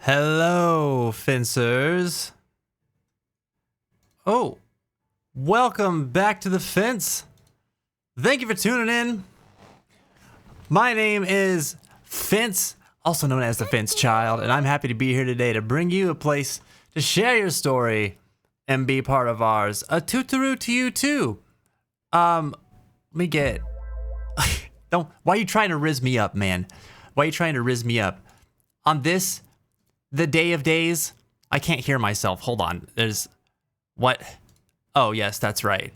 Hello, fencers. Oh, welcome back to the fence. Thank you for tuning in. My name is Fence, also known as the Fence Child, and I'm happy to be here today to bring you a place to share your story and be part of ours. A tootaroo to you too. Let me get. Don't. Why are you trying to rizz me up, man? Why are you trying to rizz me up? On this, the day of days, I can't hear myself. Hold on. There's what? Oh yes, that's right.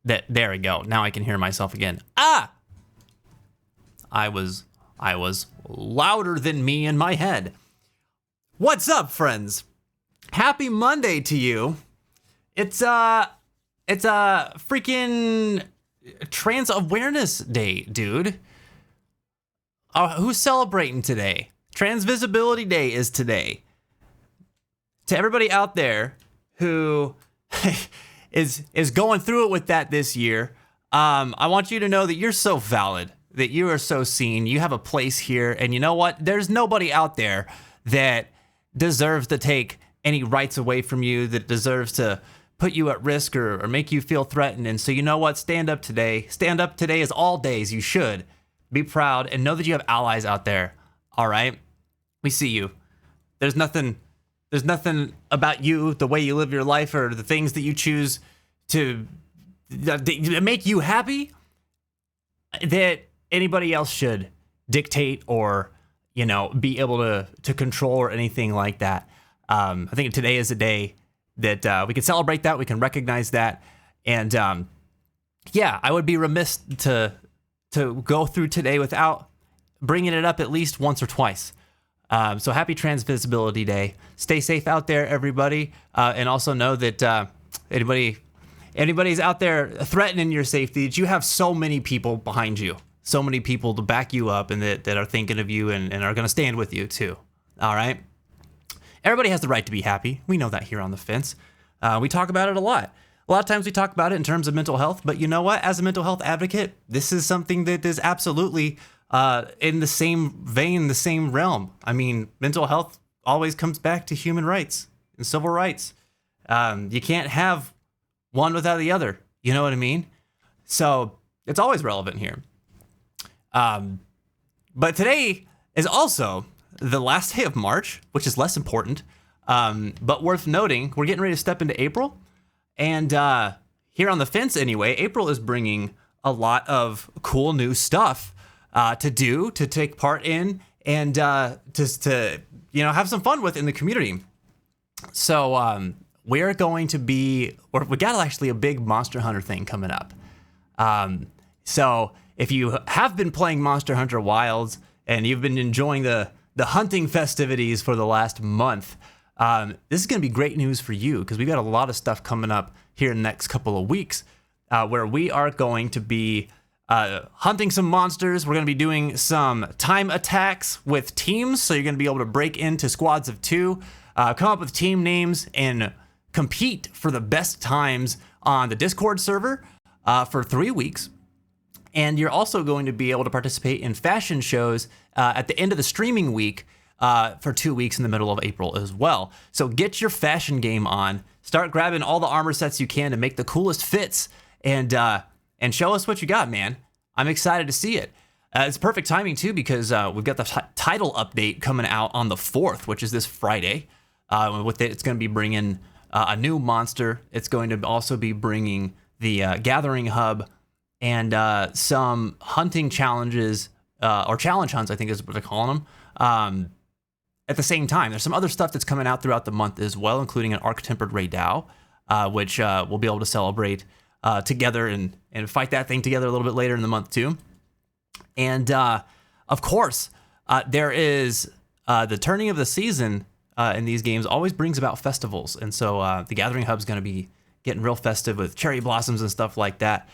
There we go. Now I can hear myself again. Ah! I was louder than me in my head. What's up, friends? Happy Monday to you. It's a freaking Trans Awareness Day, dude. Who's celebrating today? Trans Visibility Day is today. To everybody out there who is going through it with that this year, I want you to know that you're so valid, that you are so seen. You have a place here, and you know what? There's nobody out there that deserves to take any rights away from you, that deserves to put you at risk or make you feel threatened. And so you know what? Stand up today. Stand up today is all days. You should be proud and know that you have allies out there. All right? We see you. There's nothing about you, the way you live your life, or the things that you choose to make you happy, that anybody else should dictate or, be able to control or anything like that. I think today is a day that we can celebrate that, we can recognize that, and I would be remiss to go through today without bringing it up at least once or twice. So happy Trans Visibility Day. Stay safe out there, everybody. And also know that anybody's out there threatening your safety, that you have so many people behind you, so many people to back you up, and that are thinking of you and are going to stand with you too. All right. Everybody has the right to be happy. We know that here on the fence. We talk about it a lot. A lot of times we talk about it in terms of mental health, but you know what? As a mental health advocate, this is something that is absolutely in the same vein, the same realm. I mean, mental health always comes back to human rights and civil rights. You can't have one without the other. You know what I mean? So it's always relevant here. But today is also the last day of March, which is less important, but worth noting. We're getting ready to step into April. And here on the fence anyway, April is bringing a lot of cool new stuff to do, to take part in, and just to have some fun with in the community. So we're going to we got actually a big Monster Hunter thing coming up. So if you have been playing Monster Hunter Wilds and you've been enjoying the hunting festivities for the last month, this is going to be great news for you, because we've got a lot of stuff coming up here in the next couple of weeks where we are going to be hunting some monsters. We're going to be doing some time attacks with teams, so you're going to be able to break into squads of 2, come up with team names, and compete for the best times on the Discord server for 3 weeks. And you're also going to be able to participate in fashion shows at the end of the streaming week for 2 weeks in the middle of April as well. So get your fashion game on. Start grabbing all the armor sets you can to make the coolest fits, and show us what you got, man. I'm excited to see it. It's perfect timing too, because we've got the title update coming out on the 4th, which is this Friday. With it, it's going to be bringing a new monster. It's going to also be bringing the Gathering Hub and some hunting challenges, or challenge hunts, I think is what they're calling them. At the same time, there's some other stuff that's coming out throughout the month as well, including an Arc-Tempered Raidao, which we'll be able to celebrate together and fight that thing together a little bit later in the month too. And of course, there is the turning of the season in these games always brings about festivals. And so the Gathering Hub is going to be getting real festive with cherry blossoms and stuff like that,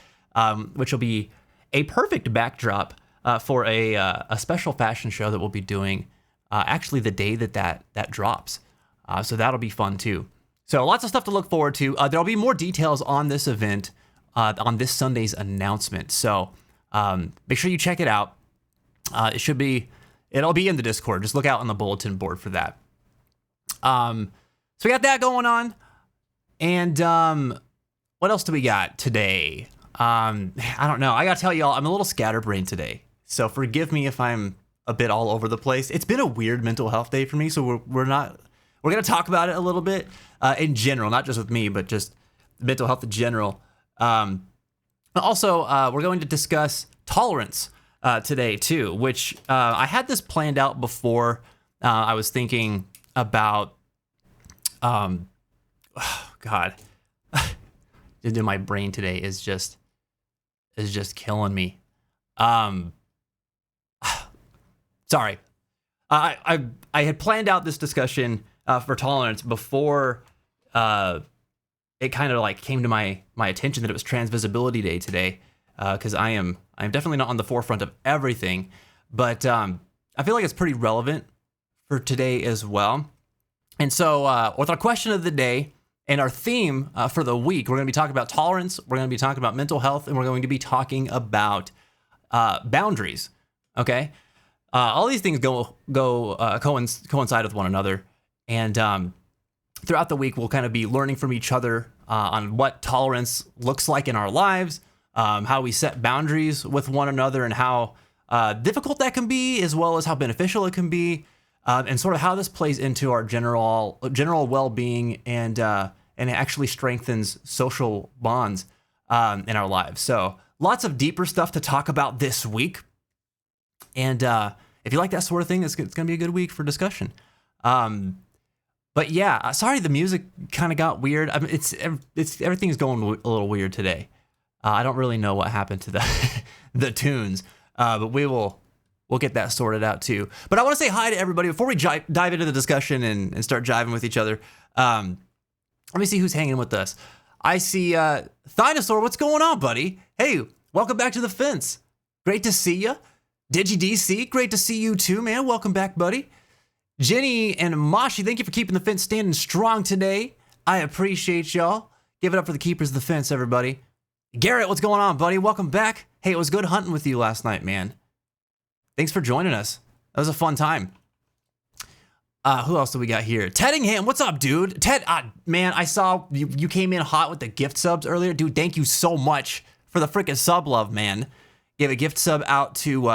which will be a perfect backdrop for a special fashion show that we'll be doing actually the day that drops. So that'll be fun too. So lots of stuff to look forward to. There'll be more details on this event on this Sunday's announcement. So make sure you check it out. It'll be in the Discord. Just look out on the bulletin board for that. So we got that going on. And what else do we got today? I don't know. I got to tell y'all, I'm a little scatterbrained today. So forgive me if I'm a bit all over the place. It's been a weird mental health day for me. So we're going to talk about it a little bit in general, not just with me, but just mental health in general. Also, we're going to discuss tolerance today too, which I had this planned out before. I was thinking about, oh God, my brain today is just killing me. Sorry, I had planned out this discussion for tolerance before it kind of like came to my attention that it was Transvisibility Day today, because I'm definitely not on the forefront of everything, but I feel like it's pretty relevant for today as well. And so with our question of the day and our theme for the week, we're going to be talking about tolerance, we're going to be talking about mental health, and we're going to be talking about boundaries. Okay, all these things coincide with one another, and throughout the week we'll kind of be learning from each other on what tolerance looks like in our lives, how we set boundaries with one another, and how difficult that can be, as well as how beneficial it can be, and sort of how this plays into our general well-being, and it actually strengthens social bonds in our lives. So lots of deeper stuff to talk about this week. And if you like that sort of thing, it's going to be a good week for discussion. But yeah, sorry, the music kind of got weird. I mean, it's everything's going a little weird today. I don't really know what happened to the tunes, but we'll get that sorted out too. But I want to say hi to everybody before we dive into the discussion and start jiving with each other. Let me see who's hanging with us. I see Thinosaur. What's going on, buddy? Hey, welcome back to the fence. Great to see you. DigiDC, great to see you too, man. Welcome back, buddy. Jenny and Mashi, thank you for keeping the fence standing strong today. I appreciate y'all. Give it up for the keepers of the fence, everybody. Garrett, what's going on, buddy? Welcome back. Hey, it was good hunting with you last night, man. Thanks for joining us. That was a fun time. Who else do we got here? Teddingham, what's up, dude? Ted, man, I saw you came in hot with the gift subs earlier. Dude, thank you so much for the freaking sub love, man. Gave a gift sub out to,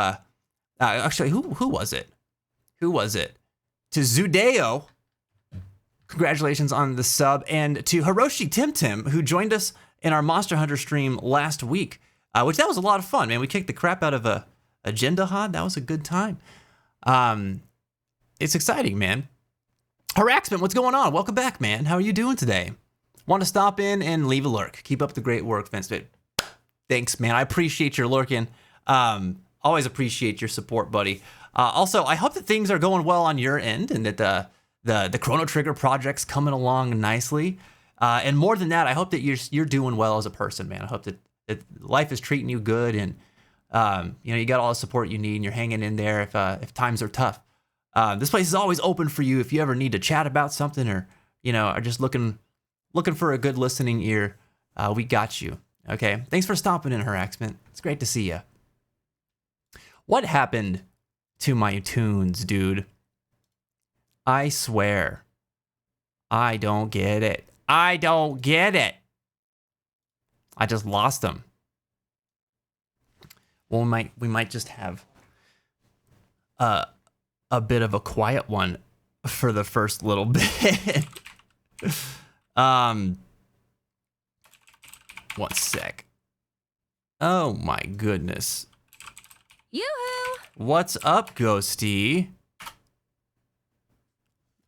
actually, who was it? Who was it? To Zudeo. Congratulations on the sub. And to Hiroshi Tim, who joined us in our Monster Hunter stream last week, which that was a lot of fun, man. We kicked the crap out of a Agenda Hod. That was a good time. It's exciting, man. Haraxman, what's going on? Welcome back, man. How are you doing today? Want to stop in and leave a lurk. Keep up the great work, Vince. Thanks, man. I appreciate your lurking. Always appreciate your support, buddy. Also, I hope that things are going well on your end, and that the Chrono Trigger project's coming along nicely. And more than that, I hope that you're doing well as a person, man. I hope that life is treating you good, and you got all the support you need, and you're hanging in there if times are tough. This place is always open for you if you ever need to chat about something, or are just looking for a good listening ear. We got you. Okay. Thanks for stopping in, Haraxman. It's great to see you. What happened to my tunes, dude? I swear, I don't get it. I don't get it. I just lost them. Well, we might just have a bit of a quiet one for the first little bit. One sec. Oh my goodness. Yoo-hoo! What's up, Ghosty?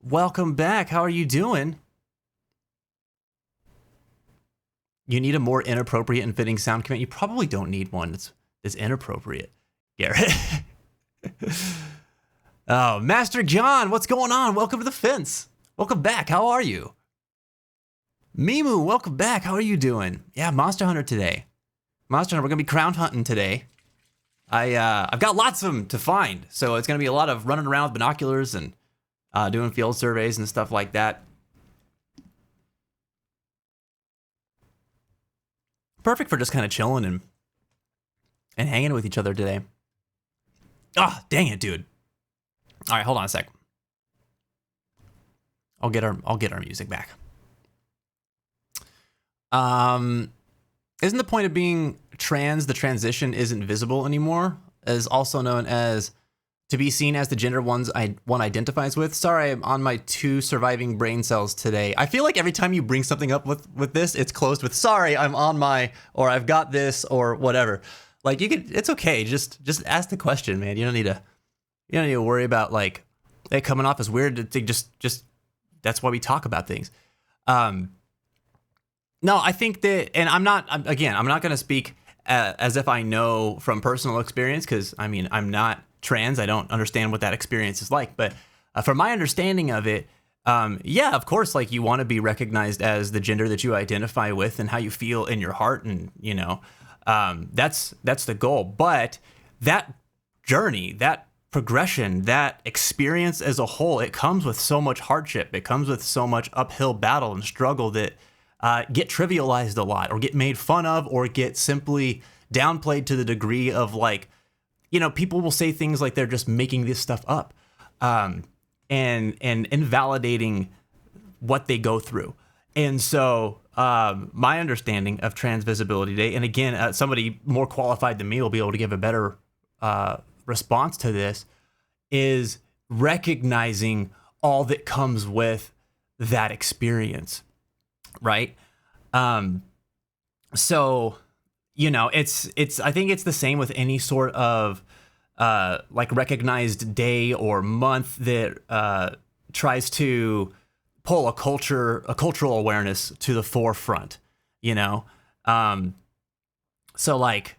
Welcome back. How are you doing? You need a more inappropriate and fitting sound command. You probably don't need one that's inappropriate, Garrett. Oh, Master John, what's going on? Welcome to the fence. Welcome back. How are you? Mimu, welcome back. How are you doing? Yeah, Monster Hunter today. Monster Hunter, we're gonna be crown hunting today. I've got lots of them to find, so it's gonna be a lot of running around with binoculars and doing field surveys and stuff like that. Perfect for just kind of chilling and hanging with each other today. Oh, dang it, dude. All right, hold on a sec. I'll get our music back. Isn't the point of being trans the transition isn't visible anymore? Is also known as to be seen as the gender one identifies with. Sorry, I'm on my 2 surviving brain cells today. I feel like every time you bring something up with this, it's closed with sorry, I'm on my, or I've got this, or whatever. Like it's okay. Just ask the question, man. You don't need to worry about like it coming off as weird. Just that's why we talk about things. No, I think that, and I'm not going to speak as if I know from personal experience, because I mean, I'm not trans. I don't understand what that experience is like. But from my understanding of it, yeah, of course, like you want to be recognized as the gender that you identify with and how you feel in your heart. And, you know, that's the goal. But that journey, that progression, that experience as a whole, it comes with so much hardship. It comes with so much uphill battle and struggle that get trivialized a lot, or get made fun of, or get simply downplayed to the degree of like, you know, people will say things like they're just making this stuff up, and invalidating what they go through. And so my understanding of Trans Visibility Day, and again, somebody more qualified than me will be able to give a better response to this, is recognizing all that comes with that experience. Right. So, you know, it's, I think it's the same with any sort of, like recognized day or month that, tries to pull a cultural awareness to the forefront, you know? So like,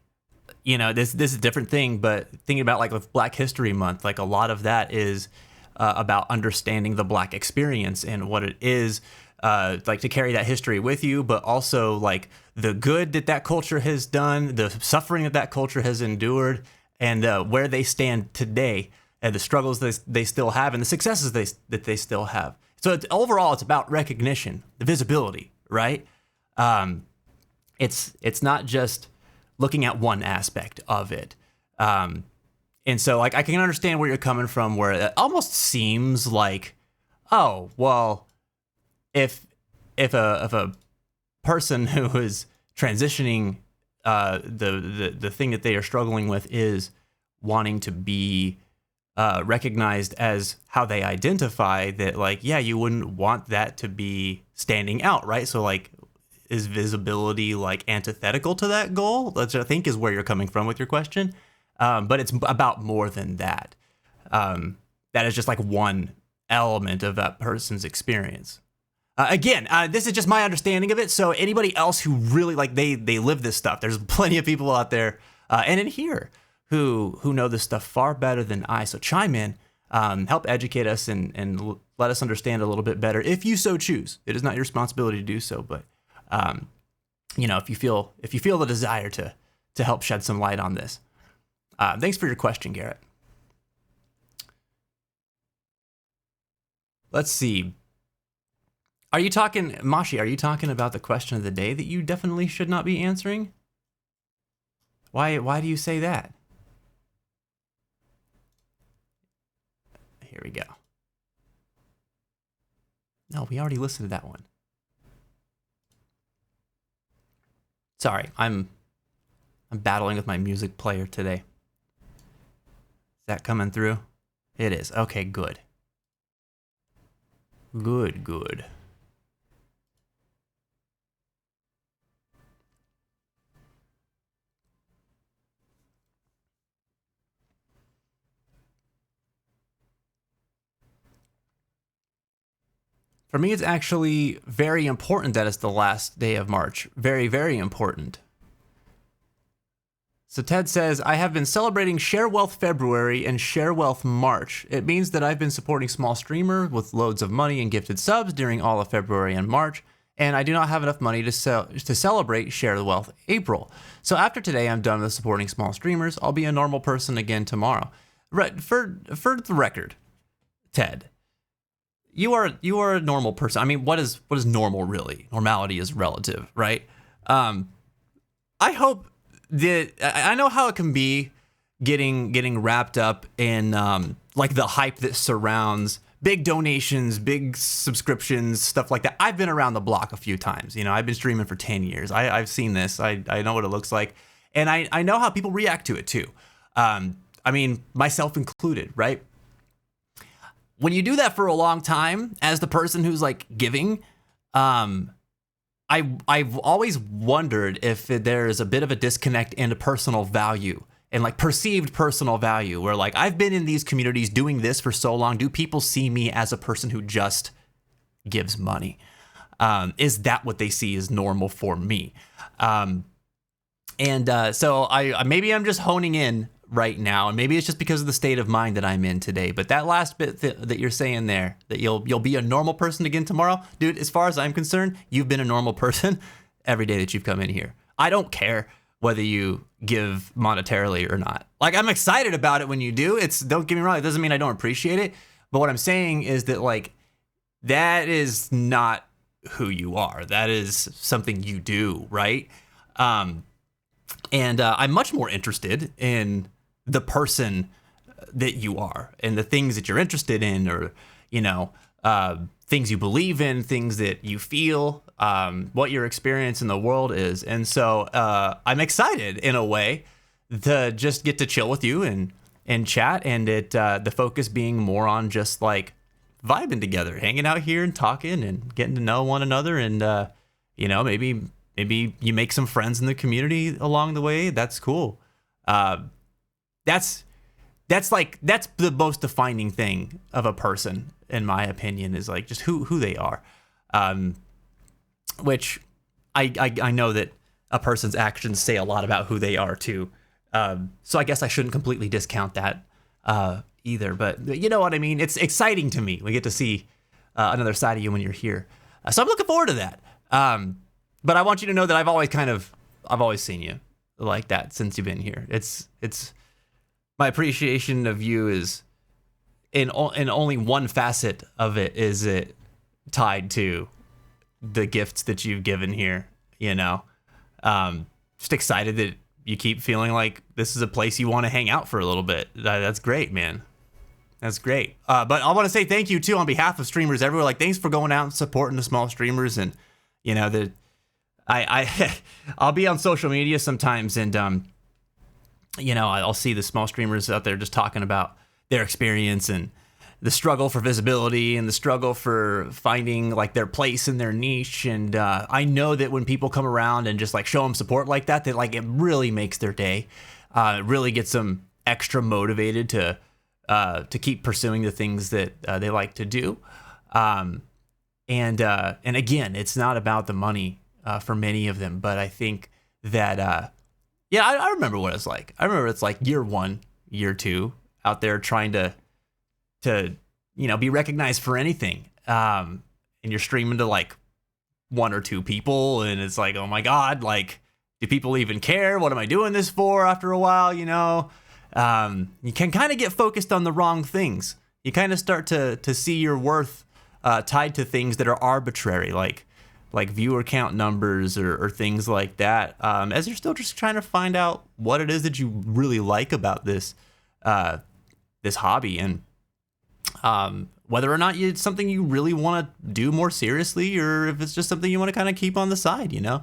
you know, this is a different thing, but thinking about like with Black History Month, like a lot of that is, about understanding the Black experience and what it is, like to carry that history with you, but also like the good that culture has done, the suffering that culture has endured, and where they stand today, and the struggles they still have, and the successes that they still have. So overall, it's about recognition, the visibility, right? It's not just looking at one aspect of it. And so like I can understand where you're coming from, where it almost seems like, oh, well, if a person who is transitioning, the thing that they are struggling with is wanting to be recognized as how they identify, that like, yeah, you wouldn't want that to be standing out, right? So like, is visibility like antithetical to that goal? Which I think is where you're coming from with your question. But it's about more than that. That is just like one element of that person's experience. Again, this is just my understanding of it. So anybody else who really like they live this stuff, there's plenty of people out there and in here who know this stuff far better than I. So chime in, help educate us and let us understand a little bit better if you so choose. It is not your responsibility to do so, but you know, if you feel the desire to help shed some light on this. Thanks for your question, Garrett. Let's see. Are you talking, Mashi, are you talking about the question of the day that you definitely should not be answering? Why do you say that? Here we go. No, we already listened to that one. Sorry, I'm battling with my music player today. Is that coming through? It is. Okay, good. Good. For me, it's actually very important that it's the last day of March. Very, very important. So Ted says, I have been celebrating Share Wealth February and Share Wealth March. It means that I've been supporting small streamer with loads of money and gifted subs during all of February and March, and I do not have enough money to celebrate Share Wealth April. So after today, I'm done with supporting small streamers. I'll be a normal person again tomorrow. Right, for the record, Ted, you are a normal person. I mean, what is normal really? Normality is relative, right? I hope that I know how it can be getting wrapped up in like the hype that surrounds big donations, big subscriptions, stuff like that. I've been around the block a few times. You know, I've been streaming for 10 years. I've seen this. I know what it looks like. And I know how people react to it too. I mean, myself included, right? When you do that for a long time, as the person who's like giving, I've always wondered if there's a bit of a disconnect in a personal value and like perceived personal value, where like I've been in these communities doing this for so long. Do people see me as a person who just gives money? Is that what they see as normal for me? So I maybe I'm just honing in right now, and maybe it's just because of the state of mind that I'm in today. But that last bit that you're saying there, that you'll be a normal person again tomorrow, dude. As far as I'm concerned, you've been a normal person every day that you've come in here. I don't care whether you give monetarily or not. Like, I'm excited about it when you do. Don't get me wrong, it doesn't mean I don't appreciate it. But what I'm saying is that like that is not who you are. That is something you do, right? And I'm much more interested in the person that you are and the things that you're interested in, or, you know, things you believe in, things that you feel, what your experience in the world is. And so I'm excited in a way to just get to chill with you and chat, and the focus being more on just like vibing together, hanging out here and talking and getting to know one another. And, you know, maybe you make some friends in the community along the way. That's cool. That's the most defining thing of a person, in my opinion, is like just who they are. Which I know that a person's actions say a lot about who they are too. So I guess I shouldn't completely discount that either. But you know what I mean? It's exciting to me. We get to see another side of you when you're here. So I'm looking forward to that. But I want you to know that I've always seen you like that since you've been here. It's my appreciation of you is in only one facet of it is it tied to the gifts that you've given here, you know. Just excited that you keep feeling like this is a place you want to hang out for a little bit. That's great, man. That's great. But I want to say thank you too on behalf of streamers everywhere. Like, thanks for going out and supporting the small streamers. And you know, I'll be on social media sometimes, and you know, I'll see the small streamers out there just talking about their experience and the struggle for visibility and the struggle for finding like their place in their niche. And I know that when people come around and just like show them support like that, like it really makes their day. It really gets them extra motivated to keep pursuing the things that they like to do. And again, it's not about the money for many of them, but I think that yeah, I remember what it's like. I remember it's like year 1, year 2 out there trying to you know, be recognized for anything. And you're streaming to like 1 or 2 people, and it's like, oh my God, like, do people even care? What am I doing this for? After a while, you know, you can kind of get focused on the wrong things. You kind of start to see your worth tied to things that are arbitrary, like viewer count numbers or things like that, as you're still just trying to find out what it is that you really like about this hobby, and whether or not it's something you really want to do more seriously, or if it's just something you want to kind of keep on the side, you know.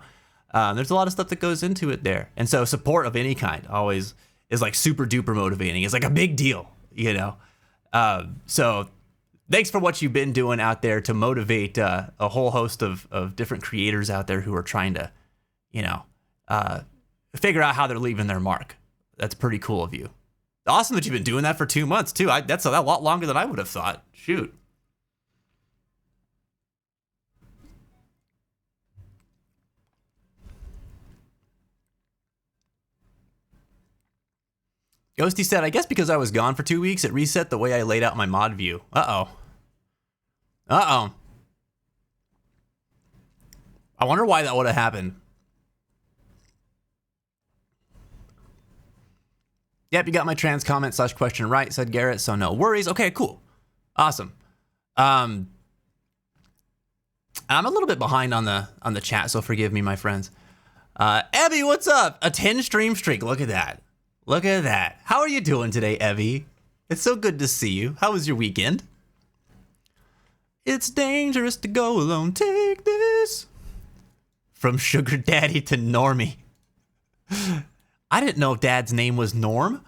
There's a lot of stuff that goes into it there, and so support of any kind always is like super duper motivating. It's like a big deal, you know. So thanks for what you've been doing out there to motivate a whole host of different creators out there who are trying to, you know, figure out how they're leaving their mark. That's pretty cool of you. Awesome that you've been doing that for 2 months too. That's a lot longer than I would have thought. Shoot. Ghosty said, I guess because I was gone for 2 weeks, it reset the way I laid out my mod view. Uh-oh. I wonder why that would have happened. Yep, you got my trans comment / question right, said Garrett, so no worries. Okay, cool. Awesome. I'm a little bit behind on the chat, so forgive me, my friends. Evie, what's up? A 10 stream streak. Look at that. Look at that. How are you doing today, Evie? It's so good to see you. How was your weekend? It's dangerous to go alone. Take this. From sugar daddy to normie. I didn't know dad's name was Norm.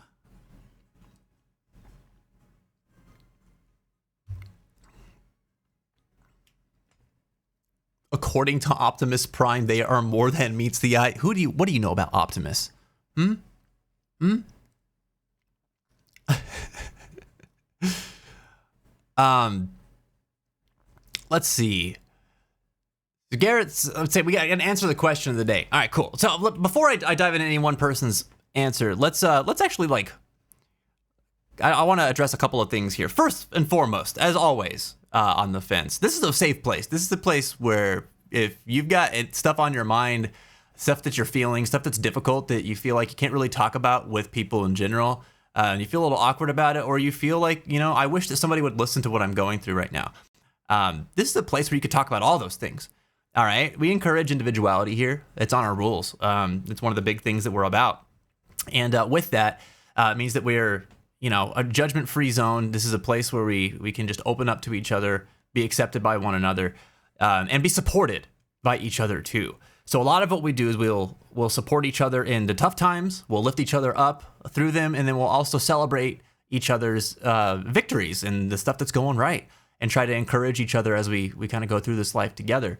According to Optimus Prime, they are more than meets the eye. What do you know about Optimus? Let's see. Garrett's, I would say we got to answer the question of the day. All right, cool. So before I dive into any one person's answer, let's actually I want to address a couple of things here. First and foremost, as always, on the fence, this is a safe place. This is a place where if you've got stuff on your mind, stuff that you're feeling, stuff that's difficult that you feel like you can't really talk about with people in general, and you feel a little awkward about it, or you feel like, I wish that somebody would listen to what I'm going through right now. This is a place where you could talk about all those things. All right. We encourage individuality here. It's on our rules. It's one of the big things that we're about. And with that, it means that we're, a judgment-free zone. This is a place where we can just open up to each other, be accepted by one another, and be supported by each other too. So a lot of what we do is we'll support each other in the tough times. We'll lift each other up through them, and then we'll also celebrate each other's victories and the stuff that's going right, and try to encourage each other as we kind of go through this life together.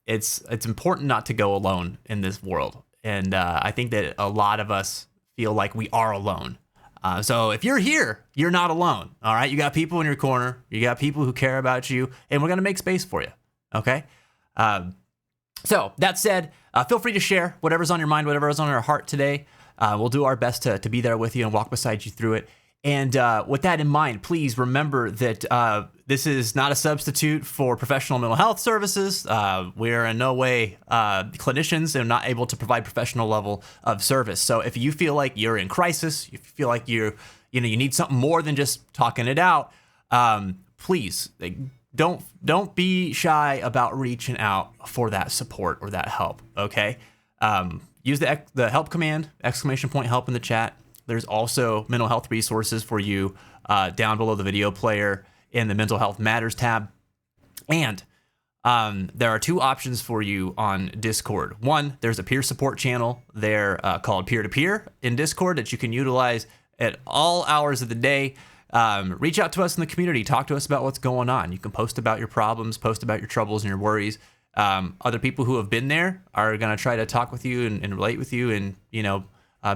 It's important not to go alone in this world. And I think that a lot of us feel like we are alone. So if you're here, you're not alone. All right. You got people in your corner. You got people who care about you, and we're going to make space for you. Okay. So that said, feel free to share whatever's on your mind, whatever's on your heart today. We'll do our best to be there with you and walk beside you through it. And with that in mind, please remember that this is not a substitute for professional mental health services. We're in no way clinicians and not able to provide professional level of service. So if you feel like you're in crisis, if you feel like you need something more than just talking it out, please don't be shy about reaching out for that support or that help. Okay, use the help command, !help in the chat. There's also mental health resources for you down below the video player in the Mental Health Matters tab. And there are two options for you on Discord. One, there's a peer support channel there called Peer-to-Peer in Discord that you can utilize at all hours of the day. Reach out to us in the community. Talk to us about what's going on. You can post about your problems, post about your troubles and your worries. Other people who have been there are going to try to talk with you and relate with you and,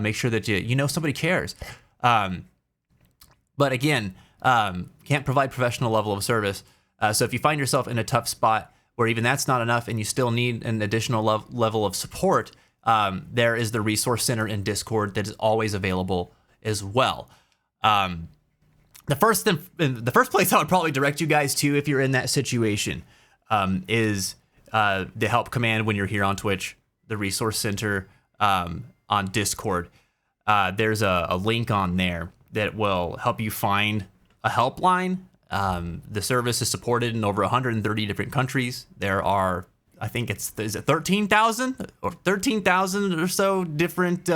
make sure that somebody cares. But again, can't provide professional level of service. So if you find yourself in a tough spot where even that's not enough and you still need an additional level of support, there is the Resource Center in Discord that is always available as well. The first place I would probably direct you guys to if you're in that situation is the help command when you're here on Twitch, the Resource Center on Discord. There's a link on there that will help you find a helpline. The service is supported in over 130 different countries. There are, I think is it 13,000 or so different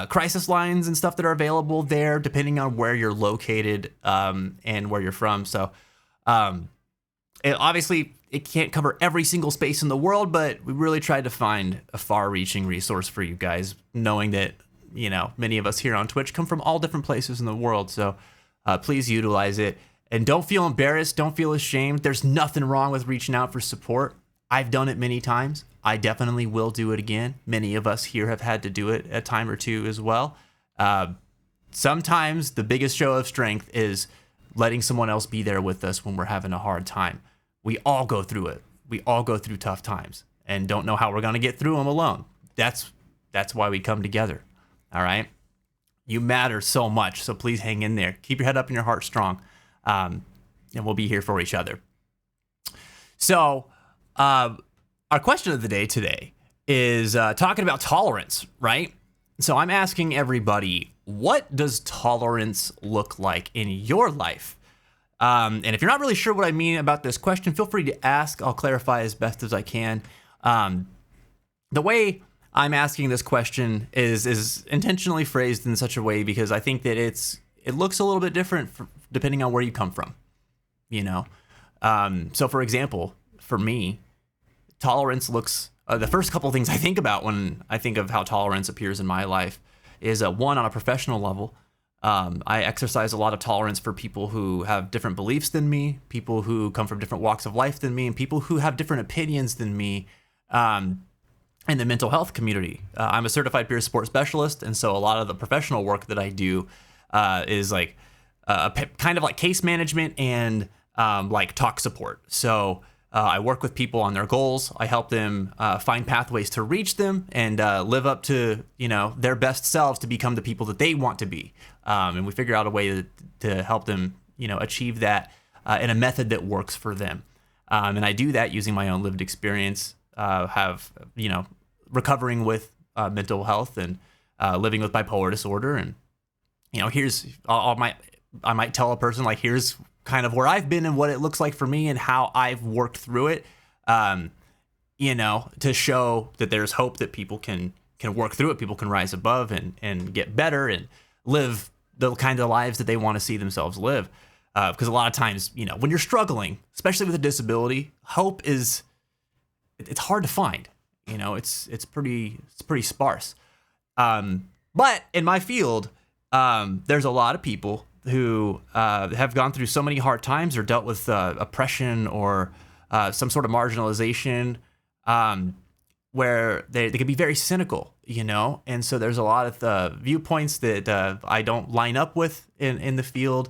crisis lines and stuff that are available there, depending on where you're located and where you're from. So obviously it can't cover every single space in the world, but we really tried to find a far-reaching resource for you guys, knowing that, many of us here on Twitch come from all different places in the world. So please utilize it. And don't feel embarrassed. Don't feel ashamed. There's nothing wrong with reaching out for support. I've done it many times. I definitely will do it again. Many of us here have had to do it a time or two as well. Sometimes the biggest show of strength is letting someone else be there with us when we're having a hard time. We all go through it. We all go through tough times and don't know how we're going to get through them alone. That's why we come together. All right. You matter so much. So please hang in there. Keep your head up and your heart strong. And we'll be here for each other. So our question of the day today is talking about tolerance, right? So I'm asking everybody, what does tolerance look like in your life? And if you're not really sure what I mean about this question, feel free to ask. I'll clarify as best as I can. The way I'm asking this question is intentionally phrased in such a way because I think that it looks a little bit different depending on where you come from. you know? So for example, for me, tolerance looks, the first couple of things I think about when I think of how tolerance appears in my life is one, on a professional level. I exercise a lot of tolerance for people who have different beliefs than me, people who come from different walks of life than me, and people who have different opinions than me in the mental health community. I'm a certified peer support specialist, and so a lot of the professional work that I do is like kind of like case management and like talk support. So I work with people on their goals. I help them find pathways to reach them and live up to, their best selves to become the people that they want to be. And we figure out a way to help them, achieve that in a method that works for them. And I do that using my own lived experience, recovering with mental health and living with bipolar disorder. And, I might tell a person, like, here's kind of where I've been and what it looks like for me and how I've worked through it, to show that there's hope, that people can work through it, people can rise above and get better and live the kind of lives that they want to see themselves live. Because a lot of times, when you're struggling, especially with a disability, hope it's hard to find. It's pretty sparse. But in my field, there's a lot of people who have gone through so many hard times or dealt with oppression or some sort of marginalization, where they can be very cynical, and so there's a lot of viewpoints that I don't line up with in the field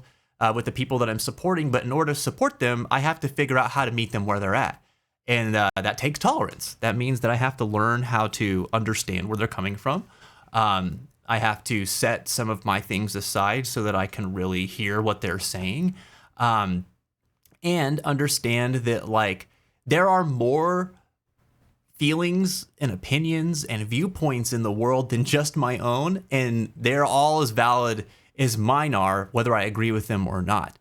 with the people that I'm supporting. But in order to support them, I have to figure out how to meet them where they're at. And that takes tolerance. That means that I have to learn how to understand where they're coming from. I have to set some of my things aside so that I can really hear what they're saying, and understand that, like, there are more feelings and opinions and viewpoints in the world than just my own, and they're all as valid as mine are, whether I agree with them or not.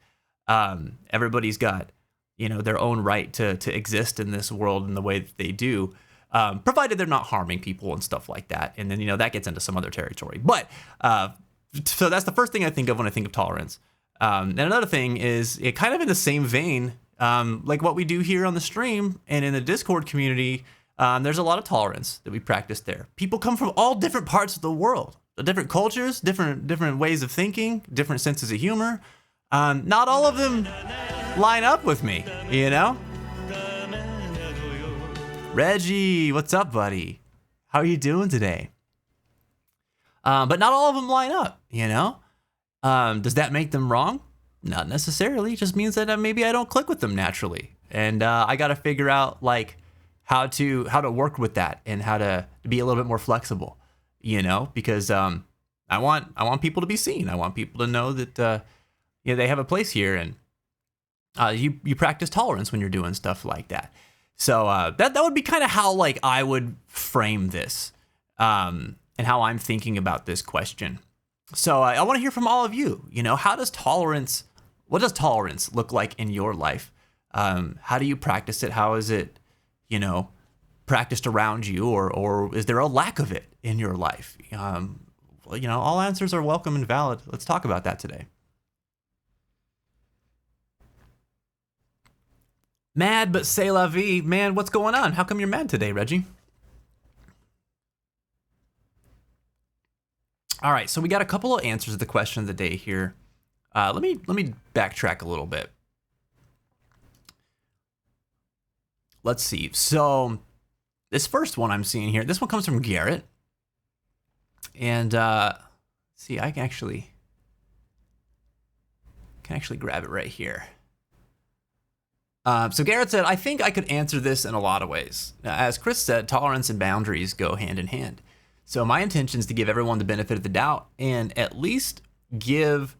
Everybody's got, their own right to exist in this world in the way that they do. Provided they're not harming people and stuff like that. And then, that gets into some other territory. But so that's the first thing I think of when I think of tolerance. And another thing is, it kind of in the same vein, like what we do here on the stream and in the Discord community, there's a lot of tolerance that we practice there. People come from all different parts of the world, different cultures, different ways of thinking, different senses of humor. Not all of them line up with me, Reggie, what's up, buddy? How are you doing today? But not all of them line up, Does that make them wrong? Not necessarily. It just means that maybe I don't click with them naturally. And I got to figure out, like, how to work with that and how to be a little bit more flexible, because I want people to be seen. I want people to know that they have a place here, and you practice tolerance when you're doing stuff like that. So that would be kind of how, like, I would frame this, and how I'm thinking about this question. So I want to hear from all of you. What does tolerance look like in your life? How do you practice it? How is it, practiced around you, or is there a lack of it in your life? All answers are welcome and valid. Let's talk about that today. Mad, but c'est la vie. Man, what's going on? How come you're mad today, Reggie? All right, so we got a couple of answers to the question of the day here. Let me backtrack a little bit. Let's see. So this first one I'm seeing here, this one comes from Garrett. And see, I can actually grab it right here. So Garrett said, I think I could answer this in a lot of ways. As Chris said, tolerance and boundaries go hand in hand. So my intention is to give everyone the benefit of the doubt and at least give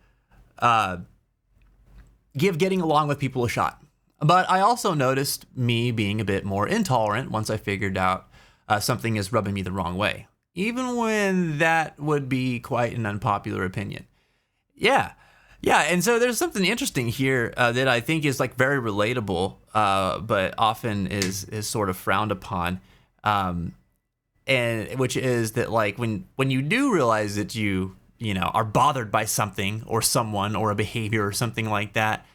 getting along with people a shot. But I also noticed me being a bit more intolerant once I figured out something is rubbing me the wrong way, even when that would be quite an unpopular opinion. Yeah, and so there's something interesting here that I think is, like, very relatable, but often is sort of frowned upon, and which is that, like, when you do realize that you are bothered by something or someone or a behavior or something like that,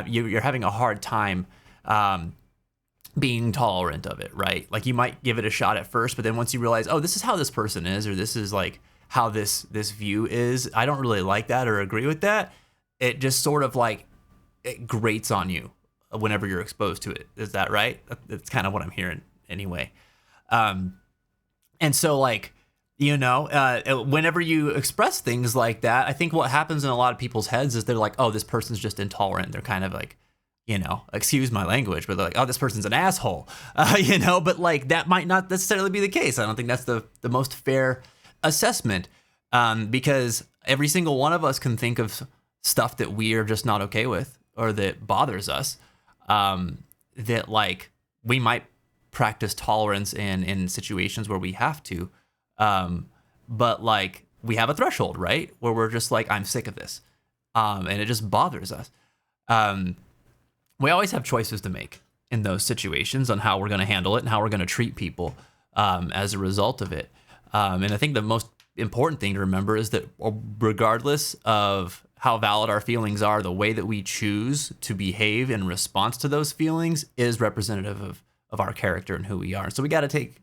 you're having a hard time being tolerant of it, right? Like you might give it a shot at first, but then once you realize, oh, this is how this person is, or this is like how this view is, I don't really like that or agree with that. It just sort of like it grates on you whenever you're exposed to it. Is that right? That's kind of what I'm hearing anyway. And so like, whenever you express things like that, I think what happens in a lot of people's heads is they're like, oh, this person's just intolerant. They're kind of like, excuse my language, but they're like, oh, this person's an asshole, but like that might not necessarily be the case. I don't think that's the most fair assessment, because every single one of us can think of stuff that we are just not okay with or that bothers us, that like we might practice tolerance in situations where we have to, but like we have a threshold, right, where we're just like, I'm sick of this, and it just bothers us. We always have choices to make in those situations on how we're going to handle it and how we're going to treat people as a result of it. And I think the most important thing to remember is that regardless of how valid our feelings are, the way that we choose to behave in response to those feelings is representative of our character and who we are. So we got to take,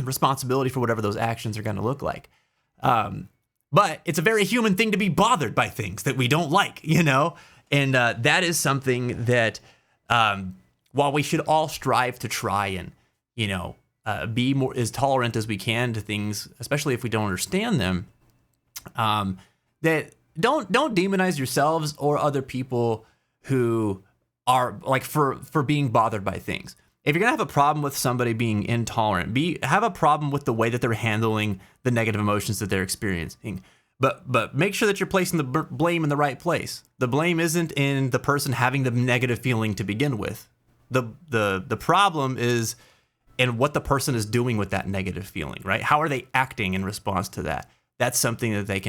responsibility for whatever those actions are going to look like. But it's a very human thing to be bothered by things that we don't like, And that is something that, while we should all strive to try and, be more as tolerant as we can to things, especially if we don't understand them, that don't demonize yourselves or other people who are like for being bothered by things. If you're gonna have a problem with somebody being intolerant, have a problem with the way that they're handling the negative emotions that they're experiencing. But make sure that you're placing the blame in the right place. The blame isn't in the person having the negative feeling to begin with. The problem is in what the person is doing with that negative feeling, right? How are they acting in response to that? That's something that they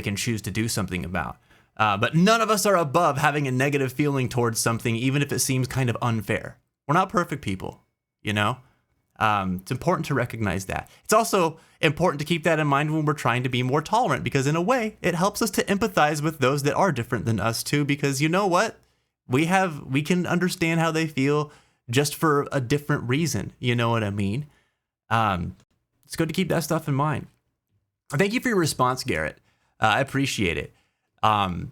can choose to do something about. But none of us are above having a negative feeling towards something, even if it seems kind of unfair. We're not perfect people, It's important to recognize that. It's also important to keep that in mind when we're trying to be more tolerant, because in a way, it helps us to empathize with those that are different than us too, because you know what? We can understand how they feel just for a different reason. You know what I mean? It's good to keep that stuff in mind. Thank you for your response, Garrett. I appreciate it. We're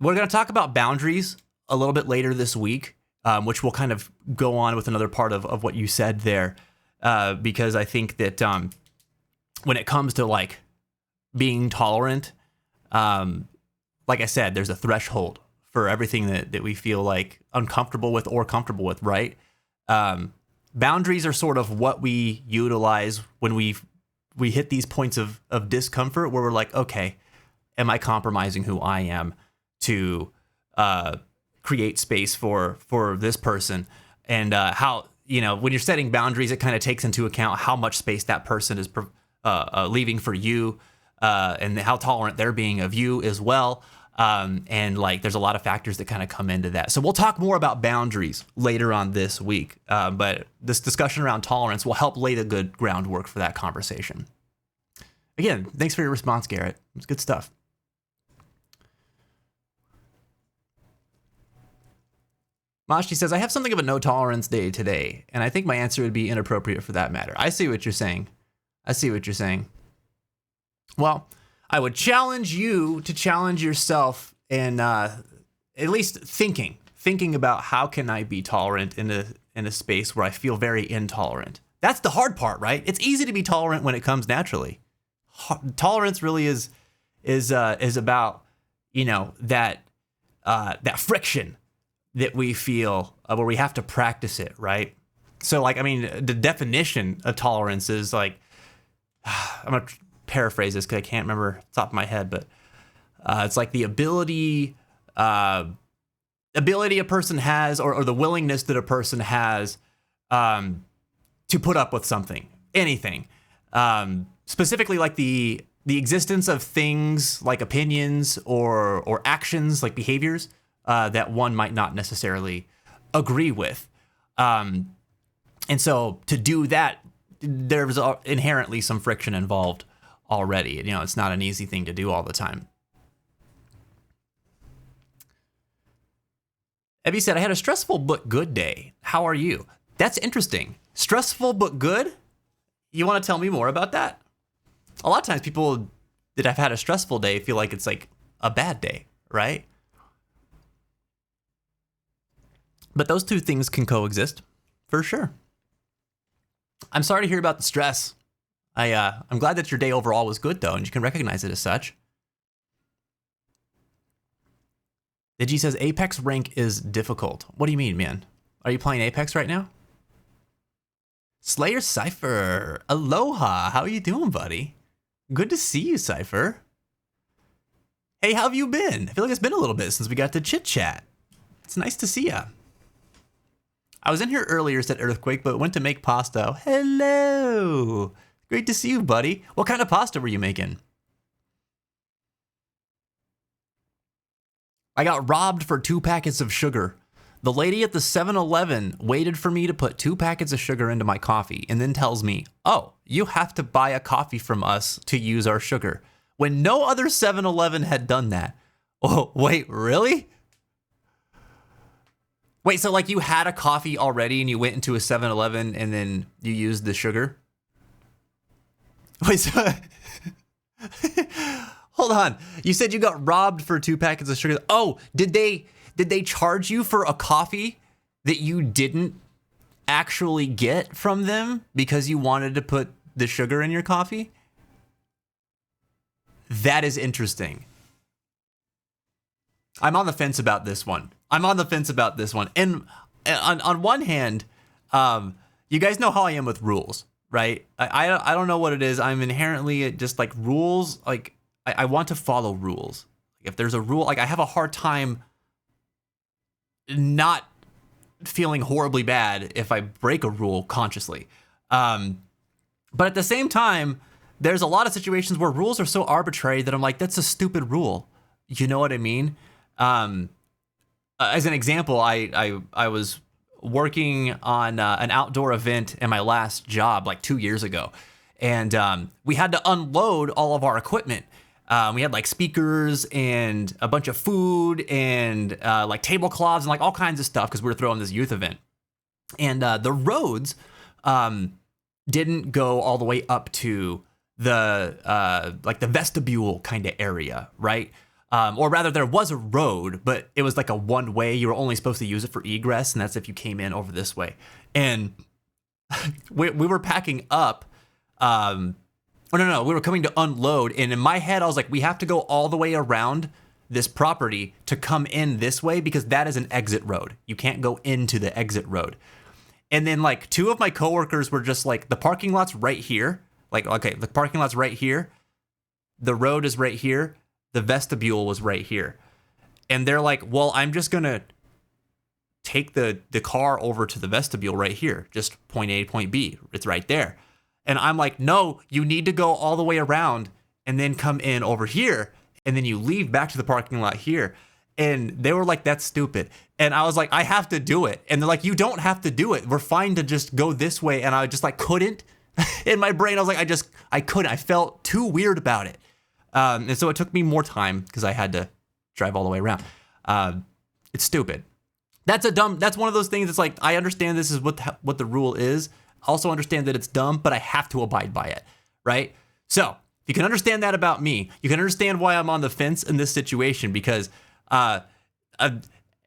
going to talk about boundaries a little bit later this week, which will kind of go on with another part of what you said there, because I think that when it comes to like being tolerant, like I said, there's a threshold for everything that we feel like uncomfortable with or comfortable with, right? Boundaries are sort of what we utilize when we hit these points of discomfort where we're like, okay, am I compromising who I am to create space for this person? And how, when you're setting boundaries, it kind of takes into account how much space that person is leaving for you, and how tolerant they're being of you as well. And like, there's a lot of factors that kind of come into that. So we'll talk more about boundaries later on this week. But this discussion around tolerance will help lay the good groundwork for that conversation. Again, thanks for your response, Garrett. It's good stuff. Mashti says, I have something of a no tolerance day today, and I think my answer would be inappropriate for that matter. I see what you're saying. Well, I would challenge you to challenge yourself in at least thinking about how can I be tolerant in a space where I feel very intolerant. That's the hard part, right? It's easy to be tolerant when it comes naturally. Tolerance really is about that friction that we feel where we have to practice it, right? So like, I mean, the definition of tolerance is like, I'm gonna paraphrase this because I can't remember off the top of my head, but it's like the ability a person has, or the willingness that a person has to put up with something, anything. Specifically like the existence of things like opinions or actions like behaviors that one might not necessarily agree with. And so to do that, there's inherently some friction involved already. It's not an easy thing to do all the time. Ebby said, I had a stressful but good day. How are you? That's interesting. Stressful but good? You want to tell me more about that? A lot of times people that have had a stressful day feel like it's like a bad day, right? But those two things can coexist, for sure. I'm sorry to hear about the stress. I'm glad that your day overall was good, though, and you can recognize it as such. Digi says Apex rank is difficult. What do you mean, man? Are you playing Apex right now? Slayer Cypher, aloha. How are you doing, buddy? Good to see you, Cypher. Hey, how have you been? I feel like it's been a little bit since we got to chit chat. It's nice to see ya. I was in here earlier, said Earthquake, but went to make pasta. Hello. Great to see you, buddy. What kind of pasta were you making? I got robbed for 2 packets of sugar. The lady at the 7-Eleven waited for me to put 2 packets of sugar into my coffee and then tells me, oh, you have to buy a coffee from us to use our sugar. When no other 7-Eleven had done that. Oh, wait, really? Wait, so like you had a coffee already and you went into a 7-Eleven and then you used the sugar? Wait, so... Hold on. You said you got robbed for 2 packets of sugar. Oh, did they charge you for a coffee that you didn't actually get from them because you wanted to put the sugar in your coffee? That is interesting. I'm on the fence about this one. And on one hand, you guys know how I am with rules, right? I don't know what it is. I'm inherently just like rules. Like I want to follow rules. If there's a rule, like I have a hard time not feeling horribly bad if I break a rule consciously. But at the same time, there's a lot of situations where rules are so arbitrary that I'm like, that's a stupid rule. You know what I mean? As an example, I was working on an outdoor event in my last job like 2 years ago. And we had to unload all of our equipment. We had like speakers and a bunch of food and like tablecloths and like all kinds of stuff because we were throwing this youth event. And the roads didn't go all the way up to the like the vestibule kind of area, right? Or rather, there was a road, but it was like a one-way. You were only supposed to use it for egress, and that's if you came in over this way. And we were packing up. We were coming to unload, and in my head, I was like, we have to go all the way around this property to come in this way because that is an exit road. You can't go into the exit road. And then like 2 of my coworkers were just like, the parking lot's right here. Like, okay, the parking lot's right here. The road is right here. The vestibule was right here. And they're like, well, I'm just going to take the car over to the vestibule right here. Just point A, point B. It's right there. And I'm like, no, you need to go all the way around and then come in over here. And then you leave back to the parking lot here. And they were like, that's stupid. And I was like, I have to do it. And they're like, you don't have to do it. We're fine to just go this way. And I just like couldn't. In my brain, I was like, I couldn't. I felt too weird about it. And so it took me more time because I had to drive all the way around. It's stupid. That's one of those things that's like, I understand this is what the rule is. I also understand that it's dumb, but I have to abide by it, right? So you can understand that about me. You can understand why I'm on the fence in this situation because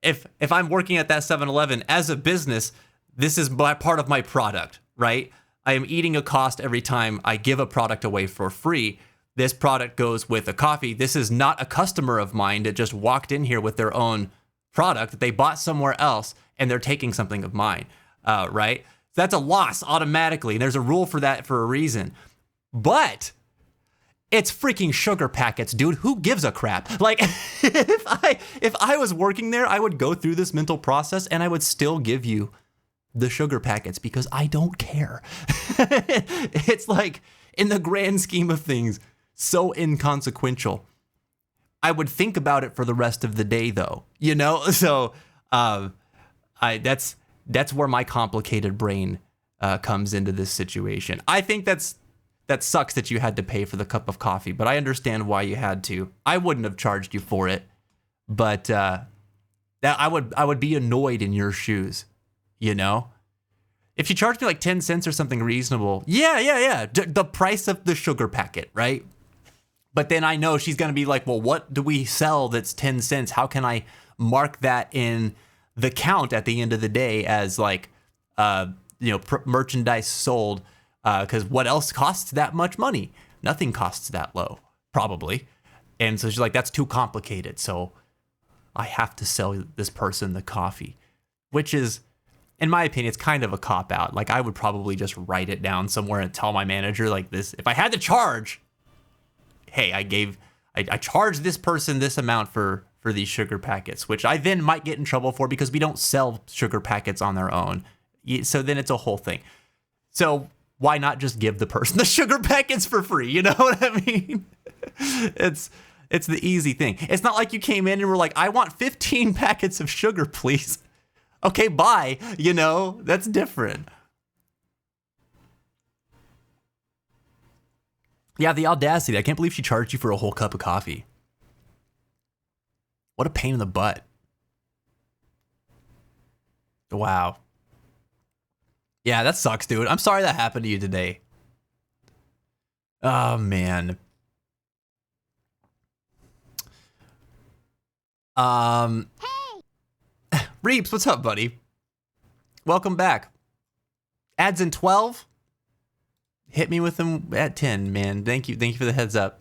if I'm working at that 7-Eleven as a business, this is part of my product, right? I am eating a cost every time I give a product away for free. This product goes with a coffee. This is not a customer of mine that just walked in here with their own product that they bought somewhere else and they're taking something of mine, right? So that's a loss automatically. There's a rule for that for a reason. But it's freaking sugar packets, dude. Who gives a crap? Like, if I was working there, I would go through this mental process and I would still give you the sugar packets because I don't care. It's like, in the grand scheme of things, so inconsequential. I would think about it for the rest of the day, though. You know, so that's where my complicated brain comes into this situation. I think that sucks that you had to pay for the cup of coffee, but I understand why you had to. I wouldn't have charged you for it, but That I would be annoyed in your shoes, you know? If she charged me like 10 cents or something reasonable, yeah. The price of the sugar packet, right? But then I know she's going to be like, well, what do we sell that's 10 cents? How can I mark that in the count at the end of the day as like, merchandise sold? Because what else costs that much money? Nothing costs that low, probably. And so she's like, that's too complicated. So I have to sell this person the coffee, which is, in my opinion, it's kind of a cop out. Like I would probably just write it down somewhere and tell my manager like this. If I had to charge, hey, I charged this person this amount for these sugar packets, which I then might get in trouble for because we don't sell sugar packets on their own. So then it's a whole thing. So why not just give the person the sugar packets for free? You know what I mean? It's the easy thing. It's not like you came in and were like, I want 15 packets of sugar, please. Okay, bye. You know, that's different. Yeah, the audacity. I can't believe she charged you for a whole cup of coffee. What a pain in the butt. Wow. Yeah, that sucks, dude. I'm sorry that happened to you today. Oh, man. Reeps, what's up, buddy? Welcome back. Ads in 12? Hit me with them at 10, man. Thank you for the heads up.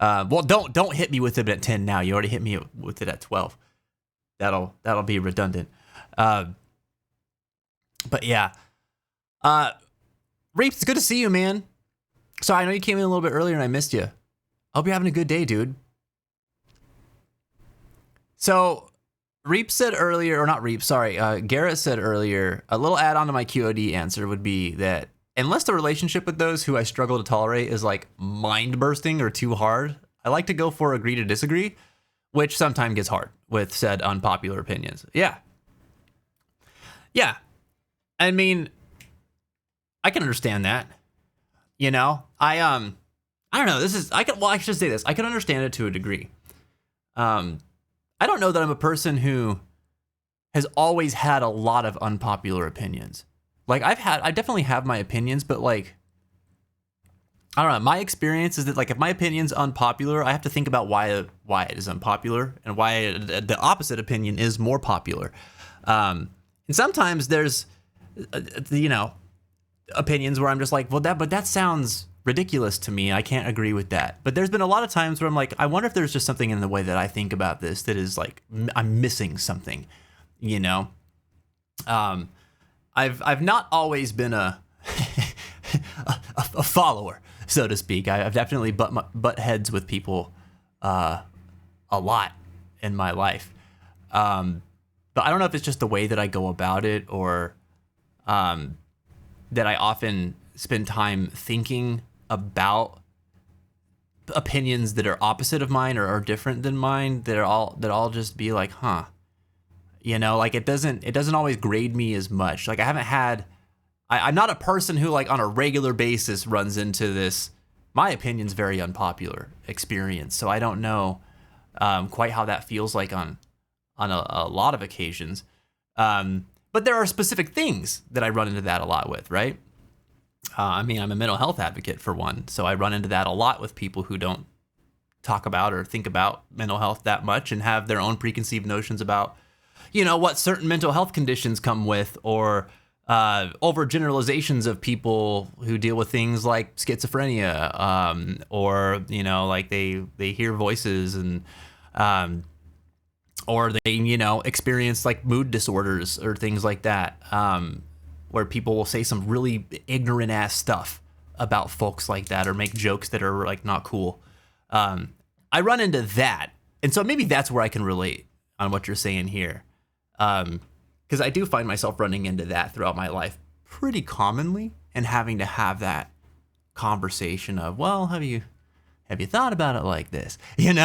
Well, don't hit me with it at 10 now. You already hit me with it at 12. That'll be redundant. But yeah. Reeps, it's good to see you, man. Sorry, I know you came in a little bit earlier and I missed you. I hope you're having a good day, dude. So, Reeps said earlier, or not Reeps, sorry, Garrett said earlier, a little add-on to my QOD answer would be that unless the relationship with those who I struggle to tolerate is like mind-bursting or too hard, I like to go for agree to disagree, which sometimes gets hard with said unpopular opinions. Yeah. I mean, I can understand that. You know, I don't know. I should say this. I can understand it to a degree. I don't know that I'm a person who has always had a lot of unpopular opinions. Like I definitely have my opinions, but like, I don't know. My experience is that like if my opinion's unpopular, I have to think about why it is unpopular and why the opposite opinion is more popular. And sometimes there's, opinions where I'm just like, well, that sounds ridiculous to me. I can't agree with that. But there's been a lot of times where I'm like, I wonder if there's just something in the way that I think about this that is like, I'm missing something, you know? I've not always been a follower, so to speak. I've definitely butt heads with people a lot in my life. But I don't know if it's just the way that I go about it or that I often spend time thinking about opinions that are opposite of mine or are different than mine that all just be like, huh. You know, like it doesn't always grade me as much. Like I'm not a person who like on a regular basis runs into this, my opinion's very unpopular experience. So I don't know quite how that feels like on a lot of occasions. But there are specific things that I run into that a lot with, right? I mean, I'm a mental health advocate for one, so I run into that a lot with people who don't talk about or think about mental health that much and have their own preconceived notions about, what certain mental health conditions come with, or overgeneralizations of people who deal with things like schizophrenia, or like they hear voices and or they experience like mood disorders or things like that, where people will say some really ignorant ass stuff about folks like that or make jokes that are like not cool. I run into that, and so maybe that's where I can relate on what you're saying here. Because I do find myself running into that throughout my life pretty commonly and having to have that conversation of, well, have you thought about it like this? And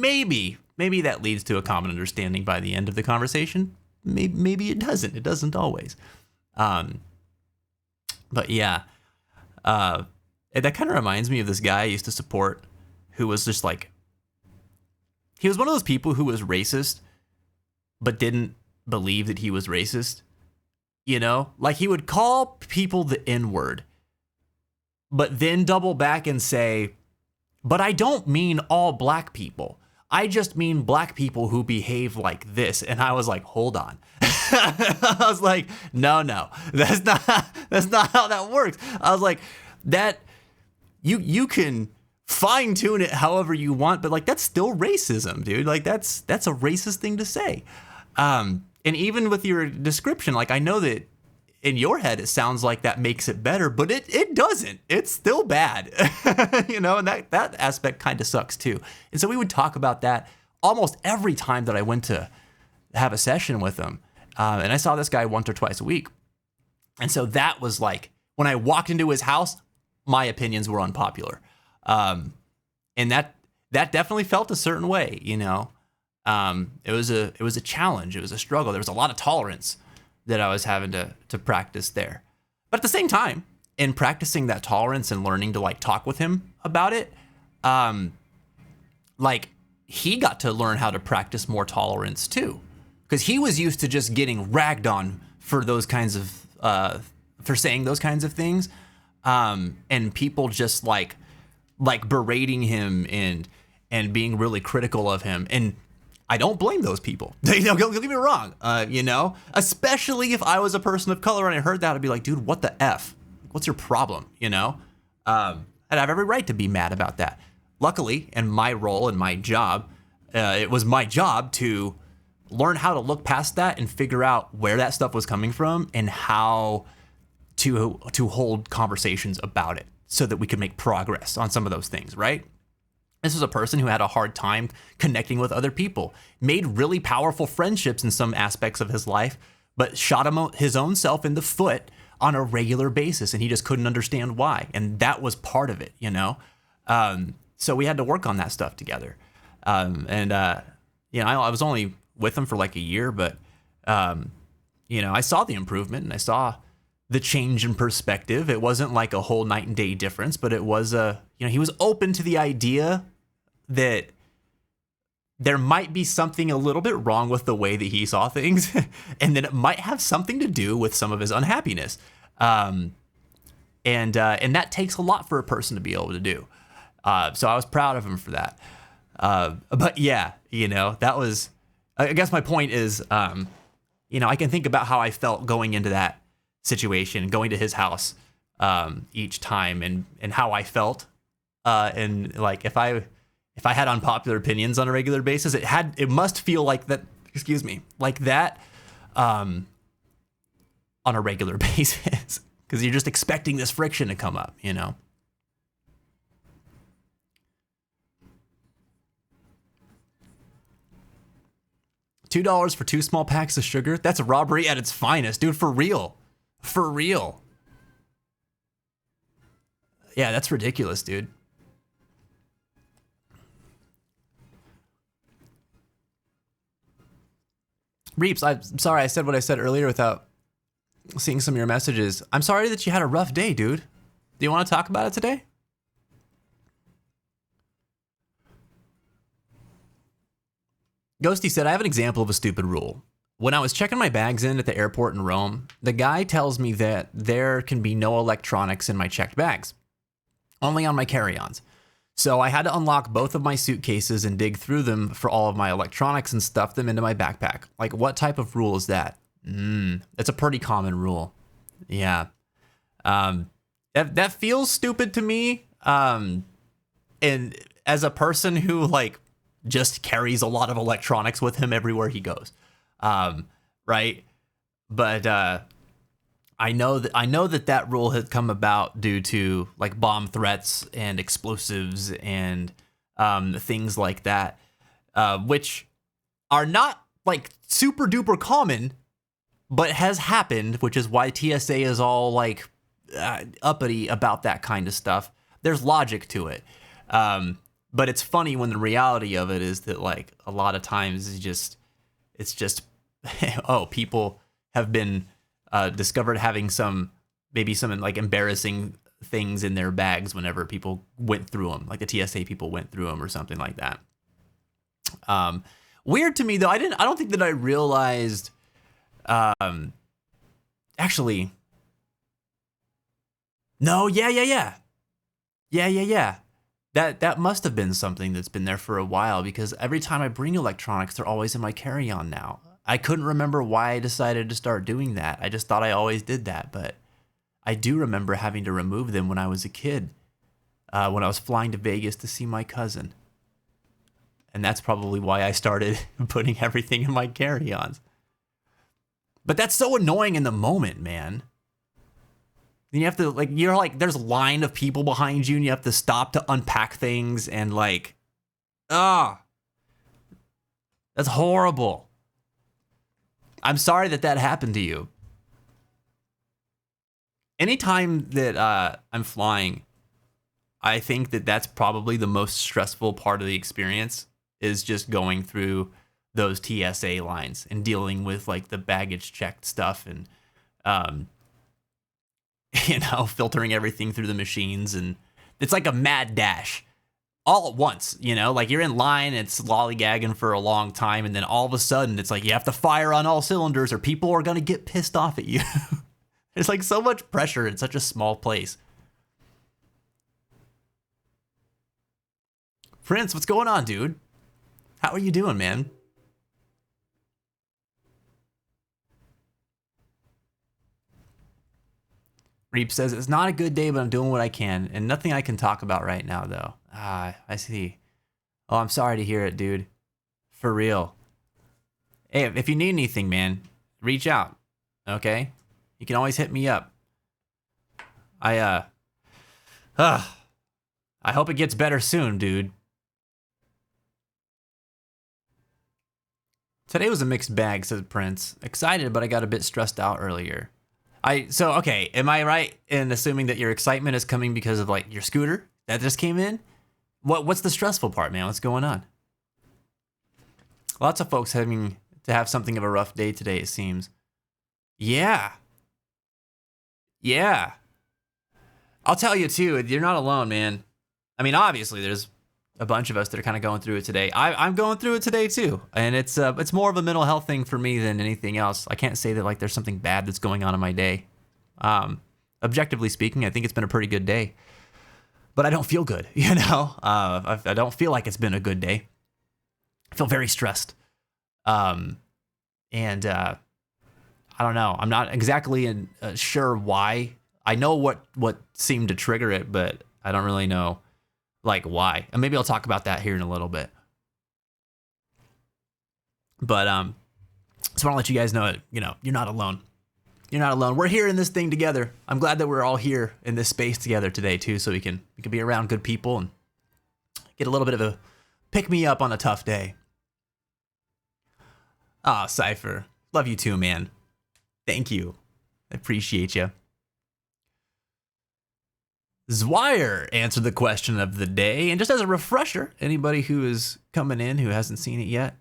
maybe that leads to a common understanding by the end of the conversation. Maybe it doesn't. It doesn't always. But yeah, that kind of reminds me of this guy I used to support who was just like he was one of those people who was racist, but didn't believe that he was racist. You know, like he would call people the N-word, but then double back and say, but I don't mean all black people. I just mean black people who behave like this. And I was like, hold on. I was like, no, that's not how that works. I was like, that you can fine tune it however you want, but like, that's still racism, dude. Like that's a racist thing to say. And even with your description, like I know that in your head, it sounds like that makes it better, but it doesn't. It's still bad, you know, and that aspect kind of sucks too. And so we would talk about that almost every time that I went to have a session with him. And I saw this guy once or twice a week. And so that was like, when I walked into his house, my opinions were unpopular. And that definitely felt a certain way, you know. It was a challenge. It was a struggle. There was a lot of tolerance that I was having to practice there. But at the same time, in practicing that tolerance and learning to like talk with him about it, like he got to learn how to practice more tolerance too. Because he was used to just getting ragged on for those kinds of, for saying those kinds of things. And people just like berating him and being really critical of him. And I don't blame those people. You know, don't get me wrong. You know, especially if I was a person of color and I heard that, I'd be like, dude, what the F? What's your problem? You know, and I have every right to be mad about that. Luckily, in my role and my job, it was my job to learn how to look past that and figure out where that stuff was coming from and how to hold conversations about it so that we could make progress on some of those things, right? This was a person who had a hard time connecting with other people, made really powerful friendships in some aspects of his life, but shot his own self in the foot on a regular basis, and he just couldn't understand why. And that was part of it, you know? So we had to work on that stuff together. You know, I was only with him for like a year, but, you know, I saw the improvement and I saw the change in perspective. It wasn't like a whole night and day difference, but it was you know, he was open to the idea that there might be something a little bit wrong with the way that he saw things, and that it might have something to do with some of his unhappiness. And that takes a lot for a person to be able to do. So I was proud of him for that. But yeah, you know, that was, I guess my point is, you know, I can think about how I felt going into that situation, going to his house each time, and how I felt. And like if I had unpopular opinions on a regular basis, it must feel like that, excuse me, like that on a regular basis, because you're just expecting this friction to come up, you know. $2 for 2 small packs of sugar? That's a robbery at its finest, dude, for real. For real. Yeah, that's ridiculous, dude. Reeps, I'm sorry I said what I said earlier without seeing some of your messages. I'm sorry that you had a rough day, dude. Do you want to talk about it today? Ghosty said, I have an example of a stupid rule. When I was checking my bags in at the airport in Rome, the guy tells me that there can be no electronics in my checked bags, only on my carry-ons. So I had to unlock both of my suitcases and dig through them for all of my electronics and stuff them into my backpack. Like, what type of rule is that? That's a pretty common rule. Yeah. That feels stupid to me. And as a person who like just carries a lot of electronics with him everywhere he goes. Right. But, I know that rule had come about due to like bomb threats and explosives and things like that, which are not like super duper common, but has happened, which is why TSA is all like uppity about that kind of stuff. There's logic to it. But it's funny when the reality of it is that like a lot of times it's just, oh, people have been discovered having maybe some like embarrassing things in their bags whenever people went through them, like the TSA people went through them or something like that. Weird to me though. I don't think that I realized. Actually, no. Yeah. That must have been something that's been there for a while because every time I bring electronics, they're always in my carry-on now. I couldn't remember why I decided to start doing that. I just thought I always did that, but I do remember having to remove them when I was a kid, when I was flying to Vegas to see my cousin. And that's probably why I started putting everything in my carry-ons. But that's so annoying in the moment, man. Then you have to, like, you're like, there's a line of people behind you and you have to stop to unpack things and like, that's horrible. I'm sorry that happened to you. Anytime that I'm flying, I think that that's probably the most stressful part of the experience is just going through those TSA lines and dealing with like the baggage checked stuff and, filtering everything through the machines. And it's like a mad dash all at once, like you're in line, it's lollygagging for a long time. And then all of a sudden it's like, you have to fire on all cylinders or people are going to get pissed off at you. There's like so much pressure in such a small place. Prince, what's going on, dude? How are you doing, man? Reap says, it's not a good day, but I'm doing what I can. And nothing I can talk about right now, though. I see. Oh, I'm sorry to hear it, dude. For real. Hey, if you need anything, man, reach out. Okay? You can always hit me up. I hope it gets better soon, dude. Today was a mixed bag, says Prince. Excited, but I got a bit stressed out earlier. Okay, am I right in assuming that your excitement is coming because of like your scooter that just came in? What's the stressful part, man? What's going on? Lots of folks having to have something of a rough day today, it seems. Yeah. I'll tell you too, you're not alone, man. I mean, obviously there's a bunch of us that are kind of going through it today. I'm going through it today too. And it's more of a mental health thing for me than anything else. I can't say that like there's something bad that's going on in my day. Objectively speaking, I think it's been a pretty good day, but I don't feel good, I don't feel like it's been a good day. I feel very stressed. I don't know. I'm not exactly sure why. I know what seemed to trigger it, but I don't really know like why. And maybe I'll talk about that here in a little bit. But so I want to let you guys know, you're not alone. You're not alone. We're here in this thing together. I'm glad that we're all here in this space together today too, so we can be around good people and get a little bit of a pick me up on a tough day. Ah, Cypher. Love you too, man. Thank you. I appreciate you. Zwire answered the question of the day. And just as a refresher, anybody who is coming in who hasn't seen it yet.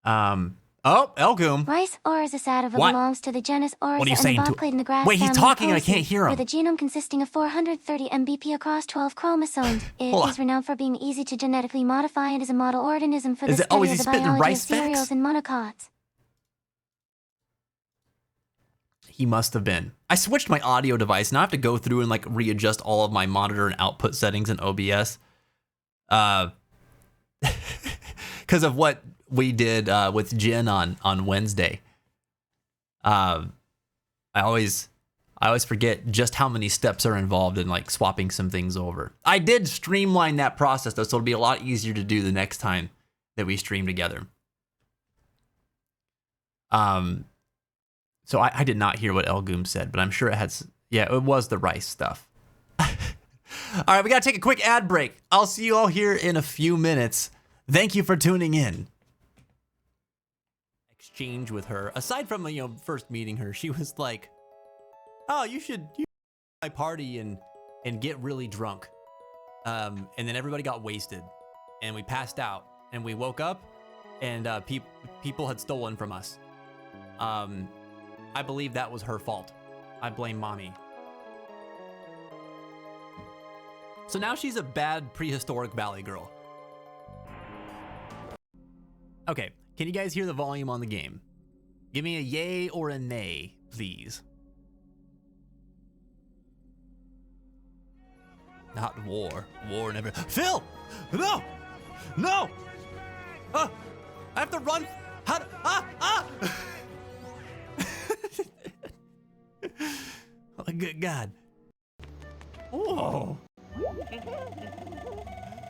Elgoom. Rice Oryza sativa What? belongs to the genus Oryza What are you and saying the to- bobclade in the grass Wait, he's family talking and I Poaceae, can't hear him. with a genome consisting of 430 mbp across 12 chromosomes. It Hold on. is renowned for being easy to genetically modify and is a model organism for the Is he study of the spitting biology rice of cereals facts? and monocots. He must have been. I switched my audio device. Now I have to go through and like readjust all of my monitor and output settings in OBS. Because of what we did with Jen on Wednesday. I always forget just how many steps are involved in like swapping some things over. I did streamline that process though, so it'll be a lot easier to do the next time that we stream together. So I did not hear what Elgoom said, but I'm sure it was the rice stuff. All right, we got to take a quick ad break. I'll see you all here in a few minutes. Thank you for tuning in. Exchange with her. Aside from, first meeting her, she was like, oh, you should my party and get really drunk. And then everybody got wasted and we passed out and we woke up and people had stolen from us. I believe that was her fault. I blame mommy. So now she's a bad prehistoric valley girl. Okay, can you guys hear the volume on the game? Give me a yay or a nay, please. Not war. War never. Phil! No! No! I have to run. How? Oh, good God. Oh.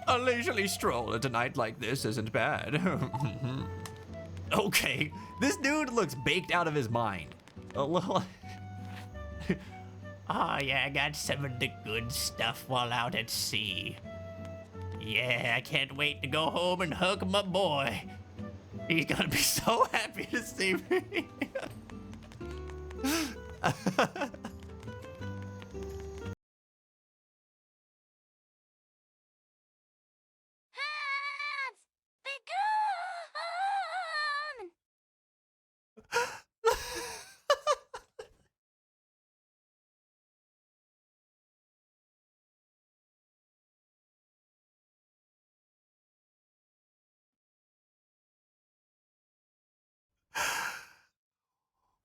A leisurely stroll at a night like this isn't bad. Okay, this dude looks baked out of his mind. A little. Oh yeah, I got some of the good stuff while out at sea. Yeah, I can't wait to go home and hug my boy. He's gonna be so happy to see me. Hands! Be gone!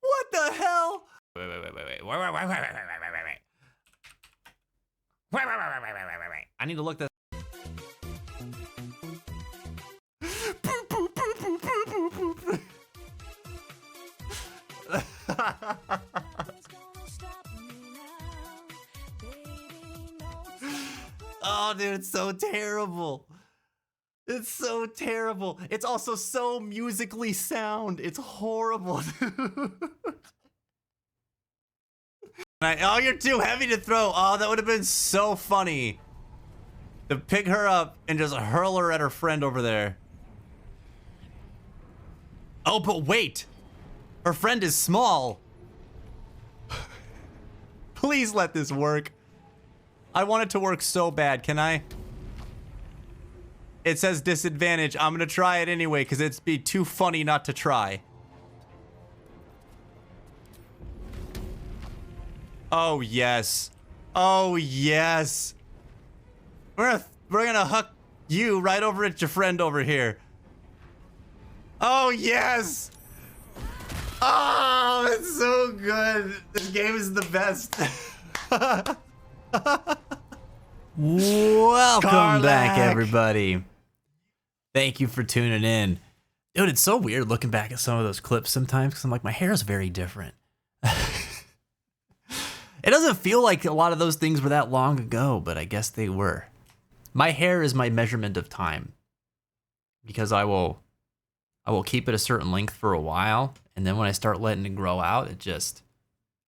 What the hell? Wait. I need to look this. Oh, dude, it's so terrible. It's so terrible. It's also so musically sound. It's horrible. Oh, you're too heavy to throw. Oh, that would have been so funny. To pick her up and just hurl her at her friend over there. Oh, but wait. Her friend is small. Please let this work. I want it to work so bad. Can I? It says disadvantage. I'm gonna try it anyway because it'd be too funny not to try. Oh yes. Oh yes. We're gonna huck you right over at your friend over here. Oh yes. Oh, it's so good. This game is the best. Welcome back, everybody. Thank you for tuning in. Dude, it's so weird looking back at some of those clips sometimes because I'm like, my hair is very different. It doesn't feel like a lot of those things were that long ago, but I guess they were. My hair is my measurement of time because I will keep it a certain length for a while, and then when I start letting it grow out,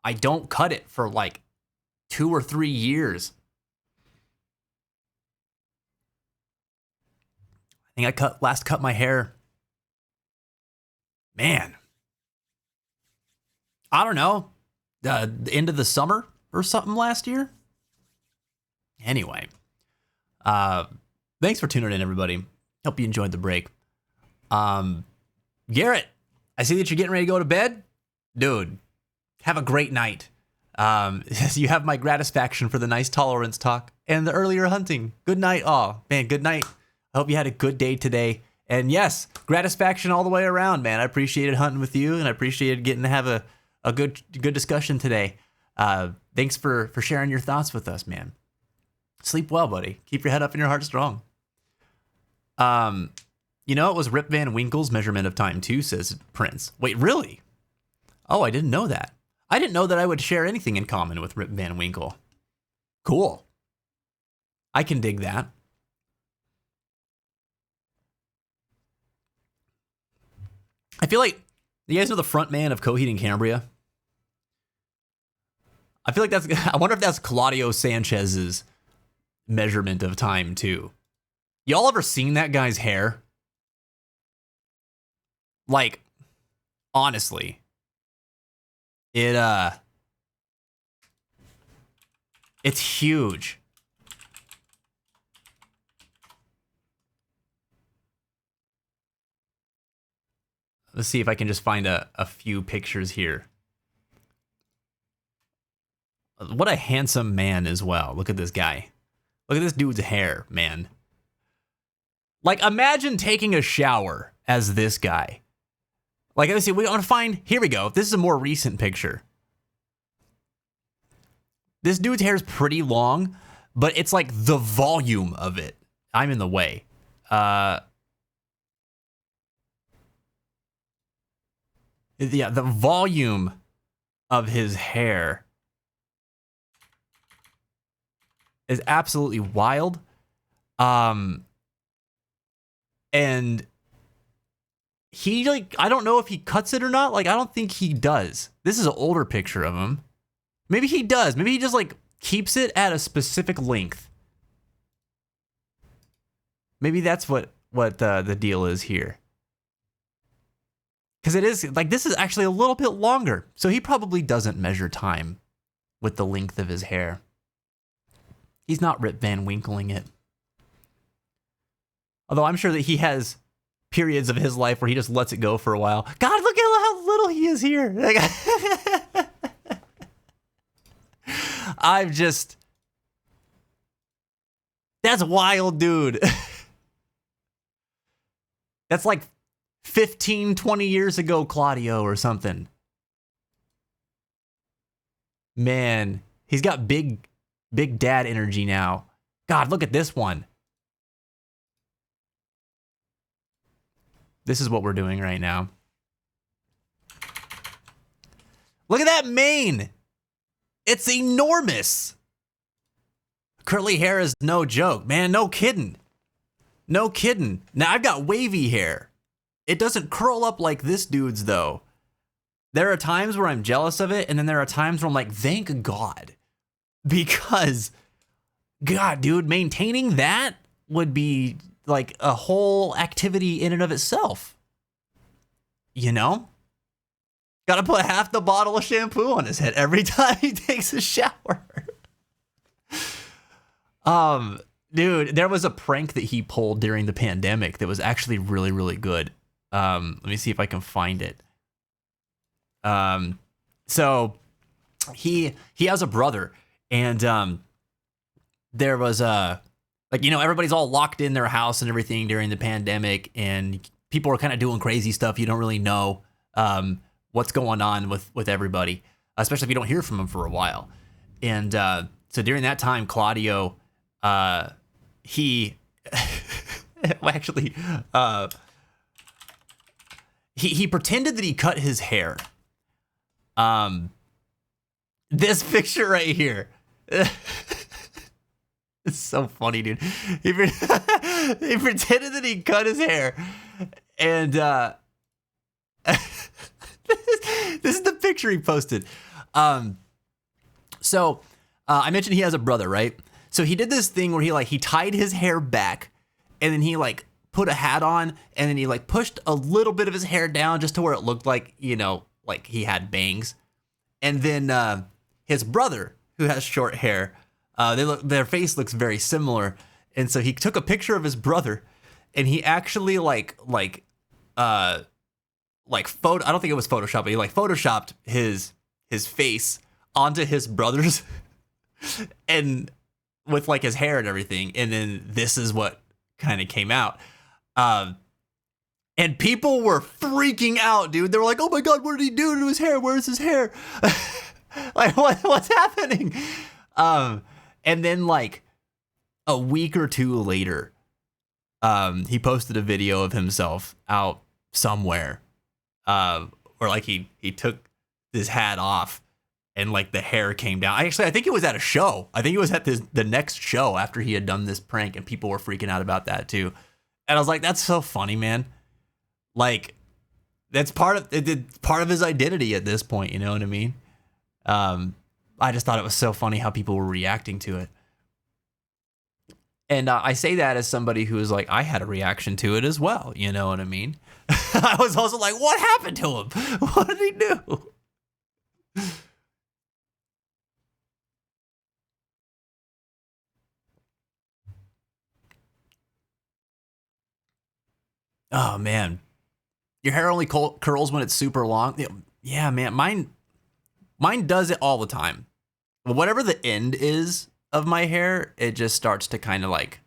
I don't cut it for like 2 or 3 years. I think I last cut my hair, man, I don't know, the end of the summer or something last year. Anyway, thanks for tuning in, everybody. Hope you enjoyed the break. Garrett, I see that you're getting ready to go to bed. Dude, have a great night. You have my gratisfaction for the nice tolerance talk and the earlier hunting. Good night. Oh, man, good night. I hope you had a good day today. And yes, gratisfaction all the way around, man. I appreciated hunting with you, and I appreciated getting to have a good discussion today. Thanks for sharing your thoughts with us, man. Sleep well, buddy. Keep your head up and your heart strong. You know, it was Rip Van Winkle's measurement of time too, says Prince. Wait, really? Oh, I didn't know that. I didn't know that I would share anything in common with Rip Van Winkle. Cool. I can dig that. I feel like, you guys know the front man of Coheed and Cambria? I feel like I wonder if that's Claudio Sanchez's measurement of time too. Y'all ever seen that guy's hair? Like, honestly, it's huge. Let's see if I can just find a few pictures here. What a handsome man as well. Look at this guy. Look at this dude's hair, man. Like, imagine taking a shower as this guy. Like, let's see, we want to find, here we go. This is a more recent picture. This dude's hair is pretty long, but it's like the volume of it. I'm in the way. Yeah, the volume of his hair is absolutely wild. And he, like, I don't know if he cuts it or not. Like, I don't think he does. This is an older picture of him. Maybe he does. Maybe he just, like, keeps it at a specific length. Maybe that's what the deal is here. Because it is, like, this is actually a little bit longer. So he probably doesn't measure time with the length of his hair. He's not Rip Van Winkling it. Although I'm sure that he has periods of his life where he just lets it go for a while. God, look at how little he is here. Like, I'm just... That's wild, dude. That's like 15, 20 years ago, Claudio, or something. Man, he's got big dad energy now. God, look at this one. This is what we're doing right now. Look at that mane. It's enormous. Curly hair is no joke, man. No kidding. No kidding. Now, I've got wavy hair. It doesn't curl up like this dude's, though. There are times where I'm jealous of it, and then there are times where I'm like, thank God. Because, God, dude, maintaining that would be like a whole activity in and of itself. You know? Gotta put half the bottle of shampoo on his head every time he takes a shower. Dude, there was a prank that he pulled during the pandemic that was actually really, really good. Let me see if I can find it. So he has a brother, and there was like, you know, everybody's all locked in their house and everything during the pandemic, and people are kind of doing crazy stuff. You don't really know what's going on with everybody, especially if you don't hear from them for a while. And so during that time, Claudio, he actually he pretended that he cut his hair. This picture right here. It's so funny, dude. He pretended that he cut his hair, and this is the picture he posted. So I mentioned he has a brother, right? So he did this thing where he tied his hair back, and then he like put a hat on, and then he like pushed a little bit of his hair down just to where it looked like, you know, like he had bangs. And then his brother, who has short hair, their face looks very similar, and so he took a picture of his brother, and he actually like I don't think it was Photoshop, but he like photoshopped his face onto his brother's, and with like his hair and everything, and then this is what kind of came out. And people were freaking out, dude. They were like, "Oh my God, what did he do to his hair? Where's his hair? Like, what's happening?" And then like a week or two later, he posted a video of himself out somewhere, where like he took his hat off and like the hair came down. I think it was at a show. I think it was at the next show after he had done this prank, and people were freaking out about that too. And I was like, that's so funny, man. Like, that's part of his identity at this point. You know what I mean? I just thought it was so funny how people were reacting to it. And I say that as somebody who is like, I had a reaction to it as well. You know what I mean? I was also like, what happened to him? What did he do? Oh, man. Your hair only curls when it's super long? Yeah, man. Mine does it all the time. Whatever the end is of my hair, it just starts to kind of like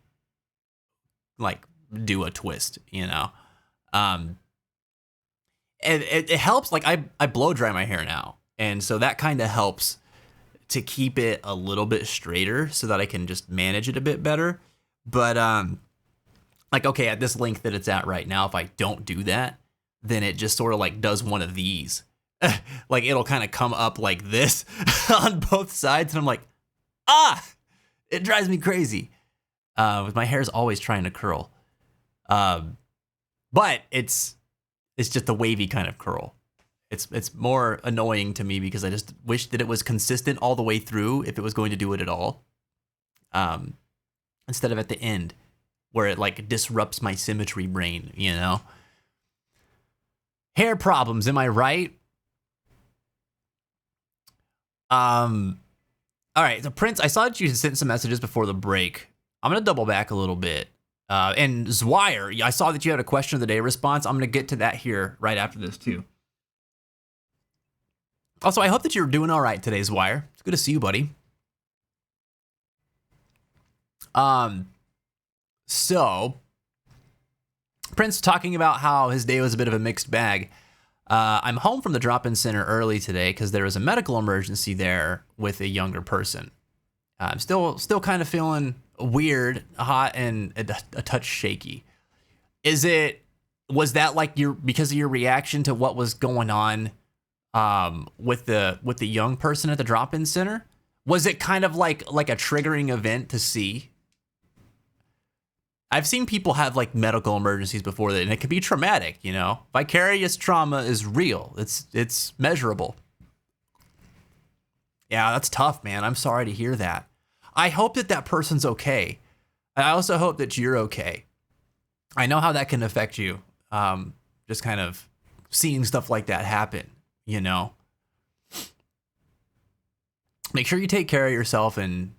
do a twist, you know? And it helps. Like I blow dry my hair now, and so that kind of helps to keep it a little bit straighter so that I can just manage it a bit better. But like, okay, at this length that it's at right now, if I don't do that, then it just sort of like does one of these. Like it'll kind of come up like this on both sides, and I'm like, it drives me crazy. With my hair's always trying to curl. But it's just a wavy kind of curl. It's more annoying to me because I just wish that it was consistent all the way through if it was going to do it at all. Instead of at the end where it like disrupts my symmetry brain, you know? Hair problems, am I right? All right, so Prince, I saw that you sent some messages before the break. I'm going to double back a little bit. And Zwire, I saw that you had a question of the day response. I'm going to get to that here right after this too. Also, I hope that you're doing all right today, Zwire. It's good to see you, buddy. So Prince talking about how his day was a bit of a mixed bag. I'm home from the drop-in center early today because there was a medical emergency there with a younger person. I'm still kind of feeling weird, hot, and a touch shaky. Was that like because of your reaction to what was going on with the young person at the drop-in center? Was it kind of like a triggering event to see? I've seen people have like medical emergencies before that, and it can be traumatic, you know? Vicarious trauma is real. It's measurable. Yeah, that's tough, man. I'm sorry to hear that. I hope that person's okay. I also hope that you're okay. I know how that can affect you. Just kind of seeing stuff like that happen, you know? Make sure you take care of yourself and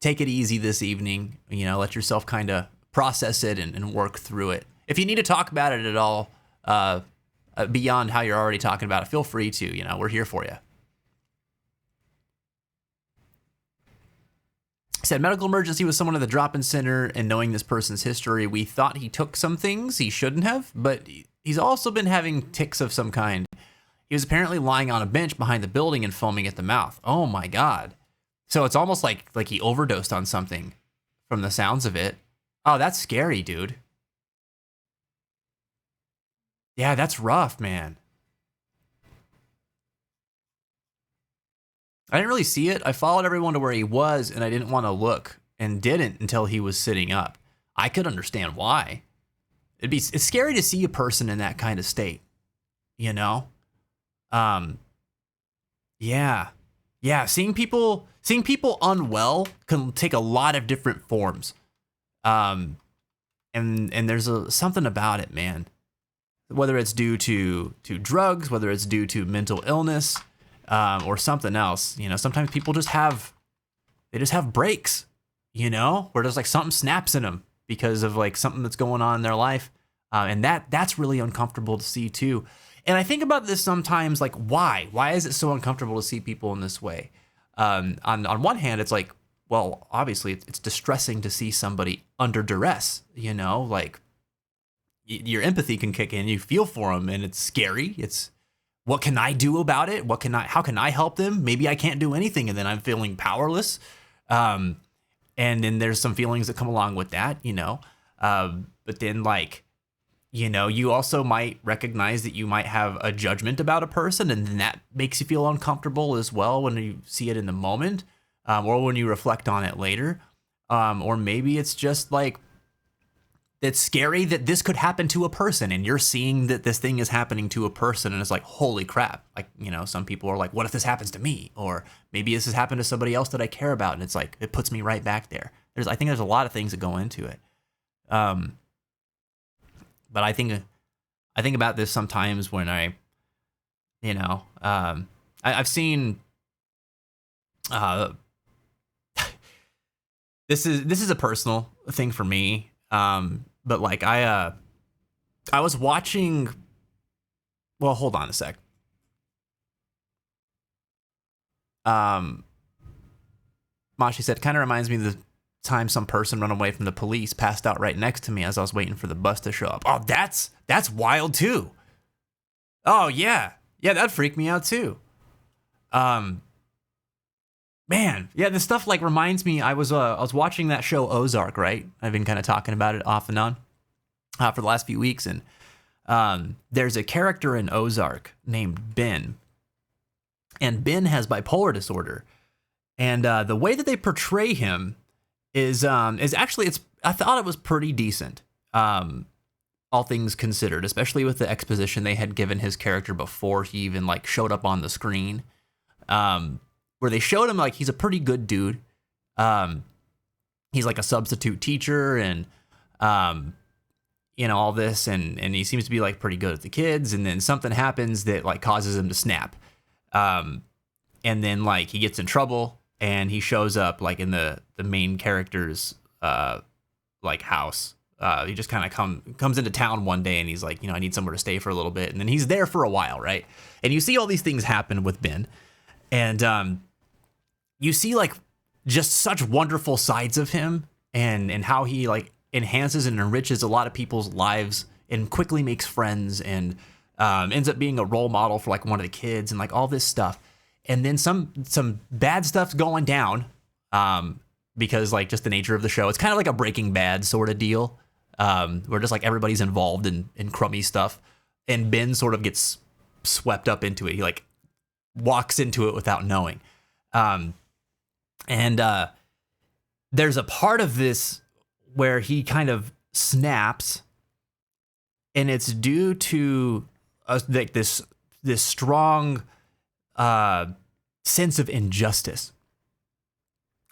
take it easy this evening. You know, let yourself kind of process it and work through it. If you need to talk about it at all, beyond how you're already talking about it, feel free to. You know, we're here for you. Said medical emergency with someone at the drop-in center, and knowing this person's history, we thought he took some things he shouldn't have, but he's also been having tics of some kind. He was apparently lying on a bench behind the building and foaming at the mouth. Oh my God. So it's almost like he overdosed on something from the sounds of it. Oh, that's scary, dude. Yeah, that's rough, man. I didn't really see it. I followed everyone to where he was, and I didn't want to look, and didn't until he was sitting up. I could understand why. It's scary to see a person in that kind of state, you know? Yeah. Seeing people unwell can take a lot of different forms. And there's something about it, man. Whether it's due to drugs, whether it's due to mental illness, or something else, you know, sometimes people just have breaks, you know, where there's like something snaps in them because of like something that's going on in their life. And that's really uncomfortable to see too. And I think about this sometimes, like, why is it so uncomfortable to see people in this way? On one hand, it's like, well, obviously it's distressing to see somebody under duress, you know, like your empathy can kick in, you feel for them, and it's scary. It's, what can I do about it? How can I help them? Maybe I can't do anything, and then I'm feeling powerless. And then there's some feelings that come along with that, you know. But then, like, you know, you also might recognize that you might have a judgment about a person, and then that makes you feel uncomfortable as well when you see it in the moment, or when you reflect on it later. Or maybe it's just like, it's scary that this could happen to a person, and you're seeing that this thing is happening to a person, and it's like, holy crap. Like, you know, some people are like, what if this happens to me? Or maybe this has happened to somebody else that I care about, and it's like, it puts me right back there. I think there's a lot of things that go into it. But I think about this sometimes when I, you know, I've seen, this is a personal thing for me. But like I was watching, well, hold on a sec. Mashi said, kind of reminds me of the time some person run away from the police passed out right next to me as I was waiting for the bus to show up. Oh, that's wild too. Oh yeah. Yeah, that'd freak me out too. Man, yeah, this stuff like reminds me. I was watching that show Ozark, right? I've been kind of talking about it off and on for the last few weeks, and there's a character in Ozark named Ben, and Ben has bipolar disorder, and the way that they portray him is actually I thought it was pretty decent, all things considered, especially with the exposition they had given his character before he even like showed up on the screen. Where they showed him like he's a pretty good dude. He's like a substitute teacher and all this and he seems to be like pretty good at the kids, and then something happens that like causes him to snap. And then like he gets in trouble and he shows up like in the main character's like house. He just kind of comes into town one day and he's like, I need somewhere to stay for a little bit, and then he's there for a while, right? And you see all these things happen with Ben. And you see like just such wonderful sides of him and how he like enhances and enriches a lot of people's lives and quickly makes friends and ends up being a role model for like one of the kids and like all this stuff. And then some bad stuff's going down because like just the nature of the show. It's kind of like a Breaking Bad sort of deal where just like everybody's involved in crummy stuff, and Ben sort of gets swept up into it. He like walks into it without knowing. And there's a part of this where he kind of snaps, and it's due to like this strong sense of injustice.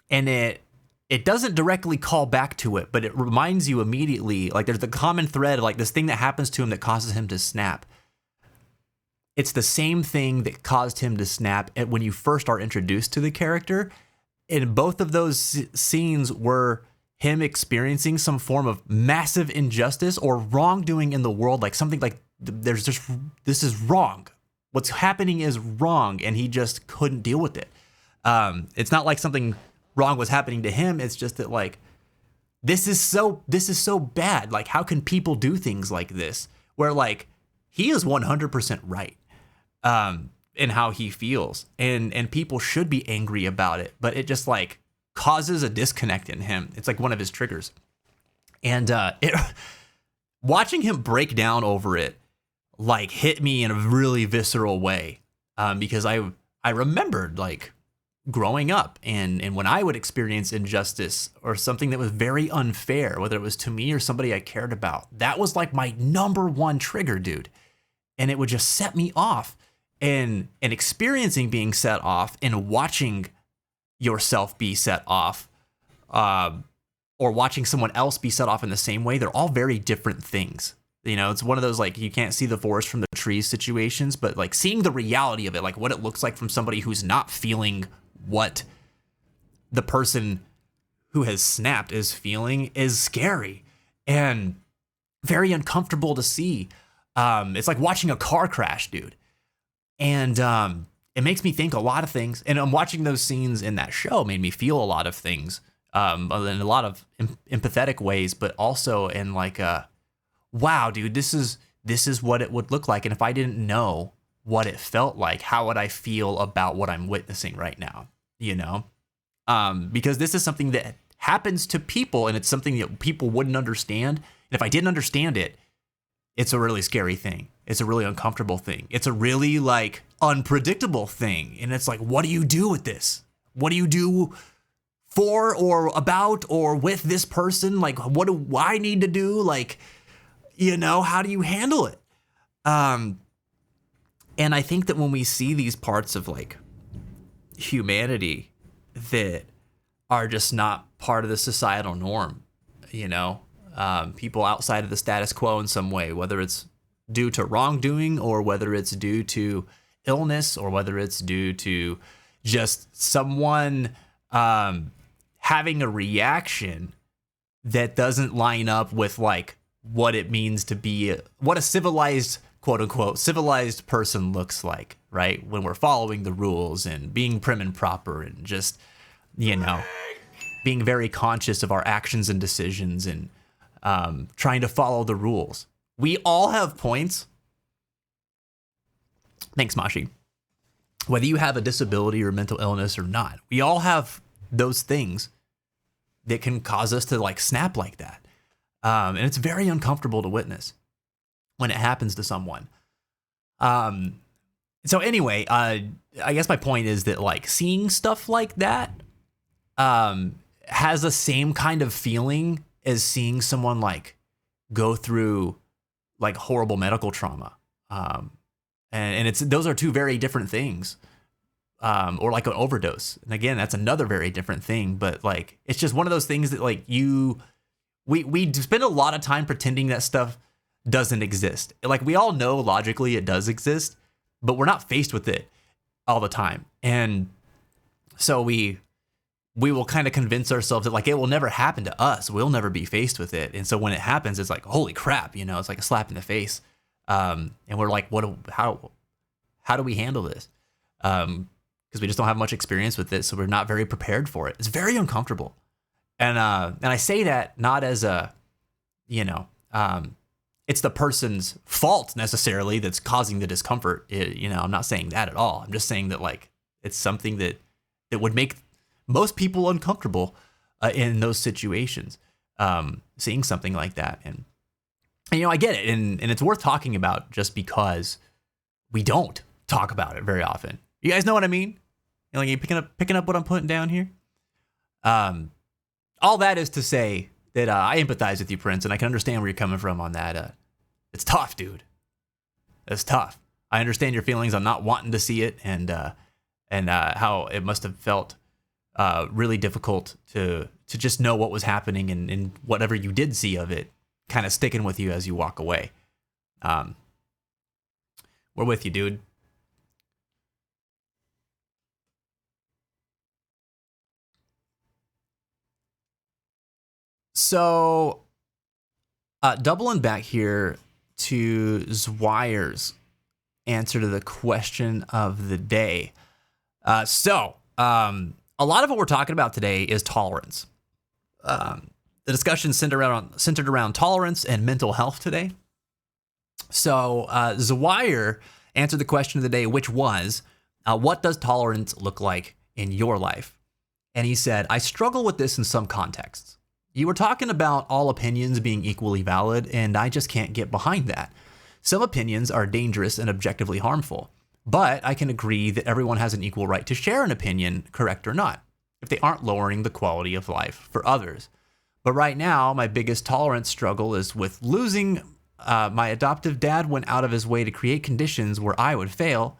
And it doesn't directly call back to it, but it reminds you immediately, like there's the common thread of like this thing that happens to him that causes him to snap. It's the same thing that caused him to snap when you first are introduced to the character. And both of those scenes were him experiencing some form of massive injustice or wrongdoing in the world, like something like this is wrong. What's happening is wrong, and he just couldn't deal with it. It's not like something wrong was happening to him. It's just that like this is so bad. Like how can people do things like this? Where like he is 100% right. In how he feels, and people should be angry about it, but it just like causes a disconnect in him. It's like one of his triggers, and watching him break down over it like hit me in a really visceral way, because I remembered like growing up and when I would experience injustice or something that was very unfair, whether it was to me or somebody I cared about, that was like my number one trigger, dude, and it would just set me off. And experiencing being set off and watching yourself be set off, or watching someone else be set off in the same way, they're all very different things. It's one of those like you can't see the forest from the trees situations, but like seeing the reality of it, like what it looks like from somebody who's not feeling what the person who has snapped is feeling is scary and very uncomfortable to see. It's like watching a car crash, dude. And it makes me think a lot of things. And I'm watching those scenes in that show made me feel a lot of things in a lot of empathetic ways, but also in like, wow, dude, this is what it would look like. And if I didn't know what it felt like, how would I feel about what I'm witnessing right now? Because this is something that happens to people, and it's something that people wouldn't understand. And if I didn't understand it, it's a really scary thing. It's a really uncomfortable thing. It's a really like unpredictable thing. And it's like, what do you do with this? What do you do for or about or with this person? Like, what do I need to do? Like, how do you handle it? And I think that when we see these parts of like humanity that are just not part of the societal norm, people outside of the status quo in some way, whether it's due to wrongdoing or whether it's due to illness or whether it's due to just someone having a reaction that doesn't line up with like what it means to be what a civilized, quote unquote, civilized person looks like, right? When we're following the rules and being prim and proper and just, being very conscious of our actions and decisions and trying to follow the rules. We all have points. Thanks, Mashi. Whether you have a disability or mental illness or not, we all have those things that can cause us to like snap like that. And it's very uncomfortable to witness when it happens to someone. So anyway, I guess my point is that like seeing stuff like that has the same kind of feeling as seeing someone like go through like horrible medical trauma. And it's those are two very different things. Or like an overdose. And again, that's another very different thing. But like it's just one of those things that like we spend a lot of time pretending that stuff doesn't exist. Like we all know logically it does exist, but we're not faced with it all the time. And so we will kind of convince ourselves that like it will never happen to us. We'll never be faced with it. And so when it happens, it's like, holy crap, you know, it's like a slap in the face. And we're like, how do we handle this? Because we just don't have much experience with it, so we're not very prepared for it. It's very uncomfortable. And I say that not as a, you know, it's the person's fault necessarily that's causing the discomfort. You know, I'm not saying that at all. I'm just saying that like it's something that would make most people uncomfortable in those situations, seeing something like that. And you know, I get it, and it's worth talking about just because we don't talk about it very often. You guys know what I mean? You know, like you picking up what I'm putting down here. All that is to say that I empathize with you, Prince, and I can understand where you're coming from on that. It's tough, dude. It's tough. I understand your feelings on not wanting to see it, and how it must have felt really difficult to just know what was happening and whatever you did see of it kind of sticking with you as you walk away. We're with you, dude. So, doubling back here to Zweyer's answer to the question of the day. A lot of what we're talking about today is tolerance. The discussion centered around tolerance and mental health today. So Zweyer answered the question of the day, which was, what does tolerance look like in your life? And he said, I struggle with this in some contexts. You were talking about all opinions being equally valid, and I just can't get behind that. Some opinions are dangerous and objectively harmful, but I can agree that everyone has an equal right to share an opinion, correct or not, if they aren't lowering the quality of life for others. But right now, my biggest tolerance struggle is with losing. My adoptive dad went out of his way to create conditions where I would fail.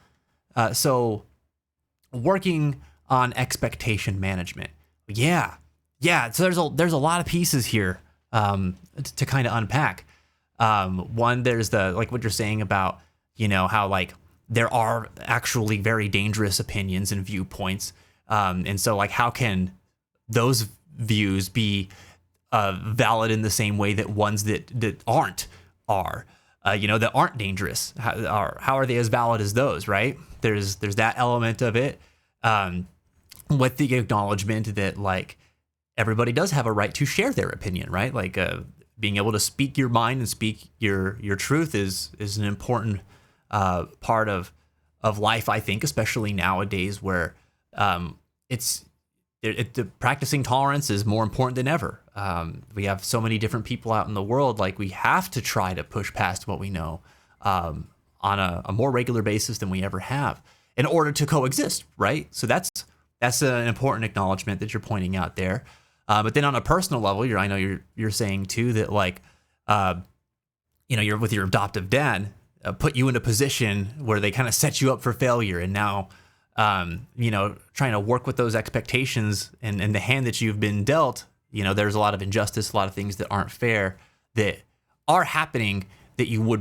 So working on expectation management. Yeah. So there's a lot of pieces here to kind of unpack. One, there's the like what you're saying about, you know, how like there are actually very dangerous opinions and viewpoints. And so like how can those views be valid in the same way that ones that aren't are, that aren't dangerous? How are they as valid as those, right? There's that element of it, with the acknowledgement that like everybody does have a right to share their opinion, right? Like being able to speak your mind and speak your truth is an important part of life, I think, especially nowadays where the practicing tolerance is more important than ever. We have so many different people out in the world, like we have to try to push past what we know on a more regular basis than we ever have in order to coexist, right? So that's an important acknowledgement that you're pointing out there. But then on a personal level, I know you're saying too that like, you're with your adoptive dad, put you in a position where they kind of set you up for failure, and now trying to work with those expectations and the hand that you've been dealt, there's a lot of injustice, a lot of things that aren't fair that are happening that you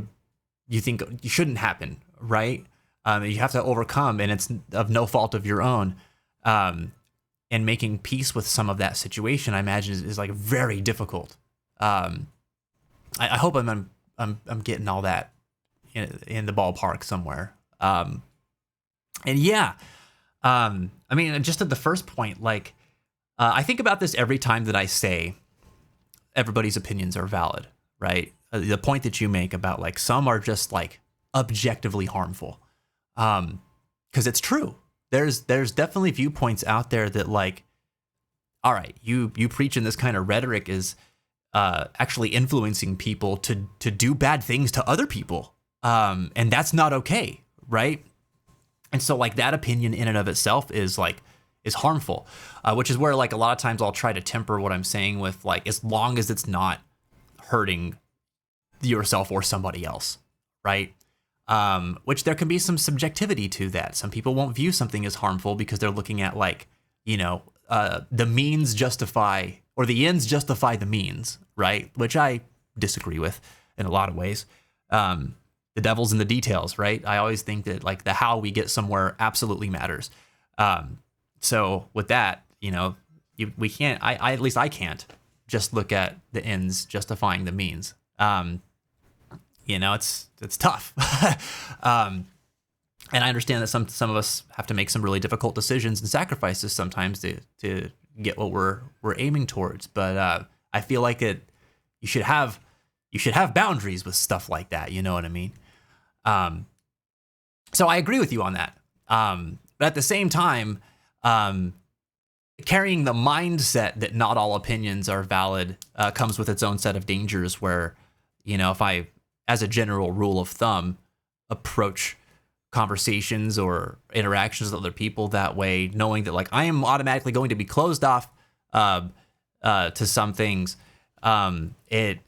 think you shouldn't happen, right? You have to overcome, and it's of no fault of your own. And making peace with some of that situation, I imagine, is like very difficult. I hope I'm getting all that in the ballpark somewhere. And yeah, I mean, just at the first point, like, I think about this every time that I say everybody's opinions are valid, right? The point that you make about like some are just like objectively harmful, because it's true. There's definitely viewpoints out there that like, all right, you preaching this kind of rhetoric is actually influencing people to do bad things to other people, and that's not okay, right? And so like that opinion in and of itself is harmful, which is where like a lot of times I'll try to temper what I'm saying with like, as long as it's not hurting yourself or somebody else, right? Which there can be some subjectivity to that. Some people won't view something as harmful because they're looking at like, the means justify, or the ends justify the means, right? Which I disagree with in a lot of ways. The devil's in the details, right? I always think that like the how we get somewhere absolutely matters. So with that, we can't, I at least I can't just look at the ends justifying the means. It's tough. And I understand that some of us have to make some really difficult decisions and sacrifices sometimes to get what we're aiming towards. But I feel like you should have boundaries with stuff like that. You know what I mean? So I agree with you on that. But at the same time, carrying the mindset that not all opinions are valid comes with its own set of dangers where, if I, as a general rule of thumb, approach conversations or interactions with other people that way, knowing that like I am automatically going to be closed off to some things, it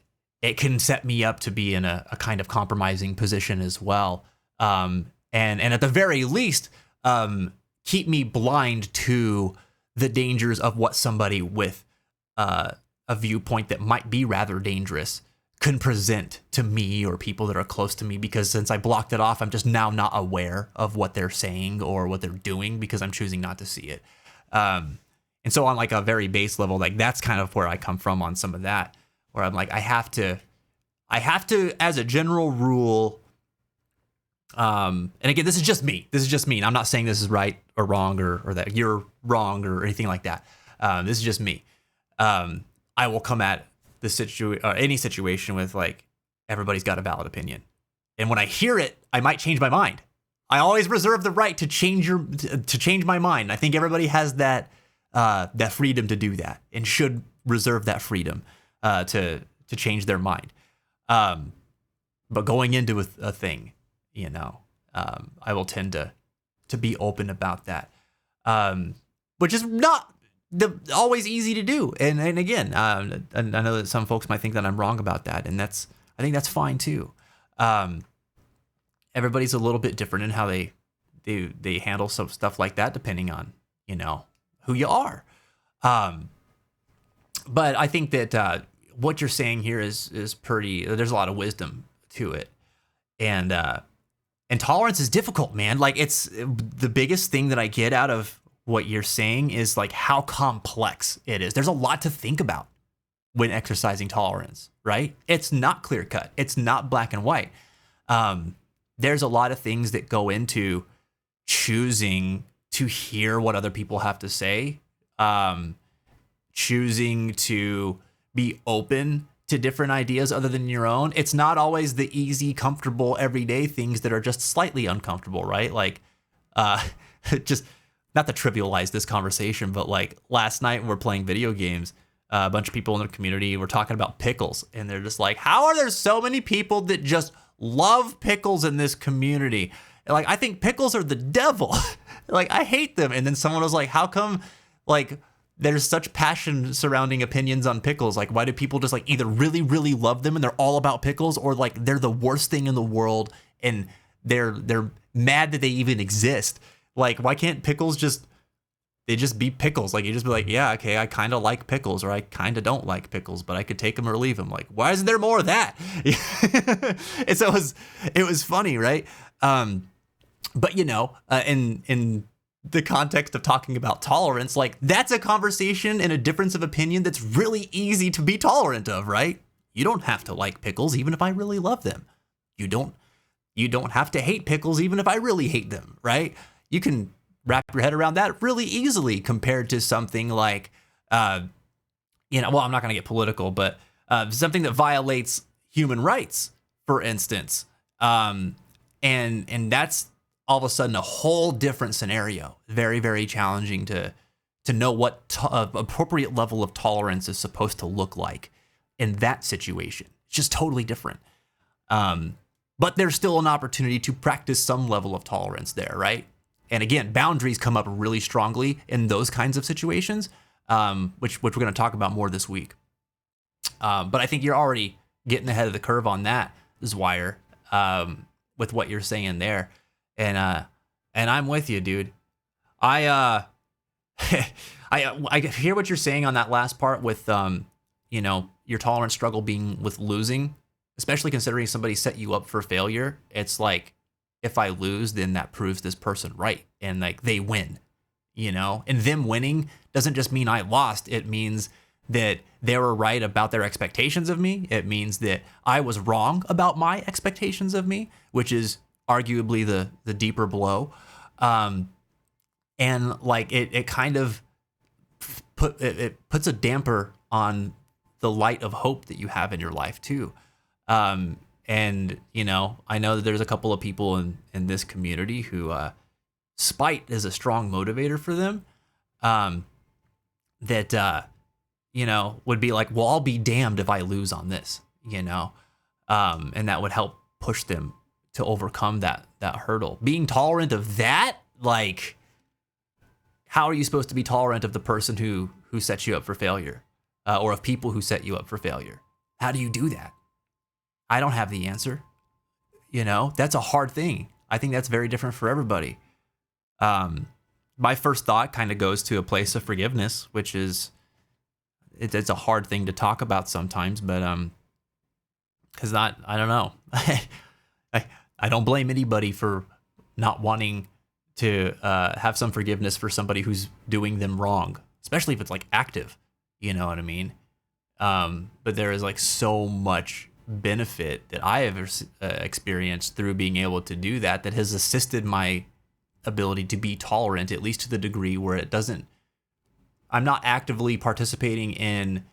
can set me up to be in a kind of compromising position as well. And at the very least, keep me blind to the dangers of what somebody with a viewpoint that might be rather dangerous can present to me or people that are close to me, because since I blocked it off, I'm just now not aware of what they're saying or what they're doing because I'm choosing not to see it. And so on like a very base level, like that's kind of where I come from on some of that, where I'm like, I have to, as a general rule, and again, this is just me. And I'm not saying this is right or wrong or that you're wrong or anything like that. This is just me. I will come at any situation with like, everybody's got a valid opinion. And when I hear it, I might change my mind. I always reserve the right to change my mind. I think everybody has that freedom to do that and should reserve that freedom to change their mind. But going into a thing, I will tend to be open about that, which is not always easy to do. And again, I know that some folks might think that I'm wrong about that, and I think that's fine too. Everybody's a little bit different in how they handle some stuff like that, depending on who you are. But I think that what you're saying here is pretty. There's a lot of wisdom to it, and tolerance is difficult, man. Like it's the biggest thing that I get out of what you're saying is like how complex it is. There's a lot to think about when exercising tolerance, right? It's not clear cut. It's not black and white. There's a lot of things that go into choosing to hear what other people have to say, choosing to be open to different ideas other than your own. It's not always the easy, comfortable, everyday things that are just slightly uncomfortable, right? Like, just not to trivialize this conversation, but like last night when we're playing video games, a bunch of people in the community were talking about pickles, and they're just like, how are there so many people that just love pickles in this community? And like, I think pickles are the devil. Like, I hate them. And then someone was like, how come like there's such passion surrounding opinions on pickles? Like, why do people just like either really, really love them and they're all about pickles, or like they're the worst thing in the world and they're mad that they even exist? Like, why can't pickles just be pickles? Like, you just be like, yeah, okay, I kind of like pickles, or I kind of don't like pickles, but I could take them or leave them. Like, why isn't there more of that? And so it was funny, right? But in the context of talking about tolerance, like that's a conversation and a difference of opinion that's really easy to be tolerant of, right? You don't have to like pickles even if I really love them. You don't have to hate pickles even if I really hate them, right? You can wrap your head around that really easily compared to something like Well, I'm not going to get political, but something that violates human rights, for instance, and that's all of a sudden a whole different scenario. Very, very challenging to know what appropriate level of tolerance is supposed to look like in that situation. It's just totally different. But there's still an opportunity to practice some level of tolerance there, right? And again, boundaries come up really strongly in those kinds of situations, which we're going to talk about more this week. But I think you're already getting ahead of the curve on that, Zwire, with what you're saying there. And I'm with you, dude. I hear what you're saying on that last part with, your tolerance struggle being with losing, especially considering somebody set you up for failure. It's like, if I lose, then that proves this person right. And like they win, and them winning doesn't just mean I lost. It means that they were right about their expectations of me. It means that I was wrong about my expectations of me, which is arguably the deeper blow. And like it kind of puts a damper on the light of hope that you have in your life too. And I know that there's a couple of people in this community who spite is a strong motivator for them. That would be like, well, I'll be damned if I lose on this, and that would help push them to overcome that hurdle. Being tolerant of that, like, how are you supposed to be tolerant of the person who sets you up for failure, or of people who set you up for failure? How do you do that? I don't have the answer. That's a hard thing. I think that's very different for everybody. My first thought kind of goes to a place of forgiveness, which is, it's a hard thing to talk about sometimes, but because I don't know. I don't blame anybody for not wanting to have some forgiveness for somebody who's doing them wrong, especially if it's like active. You know what I mean? But there is like so much benefit that I have experienced through being able to do that has assisted my ability to be tolerant, at least to the degree where I'm not actively participating in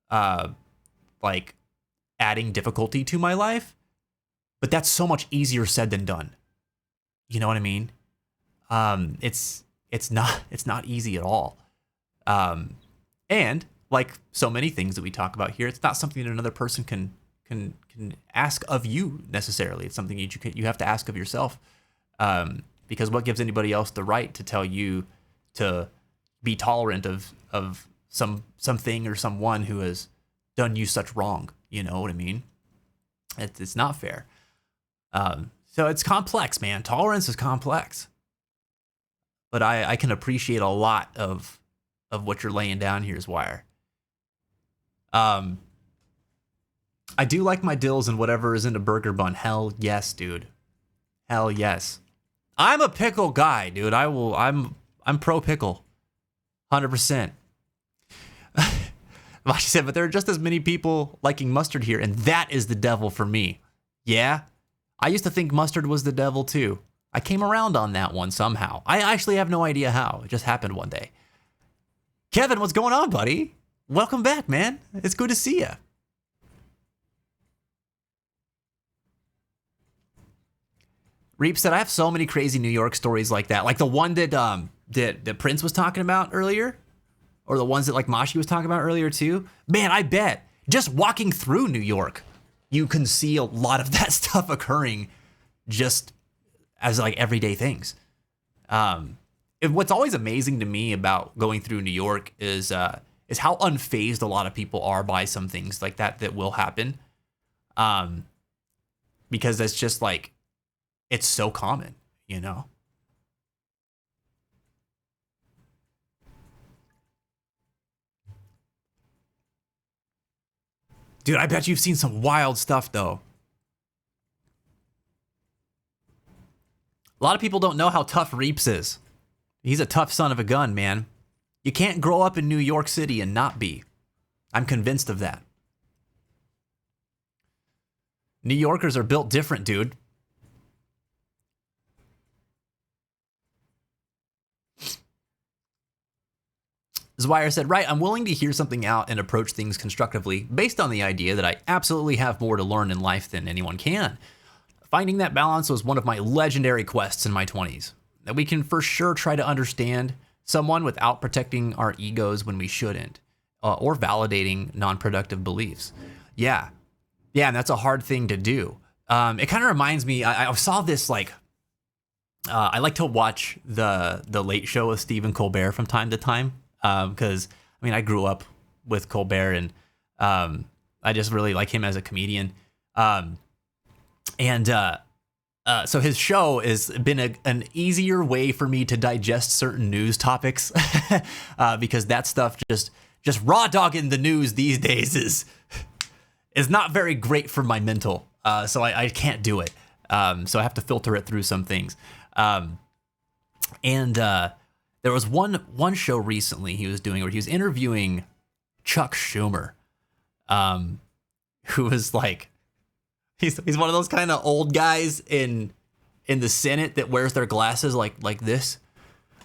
like adding difficulty to my life, but that's so much easier said than done. You know what I mean? It's not easy at all. And like so many things that we talk about here, it's not something that another person can ask of you necessarily. It's something you have to ask of yourself. Because what gives anybody else the right to tell you to be tolerant of something or someone who has done you such wrong? You know what I mean? It's not fair. So it's complex, man. Tolerance is complex. But I can appreciate a lot of what you're laying down here, Zwire. I do like my dills and whatever is in a burger bun. Hell yes, dude. Hell yes. I'm a pickle guy, dude. I'm pro pickle. 100%. Vashi said, but there are just as many people liking mustard here, and that is the devil for me. Yeah? I used to think mustard was the devil too. I came around on that one somehow. I actually have no idea how. It just happened one day. Kevin, what's going on, buddy? Welcome back, man. It's good to see you. Reap said, I have so many crazy New York stories like that. Like the one that Prince was talking about earlier, or the ones that like Mashi was talking about earlier too. Man, I bet just walking through New York, you can see a lot of that stuff occurring just as like everyday things. What's always amazing to me about going through New York is how unfazed a lot of people are by some things like that will happen. Because it's just like, it's so common, you know? Dude, I bet you've seen some wild stuff, though. A lot of people don't know how tough Reeps is. He's a tough son of a gun, man. You can't grow up in New York City and not be. I'm convinced of that. New Yorkers are built different, dude. Zwire said, right, I'm willing to hear something out and approach things constructively based on the idea that I absolutely have more to learn in life than anyone can. Finding that balance was one of my legendary quests in my 20s. That we can for sure try to understand someone without protecting our egos when we shouldn't, or validating non-productive beliefs. Yeah, and that's a hard thing to do. It kind of reminds me, I saw this like, I like to watch the Late Show with Stephen Colbert from time to time, because I mean I grew up with Colbert and I just really like him as a comedian. So his show has been an easier way for me to digest certain news topics because that stuff just raw dogging the news these days is not very great for my mental. So I can't do it. So I have to filter it through some things. There was one show recently he was doing where he was interviewing Chuck Schumer, who was like, he's one of those kind of old guys in the Senate that wears their glasses like this.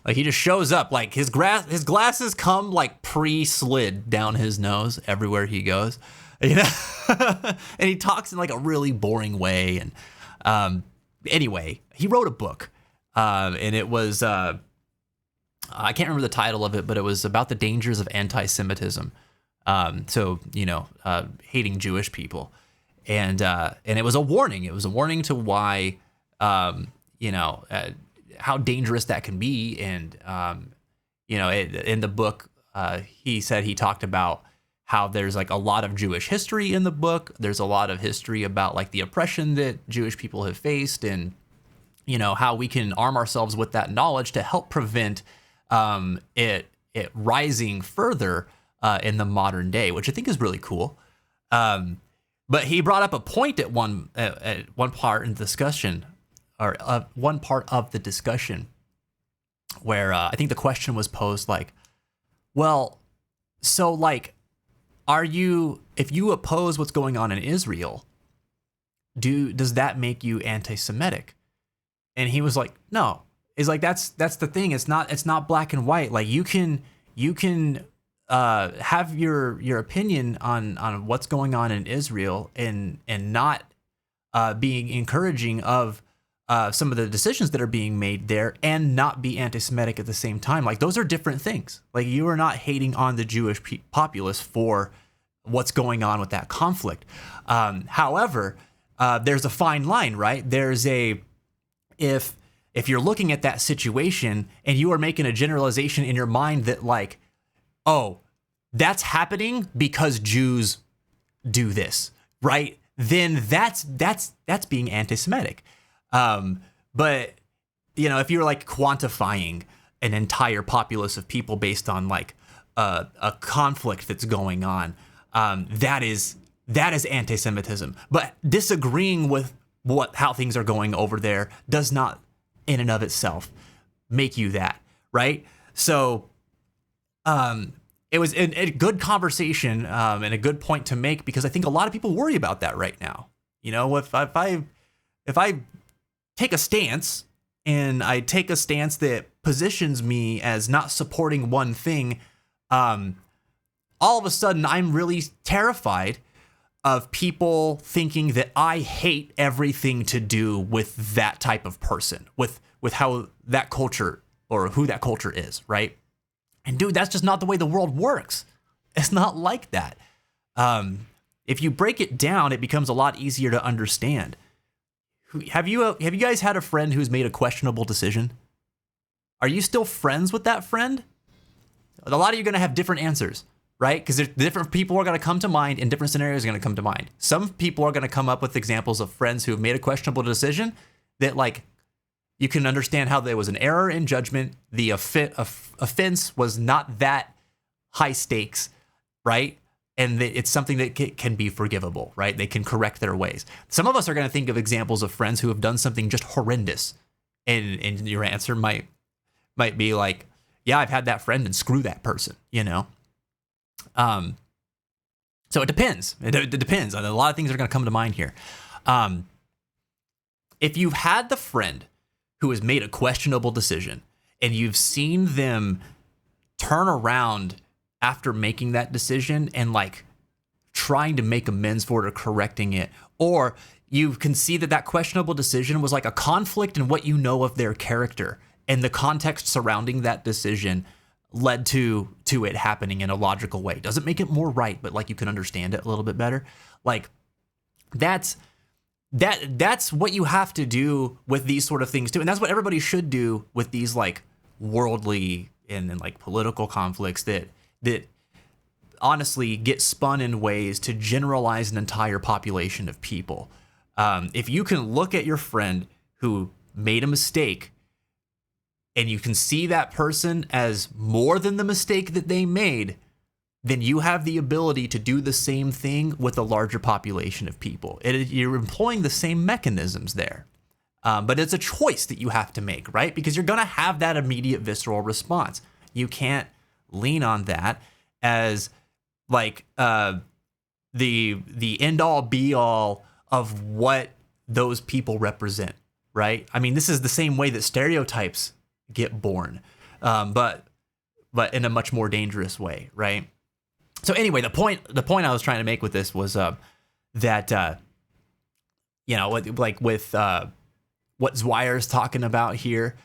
Like he just shows up, like his glasses come like pre-slid down his nose everywhere he goes, you know. And he talks in like a really boring way. And anyway, he wrote a book, and it was I can't remember the title of it, but it was about the dangers of anti-Semitism. So you know, hating Jewish people. And it was a warning. It was a warning to why, how dangerous that can be. And, in the book, he said he talked about how there's like a lot of Jewish history in the book. There's a lot of history about like the oppression that Jewish people have faced and, you know, how we can arm ourselves with that knowledge to help prevent it rising further in the modern day, which I think is really cool. But he brought up a point at one part in the discussion, or one part of the discussion, where I think the question was posed like, well, so like, if you oppose what's going on in Israel, does that make you anti-Semitic? And he was like, no. It's like that's the thing. It's not black and white. Like you can have your opinion on what's going on in Israel and not being encouraging of some of the decisions that are being made there and not be anti-Semitic at the same time. Like those are different things. Like you are not hating on the Jewish populace for what's going on with that conflict. However, there's a fine line, right? There's if you're looking at that situation and you are making a generalization in your mind that like, oh, that's happening because Jews do this, right? Then that's being anti-Semitic. But you know, if you're like quantifying an entire populace of people based on like a conflict that's going on, that is anti-Semitism. But disagreeing with how things are going over there does not, in and of itself, make you that, right? So, it was a good conversation and a good point to make because I think a lot of people worry about that right now. You know, if I take a stance and I take a stance that positions me as not supporting one thing, all of a sudden I'm really terrified of people thinking that I hate everything to do with that type of person, with how that culture or who that culture is, right? And dude, that's just not the way the world works. It's not like that. If you break it down, it becomes a lot easier to understand. Have you guys had a friend who's made a questionable decision? Are you still friends with that friend? A lot of you are going to have different answers, right? Because different people are going to come to mind and different scenarios are going to come to mind. Some people are going to come up with examples of friends who have made a questionable decision that like, you can understand how there was an error in judgment. The offense was not that high stakes, right? And it's something that can be forgivable, right? They can correct their ways. Some of us are going to think of examples of friends who have done something just horrendous. And your answer might be like, yeah, I've had that friend and screw that person, you know? So it depends. It depends. A lot of things are going to come to mind here. If you've had the friend who has made a questionable decision and you've seen them turn around after making that decision and like trying to make amends for it or correcting it, or you can see that that questionable decision was like a conflict in what you know of their character, and the context surrounding that decision led to it happening in a logical way. Doesn't make it more right, but like you can understand it a little bit better. Like that's what you have to do with these sort of things too. And that's what everybody should do with these like worldly and like political conflicts that honestly get spun in ways to generalize an entire population of people. If you can look at your friend who made a mistake and you can see that person as more than the mistake that they made, then you have the ability to do the same thing with a larger population of people. You're employing the same mechanisms there. But it's a choice that you have to make, right? Because you're going to have that immediate visceral response. You can't lean on that as like the end all be all of what those people represent, right? I mean, this is the same way that stereotypes get born, but in a much more dangerous way, right? So anyway, the point I was trying to make with this was that you know, like with what Zweier's talking about here,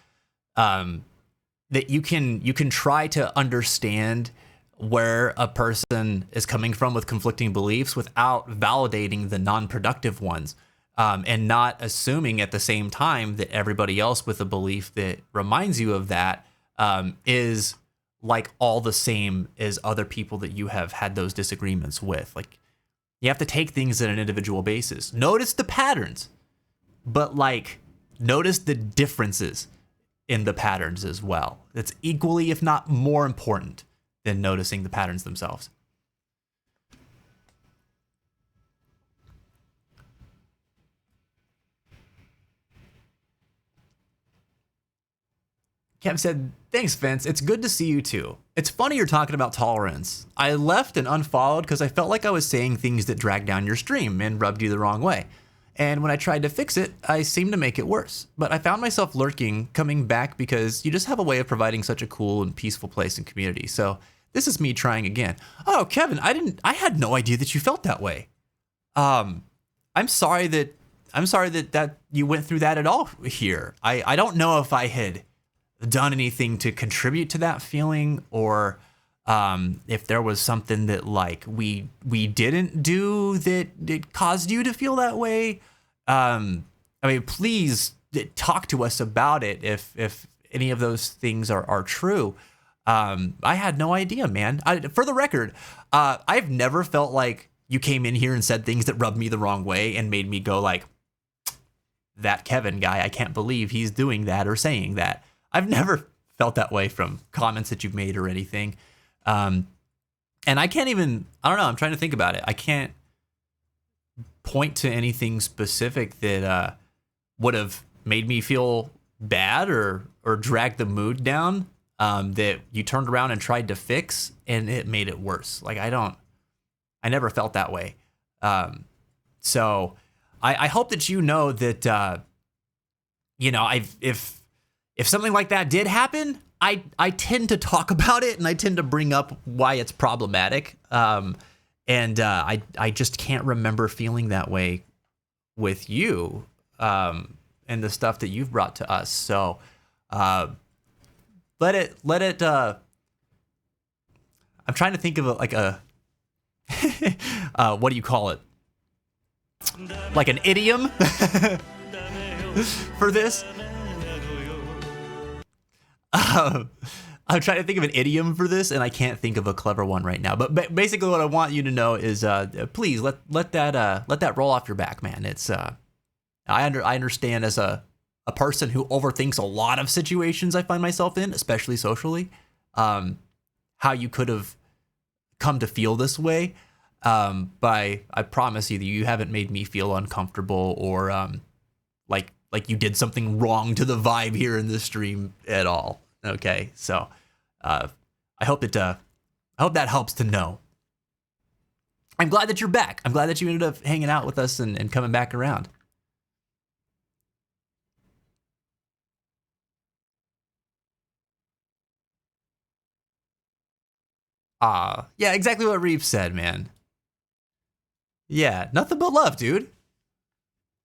that you can try to understand where a person is coming from with conflicting beliefs without validating the non-productive ones, and not assuming at the same time that everybody else with a belief that reminds you of that is like all the same as other people that you have had those disagreements with. Like, you have to take things on an individual basis. Notice the patterns, but like notice the differences in the patterns as well. It's equally, if not more important than noticing the patterns themselves. Kev said, thanks, Vince. It's good to see you too. It's funny you're talking about tolerance. I left and unfollowed because I felt like I was saying things that dragged down your stream and rubbed you the wrong way. And when I tried to fix it, I seemed to make it worse. But I found myself lurking, coming back because you just have a way of providing such a cool and peaceful place and community. So this is me trying again. Oh, Kevin, I had no idea that you felt that way. I'm sorry that you went through that at all here. I don't know if I had done anything to contribute to that feeling, or if there was something that like we didn't do that it caused you to feel that way. I mean, please talk to us about it if any of those things are true. I had no idea, man. For the record, I've never felt like you came in here and said things that rubbed me the wrong way and made me go like, that Kevin guy, I can't believe he's doing that or saying that. I've never felt that way from comments that you've made or anything. And I can't even, I don't know, I'm trying to think about it. I can't point to anything specific that would have made me feel bad or dragged the mood down, that you turned around and tried to fix and it made it worse. Like, I never felt that way. So I hope that you know that, you know, if something like that did happen, I tend to talk about it and I tend to bring up why it's problematic. And I just can't remember feeling that way with you, and the stuff that you've brought to us. So, let it, I'm trying to think of what do you call it? Like an idiom for this. I'm trying to think of an idiom for this, and I can't think of a clever one right now. But basically, what I want you to know is, please let that roll off your back, man. It's I understand as a person who overthinks a lot of situations I find myself in, especially socially, how you could have come to feel this way. But I promise you that you haven't made me feel uncomfortable or like you did something wrong to the vibe here in this stream at all. Okay, so I hope that helps to know. I'm glad that you're back. I'm glad that you ended up hanging out with us and coming back around. Yeah, exactly what Reeve said, man. Yeah, nothing but love, dude.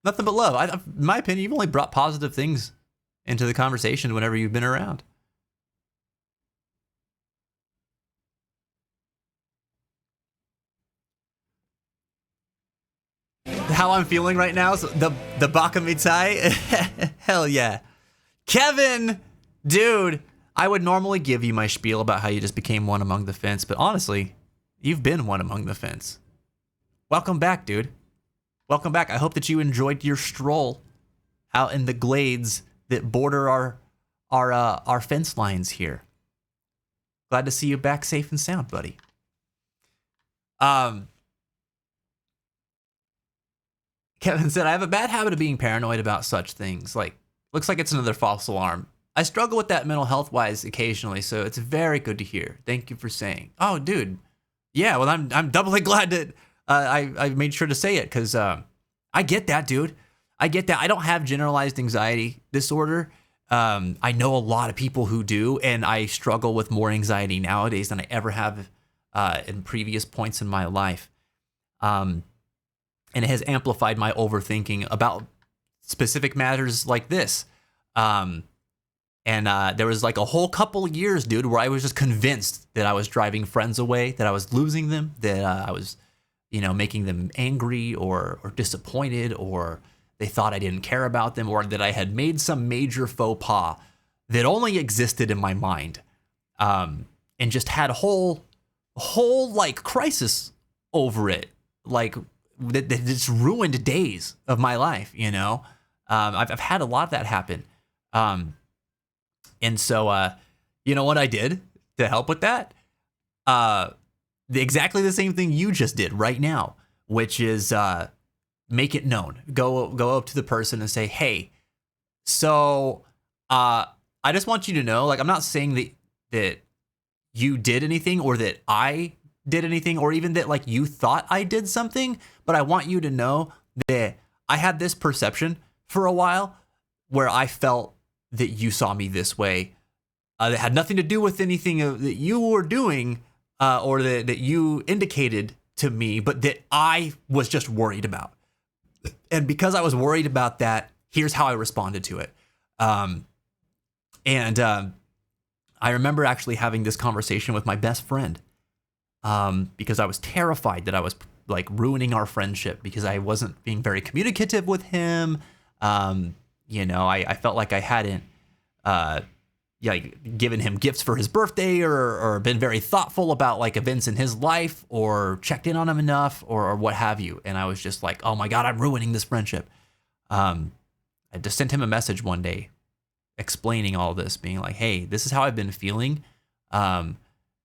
Nothing but love. In my opinion, you've only brought positive things into the conversation whenever you've been around. How I'm feeling right now, so the Bakamitai, hell yeah. Kevin, dude, I would normally give you my spiel about how you just became one among the fence, but honestly, you've been one among the fence. Welcome back, dude. Welcome back. I hope that you enjoyed your stroll out in the glades that border our fence lines here. Glad to see you back safe and sound, buddy. Kevin said, I have a bad habit of being paranoid about such things. Like, looks like it's another false alarm. I struggle with that mental health wise occasionally, so it's very good to hear. Thank you for saying. Oh, dude. Yeah, well, I'm doubly glad that I made sure to say it, because I get that, dude. I get that. I don't have generalized anxiety disorder. I know a lot of people who do, and I struggle with more anxiety nowadays than I ever have in previous points in my life. And it has amplified my overthinking about specific matters like this. And there was like a whole couple years, dude, where I was just convinced that I was driving friends away, that I was losing them, that I was, making them angry or disappointed, or they thought I didn't care about them, or that I had made some major faux pas that only existed in my mind, and just had a whole like crisis over it, like that just ruined days of my life. I've had a lot of that happen, and so you know what I did to help with that? Exactly the same thing you just did right now, which is make it known. Go up to the person and say, hey, so I just want you to know, like, I'm not saying that you did anything, or that I did anything, or even that like you thought I did something, but I want you to know that I had this perception for a while where I felt that you saw me this way, that had nothing to do with anything that you were doing, or that you indicated to me, but that I was just worried about. And because I was worried about that, here's how I responded to it. I remember actually having this conversation with my best friend, because I was terrified that I was like ruining our friendship because I wasn't being very communicative with him. I felt like I hadn't given him gifts for his birthday, or been very thoughtful about like events in his life, or checked in on him enough, or what have you. And I was just like, oh my God, I'm ruining this friendship. I just sent him a message one day explaining all this, being like, hey, this is how I've been feeling.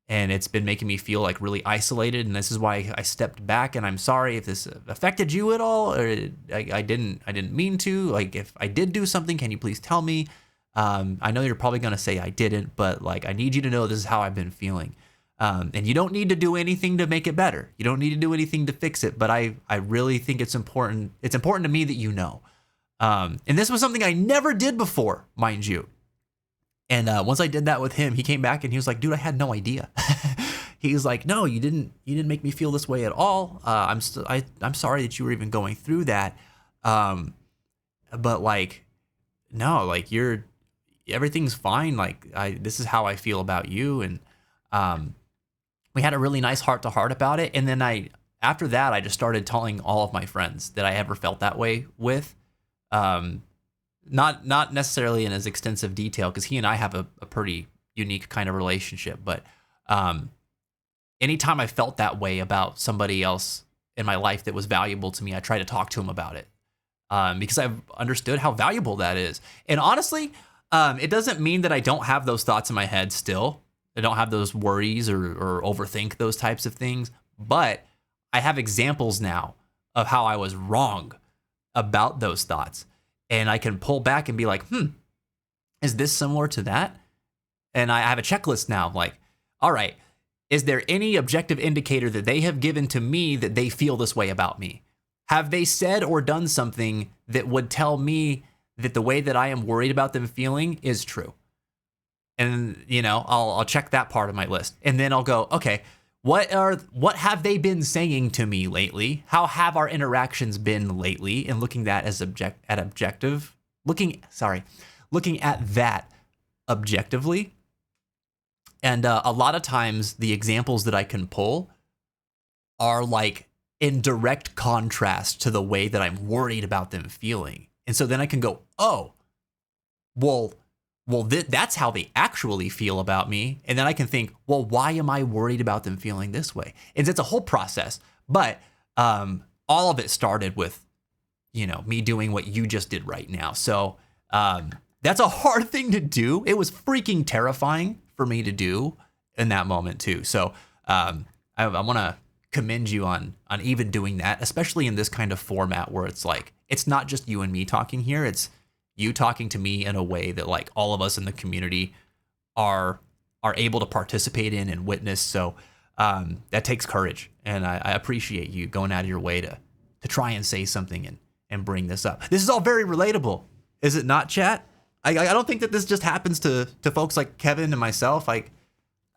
And it's been making me feel like really isolated. And this is why I stepped back, and I'm sorry if this affected you at all, or I didn't mean to. Like, if I did do something, can you please tell me? I know you're probably going to say I didn't, but like, I need you to know this is how I've been feeling. And you don't need to do anything to make it better. You don't need to do anything to fix it. But I really think it's important. It's important to me that you know. And this was something I never did before, mind you. And once I did that with him, he came back and he was like, dude, I had no idea. He was like, no, you didn't make me feel this way at all. I'm sorry that you were even going through that. But like, no, like everything's fine. Like this is how I feel about you. And we had a really nice heart to heart about it. And then after that, I just started telling all of my friends that I ever felt that way with. Not necessarily in as extensive detail, because he and I have a pretty unique kind of relationship. But anytime I felt that way about somebody else in my life that was valuable to me, I try to talk to him about it, because I've understood how valuable that is. And honestly, it doesn't mean that I don't have those thoughts in my head still. I don't have those worries or overthink those types of things. But I have examples now of how I was wrong about those thoughts. And I can pull back and be like, is this similar to that? And I have a checklist now. Like, all right, is there any objective indicator that they have given to me that they feel this way about me? Have they said or done something that would tell me that the way that I am worried about them feeling is true? And, I'll check that part of my list. And then I'll go, okay, what have they been saying to me lately? How have our interactions been lately? And looking at looking at that objectively. And a lot of times the examples that I can pull are like in direct contrast to the way that I'm worried about them feeling. And so then I can go, oh, well, that's how they actually feel about me. And then I can think, well, why am I worried about them feeling this way? And it's a whole process. But all of it started with, me doing what you just did right now. So that's a hard thing to do. It was freaking terrifying for me to do in that moment too. So I want to commend you on even doing that, especially in this kind of format where it's like, it's not just you and me talking here. It's you talking to me in a way that like all of us in the community are able to participate in and witness. So that takes courage, and I appreciate you going out of your way to try and say something and bring this up. This is all very relatable, is it not, chat? I don't think that this just happens to folks like Kevin and myself. Like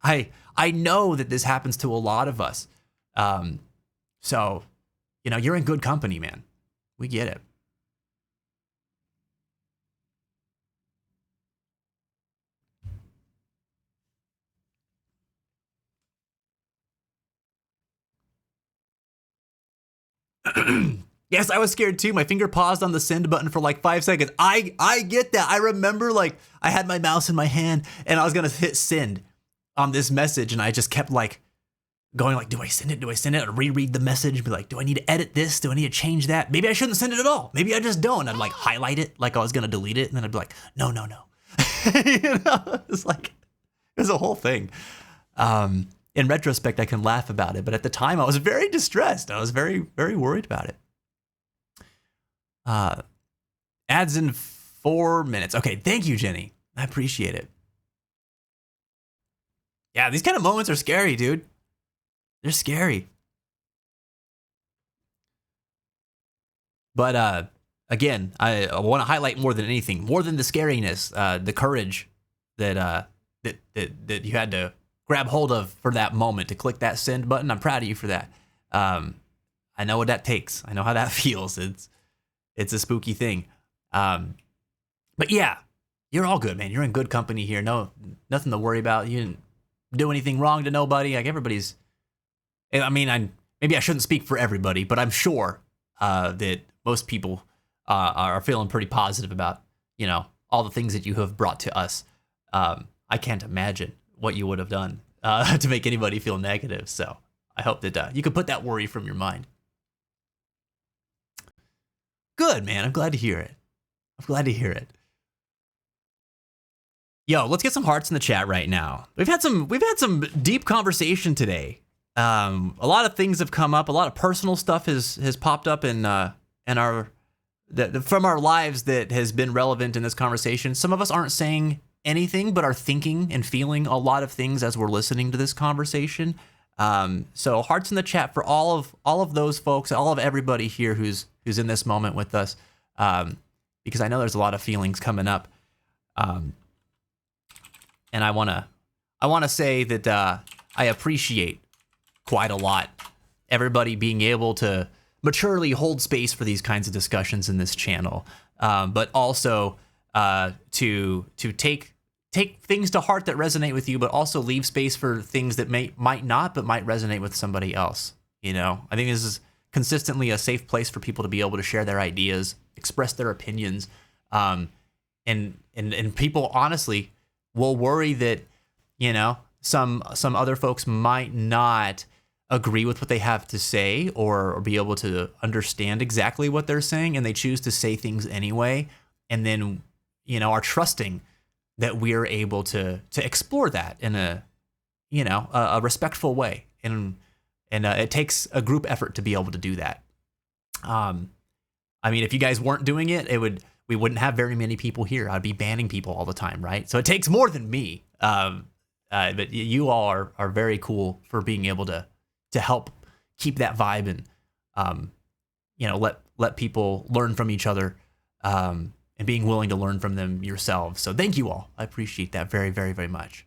I know that this happens to a lot of us. So you're in good company, man. We get it. Yes, I was scared too. My finger paused on the send button for like 5 seconds. I get that. I remember like I had my mouse in my hand and I was gonna hit send on this message, and I just kept like going like, do I send it? Do I send it? I'd reread the message and be like, do I need to edit this? Do I need to change that? Maybe I shouldn't send it at all. Maybe I just don't. I'd like highlight it like I was gonna delete it, and then I'd be like, no. It's like it was a whole thing. In retrospect, I can laugh about it, but at the time I was very distressed. I was very, very worried about it. Ads in 4 minutes. Okay, thank you, Jenny. I appreciate it. Yeah, these kind of moments are scary, dude. They're scary. But again, I want to highlight more than anything, more than the scariness, the courage that you had to grab hold of for that moment to click that send button. I'm proud of you for that. I know what that takes. I know how that feels. It's a spooky thing. But yeah, you're all good, man. You're in good company here. No, nothing to worry about. You didn't do anything wrong to nobody. Like everybody's, maybe I shouldn't speak for everybody, but I'm sure that most people are feeling pretty positive about, all the things that you have brought to us. I can't imagine what you would have done to make anybody feel negative. So I hope that you can put that worry from your mind. Good, man. I'm glad to hear it. Yo, let's get some hearts in the chat right now. We've had some deep conversation today. A lot of things have come up. A lot of personal stuff has popped up in our from our lives that has been relevant in this conversation. Some of us aren't saying anything, but are thinking and feeling a lot of things as we're listening to this conversation. So hearts in the chat for all of those folks, all of everybody here who's in this moment with us, because I know there's a lot of feelings coming up. And I wanna say that I appreciate quite a lot everybody being able to maturely hold space for these kinds of discussions in this channel, but also to take things to heart that resonate with you, but also leave space for things that might not, but might resonate with somebody else. I think this is consistently a safe place for people to be able to share their ideas, express their opinions, and people honestly will worry that some other folks might not agree with what they have to say or be able to understand exactly what they're saying, and they choose to say things anyway, and then are trusting that we're able to explore that in a respectful way, and it takes a group effort to be able to do that. If you guys weren't doing it, we wouldn't have very many people here. I'd be banning people all the time, right? So it takes more than me. But you all are very cool for being able to help keep that vibe and let people learn from each other, and being willing to learn from them yourselves. So thank you all. I appreciate that very, very, very much.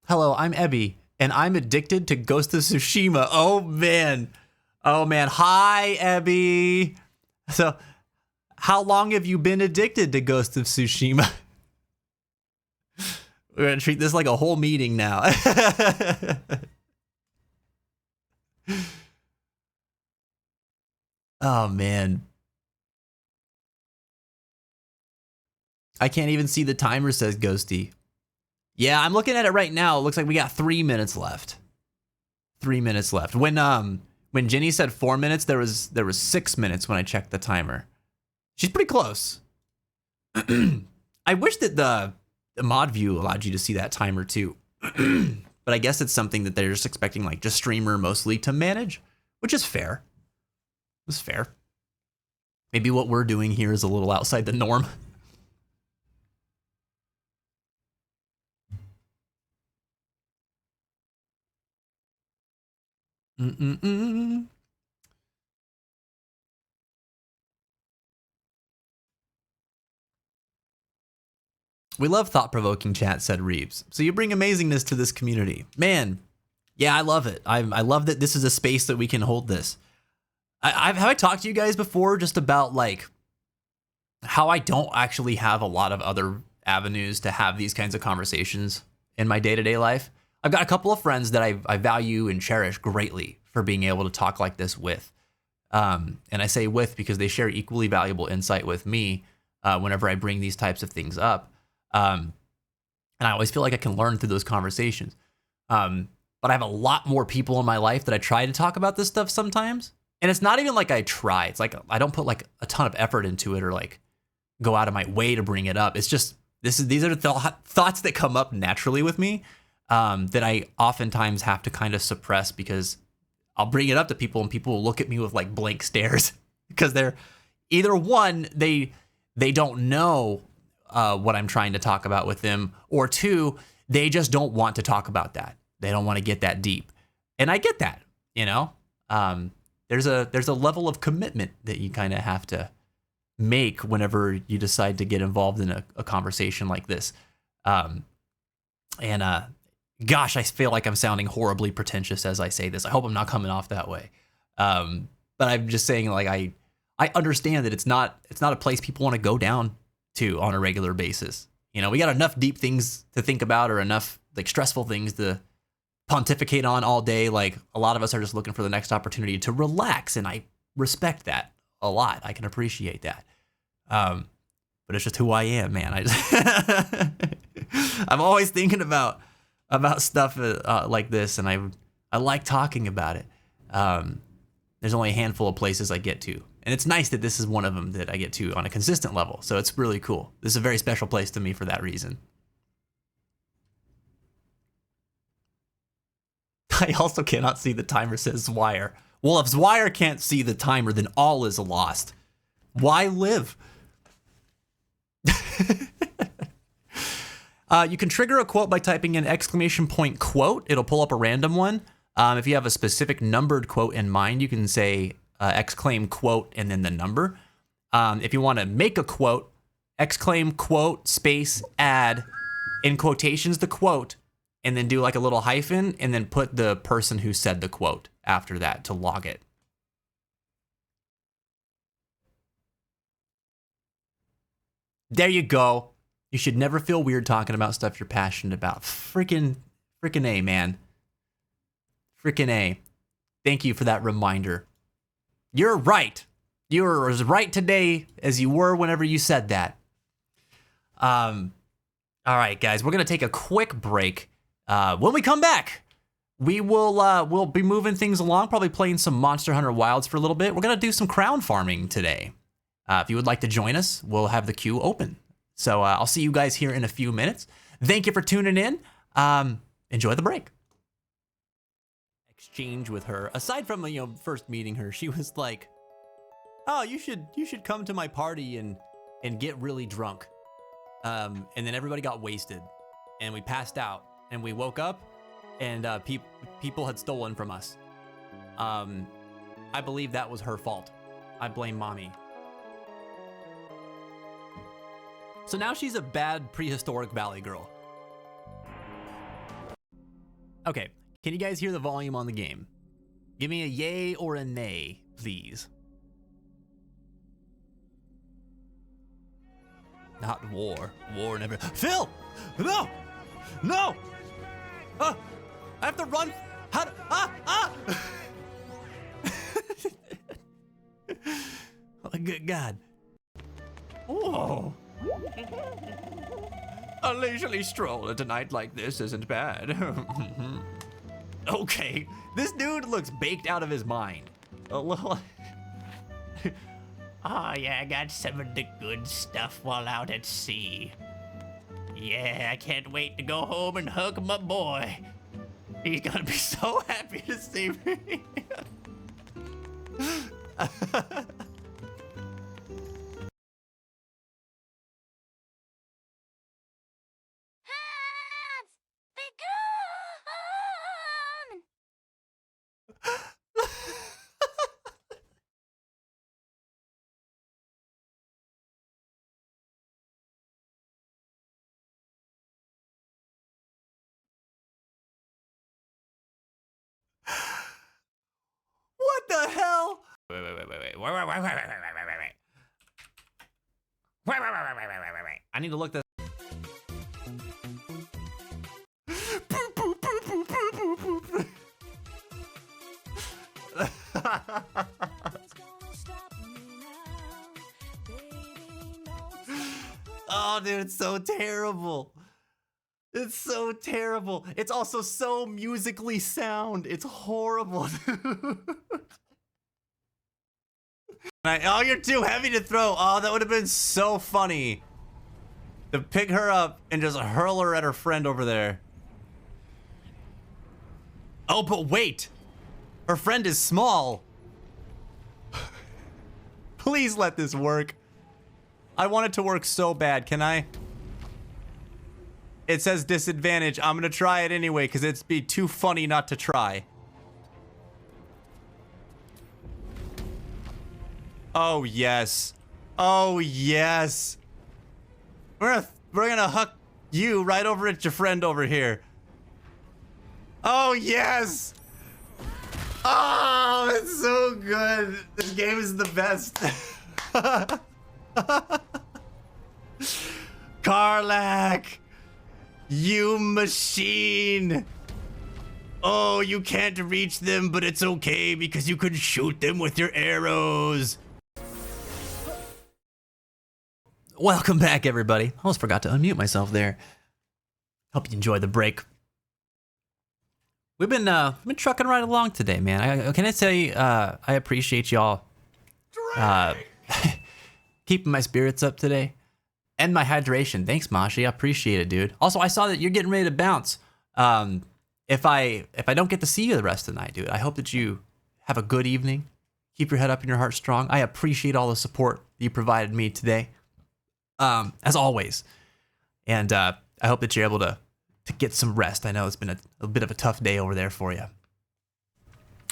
Hello, I'm Ebby, and I'm addicted to Ghost of Tsushima. Oh man. Oh man. Hi, Ebby. So, how long have you been addicted to Ghost of Tsushima? We're gonna treat this like a whole meeting now. Oh man. I can't even see the timer, says Ghosty. Yeah, I'm looking at it right now. It looks like we got 3 minutes left. 3 minutes left. When Jenny said 4 minutes, there was 6 minutes when I checked the timer. She's pretty close. I wish that the mod view allowed you to see that timer too. But I guess it's something that they're just expecting like just streamer mostly to manage, which is fair. It's fair. Maybe what we're doing here is a little outside the norm. We love thought-provoking chat, said Reeves. So you bring amazingness to this community. Man, yeah, I love it. I love that this is a space that we can hold this. Have I talked to you guys before just about like how I don't actually have a lot of other avenues to have these kinds of conversations in my day-to-day life? I've got a couple of friends that I value and cherish greatly for being able to talk like this with. And I say with because they share equally valuable insight with me whenever I bring these types of things up. And I always feel like I can learn through those conversations. But I have a lot more people in my life that I try to talk about this stuff sometimes. And it's not even like I try. It's like I don't put like a ton of effort into it or like go out of my way to bring it up. It's just these are the thoughts that come up naturally with me that I oftentimes have to kind of suppress because I'll bring it up to people and people will look at me with like blank stares because they're either one, they don't know what I'm trying to talk about with them, or two, they just don't want to talk about that. They don't want to get that deep. And I get that, you know? There's a level of commitment that you kind of have to make whenever you decide to get involved in a conversation like this. Gosh, I feel like I'm sounding horribly pretentious as I say this. I hope I'm not coming off that way. But I'm just saying, like, I understand that it's not a place people want to go down to on a regular basis. You know, we got enough deep things to think about or enough like stressful things to pontificate on all day. Like a lot of us are just looking for the next opportunity to relax, and I respect that a lot. I can appreciate that. But it's just who I am, man. I'm always thinking about stuff like this, and I like talking about it. There's only a handful of places I get to, and it's nice that this is one of them that I get to on a consistent level. So it's really cool. This is a very special place to me for that reason. I also cannot see the timer, says Zwire. Well, if Zwire can't see the timer, then all is lost. Why live? You can trigger a quote by typing in ! quote. It'll pull up a random one. If you have a specific numbered quote in mind, you can say exclaim quote and then the number. If you want to make a quote, exclaim quote space add in quotations the quote, and then do like a little hyphen and then put the person who said the quote after that to log it. There you go. You should never feel weird talking about stuff you're passionate about. Freaking A, man. Freaking A. Thank you for that reminder. You're right. You were as right today as you were whenever you said that. All right, guys, we're going to take a quick break. When we come back, we'll be moving things along, probably playing some Monster Hunter Wilds for a little bit. We're going to do some crown farming today. If you would like to join us, we'll have the queue open. So I'll see you guys here in a few minutes. Thank you for tuning in. Enjoy the break. Exchange with her. Aside from first meeting her, she was like, "Oh, you should come to my party and get really drunk." And then everybody got wasted, and we passed out, and we woke up, and people had stolen from us. I believe that was her fault. I blame mommy. So now she's a bad prehistoric valley girl. Okay, can you guys hear the volume on the game? Give me a yay or a nay, please. Not war. War never. Phil! No! No! I have to run. How do, Oh, good God. Whoa. A leisurely stroll at a night like this isn't bad. Okay, this dude looks baked out of his mind. A little. Oh yeah, I got some of the good stuff while out at sea. Yeah, I can't wait to go home and hug my boy. He's gonna be so happy to see me. Hands! Be gone! What the hell? Wait. I need to look this. Oh, dude, it's so terrible. It's so terrible. It's also so musically sound. It's horrible. Oh, you're too heavy to throw. Oh, that would have been so funny. To pick her up and just hurl her at her friend over there. Oh, but wait. Her friend is small. Please let this work. I want it to work so bad. Can I? It says disadvantage. I'm gonna try it anyway because it'd be too funny not to try. Oh yes. Oh yes. We're gonna huck you right over at your friend over here. Oh yes. Oh, it's so good. This game is the best. Karlach, you machine. Oh, you can't reach them, but it's okay because you can shoot them with your arrows. Welcome back, everybody. I almost forgot to unmute myself there. Hope you enjoyed the break. We've been trucking right along today, man. Can I tell you, I appreciate y'all keeping my spirits up today and my hydration. Thanks, Mashi. I appreciate it, dude. Also, I saw that you're getting ready to bounce. If I don't get to see you the rest of the night, dude, I hope that you have a good evening. Keep your head up and your heart strong. I appreciate all the support you provided me today. As always. And I hope that you're able to get some rest. I know it's been a bit of a tough day over there for you.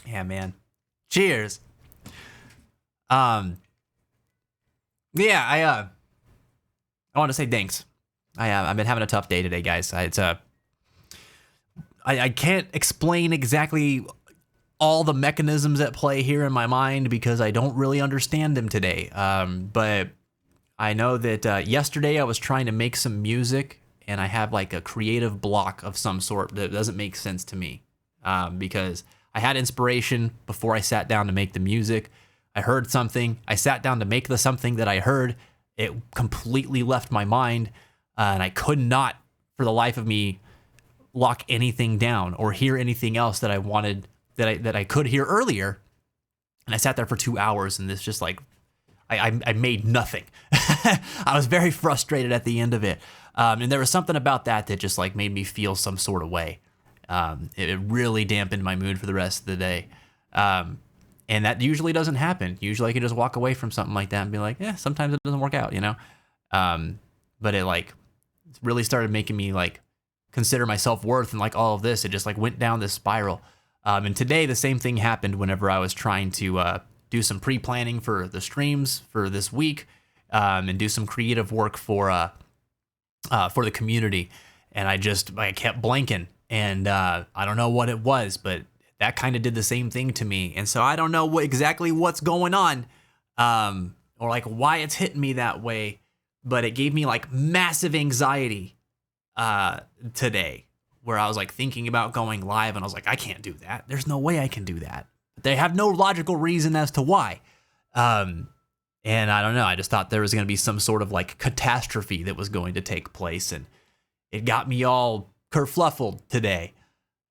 Yeah, man. Cheers. Yeah, I want to say thanks. I've been having a tough day today, guys. I can't explain exactly all the mechanisms at play here in my mind because I don't really understand them today. But I know that yesterday I was trying to make some music and I have like a creative block of some sort that doesn't make sense to me because I had inspiration before I sat down to make the music. I heard something. I sat down to make the something that I heard. It completely left my mind and I could not, for the life of me, lock anything down or hear anything else that I wanted, that I could hear earlier. And I sat there for 2 hours and this just like, I made nothing. I was very frustrated at the end of it. And there was something about that just like made me feel some sort of way. It really dampened my mood for the rest of the day. And that usually doesn't happen. Usually I can just walk away from something like that and be like, yeah, sometimes it doesn't work out, you know? But it like really started making me like consider my self-worth and like all of this. It just like went down this spiral. And today the same thing happened whenever I was trying to do some pre-planning for the streams for this week and do some creative work for the community. And I kept blanking And I don't know what it was, but that kind of did the same thing to me. And so I don't know exactly what's going on, or like why it's hitting me that way, but it gave me like massive anxiety today, where I was like thinking about going live, and I was like, I can't do that. There's no way I can do that. They have no logical reason as to why. And I don't know. I just thought there was going to be some sort of like catastrophe that was going to take place, and it got me all kerfluffled today.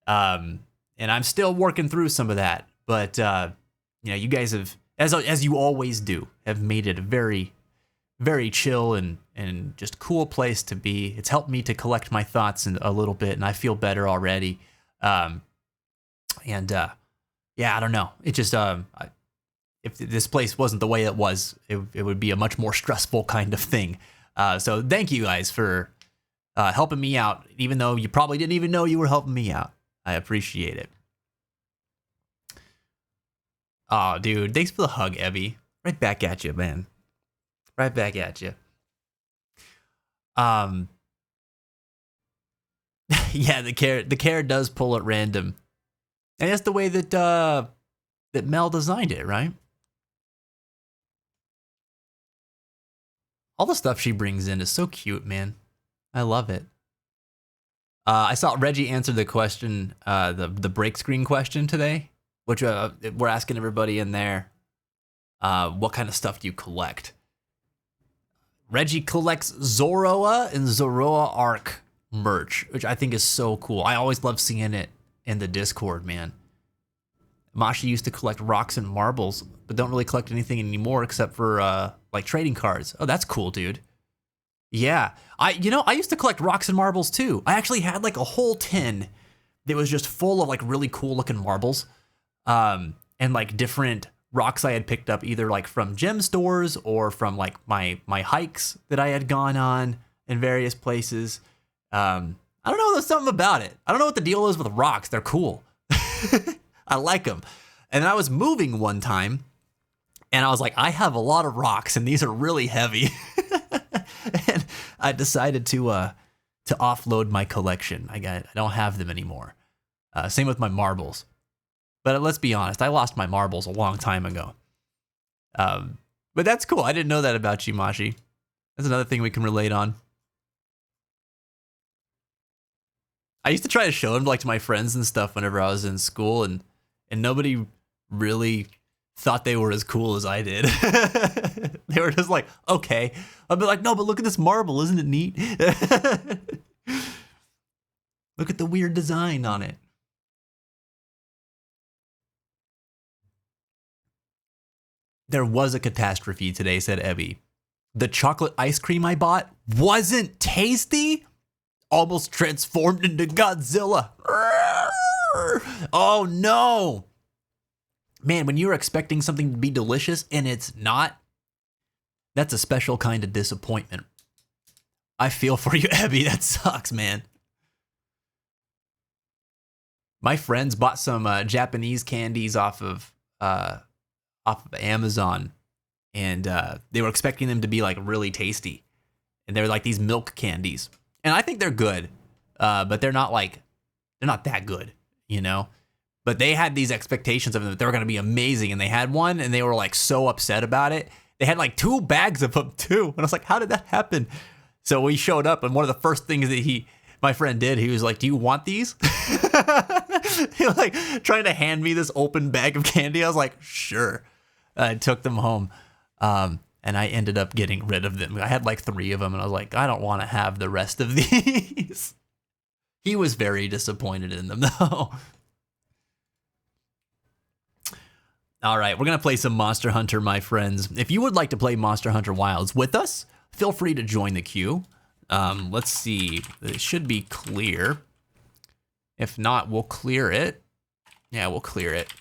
And I'm still working through some of that, but you guys have, as you always do, have made it a very, very chill and just cool place to be. It's helped me to collect my thoughts a little bit, and I feel better already. Yeah, I don't know. It just if this place wasn't the way it was, it would be a much more stressful kind of thing. So thank you guys for helping me out, even though you probably didn't even know you were helping me out. I appreciate it. Oh, dude, thanks for the hug, Evie. Right back at you, man. Right back at you. Yeah, the carrot does pull at random, and that's the way that that Mel designed it, right? All the stuff she brings in is so cute, man. I love it. I saw Reggie answer the question, the break screen question today, which we're asking everybody in there, what kind of stuff do you collect? Reggie collects Zoroa and Zoroa Arc merch, which I think is so cool. I always love seeing it in the Discord, man. Mashi used to collect rocks and marbles, but don't really collect anything anymore except for like trading cards. Oh, that's cool, dude. Yeah, I used to collect rocks and marbles too. I actually had like a whole tin that was just full of like really cool looking marbles, and like different rocks I had picked up either like from gem stores or from like my hikes that I had gone on in various places. I don't know, there's something about it. I don't know what the deal is with rocks. They're cool. I like them. And I was moving one time, and I was like, I have a lot of rocks, and these are really heavy. And I decided to offload my collection. I don't have them anymore. Same with my marbles. But let's be honest, I lost my marbles a long time ago. But that's cool. I didn't know that about you, Mashi. That's another thing we can relate on. I used to try to show them like to my friends and stuff whenever I was in school, and nobody really thought they were as cool as I did. They were just like, okay. I'd be like, no, but look at this marble. Isn't it neat? Look at the weird design on it. There was a catastrophe today, said Ebby. The chocolate ice cream I bought wasn't tasty. Almost transformed into Godzilla. Oh no. Man, when you're expecting something to be delicious and it's not, that's a special kind of disappointment. I feel for you, Abby. That sucks, man. My friends bought some Japanese candies off of Amazon, and they were expecting them to be like really tasty, and they're like these milk candies, and I think they're good, but they're not that good, you know. But they had these expectations of them that they were going to be amazing, and they had one, and they were like so upset about it. They had like 2 bags of them too, and I was like, how did that happen? So we showed up, and one of the first things that my friend did, he was like, do you want these? He was like trying to hand me this open bag of candy. I was like, sure. I took them home, and I ended up getting rid of them. I had like 3 of them, and I was like, I don't want to have the rest of these. He was very disappointed in them, though. All right, we're going to play some Monster Hunter, my friends. If you would like to play Monster Hunter Wilds with us, feel free to join the queue. Let's see. It should be clear. If not, we'll clear it. Yeah, we'll clear it.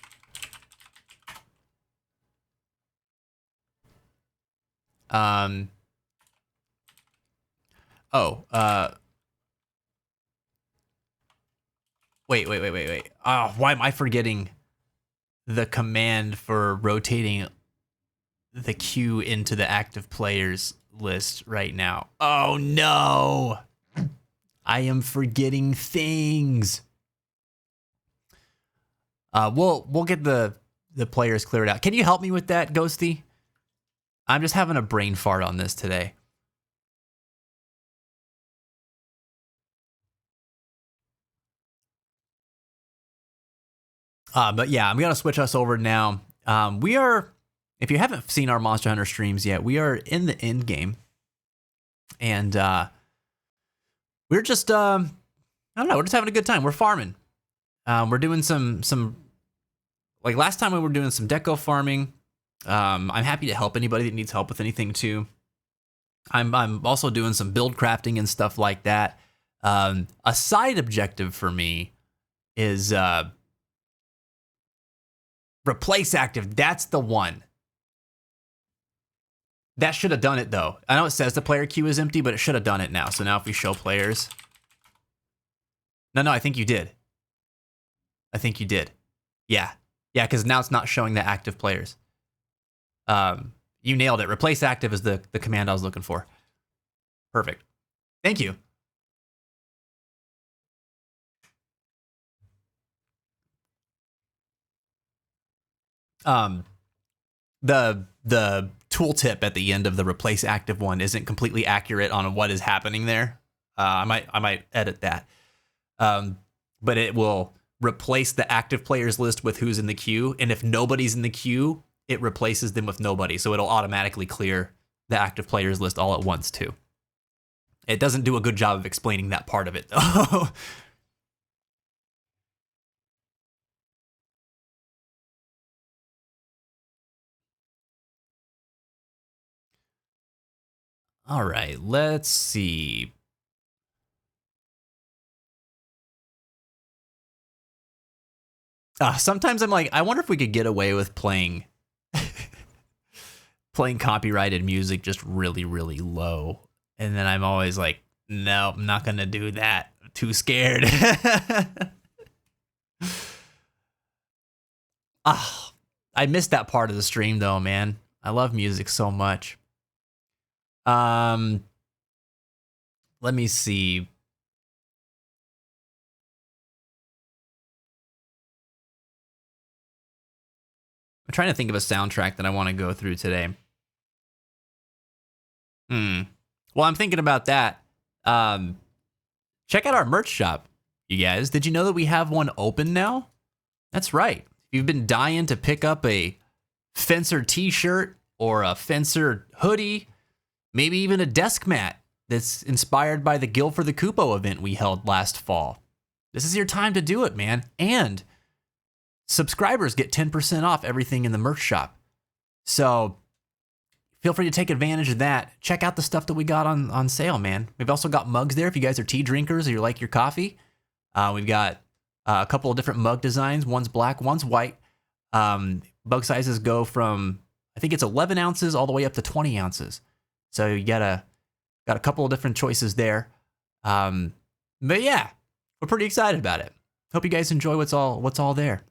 Wait. Oh, why am I forgetting the command for rotating the queue into the active players list right now? Oh no! I am forgetting things. We'll get the players cleared out. Can you help me with that, Ghosty? I'm just having a brain fart on this today. But yeah, I'm gonna switch us over now. We are, if you haven't seen our Monster Hunter streams yet, we are in the end game, and we're just I don't know, we're just having a good time. We're farming. We're doing some like last time we were doing some deco farming. I'm happy to help anybody that needs help with anything too. I'm also doing some build crafting and stuff like that. A side objective for me is replace active. That's the one. That should have done it though. I know it says the player queue is empty, but it should have done it now. So now if we show players. No, I think you did. I think you did. Yeah, because now it's not showing the active players. You nailed it. Replace active is the command I was looking for. Perfect. Thank you. The tooltip at the end of the replace active one isn't completely accurate on what is happening there. I might edit that. But it will replace the active players list with who's in the queue, and if nobody's in the queue, it replaces them with nobody. So it'll automatically clear the active players list all at once too. It doesn't do a good job of explaining that part of it though. All right, let's see. Sometimes I'm like, I wonder if we could get away with playing copyrighted music just really, really low. And then I'm always like, no, I'm not going to do that. I'm too scared. I missed that part of the stream though, man. I love music so much. Let me see. I'm trying to think of a soundtrack that I want to go through today. Well, I'm thinking about that. Check out our merch shop, you guys. Did you know that we have one open now? That's right. If you've been dying to pick up a Fencer t-shirt or a Fencer hoodie, maybe even a desk mat that's inspired by the Gil for the Kupo event we held last fall, this is your time to do it, man. And subscribers get 10% off everything in the merch shop. So feel free to take advantage of that. Check out the stuff that we got on sale, man. We've also got mugs there if you guys are tea drinkers or you like your coffee. We've got a couple of different mug designs. One's black, one's white. Mug sizes go from, I think it's 11 ounces all the way up to 20 ounces. So you got a couple of different choices there. But yeah, we're pretty excited about it. Hope you guys enjoy what's all there.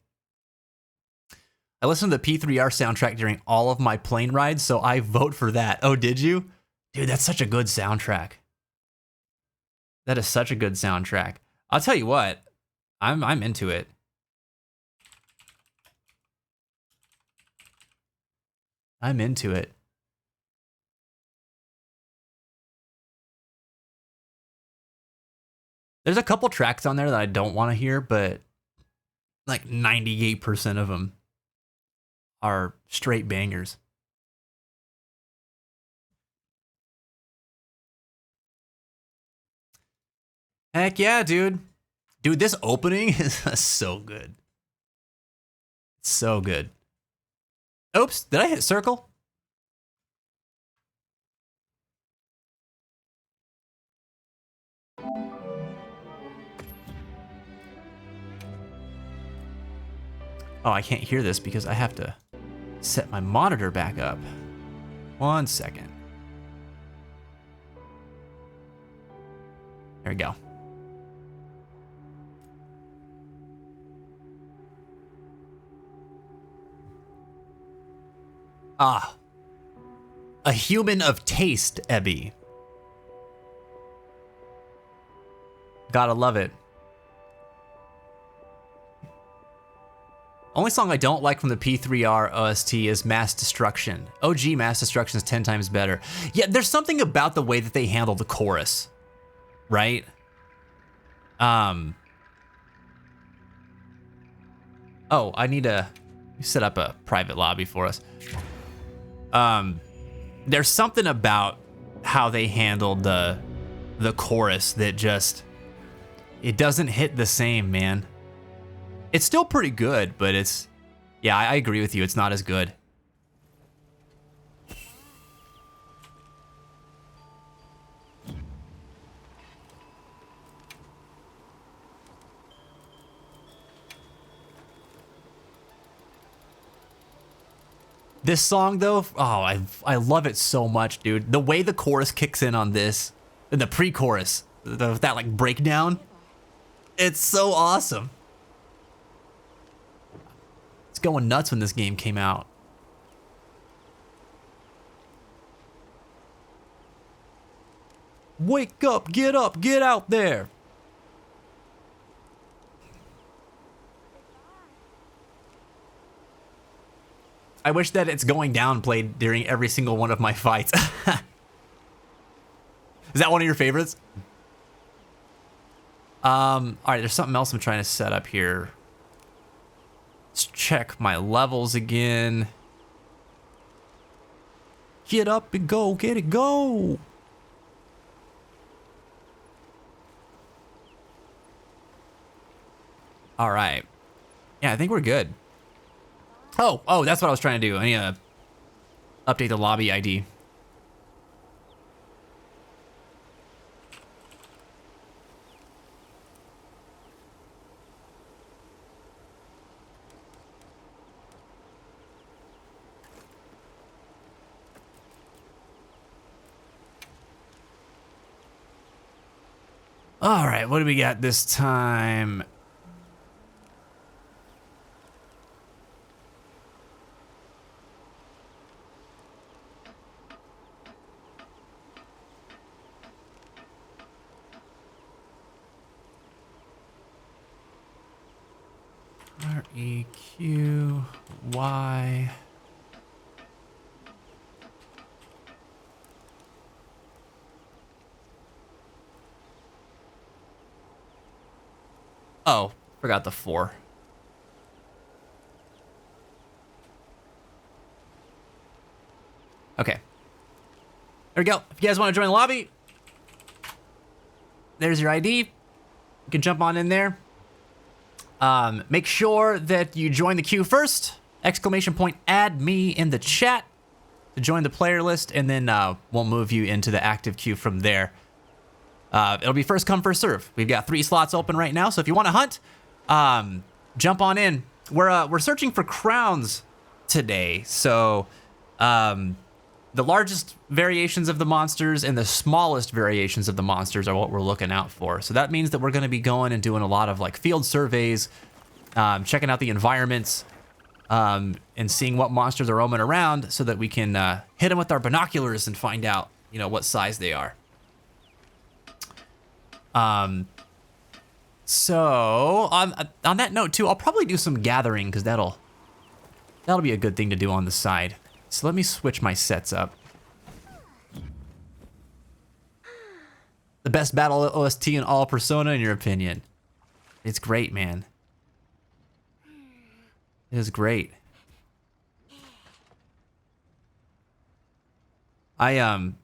I listened to the P3R soundtrack during all of my plane rides, so I vote for that. Oh, did you? Dude, that's such a good soundtrack. That is such a good soundtrack. I'll tell you what, I'm into it. I'm into it. There's a couple tracks on there that I don't want to hear, but like 98% of them are straight bangers. Heck yeah, dude. Dude, this opening is so good. So good. Oops, did I hit circle? Oh, I can't hear this because I have to set my monitor back up. 1 second. There we go. Ah. A human of taste, Ebby. Gotta love it. Only song I don't like from the P3R OST is Mass Destruction. OG Mass Destruction is 10 times better. Yeah, there's something about the way that they handle the chorus, right? Oh, I need to set up a private lobby for us. There's something about how they handled the chorus that just, it doesn't hit the same, man. It's still pretty good, but it's, yeah, I agree with you. It's not as good. This song though, oh, I love it so much, dude. The way the chorus kicks in on this, and the pre-chorus, that like breakdown, it's so awesome. It's going nuts when this game came out. Wake up, get out there. I wish that It's Going Down played during every single one of my fights. Is that one of your favorites? All right, there's something else I'm trying to set up here. Let's check my levels again. Get up and go, get it, go. All right. Yeah, I think we're good. Oh, that's what I was trying to do. I need to update the lobby ID. All right, what do we got this time? R-E-Q-Y. Oh, forgot the 4. Okay. There we go. If you guys want to join the lobby, there's your ID. You can jump on in there. Make sure that you join the queue first. ! Add me in the chat to join the player list, and then we'll move you into the active queue from there. It'll be first come, first serve. We've got 3 slots open right now, so if you want to hunt, jump on in. We're searching for crowns today, so the largest variations of the monsters and the smallest variations of the monsters are what we're looking out for. So that means that we're going to be going and doing a lot of like field surveys, checking out the environments, and seeing what monsters are roaming around, so that we can hit them with our binoculars and find out, you know, what size they are. So on that note too, I'll probably do some gathering, because that'll be a good thing to do on the side. So let me switch my sets up. The best battle OST in all Persona, in your opinion? It's great, man. It is great. I'm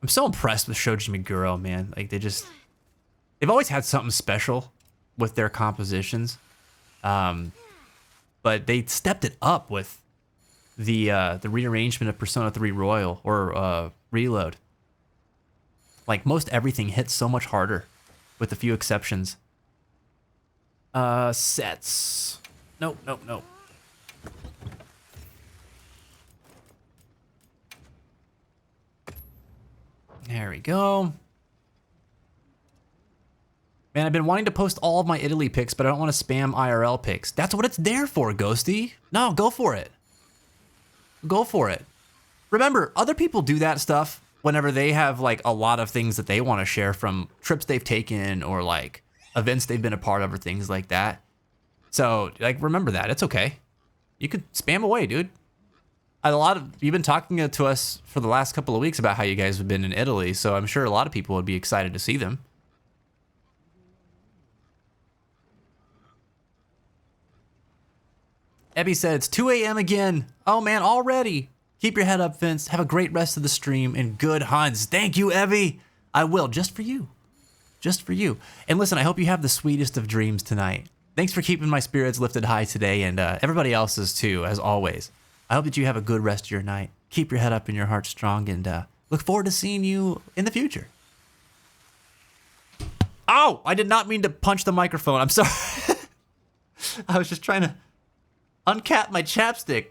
so impressed with Shoji Meguro, man. Like they've always had something special with their compositions. But they stepped it up with the rearrangement of Persona 3 Royal, or Reload. Like most everything hits so much harder, with a few exceptions. Sets. Nope. There we go. Man, I've been wanting to post all of my Italy pics, but I don't want to spam IRL pics. That's what it's there for, Ghosty. No, go for it. Go for it. Remember, other people do that stuff whenever they have like a lot of things that they want to share from trips they've taken, or like events they've been a part of, or things like that. So, like, remember that. It's okay. You could spam away, dude. You've been talking to us for the last couple of weeks about how you guys have been in Italy, so I'm sure a lot of people would be excited to see them. Ebby said it's 2 a.m. again. Oh man, already. Keep your head up, Vince. Have a great rest of the stream and good hunts. Thank you, Ebby. I will, just for you. Just for you. And listen, I hope you have the sweetest of dreams tonight. Thanks for keeping my spirits lifted high today, and everybody else's too, as always. I hope that you have a good rest of your night. Keep your head up and your heart strong, and look forward to seeing you in the future. Oh, I did not mean to punch the microphone. I'm sorry. I was just trying to uncap my chapstick.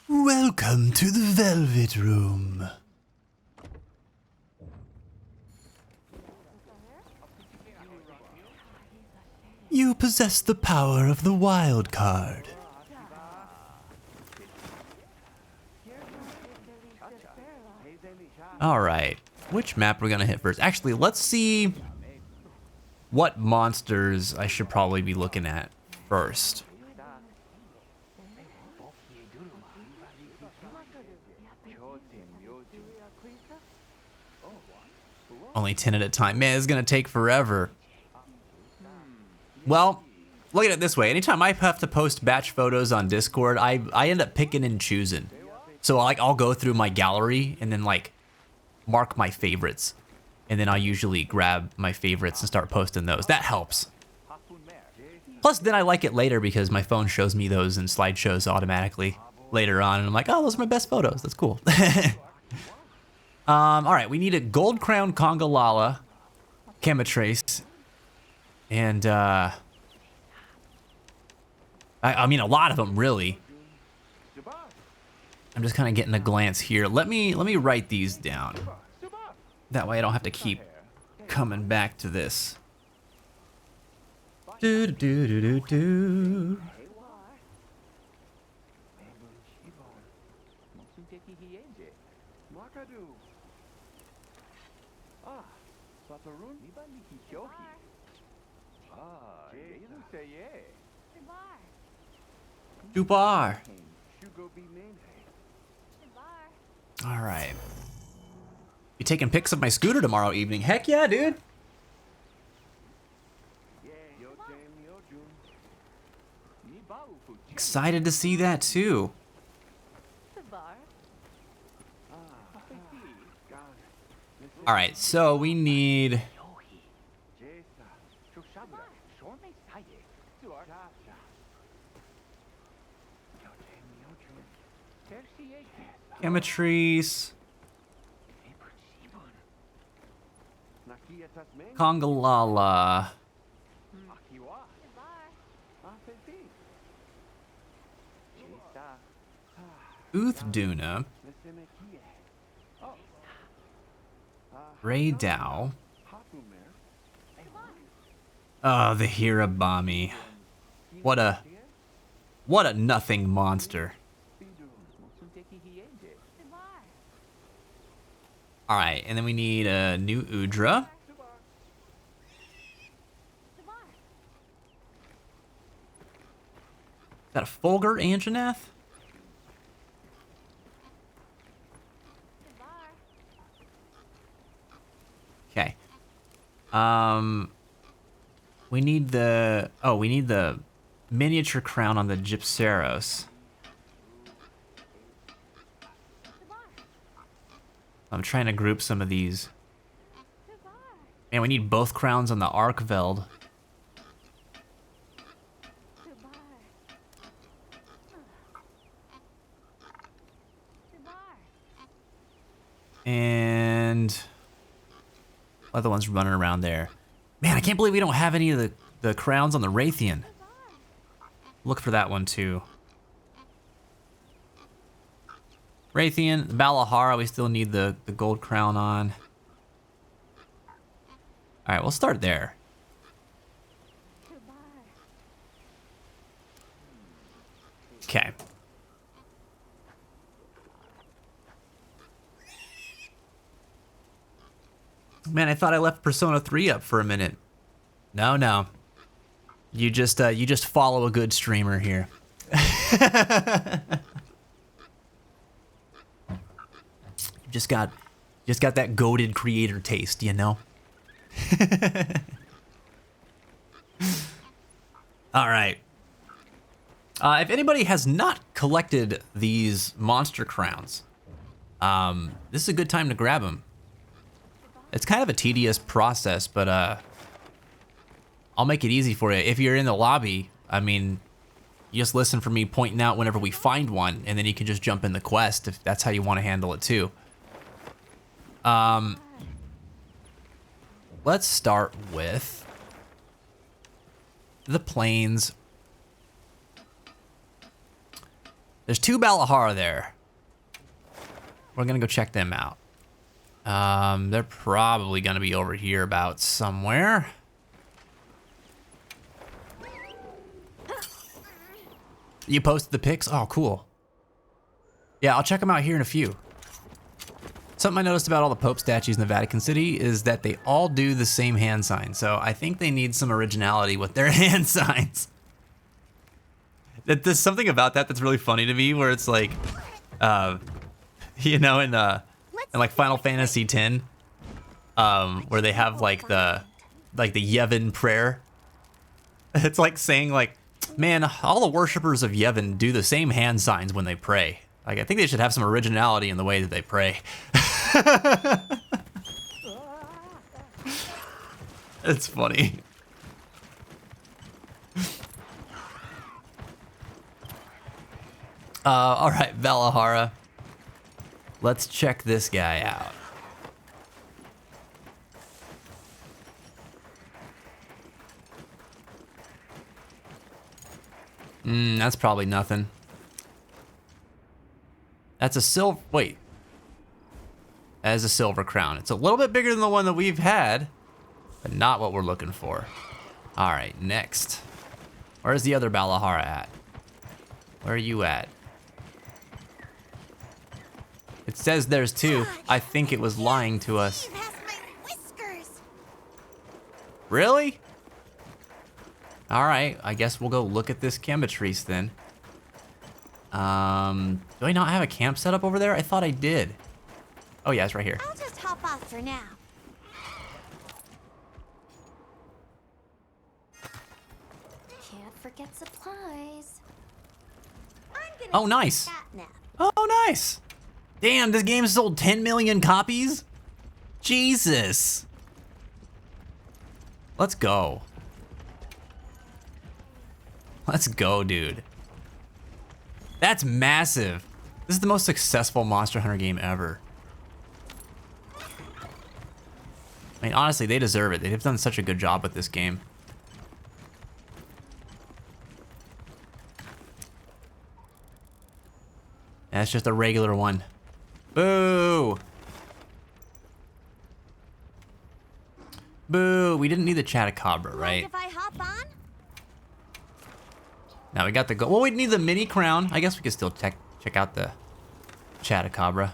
Welcome to the Velvet Room. You possess the power of the wild card. All right, which map are we gonna hit first? Actually, let's see what monsters I should probably be looking at first. Only 10 at a time. Man, it's gonna take forever. Well, look at it this way. Anytime I have to post batch photos on Discord, I end up picking and choosing. So like I'll go through my gallery and then like mark my favorites. And then I'll usually grab my favorites and start posting those. That helps. Plus then I like it later because my phone shows me those in slideshows automatically later on. And I'm like, oh, those are my best photos. That's cool. All right, we need a Gold Crown Congalala, Chemitrace, and I mean a lot of them really. I'm just kind of getting a glance here. Let me write these down. That way I don't have to keep coming back to this. Do do do do do. Dubar. All right. You taking pics of my scooter tomorrow evening? Heck yeah, dude. Excited to see that too. All right, so we need Chemitrace, Congalala, Uthduna, Raydao. Oh, the Hirabami. What a nothing monster. All right, and then we need a new Udra. Is that a Fulgur Anjanath? Okay. We need the miniature crown on the Gypceros. I'm trying to group some of these. Man, we need both crowns on the Arkveld. And other ones running around there. Man, I can't believe we don't have any of the crowns on the Raytheon. Look for that one too. Raytheon, Balahara, we still need the gold crown on. All right, we'll start there. Okay. Man, I thought I left Persona 3 up for a minute. No, no. You just follow a good streamer here. You just got that goated creator taste, you know? All right. If anybody has not collected these monster crowns, this is a good time to grab them. It's kind of a tedious process, but I'll make it easy for you. If you're in the lobby, I mean, you just listen for me pointing out whenever we find one, and then you can just jump in the quest if that's how you want to handle it too. Let's start with the plains. There's 2 Balahara there. We're gonna go check them out. They're probably gonna be over here about somewhere. You posted the pics? Oh, cool. Yeah, I'll check them out here in a few. Something I noticed about all the Pope statues in the Vatican City is that they all do the same hand sign, so I think they need some originality with their hand signs. There's something about that that's really funny to me, where it's like, you know, in like Final Fantasy X, where they have like the Yevon prayer. It's like saying like, man, all the worshippers of Yevon do the same hand signs when they pray. Like, I think they should have some originality in the way that they pray. It's funny. All right, Balahara. Let's check this guy out. That's probably nothing. That's a silver, wait. That is a silver crown. It's a little bit bigger than the one that we've had, but not what we're looking for. All right, next. Where's the other Balahara at? Where are you at? It says there's 2. I think it was lying to us. Really? All right, I guess we'll go look at this Cambatrice then. Do I not have a camp set up over there? I thought I did. Oh yeah, it's right here. I'll just hop off for now. Can't forget supplies. Oh, nice. Oh, nice. Damn, this game sold 10 million copies? Jesus. Let's go. Let's go, dude. That's massive. This is the most successful Monster Hunter game ever. I mean, honestly, they deserve it. They've done such a good job with this game. That's just a regular one. Boo! Boo! We didn't need the Chatacabra, right? If I hop on? Now we got the go. Well, we need the mini crown. I guess we could still check out the Chatacabra.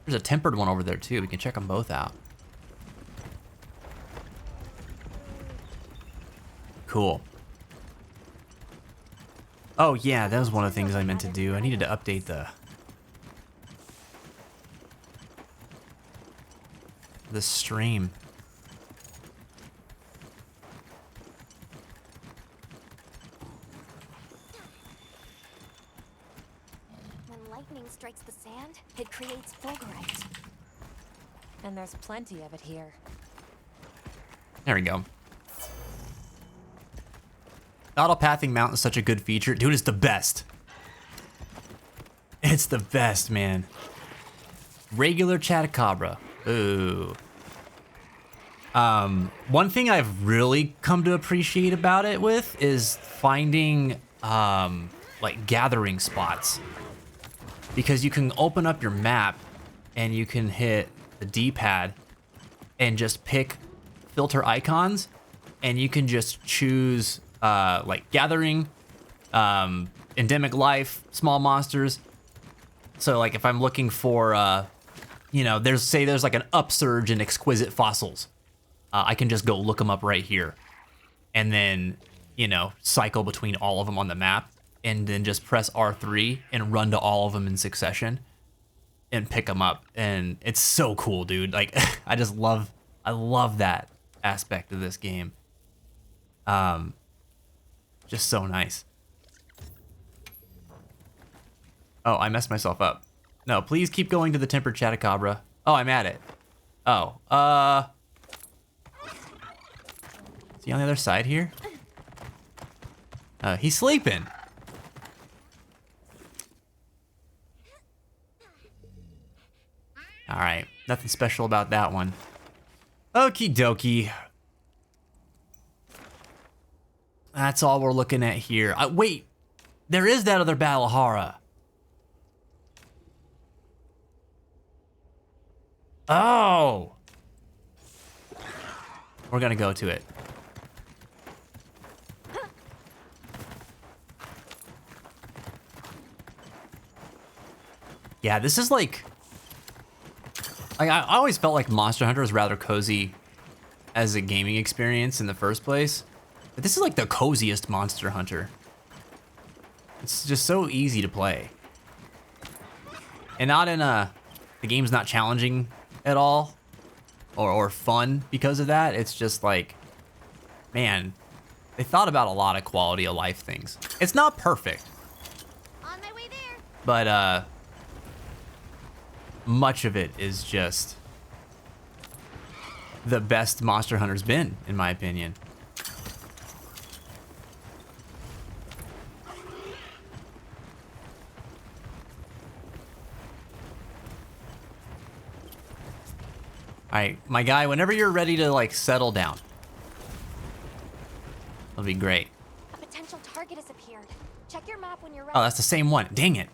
There's a tempered one over there too. We can check them both out. Cool. Oh yeah, that was one of the things I meant to do. I needed to update the stream. When lightning strikes the sand, it creates fulgurite. And there's plenty of it here. There we go. Autopathing mount is such a good feature. Dude, it's the best. It's the best, man. Regular Chatacabra. Ooh. One thing I've really come to appreciate about it with is finding like gathering spots. Because you can open up your map and you can hit the D-pad and just pick filter icons, and you can just choose like gathering, endemic life, small monsters. So like if I'm looking for you know, there's like an upsurge in exquisite fossils. I can just go look them up right here, and then, you know, cycle between all of them on the map, and then just press R3 and run to all of them in succession, and pick them up. And it's so cool, dude. Like, I love that aspect of this game. Just so nice. Oh, I messed myself up. No, please keep going to the tempered Chatacabra. Oh, I'm at it. Oh, is he on the other side here? He's sleeping. All right, nothing special about that one. Okie dokie. That's all we're looking at here. Wait, there is that other Balahara. Oh. We're gonna go to it. Yeah, this is like I always felt like Monster Hunter was rather cozy as a gaming experience in the first place. But this is like the coziest Monster Hunter. It's just so easy to play. And not in the game's not challenging at all or fun because of that. It's just like, man, they thought about a lot of quality of life things. It's not perfect. On my way there. But much of it is just the best Monster Hunter's been, in my opinion. All right, my guy, whenever you're ready to like settle down, that'll be great. A potential target has appeared. Check your map when you're ready. Oh, that's the same one. Dang it.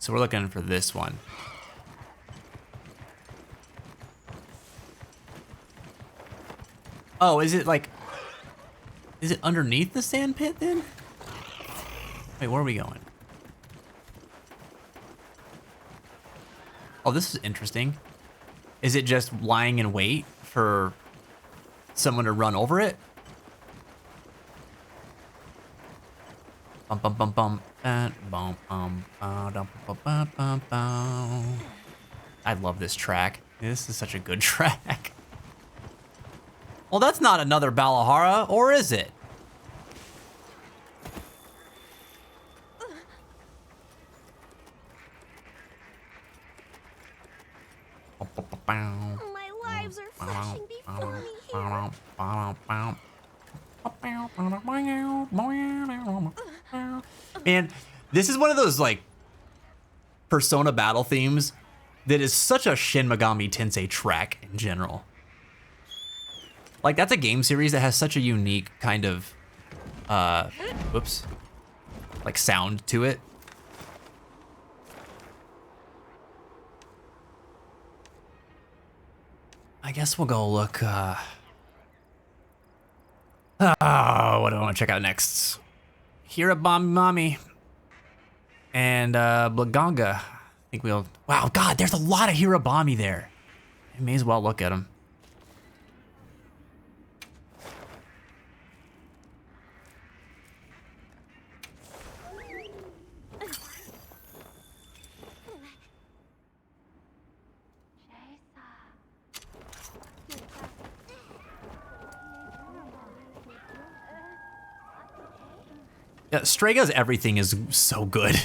So we're looking for this one. Oh, is it underneath the sand pit then? Wait, where are we going? Oh, this is interesting. Is it just lying in wait for someone to run over it? Bum bum bum bum. Bum dum bum bum bum bum. I love this track. This is such a good track. Well, that's not another Balahara, or is it? My lives are flashing before me here. And this is one of those like Persona battle themes that is such a Shin Megami Tensei track in general. Like, that's a game series that has such a unique kind of whoops, like sound to it. I guess we'll go look what do I want to check out next? Hirabami and Blaganga. I think we'll. Wow, God, there's a lot of Hirabami there. I may as well look at them. Yeah, Strega's everything is so good.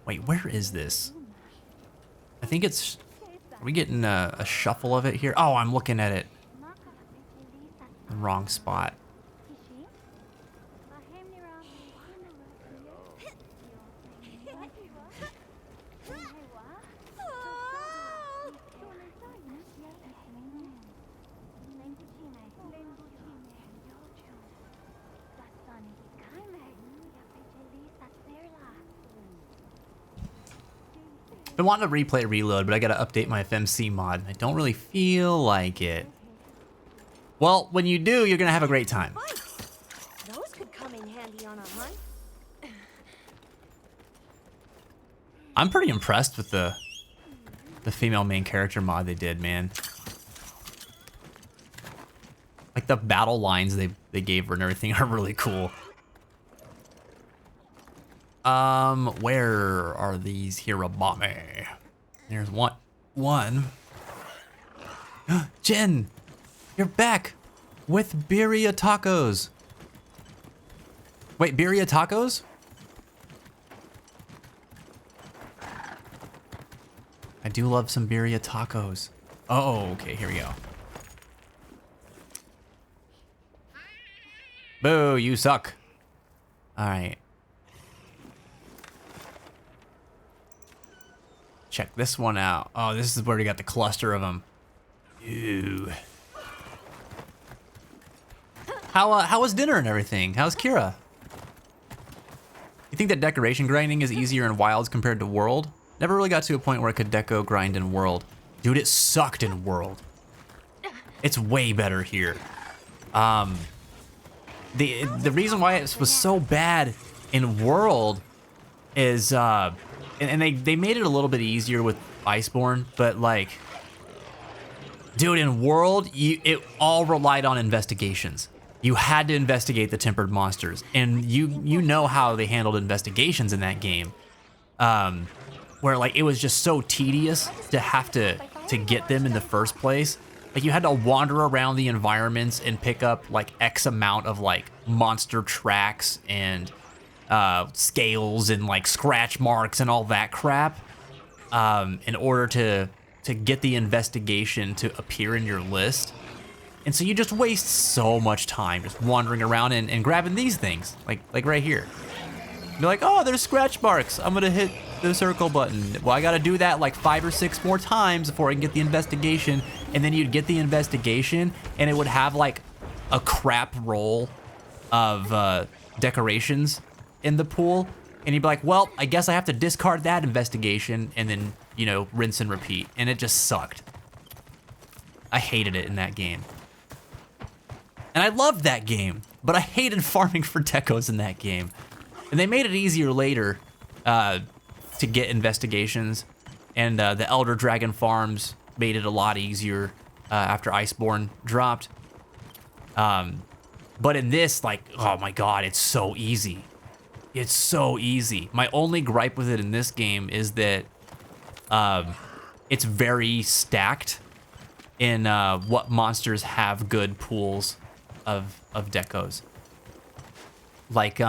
Wait, where is this? I think it's... Are we getting a shuffle of it here? Oh, I'm looking at it. The wrong spot. Been wanting to replay Reload, but I gotta update my FMC mod. I don't really feel like it. Well, when you do, you're gonna have a great time. Those could come in handy on a hunt. I'm pretty impressed with the female main character mod they did, man. Like the battle lines they gave her and everything are really cool. Where are these Hirabame? There's one. Jen, you're back with Birria Tacos. Wait, Birria Tacos? I do love some Birria Tacos. Oh, okay, here we go. Boo, you suck. All right. Check this one out. Oh, this is where we got the cluster of them. Ew. How was dinner and everything? How's Kira? You think that decoration grinding is easier in Wilds compared to World? Never really got to a point where I could deco grind in World. Dude, it sucked in World. It's way better here. The reason why it was so bad in World is and they made it a little bit easier with Iceborne, but like, dude, in World, it all relied on investigations. You had to investigate the tempered monsters, and you know how they handled investigations in that game, where like it was just so tedious to have to get them in the first place. Like you had to wander around the environments and pick up like X amount of like monster tracks and scales and like scratch marks and all that crap in order to get the investigation to appear in your list. And so you just waste so much time just wandering around and grabbing these things, like right here. Be like, oh, there's scratch marks. I'm gonna hit the circle button. Well, I gotta do that like 5 or 6 more times before I can get the investigation. And then you'd get the investigation and it would have like a crap roll of decorations in the pool. And you'd be like, well, I guess I have to discard that investigation and then, you know, rinse and repeat. And it just sucked. I hated it in that game. And I loved that game, but I hated farming for decos in that game. And they made it easier later to get investigations. And the Elder Dragon farms made it a lot easier after Iceborne dropped. But in this, like, oh my god, it's so easy. It's so easy. My only gripe with it in this game is that it's very stacked in what monsters have good pools of decos. Like,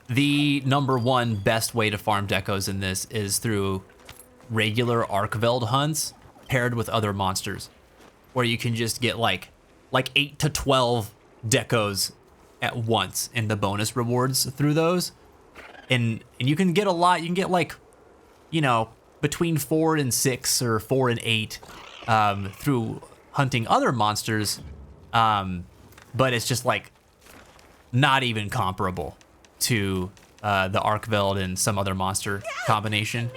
the #1 best way to farm decos in this is through regular Arkveld hunts paired with other monsters, where you can just get like 8 to 12 decos at once in the bonus rewards through those. And you can get a lot. You can get like, you know, between 4 and 6 or 4 and 8 through hunting other monsters. But it's just like not even comparable to the Arkveld and some other monster combination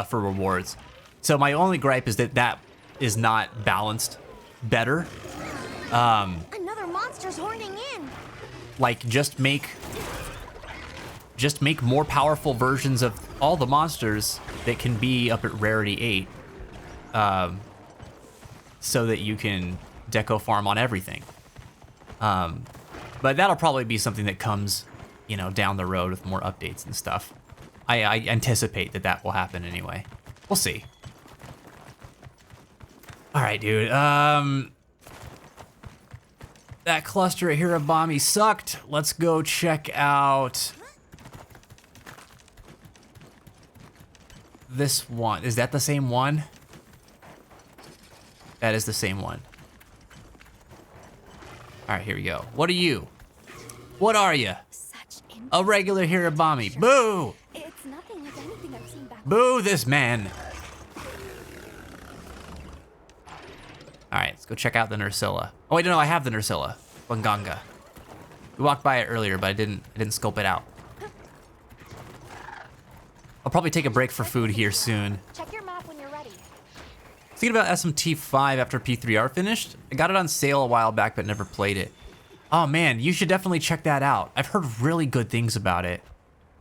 for rewards. So my only gripe is that is not balanced better. Another monster's horning in. Like just make more powerful versions of all the monsters that can be up at rarity 8, so that you can deco farm on everything. But that'll probably be something that comes, you know, down the road with more updates and stuff. I anticipate that will happen anyway. We'll see. All right, dude. That cluster at Hirabami sucked. Let's go check out this one. Is that the same one? That is the same one. All right, here we go. What are you? What are you? A regular Hirabami. Boo! It's nothing like anything I've seen back. Boo this man. All right, let's go check out the Nursilla. Oh wait, no, I have the Nursilla. Bunganga. We walked by it earlier, but I didn't scope it out. I'll probably take a break for food here soon. Check your map when you're ready. Thinking about SMT5 after P3R finished. I got it on sale a while back, but never played it. Oh man, you should definitely check that out. I've heard really good things about it.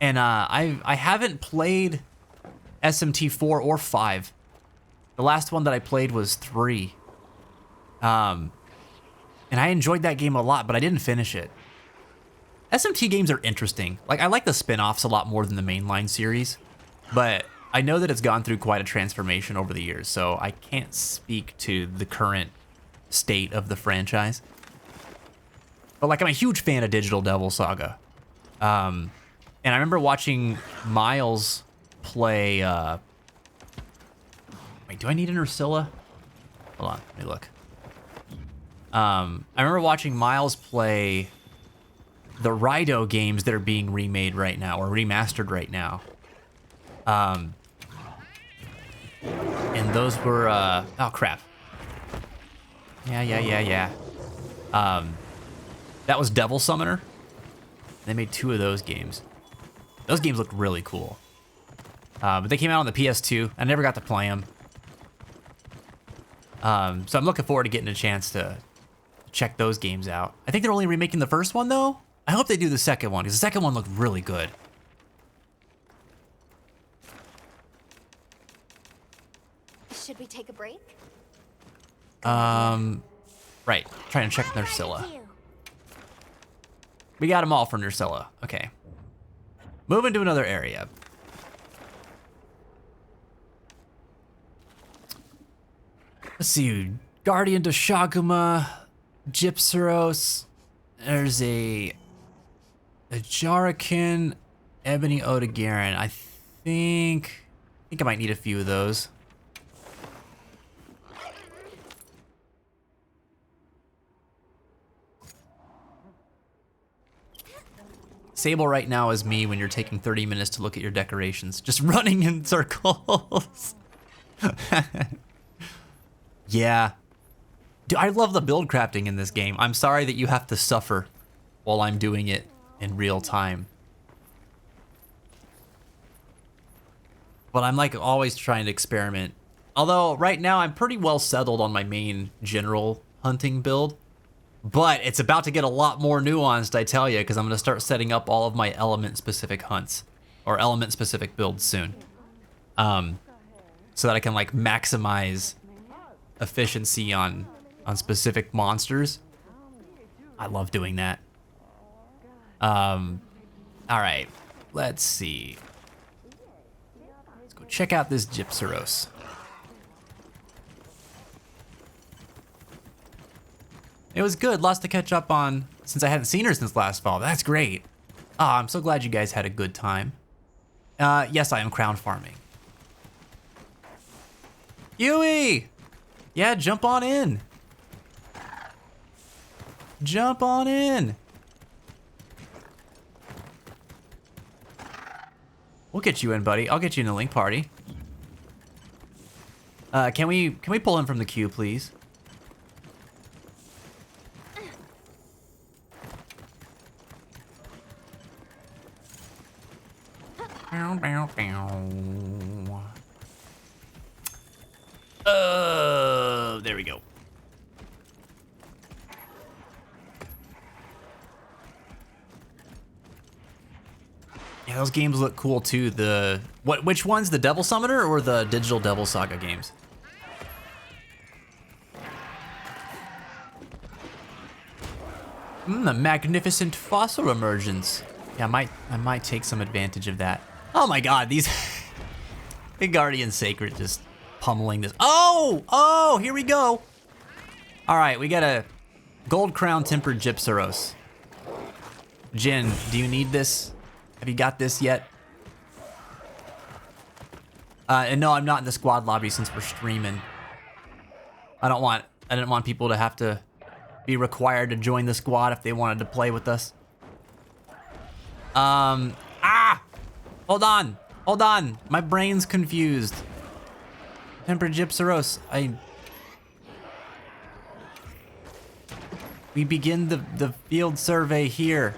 And I haven't played SMT4 or 5. The last one that I played was 3. And I enjoyed that game a lot, but I didn't finish it. SMT games are interesting. Like, I like the spin-offs a lot more than the mainline series, but I know that it's gone through quite a transformation over the years, so I can't speak to the current state of the franchise. But like, I'm a huge fan of Digital Devil Saga. And I remember watching Miles play, wait, do I need an Ursula? Hold on, let me look. I remember watching Miles play the Raidou games that are being remade right now, or remastered right now. And those were, oh crap. Yeah. That was Devil Summoner. They made 2 of those games. Those games look really cool. But they came out on the PS2. I never got to play them. So I'm looking forward to getting a chance to check those games out. I think they're only remaking the first one, though. I hope they do the second one, because the second one looked really good. Should we take a break? Right. Trying to check Nursilla. We got them all for Nursilla. Okay. Moving to another area. Let's see. Guardian de Shaguma, Gypsaros. There's a Jarakin, Ebony Odogaron. I think I might need a few of those. Sable right now is me when you're taking 30 minutes to look at your decorations. Just running in circles. Yeah. Dude, I love the build crafting in this game. I'm sorry that you have to suffer while I'm doing it in real time. But I'm like always trying to experiment. Although right now I'm pretty well settled on my main general hunting build. But it's about to get a lot more nuanced, I tell you, because I'm going to start setting up all of my element-specific hunts. Or element-specific builds soon. So that I can like maximize efficiency on specific monsters. I love doing that. Alright, let's see. Let's go check out this Gypsaros. It was good, lots to catch up on since I hadn't seen her since last fall. That's great. Ah, I'm so glad you guys had a good time. Yes, I am crown farming. Yui! Yeah, jump on in. Jump on in. We'll get you in, buddy. I'll get you in the link party. Can we pull him from the queue, please? There we go. Yeah, those games look cool too. Which one's the Devil Summoner or the Digital Devil Saga games? The magnificent fossil emergence. Yeah, I might take some advantage of that. Oh my god, these Big Guardian Sacred just pummeling this. Oh, here we go. All right, we got a Gold Crown Tempered Gypsaros. Jin, do you need this? Have you got this yet? And no, I'm not in the squad lobby since we're streaming. I didn't want people to have to be required to join the squad if they wanted to play with us. Hold on. My brain's confused. Tempered Gypsaros, we begin the field survey here.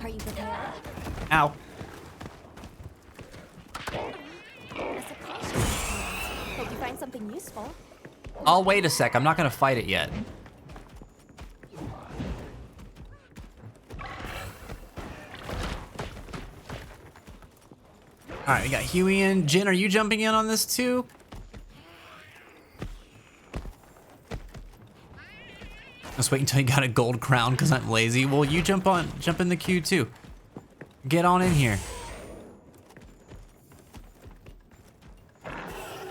Are you prepared? Ow. A subconscious experience. Hope you find something useful. I'll wait a sec. I'm not gonna fight it yet. All right, we got Huey and Jin. Are you jumping in on this too? Just wait until you got a gold crown because I'm lazy. Well, you jump in the queue too. Get on in here.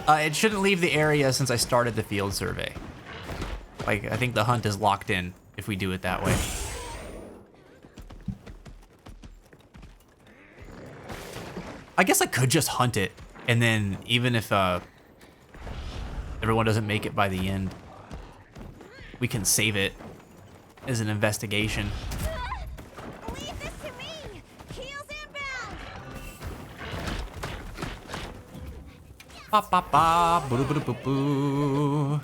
It shouldn't leave the area since I started the field survey. Like, I think the hunt is locked in if we do it that way. I guess I could just hunt it, and then even if everyone doesn't make it by the end, we can save it as an investigation. Leave this to me! Heels inbound! Ba ba ba, boo boo boo boo.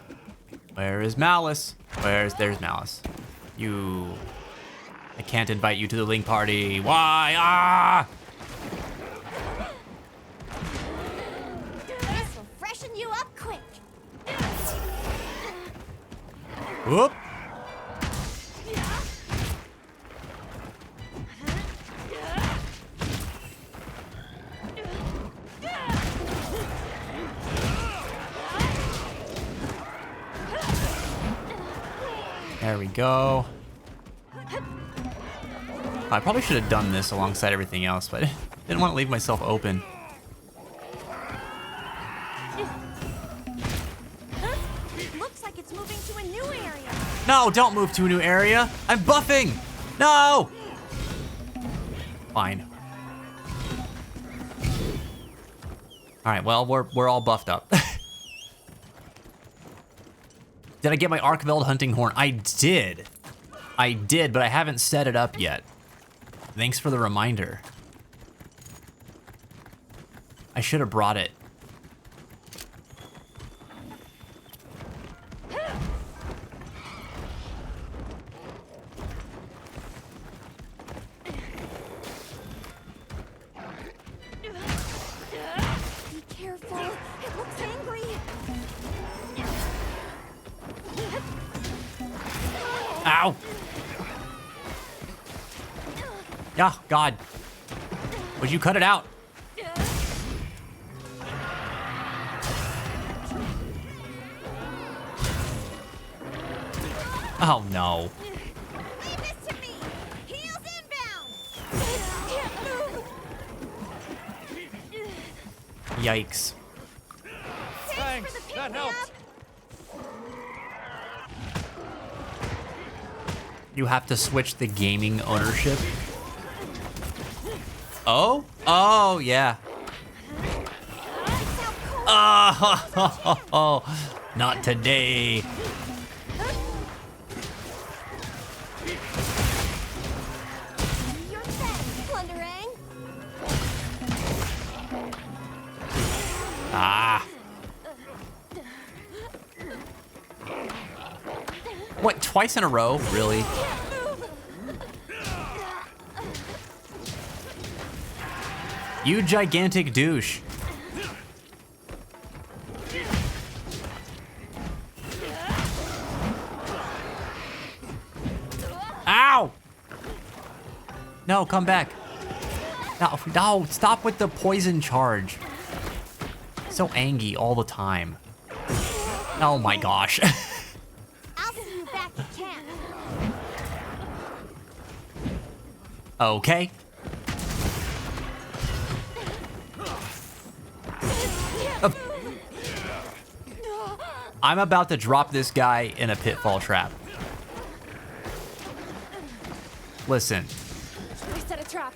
Where is Malice? There's Malice. I can't invite you to the Link party. Why? Ah! This will freshen you up quick. Whoop. There we go. I probably should have done this alongside everything else, but I didn't want to leave myself open. Looks like it's moving to a new area. No, don't move to a new area. I'm buffing. No. Fine. All right, well, we're all buffed up. Did I get my Arkveld hunting horn? I did, but I haven't set it up yet. Thanks for the reminder. I should have brought it. Be careful. It looks angry. Ow! Yeah, God. Would you cut it out? Oh no. Leave this to me. Heels inbound. Can't move. Yikes. Thanks for the pick-me-up. You have to switch the gaming ownership. Oh? Oh, yeah. Oh, not today. Your best, Plunderang. Ah. What, twice in a row? Really? You gigantic douche. Ow! No, come back. No, stop with the poison charge. So angry all the time. Oh my gosh. I'll see you back at camp. Okay. I'm about to drop this guy in a pitfall trap. Listen. I set a trap.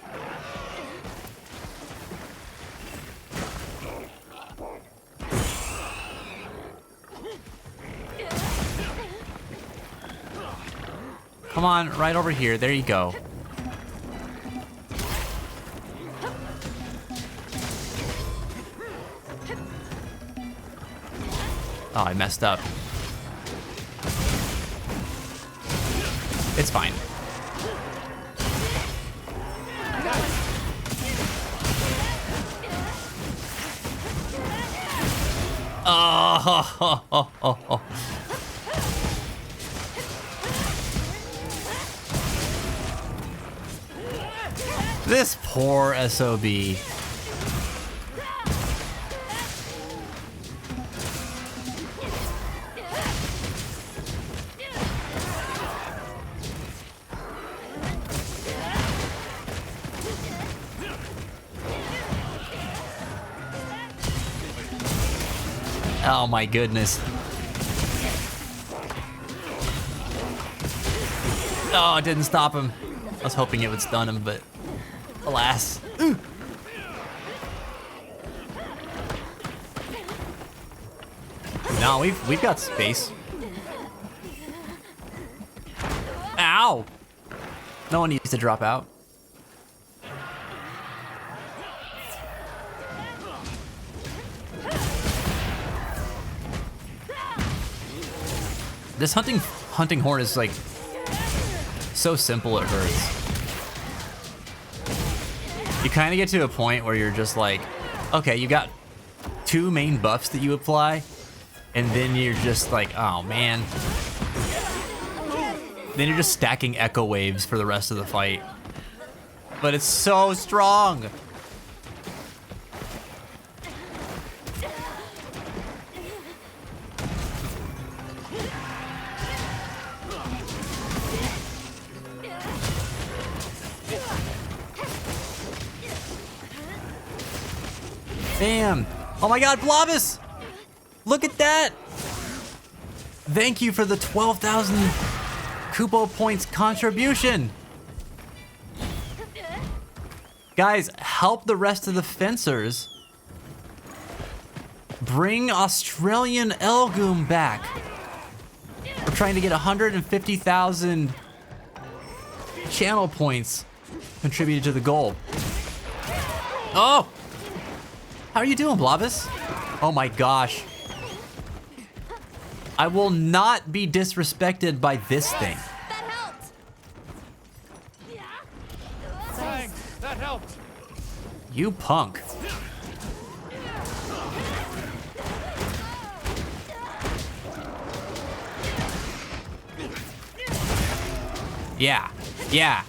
Come on, right over here. There you go. Oh, I messed up. It's fine. Oh. This poor SOB. Oh my goodness. Oh, it didn't stop him. I was hoping it would stun him, but alas. No, we've got space. Ow! No one needs to drop out. This hunting horn is like so simple it hurts. You kind of get to a point where you're just like, okay, you got 2 main buffs that you apply, and then you're just like, oh man. Then you're just stacking echo waves for the rest of the fight. But it's so strong. Bam! Oh my god, Blobbus! Look at that! Thank you for the 12,000 Kupo points contribution! Guys, help the rest of the fencers bring Australian Elgoom back. We're trying to get 150,000 channel points contributed to the goal. Oh! How are you doing, Blobbus? Oh my gosh. I will not be disrespected by this thing. That helped. Thanks, that helped. You punk. Yeah, yeah.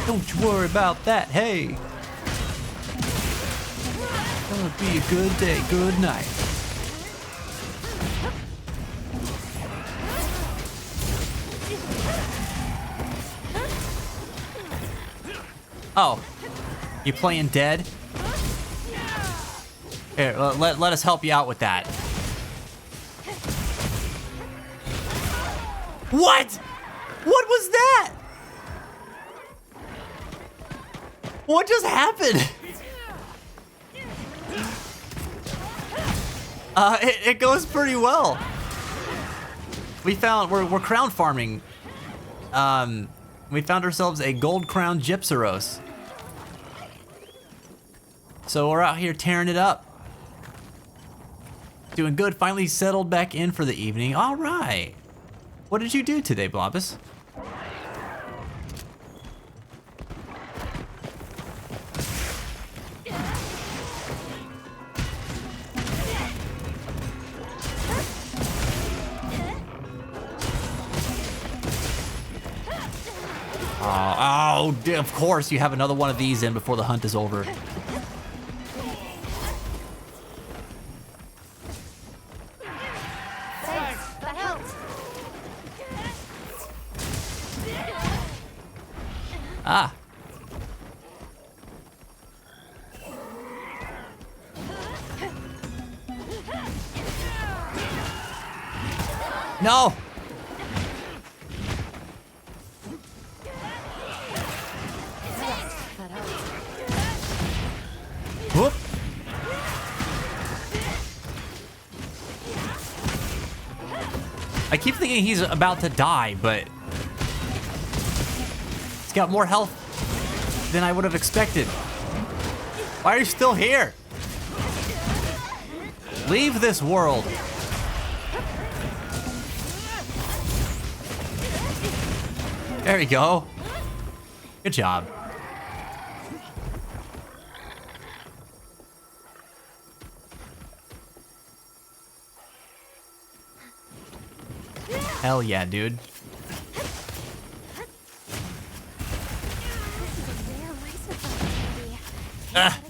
Don't you worry about that, hey. Gonna be a good day, good night. Oh, you playing dead? Here, let us help you out with that. What? What was that? What just happened? It goes pretty well. We're crown farming. We found ourselves a gold crown Gypsaros. So we're out here tearing it up. Doing good, finally settled back in for the evening. All right. What did you do today, Blobbus? Oh, of course you have another one of these in before the hunt is over. Thanks. That helped. Ah. No. Whoop. I keep thinking he's about to die, but he's got more health than I would have expected. Why are you still here? Leave this world. There we go. Good job. Hell yeah, dude. Ah.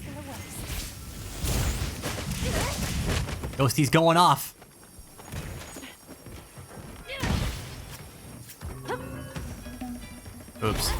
Ghosty's going off. Oops.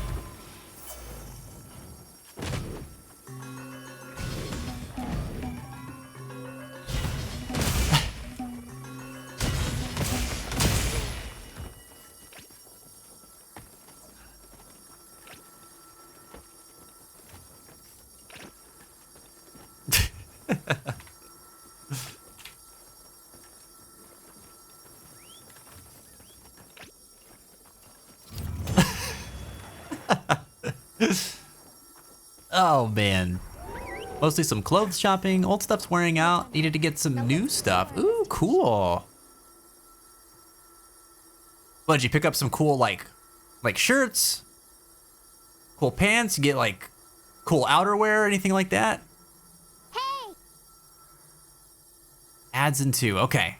Oh man. Mostly some clothes shopping. Old stuff's wearing out. Needed to get some new stuff. Ooh, cool. What, did you pick up some cool like shirts? Cool pants? You get like cool outerwear or anything like that? Hey! Adds in 2, okay.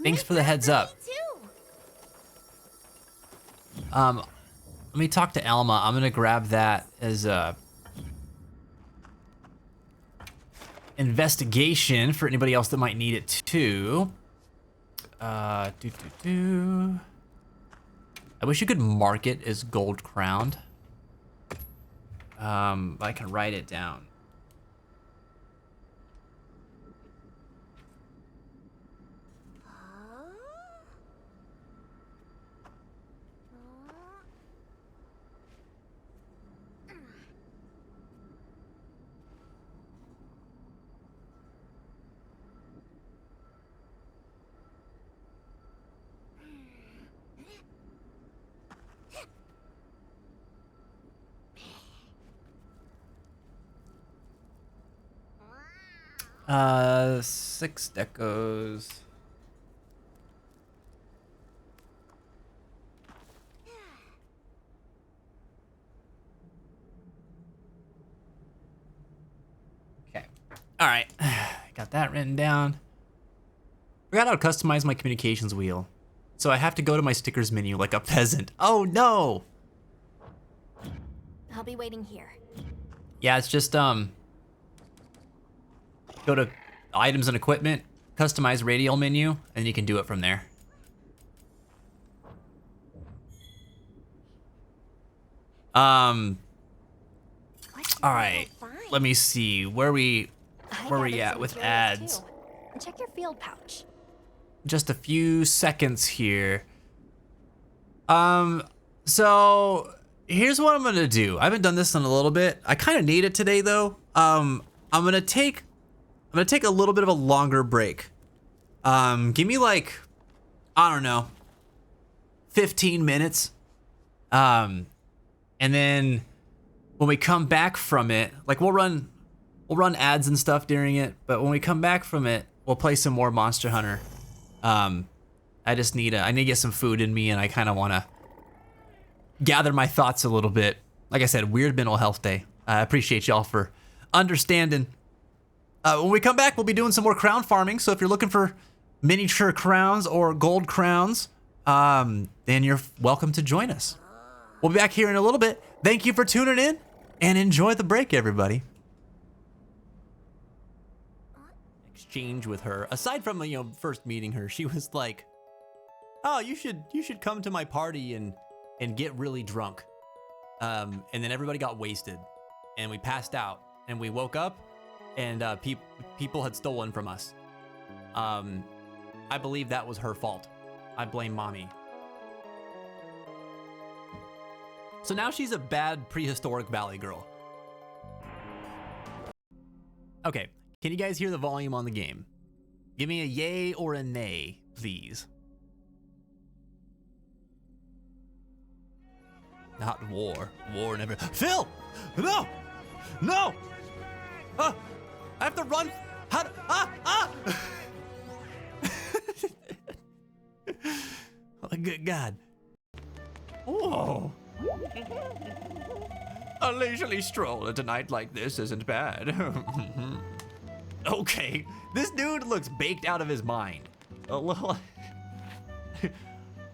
Thanks for the heads up. Let me talk to Alma. I'm gonna grab that as a investigation for anybody else that might need it too. I wish you could mark it as gold crowned. I can write it down. Six decos. Okay. All right. Got that written down. Forgot how to customize my communications wheel. So I have to go to my stickers menu like a peasant. Oh no. I'll be waiting here. Yeah, it's just go to items and equipment, customize radial menu, and you can do it from there. All right, let me see where we at with ads. And check your field pouch. Just a few seconds here. So here's what I'm gonna do. I haven't done this in a little bit. I kind of need it today though. I'm gonna take a little bit of a longer break. Give me like, I don't know, 15 minutes. And then when we come back from it, like we'll run ads and stuff during it, but when we come back from it, we'll play some more Monster Hunter. I need to get some food in me, and I kind of want to gather my thoughts a little bit. Like I said, weird mental health day. I appreciate y'all for understanding. When we come back, we'll be doing some more crown farming. So if you're looking for miniature crowns or gold crowns, then you're welcome to join us. We'll be back here in a little bit. Thank you for tuning in, and enjoy the break, everybody. Exchange with her. Aside from first meeting her, she was like, "Oh, you should come to my party and get really drunk." And then everybody got wasted, and we passed out, and we woke up, and people had stolen from us. I believe that was her fault. I blame mommy. So now she's a bad prehistoric valley girl. Okay, can you guys hear the volume on the game? Give me a yay or a nay, please. Not war. War never. Phil! No! No! I have to run. How? Oh, good God. Whoa. A leisurely stroll at a night like this isn't bad. Okay, this dude looks baked out of his mind. A little.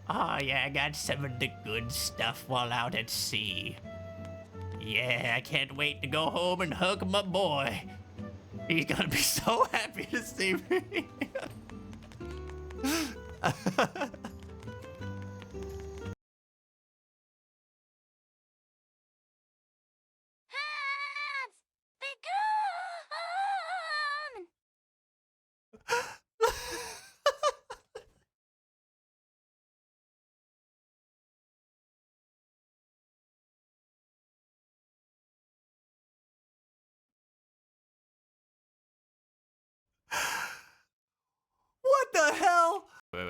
Oh yeah, I got some of the good stuff while out at sea. Yeah, I can't wait to go home and hug my boy. He's gonna be so happy to see me. Hands! Be gone! What the hell? Wait.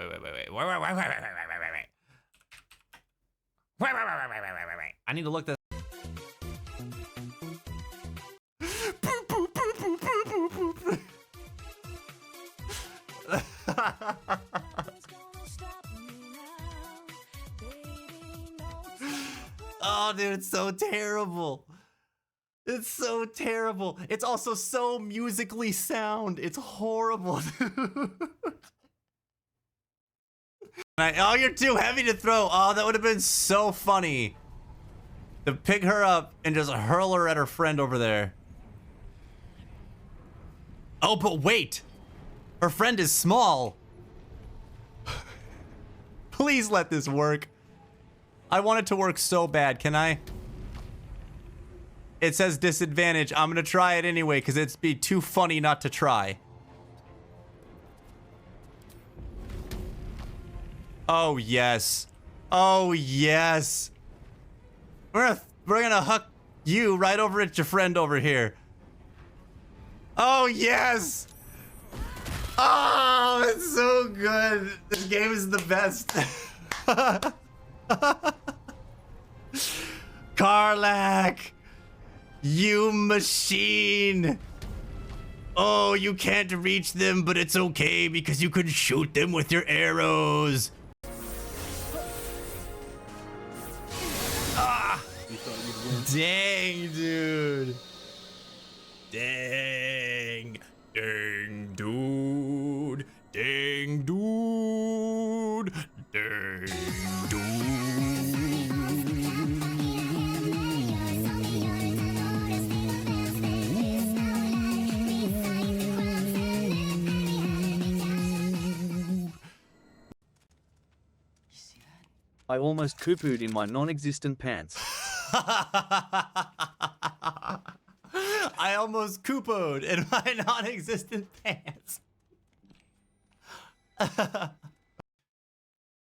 I need to look this. Oh, dude, it's so terrible. It's so terrible. It's also so musically sound. It's horrible. Oh, you're too heavy to throw. Oh, that would have been so funny. To pick her up and just hurl her at her friend over there. Oh, but wait. Her friend is small. Please let this work. I want it to work so bad. Can I? It says disadvantage. I'm gonna try it anyway because it'd be too funny not to try. Oh yes. Oh yes. We're gonna huck you right over at your friend over here. Oh yes. Oh, it's so good. This game is the best. Karlach, you machine. Oh, you can't reach them, but it's okay because you can shoot them with your arrows. Ah! Dang, dude. Dang. Dang, dude. Dang, dude. Dang, dude. I almost poo-pooed in my non-existent pants. I almost Koopoed in my non-existent pants.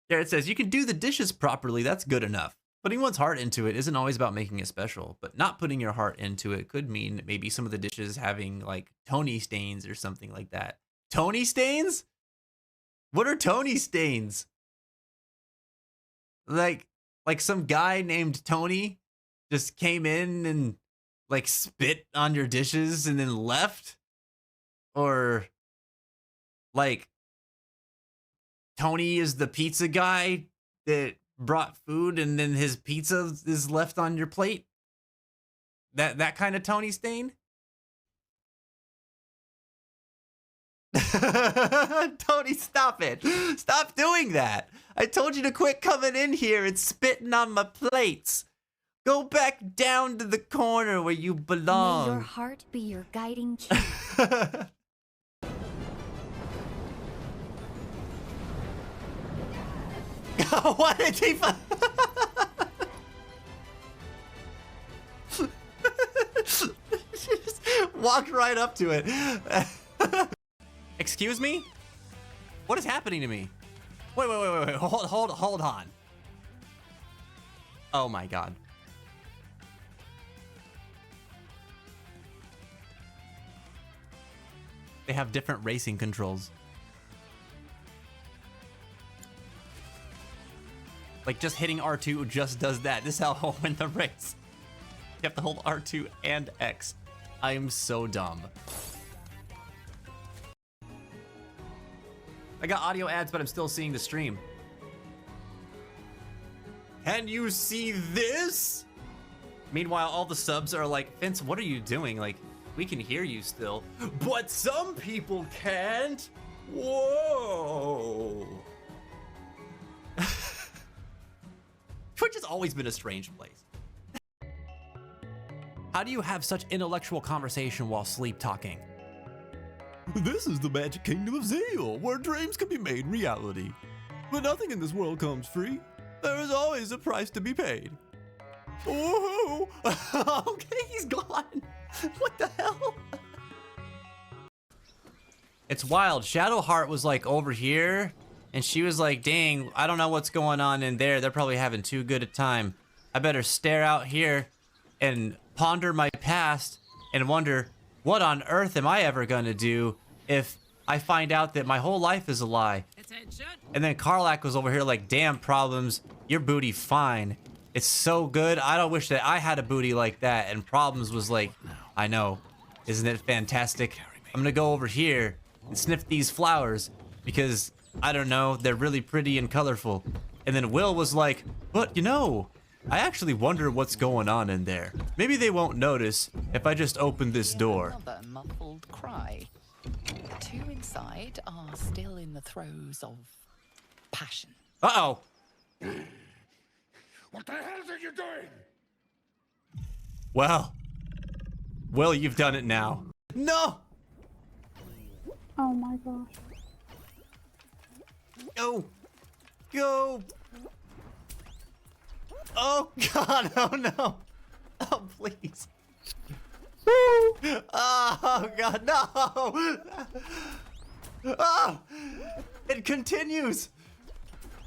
Garrett says, you can do the dishes properly, that's good enough. Putting one's heart into it isn't always about making it special, but not putting your heart into it could mean maybe some of the dishes having like Tony stains or something like that. Tony stains? What are Tony stains? Like some guy named Tony just came in and like spit on your dishes and then left? Or like Tony is the pizza guy that brought food and then his pizza is left on your plate? That kind of Tony stain? Tony, stop it. Stop doing that. I told you to quit coming in here and spitting on my plates. Go back down to the corner where you belong. May your heart be your guiding key. What did he just walked right up to it. Excuse me? What is happening to me? Wait. Hold on. Oh my god. They have different racing controls. Like just hitting R2 just does that. This is how I'll win the race. You have to hold R2 and X. I am so dumb. I got audio ads, but I'm still seeing the stream. Can you see this? Meanwhile, all the subs are like, Vince, what are you doing? Like, we can hear you still, but some people can't. Whoa. Twitch has always been a strange place. How do you have such intellectual conversation while sleep talking? This is the magic kingdom of Zeal, where dreams can be made reality. But nothing in this world comes free. There is always a price to be paid. Woohoo! Okay, he's gone. What the hell? It's wild. Shadowheart was like over here, and she was like, dang, I don't know what's going on in there. They're probably having too good a time. I better stare out here and ponder my past and wonder, what on earth am I ever gonna do if I find out that my whole life is a lie? And then Karlach was over here like, damn, Problems, your booty fine. It's so good. I don't wish that I had a booty like that. And Problems was like, I know. Isn't it fantastic? I'm gonna go over here and sniff these flowers because, I don't know, they're really pretty and colorful. And then Will was like, but you know, I actually wonder what's going on in there. Maybe they won't notice if I just open this door. Another muffled cry. The two inside are still in the throes of passion. Uh-oh. What the hell are you doing? Well, Will, you've done it now. No! Oh my gosh. Go! Go! Oh God, oh no! Oh please! Oh God, no! Oh! It continues!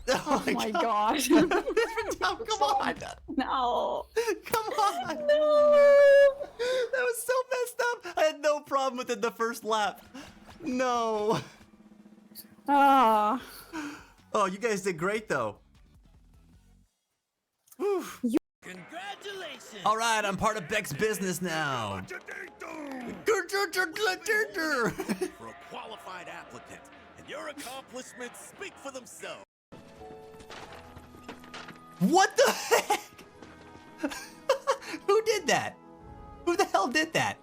Oh my gosh. Come on! No. Come on! No. That was so messed up! I had no problem with it the first lap. No! Ah. Oh, you guys did great though. Whew. Congratulations! All right, I'm part of Beck's business now. For a qualified applicant, and your accomplishments speak for themselves. What the heck? Who did that? Who the hell did that?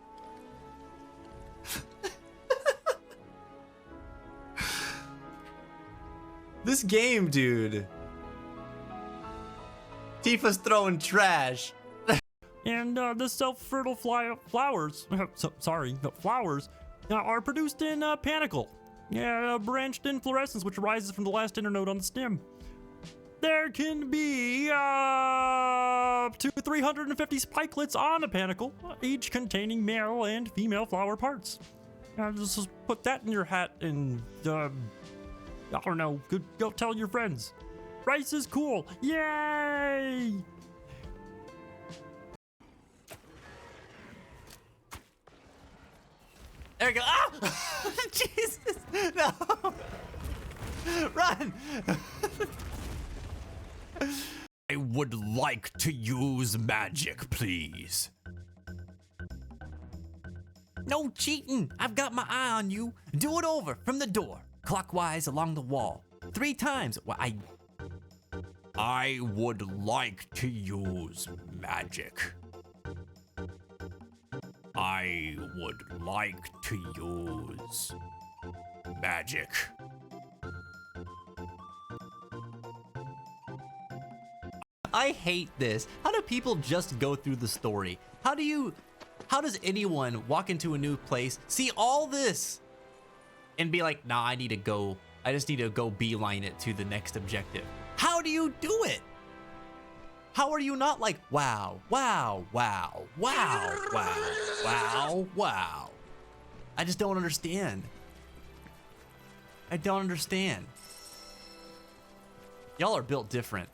This game, dude. Tifa's throwing trash. And the self-fertile flowers, the flowers are produced in panicle. Yeah, branched inflorescence, which arises from the last internode on the stem. There can be up to 350 spikelets on a panicle, each containing male and female flower parts. Just put that in your hat and, I don't know, go tell your friends. Rice is cool, yay! There we go. Ah! Jesus! No! Run! I would like to use magic, please. No cheating! I've got my eye on you. Do it over from the door, clockwise along the wall. 3 times. Well, I would like to use magic. I would like to use magic. I hate this. How do people just go through the story? How does anyone walk into a new place, see all this, and be like, nah, I just need to go beeline it to the next objective? How do you do it? How are you not like, wow, wow, wow, wow, wow, wow, wow? I just don't understand. I don't understand. Y'all are built different.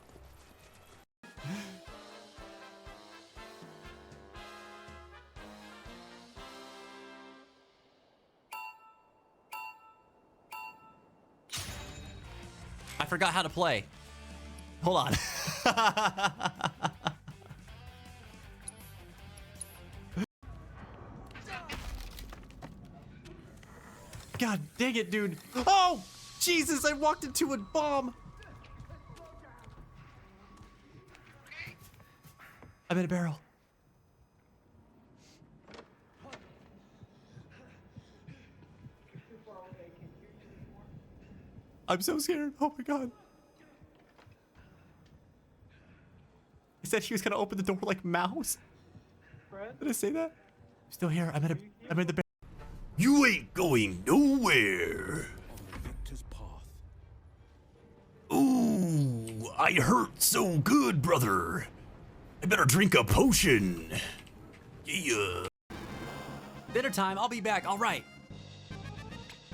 I forgot how to play. Hold on. God dang it, dude. Oh, Jesus, I walked into a bomb. I'm in a barrel. I'm so scared. Oh my god. He said he was gonna open the door like Mouse. Did I say that? I'm still here. I'm in the barrel. You ain't going nowhere. Ooh, I hurt so good, brother. I better drink a potion. Yeah. Dinner time. I'll be back. All right.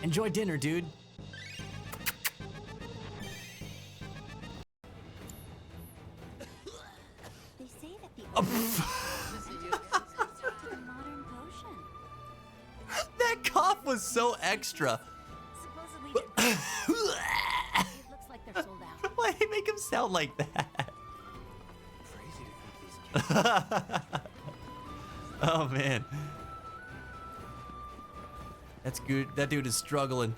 Enjoy dinner, dude. They say that the the modern potion. That cough was so extra. Supposedly they're it looks like they're sold out. Why did he make him sound like that? Oh man. That's good. That dude is struggling.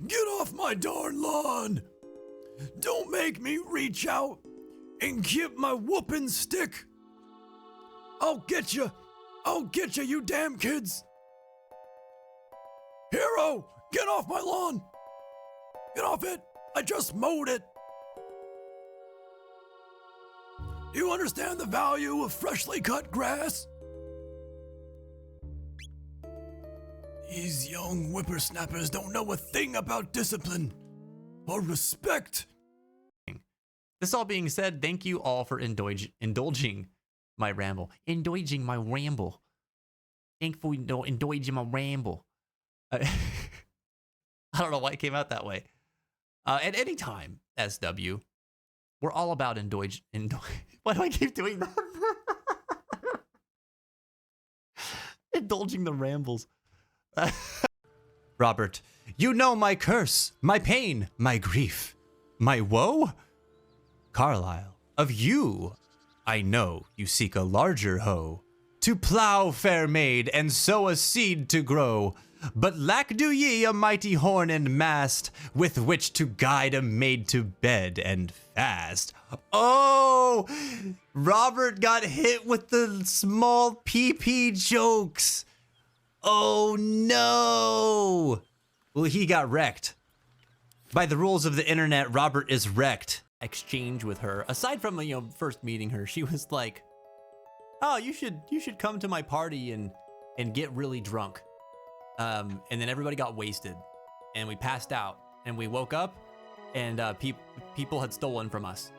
Get off my darn lawn! Don't make me reach out and get my whooping stick! I'll get you! I'll get you, you damn kids! Hero! Get off my lawn! Get off it! I just mowed it! Do you understand the value of freshly cut grass? These young whippersnappers don't know a thing about discipline or respect. This all being said, thank you all for indulging my ramble. Indulging my ramble. Thankful indulging my ramble. I don't know why it came out that way. At any time, SW, we're all about indulge. Why do I keep doing that? Indulging the rambles. Robert, you know my curse, my pain, my grief, my woe? Carlyle, of you, I know you seek a larger hoe, to plow, fair maid, and sow a seed to grow. But lack do ye a mighty horn and mast, with which to guide a maid to bed and fast. Oh, Robert got hit with the small PP jokes. Oh no! Well, he got wrecked. By the rules of the internet, Robert is wrecked. Exchange with her. Aside from, first meeting her, she was like, "Oh, you should come to my party and get really drunk." And then everybody got wasted, and we passed out, and we woke up, and people had stolen from us.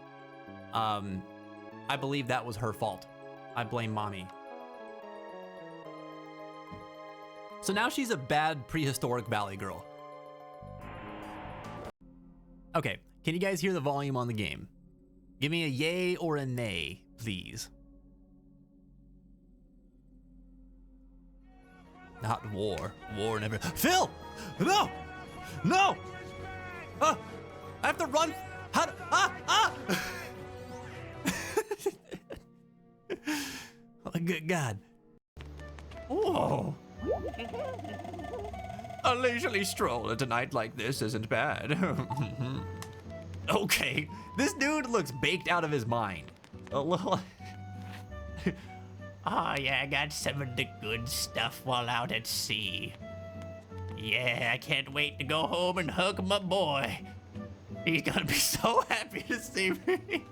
I believe that was her fault. I blame mommy. So now she's a bad prehistoric valley girl. Okay, can you guys hear the volume on the game? Give me a yay or a nay, please. Not war. War never. Phil! No! No! I have to run. How do, Oh, good God. Whoa. A leisurely stroll at a night like this isn't bad. Okay, this dude looks baked out of his mind. A little. Oh yeah, I got some of the good stuff while out at sea. Yeah, I can't wait to go home and hug my boy. He's gonna be so happy to see me.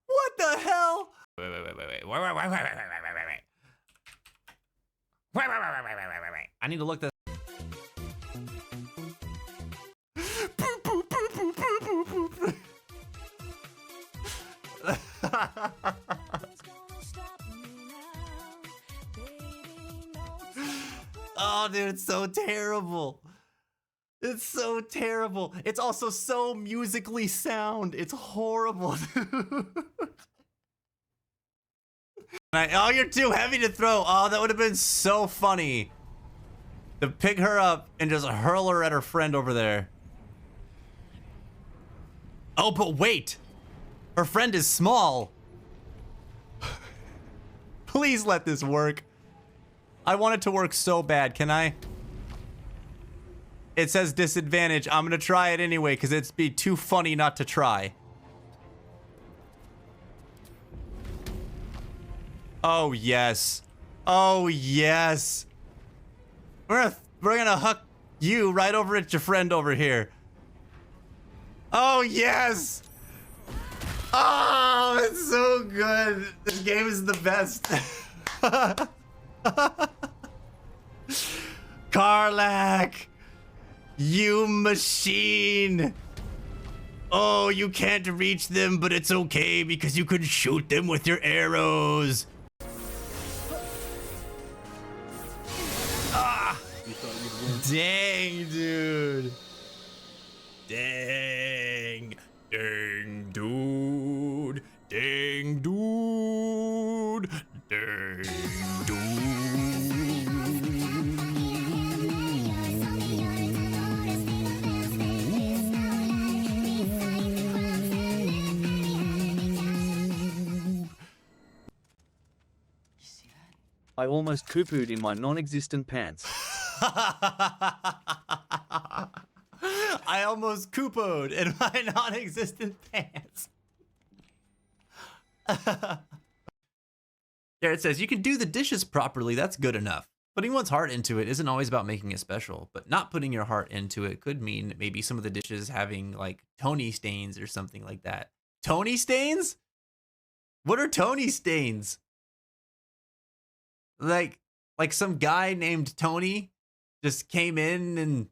What the hell? Wait. I need to look this. Oh, dude, it's so terrible. It's so terrible. It's also so musically sound. It's horrible, dude. Oh, you're too heavy to throw. Oh, that would have been so funny. To pick her up and just hurl her at her friend over there. Oh, but wait. Her friend is small. Please let this work. I want it to work so bad. Can I? It says disadvantage. I'm gonna try it anyway because it'd be too funny not to try. Oh yes. Oh yes. We're gonna huck you right over at your friend over here. Oh yes. Oh, it's so good. This game is the best. Karlach, you machine. Oh, you can't reach them, but it's okay because you can shoot them with your arrows. Ah! Dang, dude. Dang. Dang, dude. Dang, dude. Dang, dude. I almost poo-pooed in my non-existent pants. I almost Koopoed in my non-existent pants. Yeah, it says you can do the dishes properly. That's good enough. Putting one's heart into it isn't always about making it special, but not putting your heart into it could mean maybe some of the dishes having like Tony stains or something like that. Tony stains? What are Tony stains? Like some guy named Tony just came in and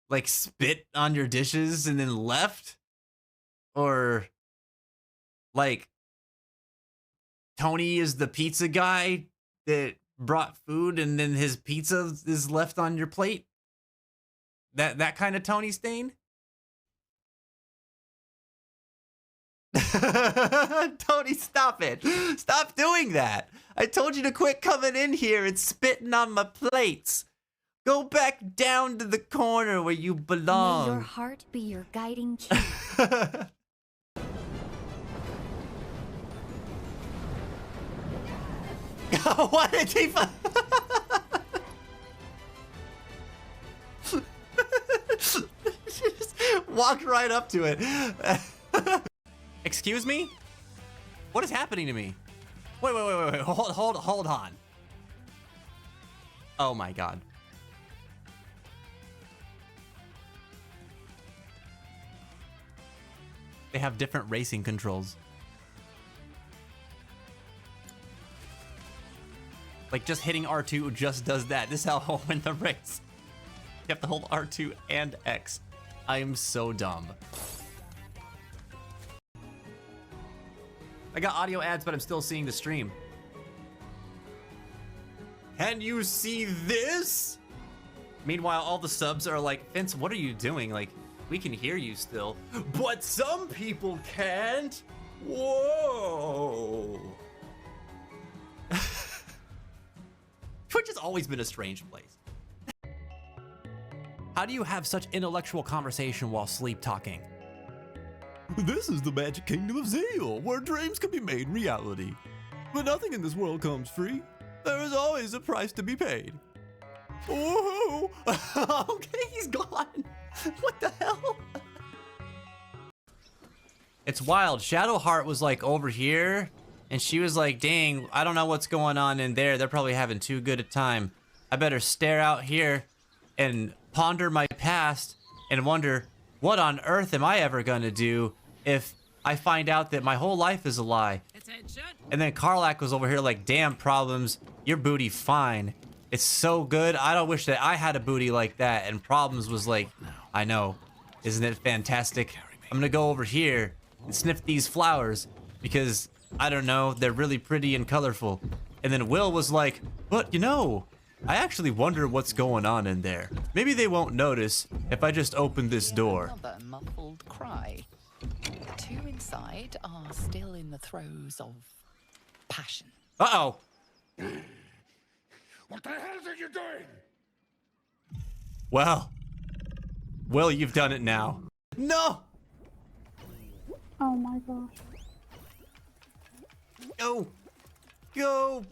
like spit on your dishes and then left? Or like Tony is the pizza guy that brought food and then his pizza is left on your plate? That kind of Tony stain? Tony, stop it. Stop doing that. I told you to quit coming in here and spitting on my plates. Go back down to the corner where you belong. May your heart be your guiding key. What did he just walked right up to it. Excuse me? What is happening to me? Wait. Hold on. Oh my god. They have different racing controls. Like just hitting R2 just does that. This is how I'll win the race. You have to hold R2 and X. I am so dumb. I got audio ads, but I'm still seeing the stream. Can you see this? Meanwhile, all the subs are like, Vince, what are you doing? Like, we can hear you still. But some people can't. Whoa. Twitch has always been a strange place. How do you have such intellectual conversation while sleep talking? This is the magic kingdom of Zeal, where dreams can be made reality. But nothing in this world comes free. There is always a price to be paid. Woohoo! Okay, he's gone. What the hell? It's wild. Shadowheart was like over here, and she was like, dang, I don't know what's going on in there. They're probably having too good a time. I better stare out here and ponder my past and wonder, what on earth am I ever gonna do if I find out that my whole life is a lie? And then Karlach was over here like, damn, Problems, your booty fine. It's so good. I don't wish that I had a booty like that. And Problems was like, I know. Isn't it fantastic? I'm gonna go over here and sniff these flowers because, I don't know, they're really pretty and colorful. And then Will was like, but you know, I actually wonder what's going on in there. Maybe they won't notice if I just open this door. Another muffled cry. Two inside are still in the throes of passion. Uh-oh. What the hell are you doing? Well, you've done it now. No! Oh my gosh. Go! Go!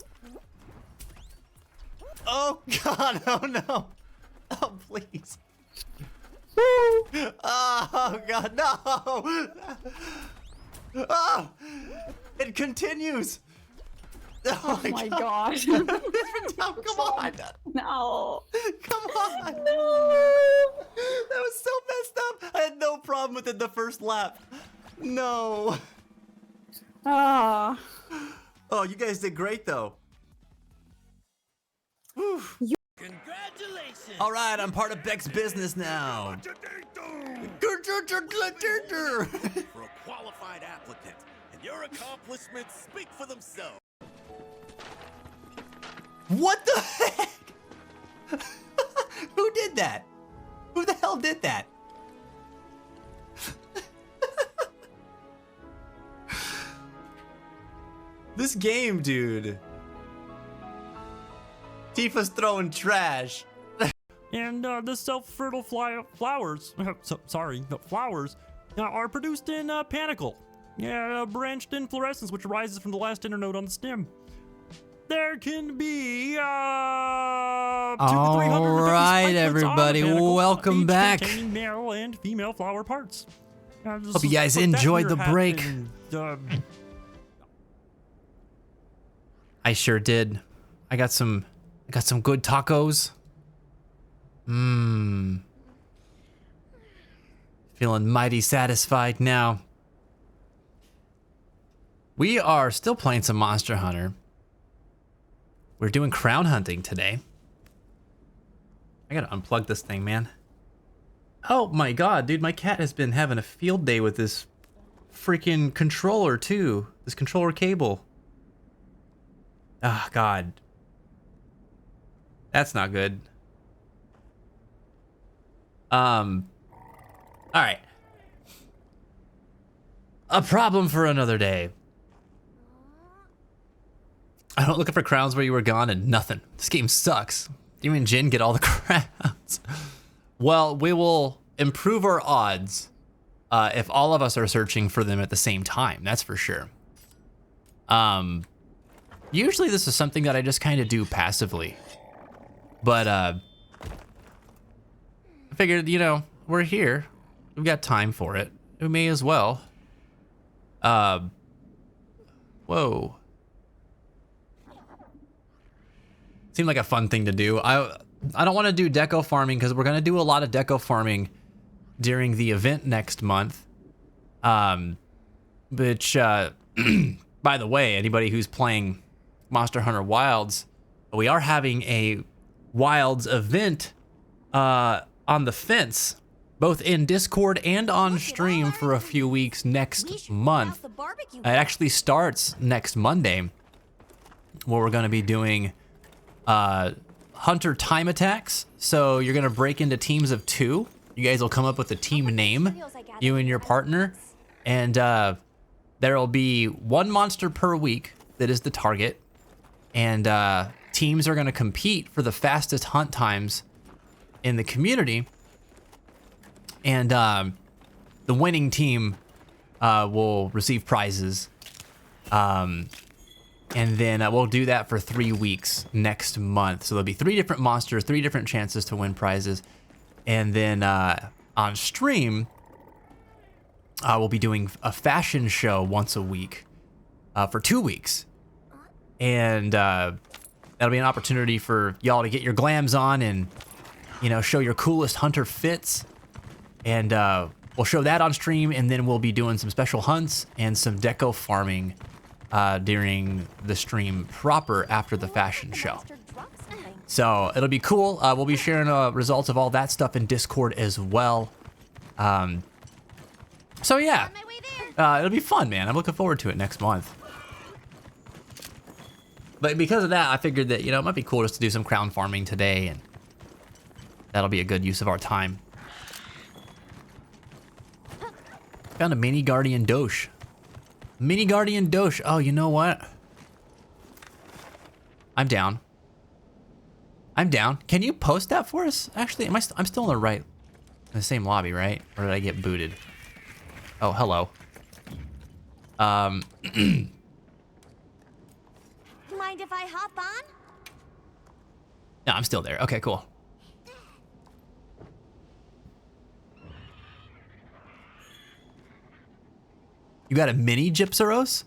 Oh God, oh no! Oh please! Oh God, no! Oh! It continues! Oh My gosh. Come on! No. Come on! No. That was so messed up! I had no problem with it the first lap. No! Ah. Oh, you guys did great though. Whew. Congratulations! All right, I'm part of Beck's business now. For a qualified applicant, and your accomplishments speak for themselves. What the heck? Who did that? Who the hell did that? This game, dude. Tifa's throwing trash. And the self-fertile flowers, flowers are produced in panicle. Yeah, branched inflorescence, which arises from the last internode on the stem. There can be 200 to 300 All different right, spikelets on the everybody, panicle, welcome each back. containing male and female flower parts. Hope you guys enjoyed the break. I sure did. I got some good tacos. Feeling mighty satisfied now. We are still playing some Monster Hunter. We're doing crown hunting today. I gotta unplug this thing, man. Oh my god, dude, my cat has been having a field day with this freaking controller too. This controller cable. Ah, god. That's not good. Alright. A problem for another day. I went looking for crowns where you were gone and nothing. This game sucks. You and Jin get all the crowns. Well, we will improve our odds if all of us are searching for them at the same time. That's for sure. Usually this is something that I just kind of do passively. But I figured, you know, we're here. We've got time for it. We may as well. Whoa. Seemed like a fun thing to do. I don't want to do deco farming because we're going to do a lot of deco farming during the event next month. Which, by the way, anybody who's playing Monster Hunter Wilds, we are having a Wilds event on the fence, both in Discord and on stream for a few weeks next month. It actually starts next Monday, where we're going to be doing hunter time attacks. So you're going to break into teams of 2. You guys will come up with a team name, you and your partner, and there will be 1 monster per week that is the target, and teams are going to compete for the fastest hunt times in the community, and the winning team will receive prizes, and then we'll do that for 3 weeks next month. So there'll be 3 different monsters, 3 different chances to win prizes, and then on stream we'll be doing a fashion show once a week for 2 weeks, and that'll be an opportunity for y'all to get your glams on and, you know, show your coolest hunter fits. And we'll show that on stream, and then we'll be doing some special hunts and some deco farming during the stream proper after the fashion show. So it'll be cool. We'll be sharing results of all that stuff in Discord as well. So yeah, it'll be fun, man. I'm looking forward to it next month. But because of that, I figured that, it might be cool just to do some crown farming today, and that'll be a good use of our time. Found a mini Guardian Doge. Mini Guardian Doge. Oh, you know what? I'm down. I'm down. Can you post that for us? Actually, I'm still in the same lobby, right? Or did I get booted? Oh, hello. Mind if I hop on? No, I'm still there. Okay, cool. You got a mini Gypsaros?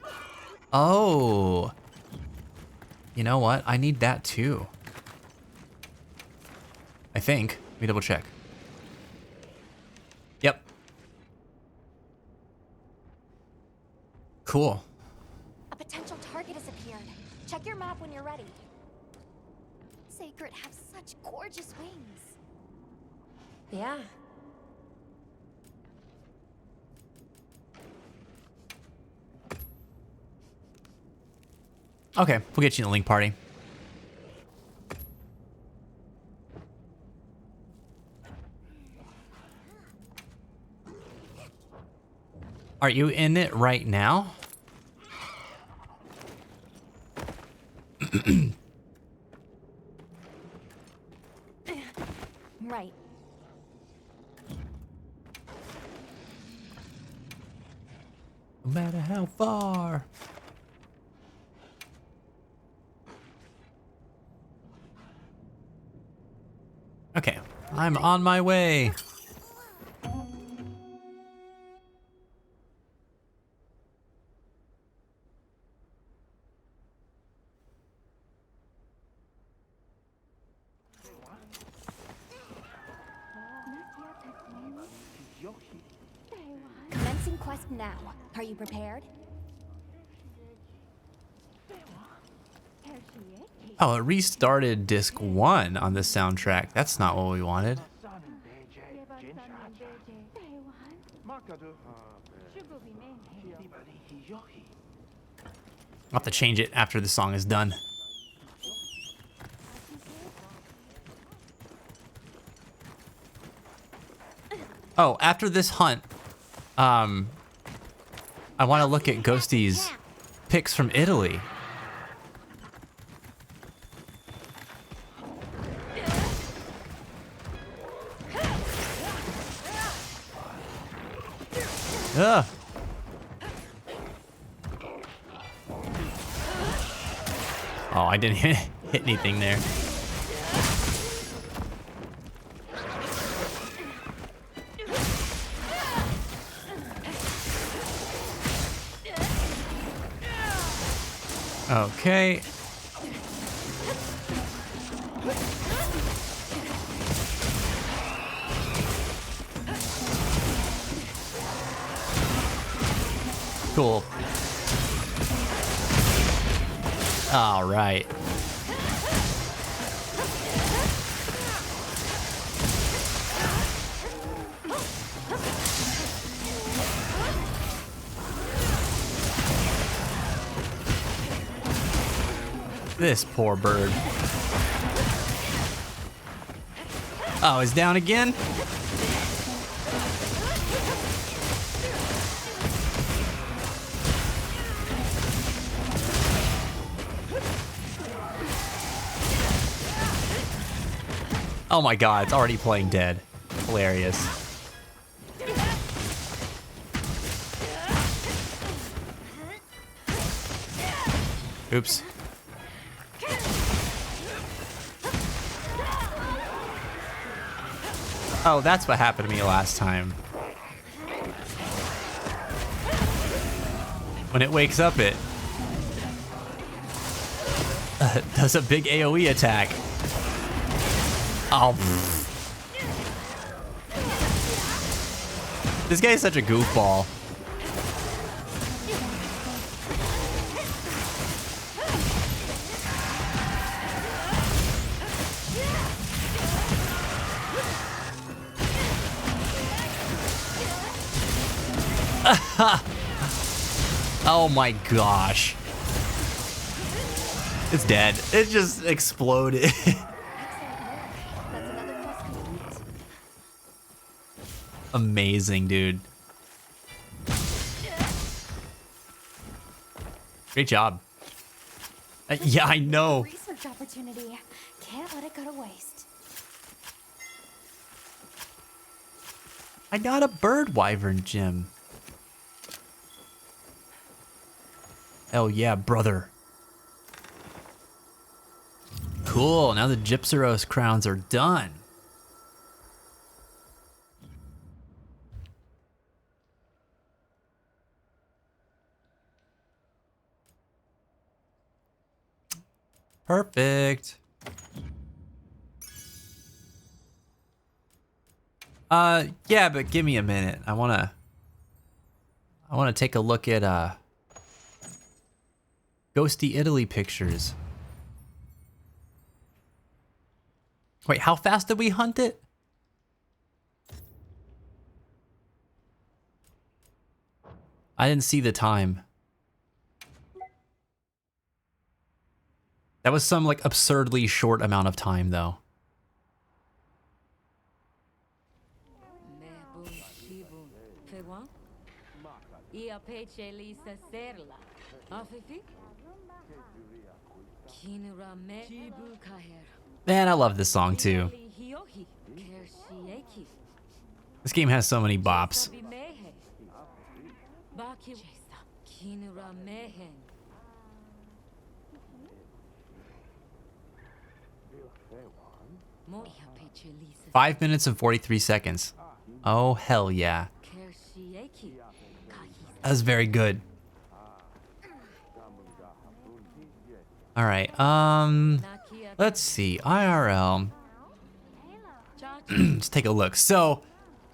Oh. You know what? I need that too. I think. Let me double check. Yep. Cool. A potential target has appeared. Check your map when you're ready. Sacred have such gorgeous wings. Yeah. Okay, we'll get you in the link party. Are you in it right now? Right. No matter how far. Okay, I'm on my way. Commencing quest now. Are you prepared? Oh, it restarted disc 1 on the soundtrack. That's not what we wanted. I'll have to change it after the song is done. Oh, after this hunt, I want to look at Ghosty's pics from Italy. Ugh. Oh, I didn't hit anything there. Okay. Cool. All right. This poor bird. Oh, he's down again? Oh my god, it's already playing dead. Hilarious. Oops. Oh, that's what happened to me last time. When it wakes up, it does a big AoE attack. Oh. This guy's such a goofball. Oh my gosh. It's dead. It just exploded. Excellent work. That's another quest complete. Amazing, dude. Great job. Yeah, I know. Research opportunity. Can't let it go to waste. I got a bird wyvern gem. Hell yeah, brother. Cool, now the Gypseros crowns are done. Perfect. Yeah, but give me a minute. I wanna take a look at Ghosty Italy pictures. Wait, how fast did we hunt it? I didn't see the time. That was some like absurdly short amount of time though. Man, I love this song too. This game has so many bops. Five minutes and 43 seconds. Oh, hell yeah. That was very good. All right, let's see, IRL. Let's take a look. So,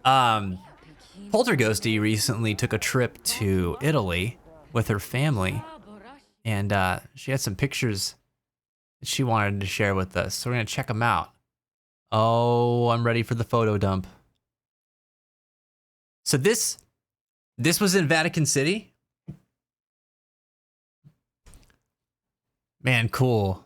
Polterghosty recently took a trip to Italy with her family, and she had some pictures that she wanted to share with us. So we're gonna check them out. Oh, I'm ready for the photo dump. So this was in Vatican City. Man, cool.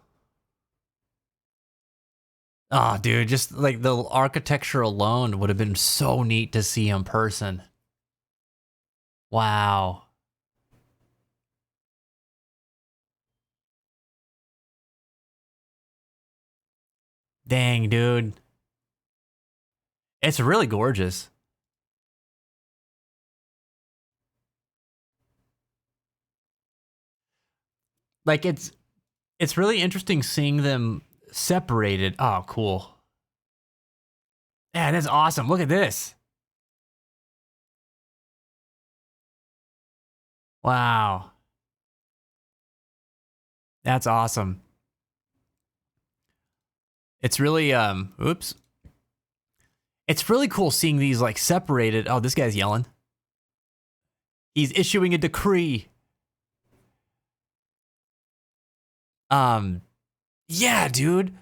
Oh, dude, just like the architecture alone would have been so neat to see in person. Wow. Dang, dude. It's really gorgeous. Like it's really interesting seeing them separated. Oh, cool. Yeah, that's awesome. Look at this. Wow. That's awesome. It's really, oops. It's really cool seeing these like separated. Oh, this guy's yelling. He's issuing a decree. Yeah, dude.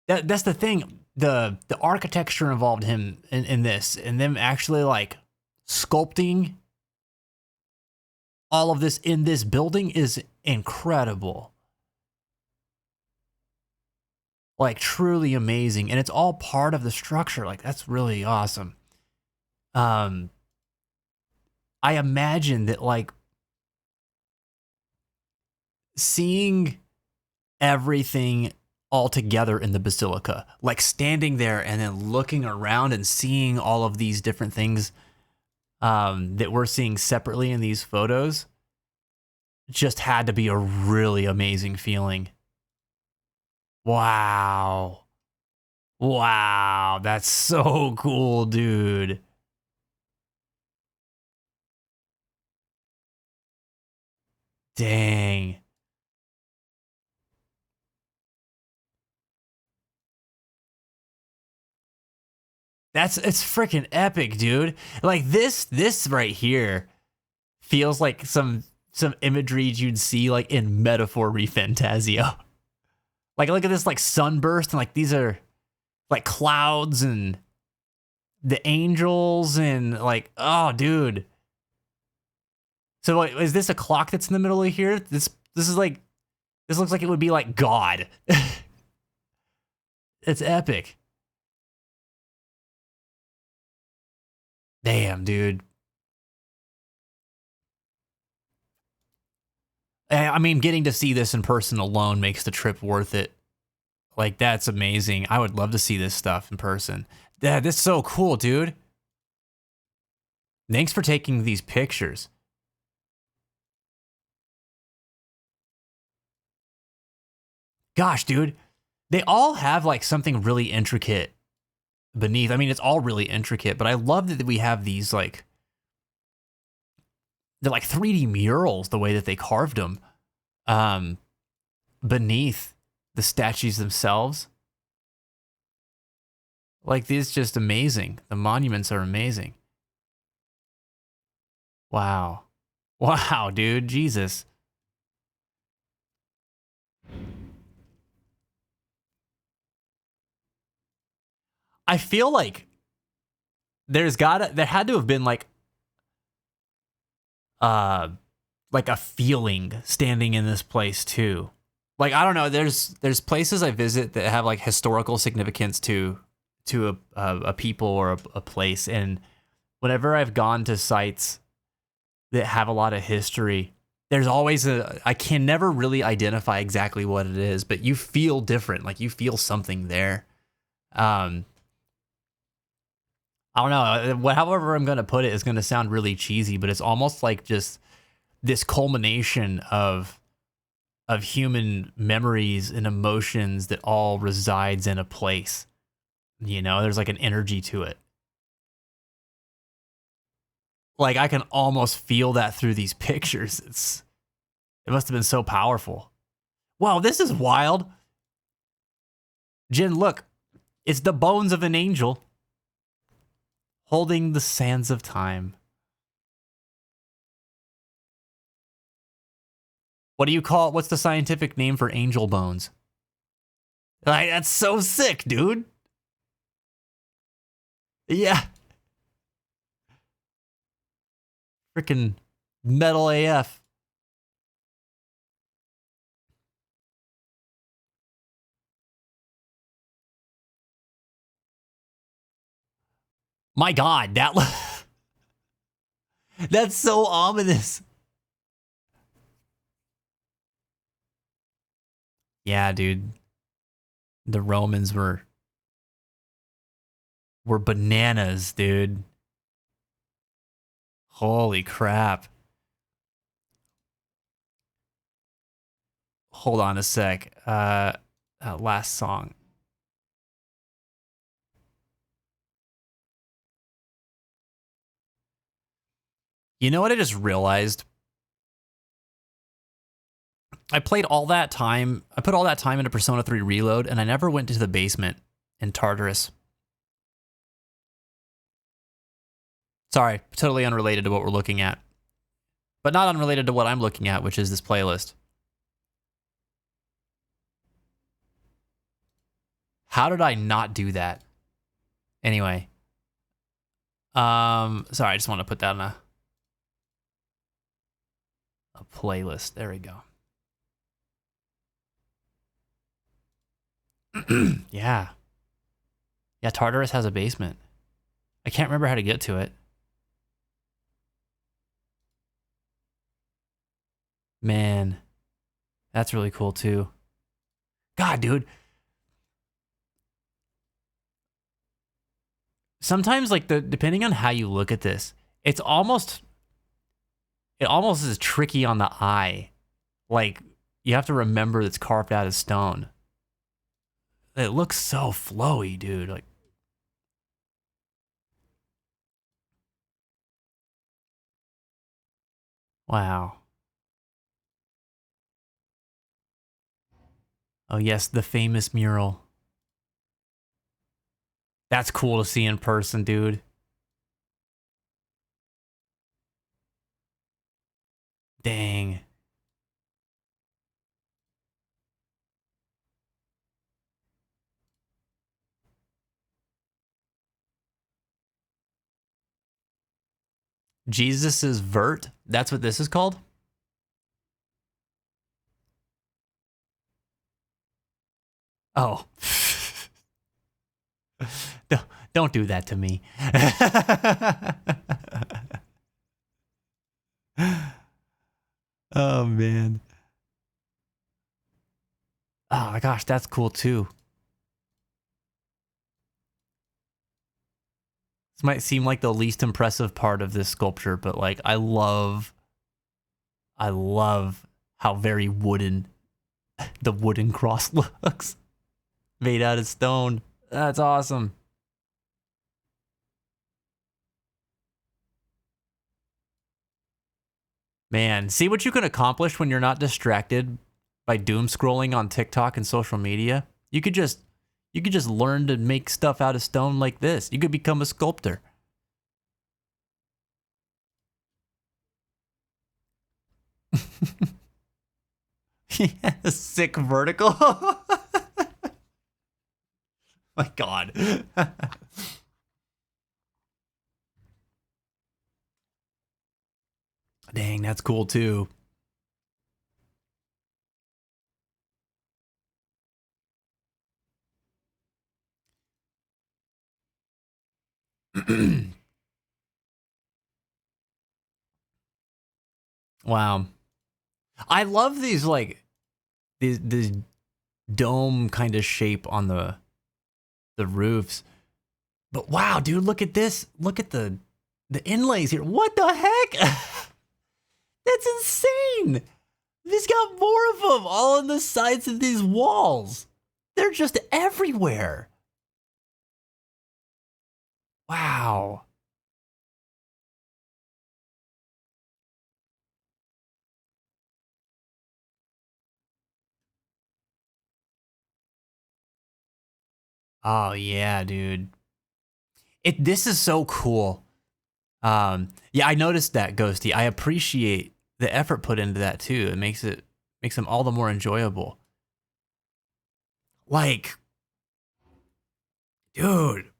That's the thing. The architecture involved him in this, and them actually like sculpting all of this in this building is incredible. Like truly amazing, and it's all part of the structure. Like that's really awesome. I imagine that like seeing everything all together in the basilica, like standing there and then looking around and seeing all of these different things that we're seeing separately in these photos, just had to be a really amazing feeling. Wow. Wow, that's so cool, dude. Dang. It's freaking epic, dude. Like this right here feels like some imagery you'd see like in Metaphor ReFantazio. Like look at this like sunburst and like these are like clouds and the angels and like, oh dude. So like, is this a clock that's in the middle of here? This is like This looks like it would be like God. It's epic. Damn, dude. I mean, getting to see this in person alone makes the trip worth it. Like, that's amazing. I would love to see this stuff in person. Yeah, this is so cool, dude. Thanks for taking these pictures. Gosh, dude. They all have, like, something really intricate beneath. I mean, it's all really intricate, but I love that we have these, like, they're like 3D murals, the way that they carved them beneath the statues themselves. Like, this is just amazing. The monuments are amazing. Wow. Wow, dude. Jesus. I feel like there had to have been like a feeling standing in this place too. Like, I don't know, there's places I visit that have like historical significance to a people or a place, and whenever I've gone to sites that have a lot of history, there's always I can never really identify exactly what it is, but you feel different, like you feel something there. I don't know, however I'm going to put it is going to sound really cheesy, but it's almost like just this culmination of human memories and emotions that all resides in a place. You know, there's like an energy to it. Like, I can almost feel that through these pictures. It must have been so powerful. Wow, this is wild. Jen, look, it's the bones of an angel holding the sands of time. What do you call it? What's the scientific name for angel bones? Like, that's so sick, dude. Yeah. Freaking metal AF. My God, that's so ominous. Yeah, dude. The Romans were bananas, dude. Holy crap. Hold on a sec. Last song. You know what I just realized? I put all that time into Persona 3 Reload, and I never went to the basement in Tartarus. Sorry, totally unrelated to what we're looking at. But not unrelated to what I'm looking at, which is this playlist. How did I not do that? Anyway. Sorry, I just want to put that on a playlist. There we go. Yeah. Yeah, Tartarus has a basement. I can't remember how to get to it. Man, that's really cool too. God, dude. Sometimes, like, depending on how you look at this, it almost is tricky on the eye. Like, you have to remember it's carved out of stone. It looks so flowy, dude. Like, wow. Oh yes, the famous mural. That's cool to see in person, dude. Dang. Jesus's vert? That's what this is called? Oh. Don't do that to me. Oh, man. Oh, my gosh, that's cool, too. This might seem like the least impressive part of this sculpture, but, like, I love how very wooden the wooden cross looks. Made out of stone. That's awesome. Man, see what you can accomplish when you're not distracted by doom scrolling on TikTok and social media? You could just learn to make stuff out of stone like this. You could become a sculptor. Yeah, sick vertical. My God. Dang, that's cool too. Wow. I love these like this dome kind of shape on the roofs. But wow, dude, look at this. Look at the inlays here. What the heck? That's insane. He's got more of them all on the sides of these walls. They're just everywhere. Wow. Oh yeah, dude. This is so cool. Yeah, I noticed that, Ghosty. I appreciate the effort put into that too. It makes them all the more enjoyable. Like, dude,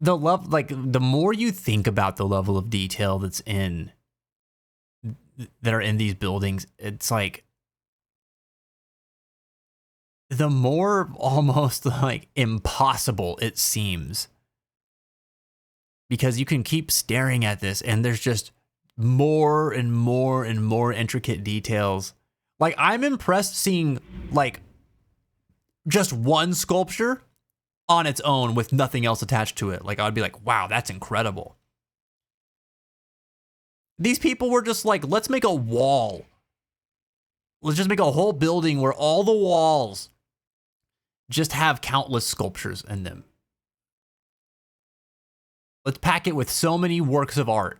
the more you think about the level of detail that are in these buildings, it's like the more almost like impossible it seems. Because you can keep staring at this and there's just more and more and more intricate details. Like, I'm impressed seeing like just one sculpture on its own with nothing else attached to it. Like, I'd be like, wow, that's incredible. These people were just like, let's make a wall. Let's just make a whole building where all the walls just have countless sculptures in them. Let's pack it with so many works of art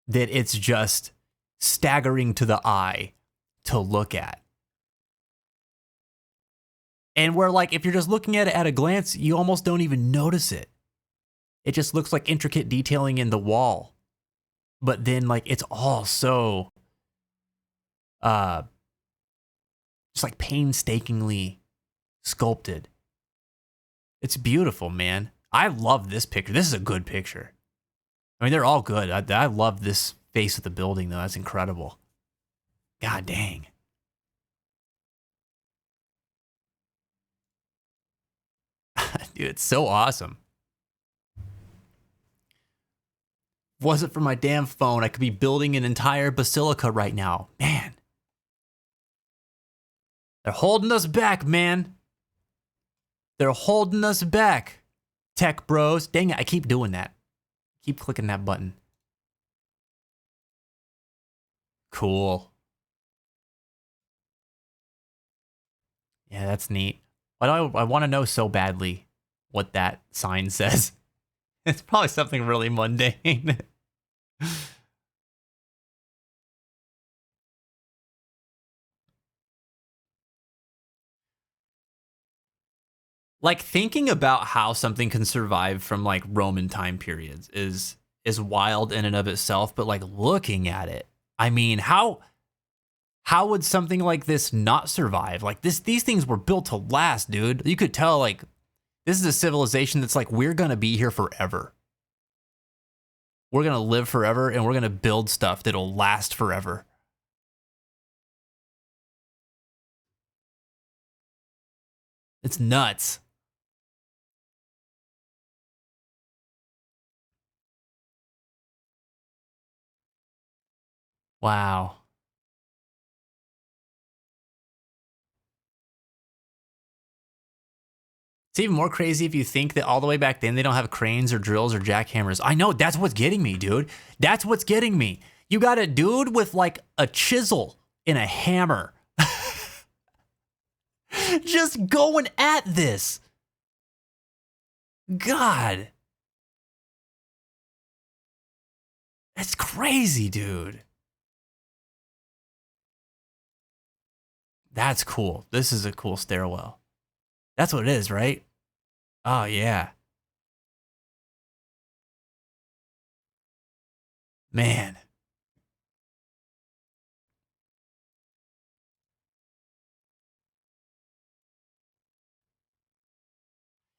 that it's just staggering to the eye to look at. And where, like, if you're just looking at it at a glance, you almost don't even notice it. It just looks like intricate detailing in the wall. But then, like, it's all so, just like painstakingly sculpted. It's beautiful, man. I love this picture. This is a good picture. I mean, they're all good. I love this face of the building, though. That's incredible. God dang. Dude, it's so awesome. If it wasn't for my damn phone, I could be building an entire basilica right now. Man. They're holding us back, man. They're holding us back. Tech bros. Dang it, I keep doing that. Keep clicking that button. Cool. Yeah, that's neat. I want to know so badly what that sign says. It's probably something really mundane. Like, thinking about how something can survive from like Roman time periods is wild in and of itself, but like looking at it, I mean, how would something like this not survive? Like these things were built to last, dude. You could tell, like, this is a civilization that's like, we're gonna be here forever. We're gonna live forever and we're gonna build stuff that'll last forever. It's nuts. Wow. It's even more crazy if you think that all the way back then they don't have cranes or drills or jackhammers. I know, that's what's getting me, dude. That's what's getting me. You got a dude with like a chisel and a hammer. Just going at this. God. That's crazy, dude. That's cool. This is a cool stairwell. That's what it is, right? Oh, yeah. Man.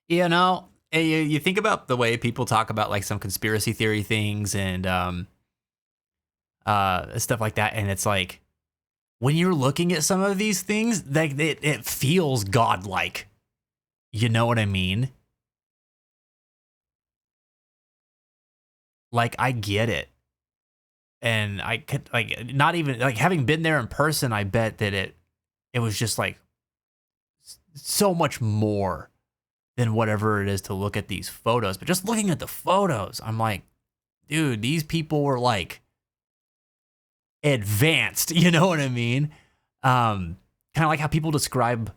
You know, you think about the way people talk about like some conspiracy theory things and stuff like that, and it's like when you're looking at some of these things, like it feels godlike. You know what I mean? Like I get it. And I could like not even like having been there in person, I bet that it was just like so much more than whatever it is to look at these photos. But just looking at the photos, I'm like, dude, these people were like advanced, you know what I mean? Kind of like how people describe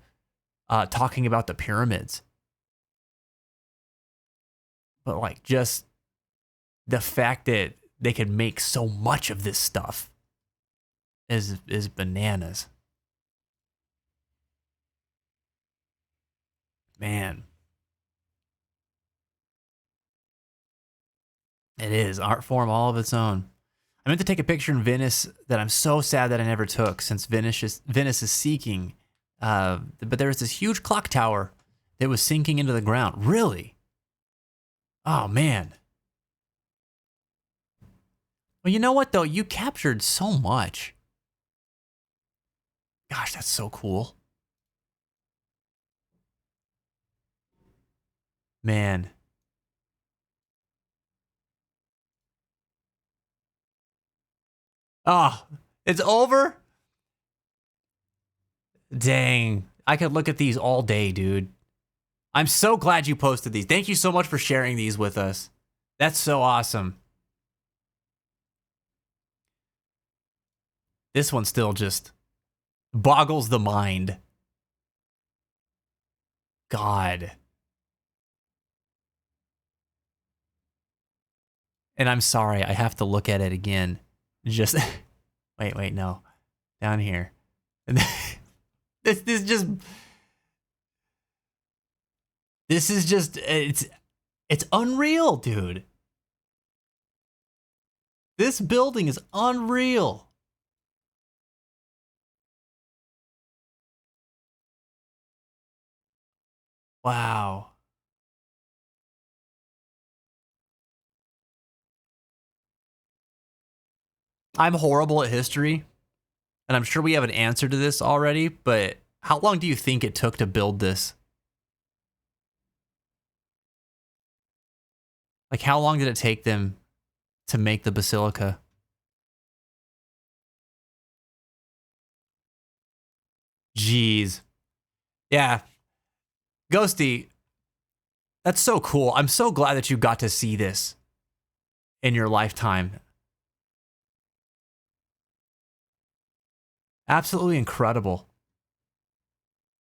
talking about the pyramids. But like just the fact that they could make so much of this stuff is bananas. Man. It is art form all of its own. I meant to take a picture in Venice that I'm so sad that I never took, since Venice is seeking. But there was this huge clock tower that was sinking into the ground. Really? Oh, man. Well, you know what, though? You captured so much. Gosh, that's so cool. Man. Oh, it's over? Dang. I could look at these all day, dude. I'm so glad you posted these. Thank you so much for sharing these with us. That's so awesome. This one still just boggles the mind. God. And I'm sorry, I have to look at it again. Just wait, no. Down here. This is just it's unreal, dude. This building is unreal. Wow. I'm horrible at history, and I'm sure we have an answer to this already, but how long do you think it took to build this? Like, how long did it take them to make the basilica? Jeez. Yeah. Ghosty, that's so cool. I'm so glad that you got to see this in your lifetime. Absolutely incredible.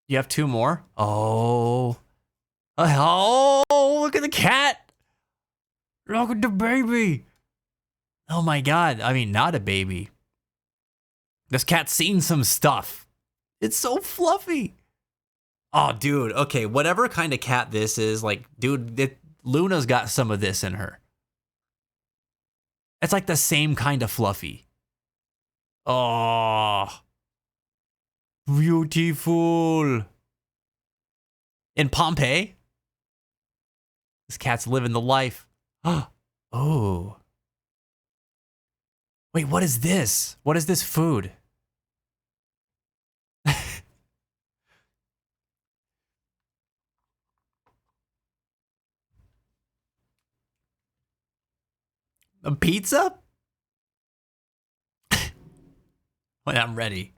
You have two more? Oh. Oh, look at the cat. Look at the baby. Oh my God. I mean, not a baby. This cat's seen some stuff. It's so fluffy. Oh, dude. Okay, whatever kind of cat this is, like, dude, Luna's got some of this in her. It's like the same kind of fluffy. Oh. Beautiful. In Pompeii? This cat's living the life. Oh. Wait, what is this? What is this food? A pizza? When I'm ready.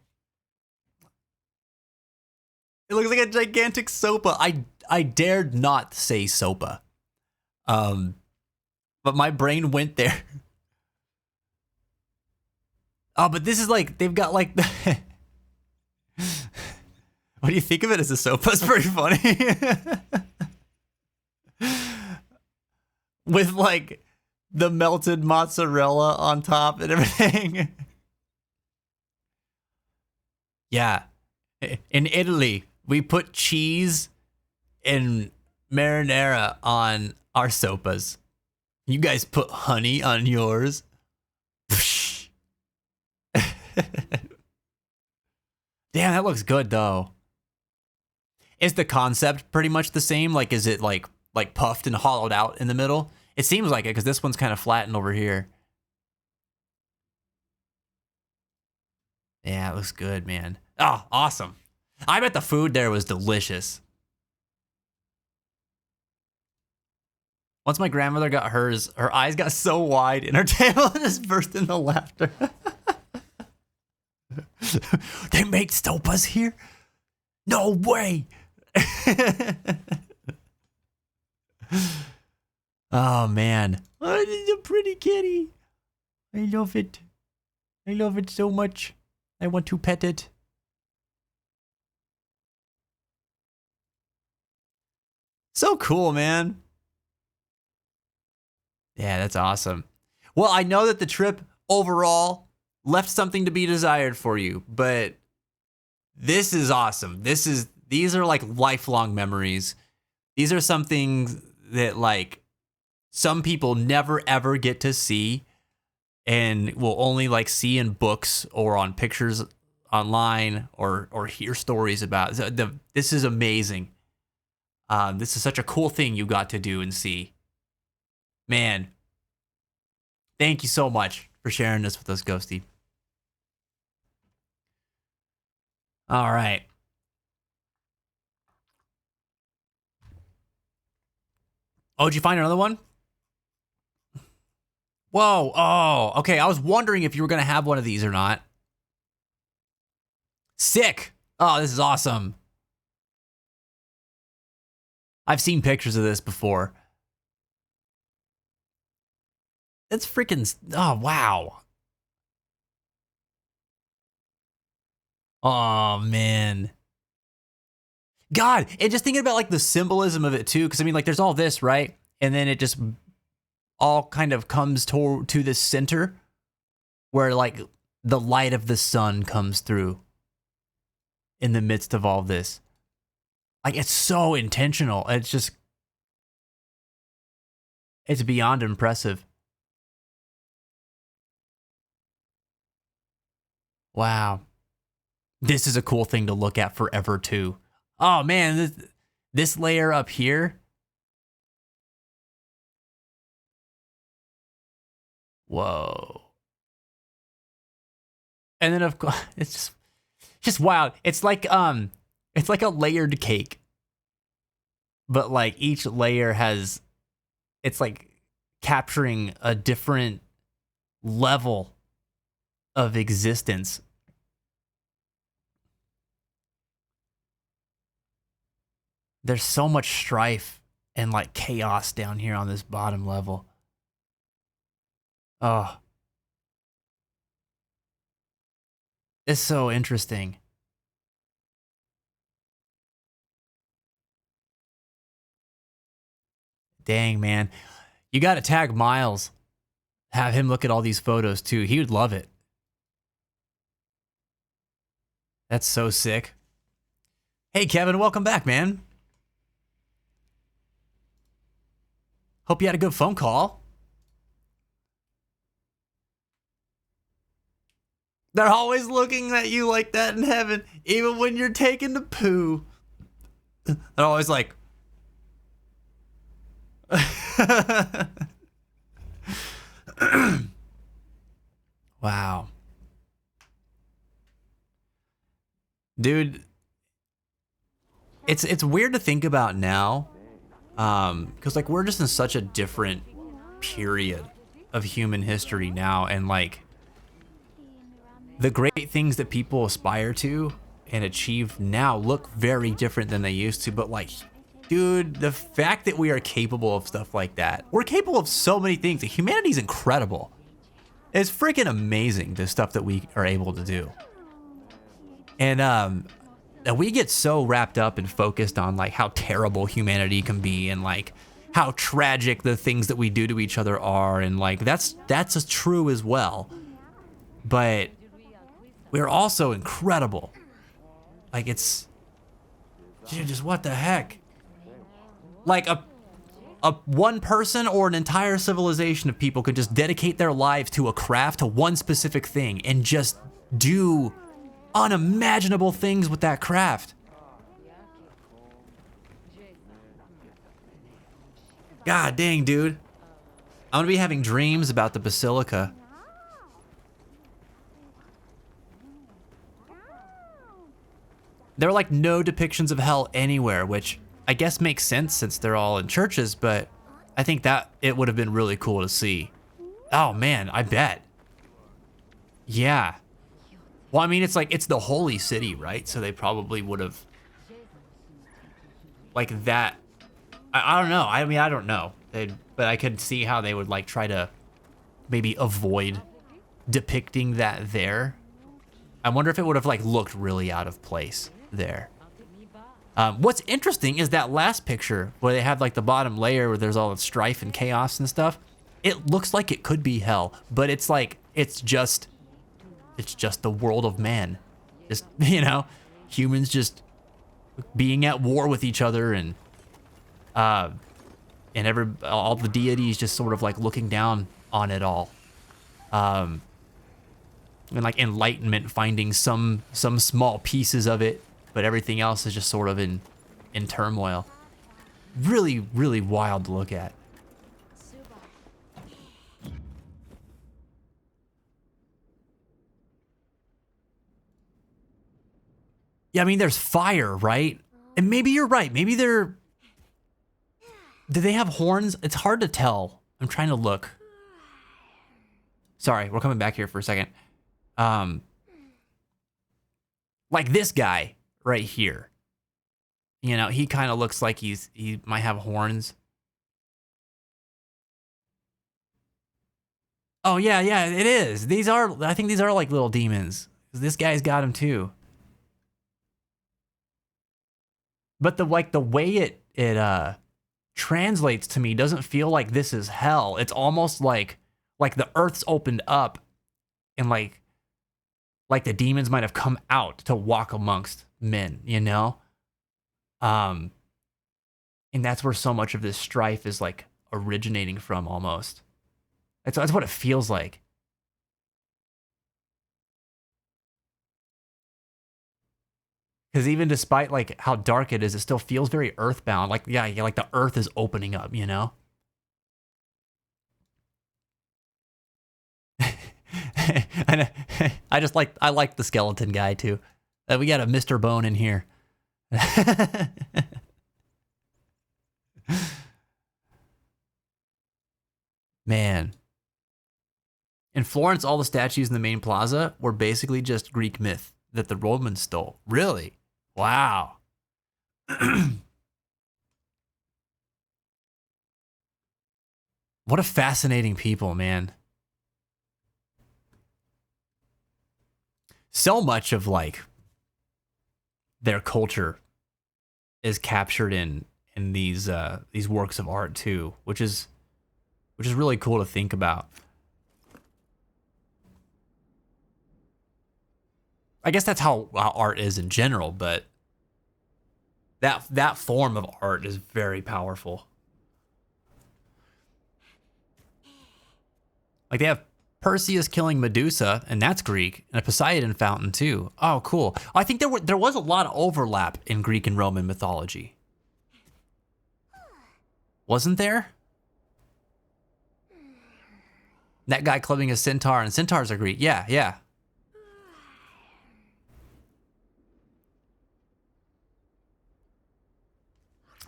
It looks like a gigantic sopa. I dared not say sopa. But my brain went there. Oh, but this is like, they've got like the... What do you think of it as a sopa? It's pretty funny. With like the melted mozzarella on top and everything. Yeah. In Italy, we put cheese and marinara on our sopas. You guys put honey on yours. Damn, that looks good though. Is the concept pretty much the same? Like, is it like puffed and hollowed out in the middle? It seems like it because this one's kind of flattened over here. Yeah, it looks good, man. Oh, awesome. I bet the food there was delicious. Once my grandmother got hers, her eyes got so wide and her table just burst into laughter. They make sopas here? No way. Oh, man. Oh, this is a pretty kitty. I love it. I love it so much. I want to pet it. So cool, man. Yeah, that's awesome. Well, I know that the trip overall left something to be desired for you, but this is awesome. These are like lifelong memories. These are something that like some people never ever get to see and will only like see in books or on pictures online or hear stories about. This is amazing. This is such a cool thing you got to do and see. Man, thank you so much for sharing this with us, Ghosty. All right. Oh, did you find another one? Whoa. Oh, okay. I was wondering if you were going to have one of these or not. Sick. Oh, this is awesome. I've seen pictures of this before. That's freaking... Oh, wow. Oh, man. God, and just thinking about like the symbolism of it too, because I mean, like there's all this, right? And then it just all kind of comes to the center where like the light of the sun comes through in the midst of all this. Like it's so intentional. It's beyond impressive. Wow. This is a cool thing to look at forever too. Oh man, this layer up here. Whoa. And then of course, it's just wild. It's like a layered cake. But like each layer it's like capturing a different level of existence. There's so much strife and like chaos down here on this bottom level. Oh. It's so interesting. Dang, man. You got to tag Miles. Have him look at all these photos too. He would love it. That's so sick. Hey, Kevin, welcome back, man. Hope you had a good phone call. They're always looking at you like that in heaven, even when you're taking the poo. They're always like... Wow. Dude, it's weird to think about now. Because like we're just in such a different period of human history now, and like the great things that people aspire to and achieve now look very different than they used to. But like, dude, the fact that we are capable of stuff like that, we're capable of so many things. Humanity's incredible. It's freaking amazing, the stuff that we are able to do. And we get so wrapped up and focused on like how terrible humanity can be, and like how tragic the things that we do to each other are, and like that's true as well. But we're also incredible. Like, it's, dude, just what the heck? Like a one person or an entire civilization of people could just dedicate their lives to a craft, to one specific thing, and just do unimaginable things with that craft. God dang, dude. I'm gonna be having dreams about the Basilica. There are like no depictions of hell anywhere, which I guess makes sense since they're all in churches, but I think that it would have been really cool to see. Oh man, I bet. Yeah. Well, I mean, it's like, it's the holy city, right? So they probably would have, like that. I don't know. I mean, I don't know. But I could see how they would like try to maybe avoid depicting that there. I wonder if it would have like looked really out of place there. What's interesting is that last picture where they have like the bottom layer where there's all the strife and chaos and stuff. It looks like it could be hell, but it's like, it's just the world of man. Just, you know, humans just being at war with each other, and all the deities just sort of like looking down on it all. And like enlightenment finding some small pieces of it, but everything else is just sort of in turmoil. Really, really wild to look at. Yeah, I mean, there's fire, right? And maybe you're right. Maybe do they have horns? It's hard to tell. I'm trying to look. Sorry, we're coming back here for a second. Like this guy right here. You know, he kind of looks like he might have horns. Oh yeah, it is. I think these are like little demons. This guy's got them too. But the way it translates to me doesn't feel like this is hell. It's almost like the earth's opened up, and like the demons might have come out to walk amongst men, you know? And that's where so much of this strife is like originating from almost. That's what it feels like. Because even despite like how dark it is, it still feels very earthbound. Like, yeah, like the earth is opening up, you know? And I like the skeleton guy too. We got a Mr. Bone in here. Man. In Florence, all the statues in the main plaza were basically just Greek myth that the Romans stole. Really? Wow. What a fascinating people, man. So much of like their culture is captured in these works of art too, which is really cool to think about. I guess that's how art is in general, but that form of art is very powerful. Like they have Perseus killing Medusa, and that's Greek, and a Poseidon fountain too. Oh, cool. I think there was a lot of overlap in Greek and Roman mythology. Wasn't there? That guy clubbing a centaur, and centaurs are Greek. Yeah.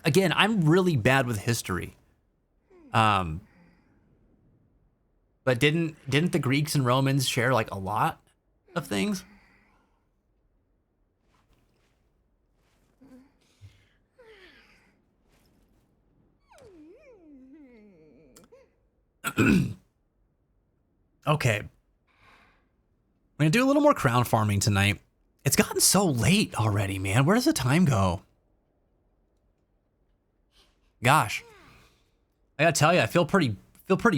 Again, I'm really bad with history. But didn't the Greeks and Romans share like a lot of things? Okay. I'm gonna do a little more crown farming tonight. It's gotten so late already, man. Where does the time go? Gosh. I gotta tell you, I feel pretty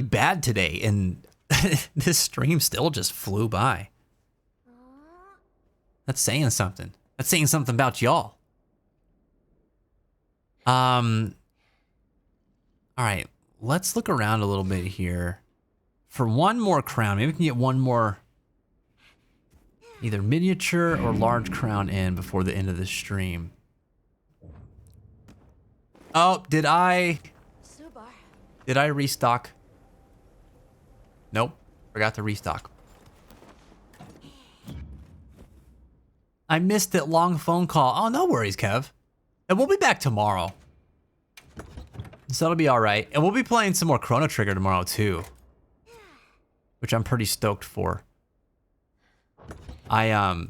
bad today, and this stream still just flew by. That's saying something. That's saying something about y'all. All right, let's look around a little bit here for one more crown. Maybe we can get one more, either miniature or large crown in before the end of the stream. Oh, did I restock? Nope, forgot to restock. I missed that long phone call. Oh, no worries, Kev. And we'll be back tomorrow. So it'll be all right. And we'll be playing some more Chrono Trigger tomorrow too, which I'm pretty stoked for. I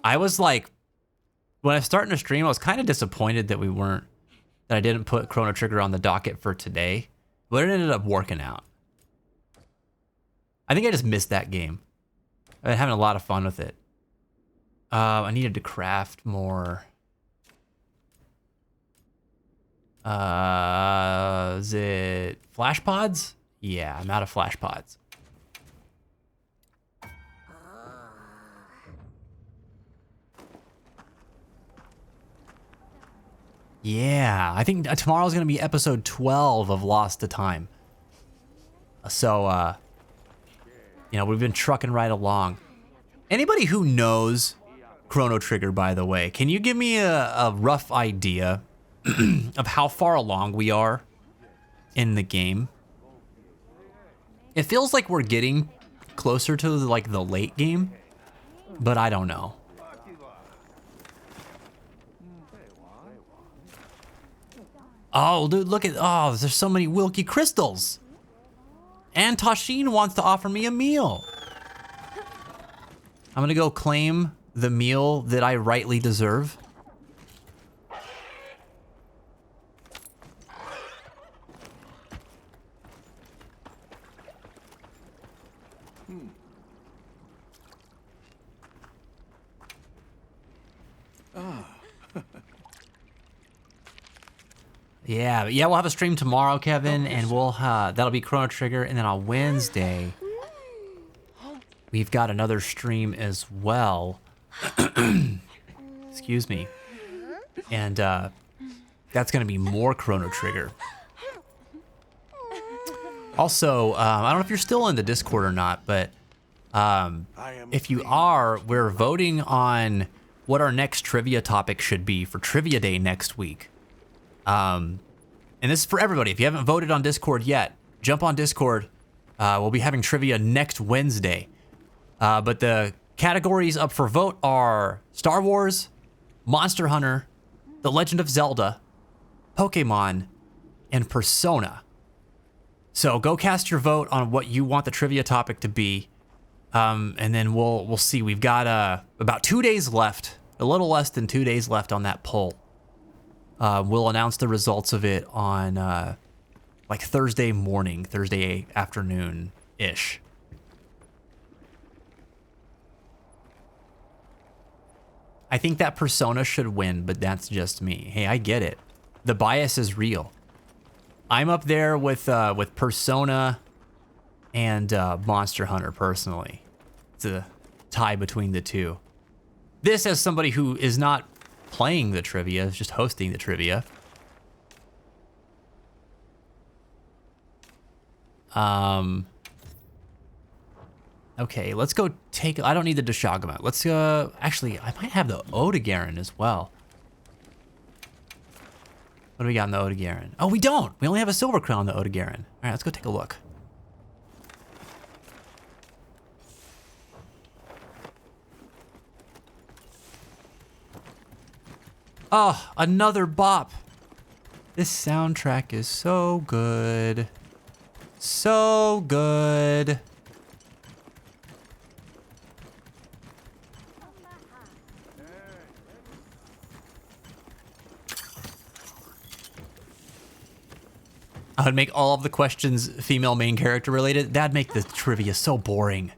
was like, when I was starting to stream, I was kind of disappointed that I didn't put Chrono Trigger on the docket for today, but it ended up working out. I think I just missed that game. I've been having a lot of fun with it. I needed to craft more. Is it flash pods? Yeah, I'm out of flash pods. Yeah, I think tomorrow's gonna be episode 12 of Lost to Time. So, you know, we've been trucking right along. Anybody who knows Chrono Trigger, by the way, can you give me a rough idea of how far along we are in the game? It feels like we're getting closer to like the late game, but I don't know. Oh, dude, look at, oh, there's so many Wilkie crystals. And Tashin wants to offer me a meal. I'm gonna go claim the meal that I rightly deserve. Yeah, we'll have a stream tomorrow, Kevin, and we'll that'll be Chrono Trigger, and then on Wednesday we've got another stream as well. Excuse me. And that's gonna be more Chrono Trigger. Also, I don't know if you're still in the Discord or not, but if you are, we're voting on what our next trivia topic should be for Trivia Day next week. And this is for everybody. If you haven't voted on Discord yet, jump on Discord. We'll be having trivia next Wednesday. But the categories up for vote are Star Wars, Monster Hunter, The Legend of Zelda, Pokemon, and Persona. So go cast your vote on what you want the trivia topic to be. And then we'll see. We've got about 2 days left, a little less than 2 days left on that poll. We'll announce the results of it on like Thursday morning, Thursday afternoon-ish. I think that Persona should win, but that's just me. Hey, I get it. The bias is real. I'm up there with Persona and Monster Hunter personally. It's a tie between the two. This as somebody who is not playing the trivia, is just hosting the trivia. Okay, let's go take, I don't need the Deshagama. Let's actually, I might have the Odogaron as well. What do we got in the Odogaron? Oh, we don't. We only have a silver crown on the Odogaron. All right, let's go take a look. Oh, another bop. This soundtrack is so good. So good. I would make all of the questions female main character related. That'd make the trivia so boring.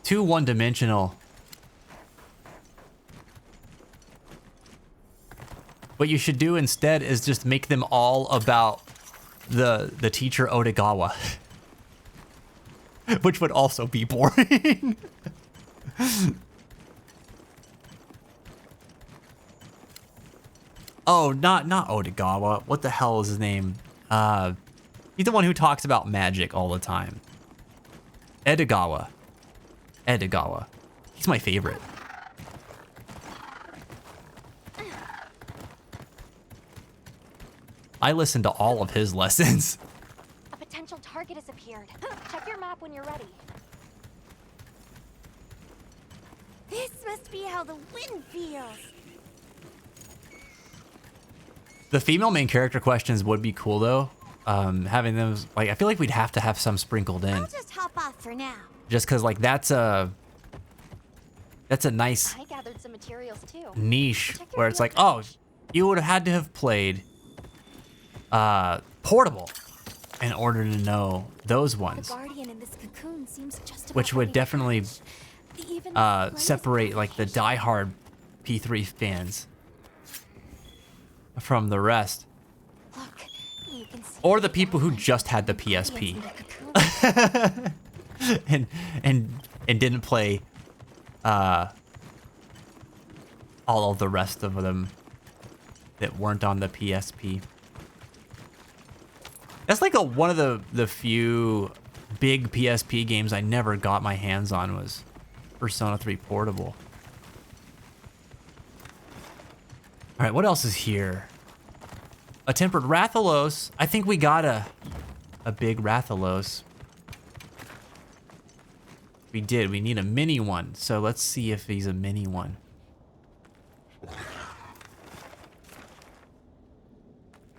Too one-dimensional. What you should do instead is just make them all about the teacher Odegawa. Which would also be boring. Oh, not Odegawa. What the hell is his name? He's the one who talks about magic all the time. Edogawa. Edogawa. He's my favorite. I listen to all of his lessons. A potential target has appeared. Check your map when you're ready. This must be how the wind feels. The female main character questions would be cool though. Having them, like, I feel like we'd have to have some sprinkled in. I'll just hop off for now. Just cause like that's a nice I gathered some materials too. niche Check your where it's field like, oh, page. you would have had to have played Portable in order to know those The ones, guardian in this cocoon seems just about which would ready to definitely hatch. Even the slightest separate like the diehard P3 fans from the rest, Look, you can see or the people who just had the PSP guardians in the cocoon. and didn't play all of the rest of them that weren't on the PSP. That's like one of the few big PSP games I never got my hands on was Persona 3 Portable. All right, what else is here? A tempered Rathalos. I think we got a big Rathalos. We did. We need a mini one. So let's see if he's a mini one.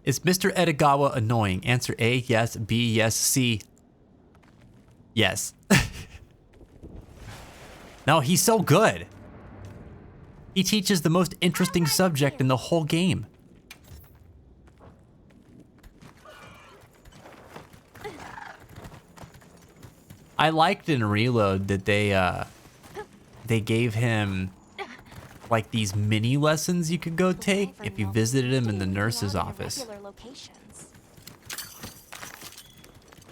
Is Mr. Edogawa annoying? Answer A, yes. B, yes. C, yes. No, he's so good. He teaches the most interesting subject in the whole game. I liked in Reload that they gave him like these mini lessons you could go take if you visited him in the nurse's office.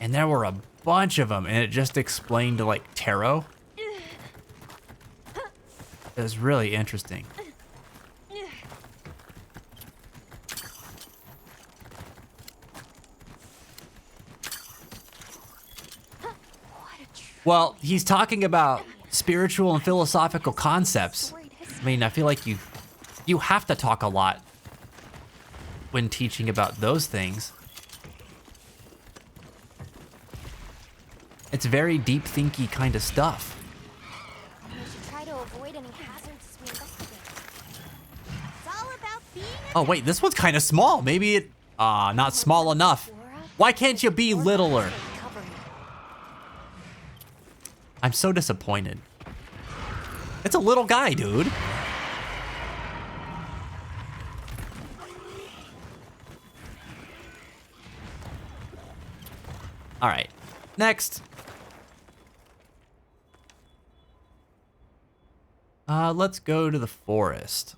And there were a bunch of them, and it just explained like tarot. It was really interesting. Well, he's talking about spiritual and philosophical concepts. I mean, I feel like you have to talk a lot when teaching about those things. It's very deep thinky kind of stuff. We should try to avoid any hazards as we investigate. It's all about being Oh wait, this one's kind of small. Maybe it not small enough. Why can't you be littler? I'm so disappointed. It's a little guy, dude. All right, next. Let's go to the forest.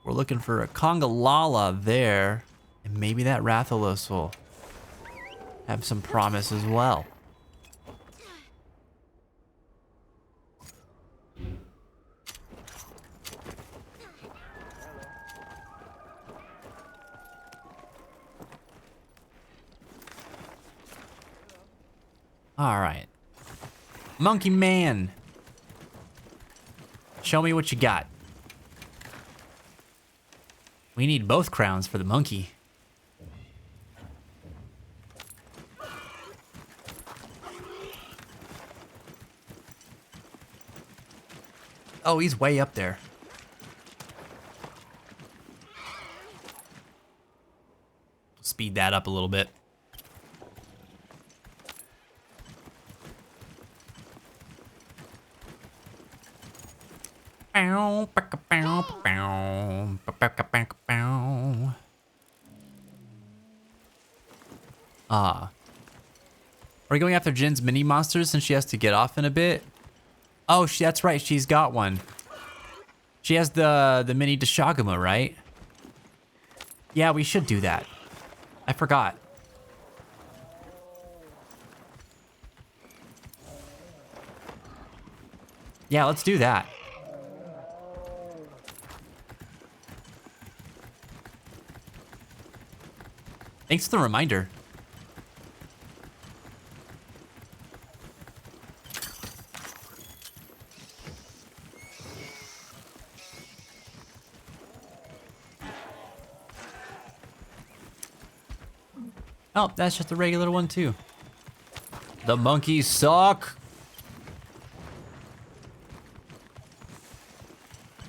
We're looking for a Congalala there, and maybe that Rathalos will have some promise as well. All right. Monkey Man. Show me what you got. We need both crowns for the monkey. Oh, he's way up there. Speed that up a little bit. Are we going after Jin's mini monsters since she has to get off in a bit? Oh, that's right. She's got one. She has the mini Deshaguma, right? Yeah, we should do that. I forgot. Yeah, let's do that. Thanks for the reminder. Oh, that's just a regular one too. The monkeys suck.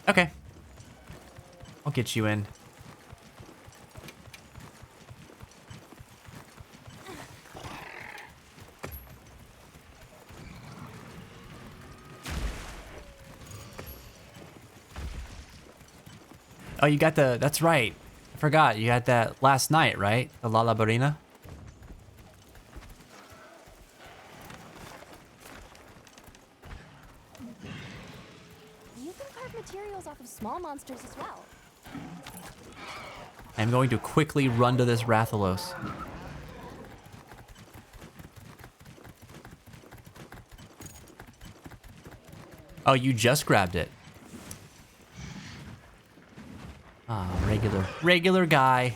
Okay. I'll get you in. Oh, you got that's right. I forgot. You had that last night, right? The La Labarina? You can carve materials off of small monsters as well. I'm going to quickly run to this Rathalos. Oh, you just grabbed it. Ah, regular guy.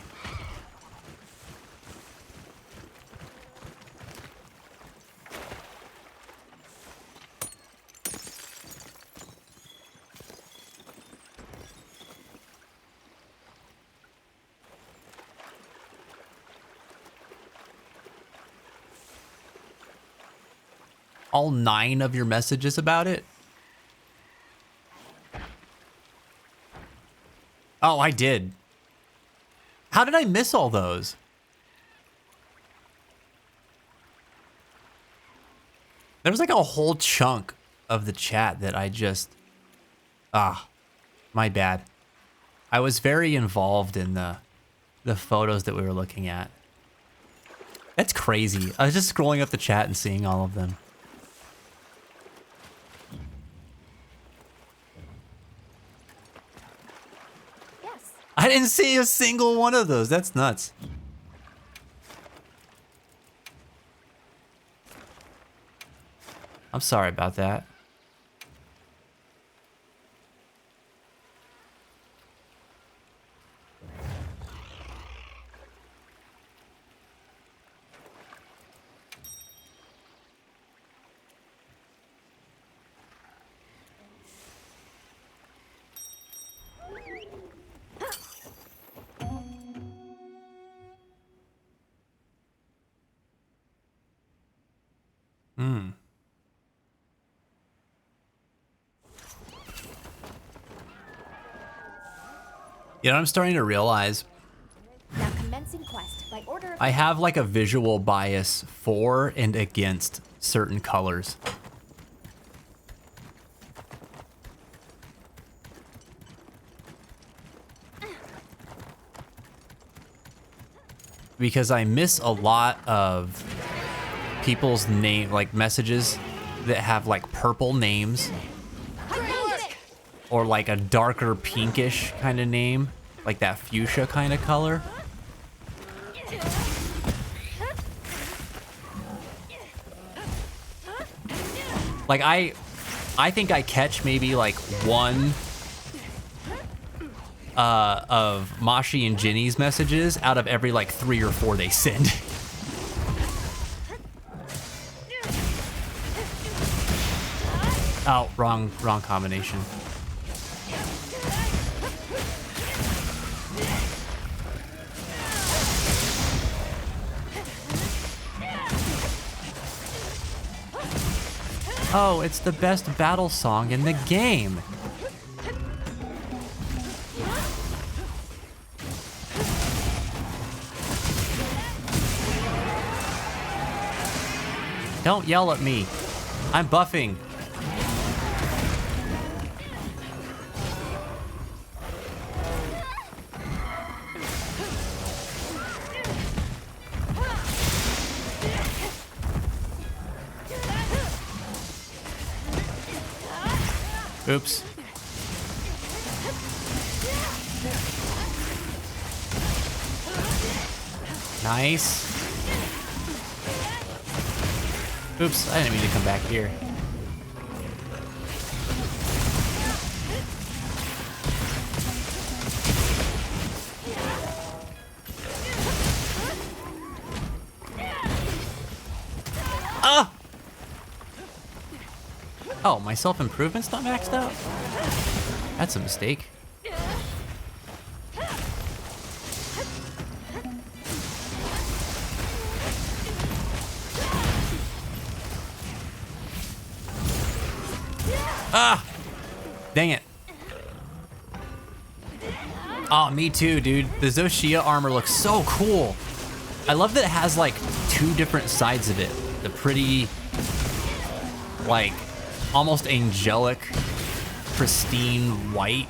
All 9 of your messages about it? Oh, I did. How did I miss all those? There was like a whole chunk of the chat that I just... my bad. I was very involved in the photos that we were looking at. That's crazy. I was just scrolling up the chat and seeing all of them. I didn't see a single one of those. That's nuts. I'm sorry about that. You know what I'm starting to realize? Now commencing quest by order of... I have like a visual bias for and against certain colors. Because I miss a lot of people's name, like messages that have like purple names. Or like a darker pinkish kind of name, like that fuchsia kind of color. Like I think I catch maybe like one of Mashi and Ginny's messages out of every like 3 or 4 they send. Oh, wrong combination. Oh, it's the best battle song in the game. Don't yell at me. I'm buffing. Oops. Nice. Oops, I didn't mean to come back here. Ah! Oh, my self-improvement's not maxed out? That's a mistake. Ah! Dang it. Oh, me too, dude. The Zoshia armor looks so cool. I love that it has like two different sides of it. The pretty, like, almost angelic, pristine white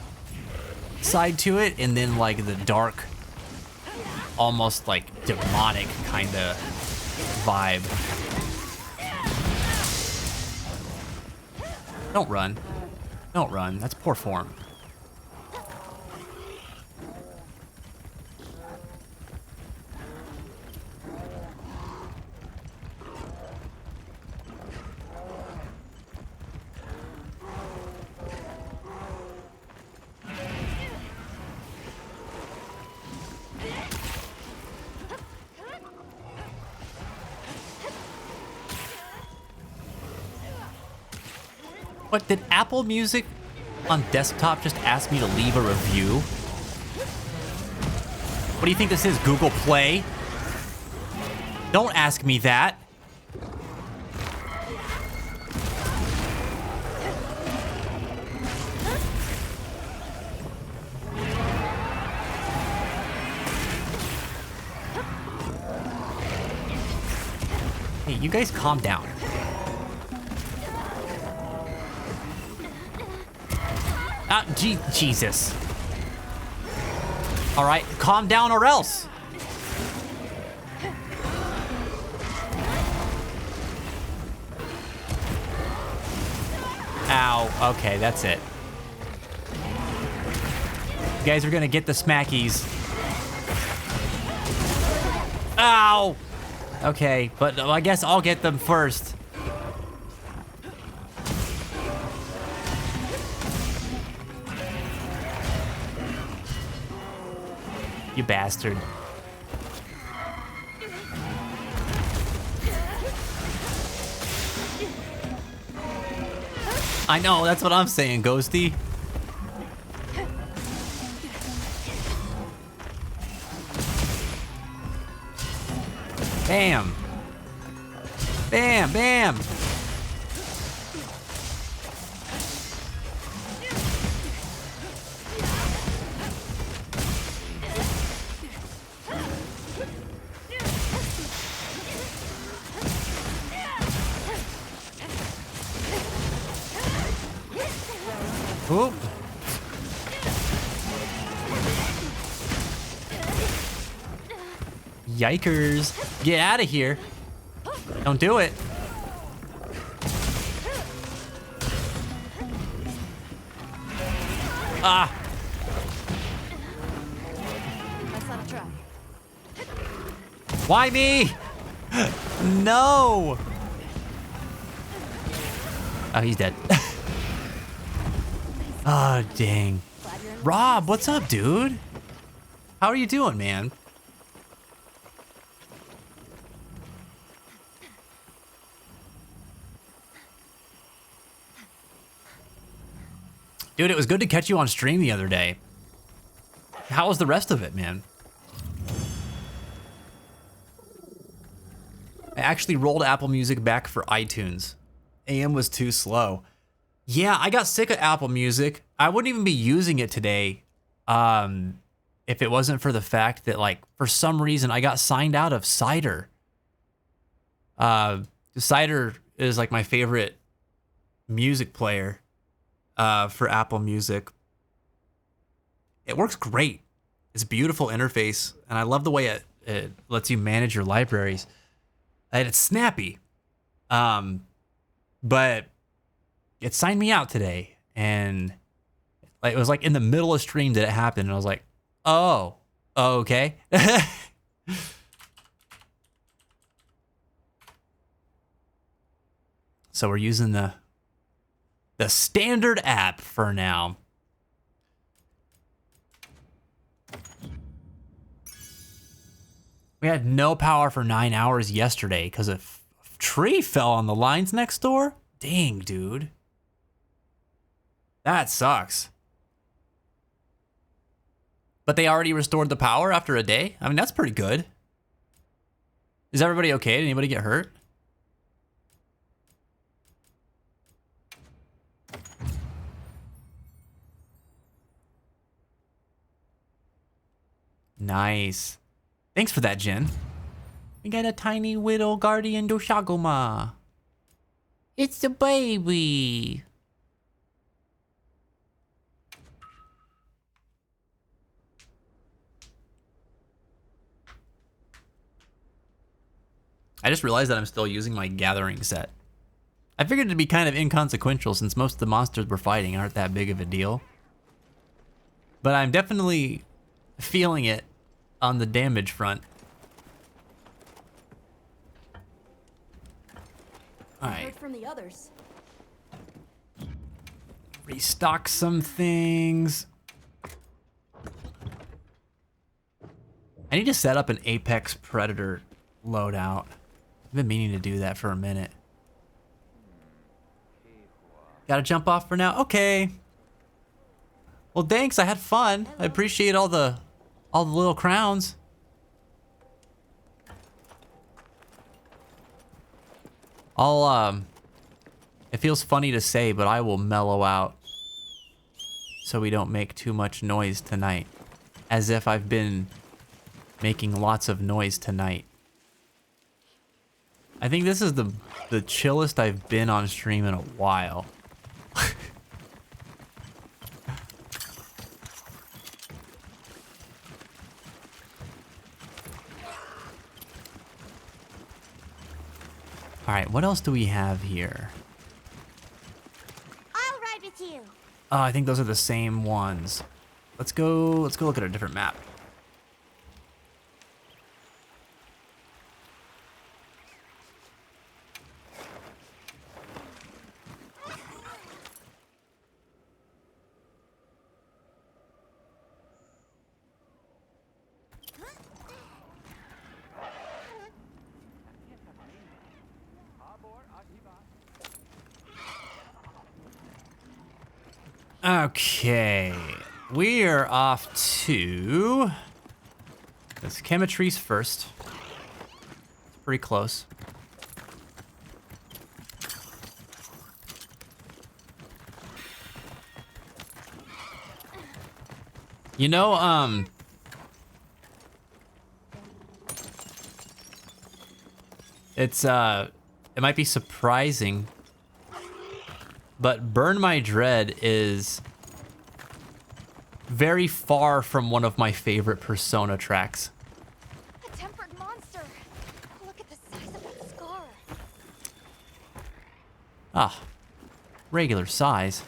side to it, and then like the dark, almost like demonic kind of vibe. Don't run. Don't run. That's poor form. What, did Apple Music on desktop just ask me to leave a review? What do you think this is, Google Play? Don't ask me that. Hey, you guys calm down. Ah, Jesus. All right, calm down or else. Ow, okay, that's it. You guys are gonna get the smackies. Ow! Okay, but I guess I'll get them first. You bastard. I know, that's what I'm saying, Ghosty. Bam. Bam, bam. Oop. Yikers. Get out of here. Don't do it. Ah. Why me? No. Oh, he's dead. Oh, dang. Rob, what's up, dude? How are you doing, man? Dude, it was good to catch you on stream the other day. How was the rest of it, man? I actually rolled Apple Music back for iTunes. AM was too slow. Yeah, I got sick of Apple Music. I wouldn't even be using it today if it wasn't for the fact that, like, for some reason, I got signed out of Cider. Cider is, like, my favorite music player for Apple Music. It works great. It's a beautiful interface, and I love the way it lets you manage your libraries. And it's snappy. But it signed me out today, and like it was like in the middle of stream that it happened, and I was like, oh, okay. So we're using the standard app for now. We had no power for 9 hours yesterday because a tree fell on the lines next door. Dang, dude. That sucks. But they already restored the power after a day? I mean, that's pretty good. Is everybody okay? Did anybody get hurt? Nice. Thanks for that, Jen. We got a tiny little guardian Doshagoma. It's a baby. I just realized that I'm still using my gathering set. I figured it'd be kind of inconsequential since most of the monsters we're fighting aren't that big of a deal. But I'm definitely feeling it on the damage front. All right. From the others. Restock some things. I need to set up an Apex Predator loadout. I've been meaning to do that for a minute. Gotta jump off for now. Okay. Well, thanks. I had fun. I appreciate all the little crowns. It feels funny to say, but I will mellow out so we don't make too much noise tonight. As if I've been making lots of noise tonight. I think this is the chillest I've been on stream in a while. All right, what else do we have here? I'll ride with you. Oh, I think those are the same ones. Let's go look at a different map. Okay, we are off to this Chemetries first. Pretty close. You know, it's it might be surprising, but Burn My Dread is very far from one of my favorite Persona tracks. A tempered monster. Look at the size of that scar. Ah, regular size.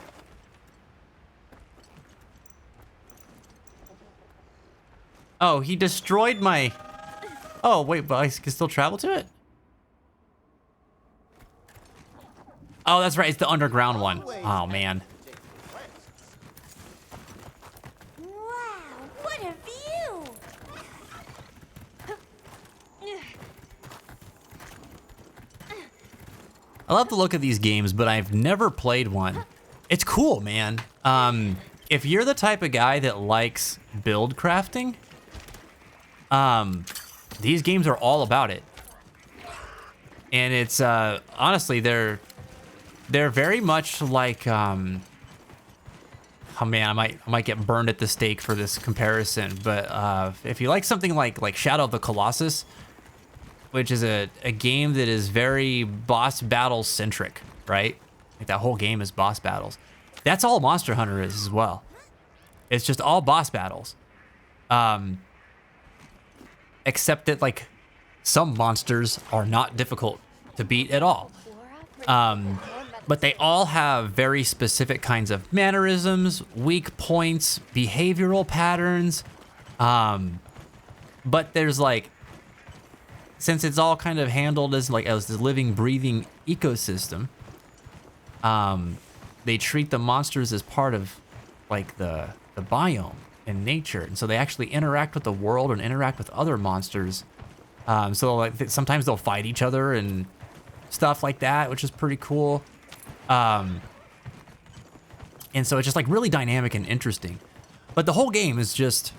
Oh, he destroyed my... Oh, wait, but I can still travel to it? Oh, that's right. It's the underground one. Oh, man. Wow, what a view! I love the look of these games, but I've never played one. It's cool, man. If you're the type of guy that likes build crafting, these games are all about it. And it's, honestly, they're very much like, oh man, I might get burned at the stake for this comparison, but if you like something like Shadow of the Colossus, which is a game that is very boss battle centric, right? Like that whole game is boss battles. That's all Monster Hunter is as well. It's just all boss battles. Except that like some monsters are not difficult to beat at all. but they all have very specific kinds of mannerisms, weak points, behavioral patterns. But there's like, since it's all kind of handled as like as this living, breathing ecosystem, they treat the monsters as part of like the biome and nature, and so they actually interact with the world and interact with other monsters. So like sometimes they'll fight each other and stuff like that, which is pretty cool. And so it's just like really dynamic and interesting. But the whole game is just,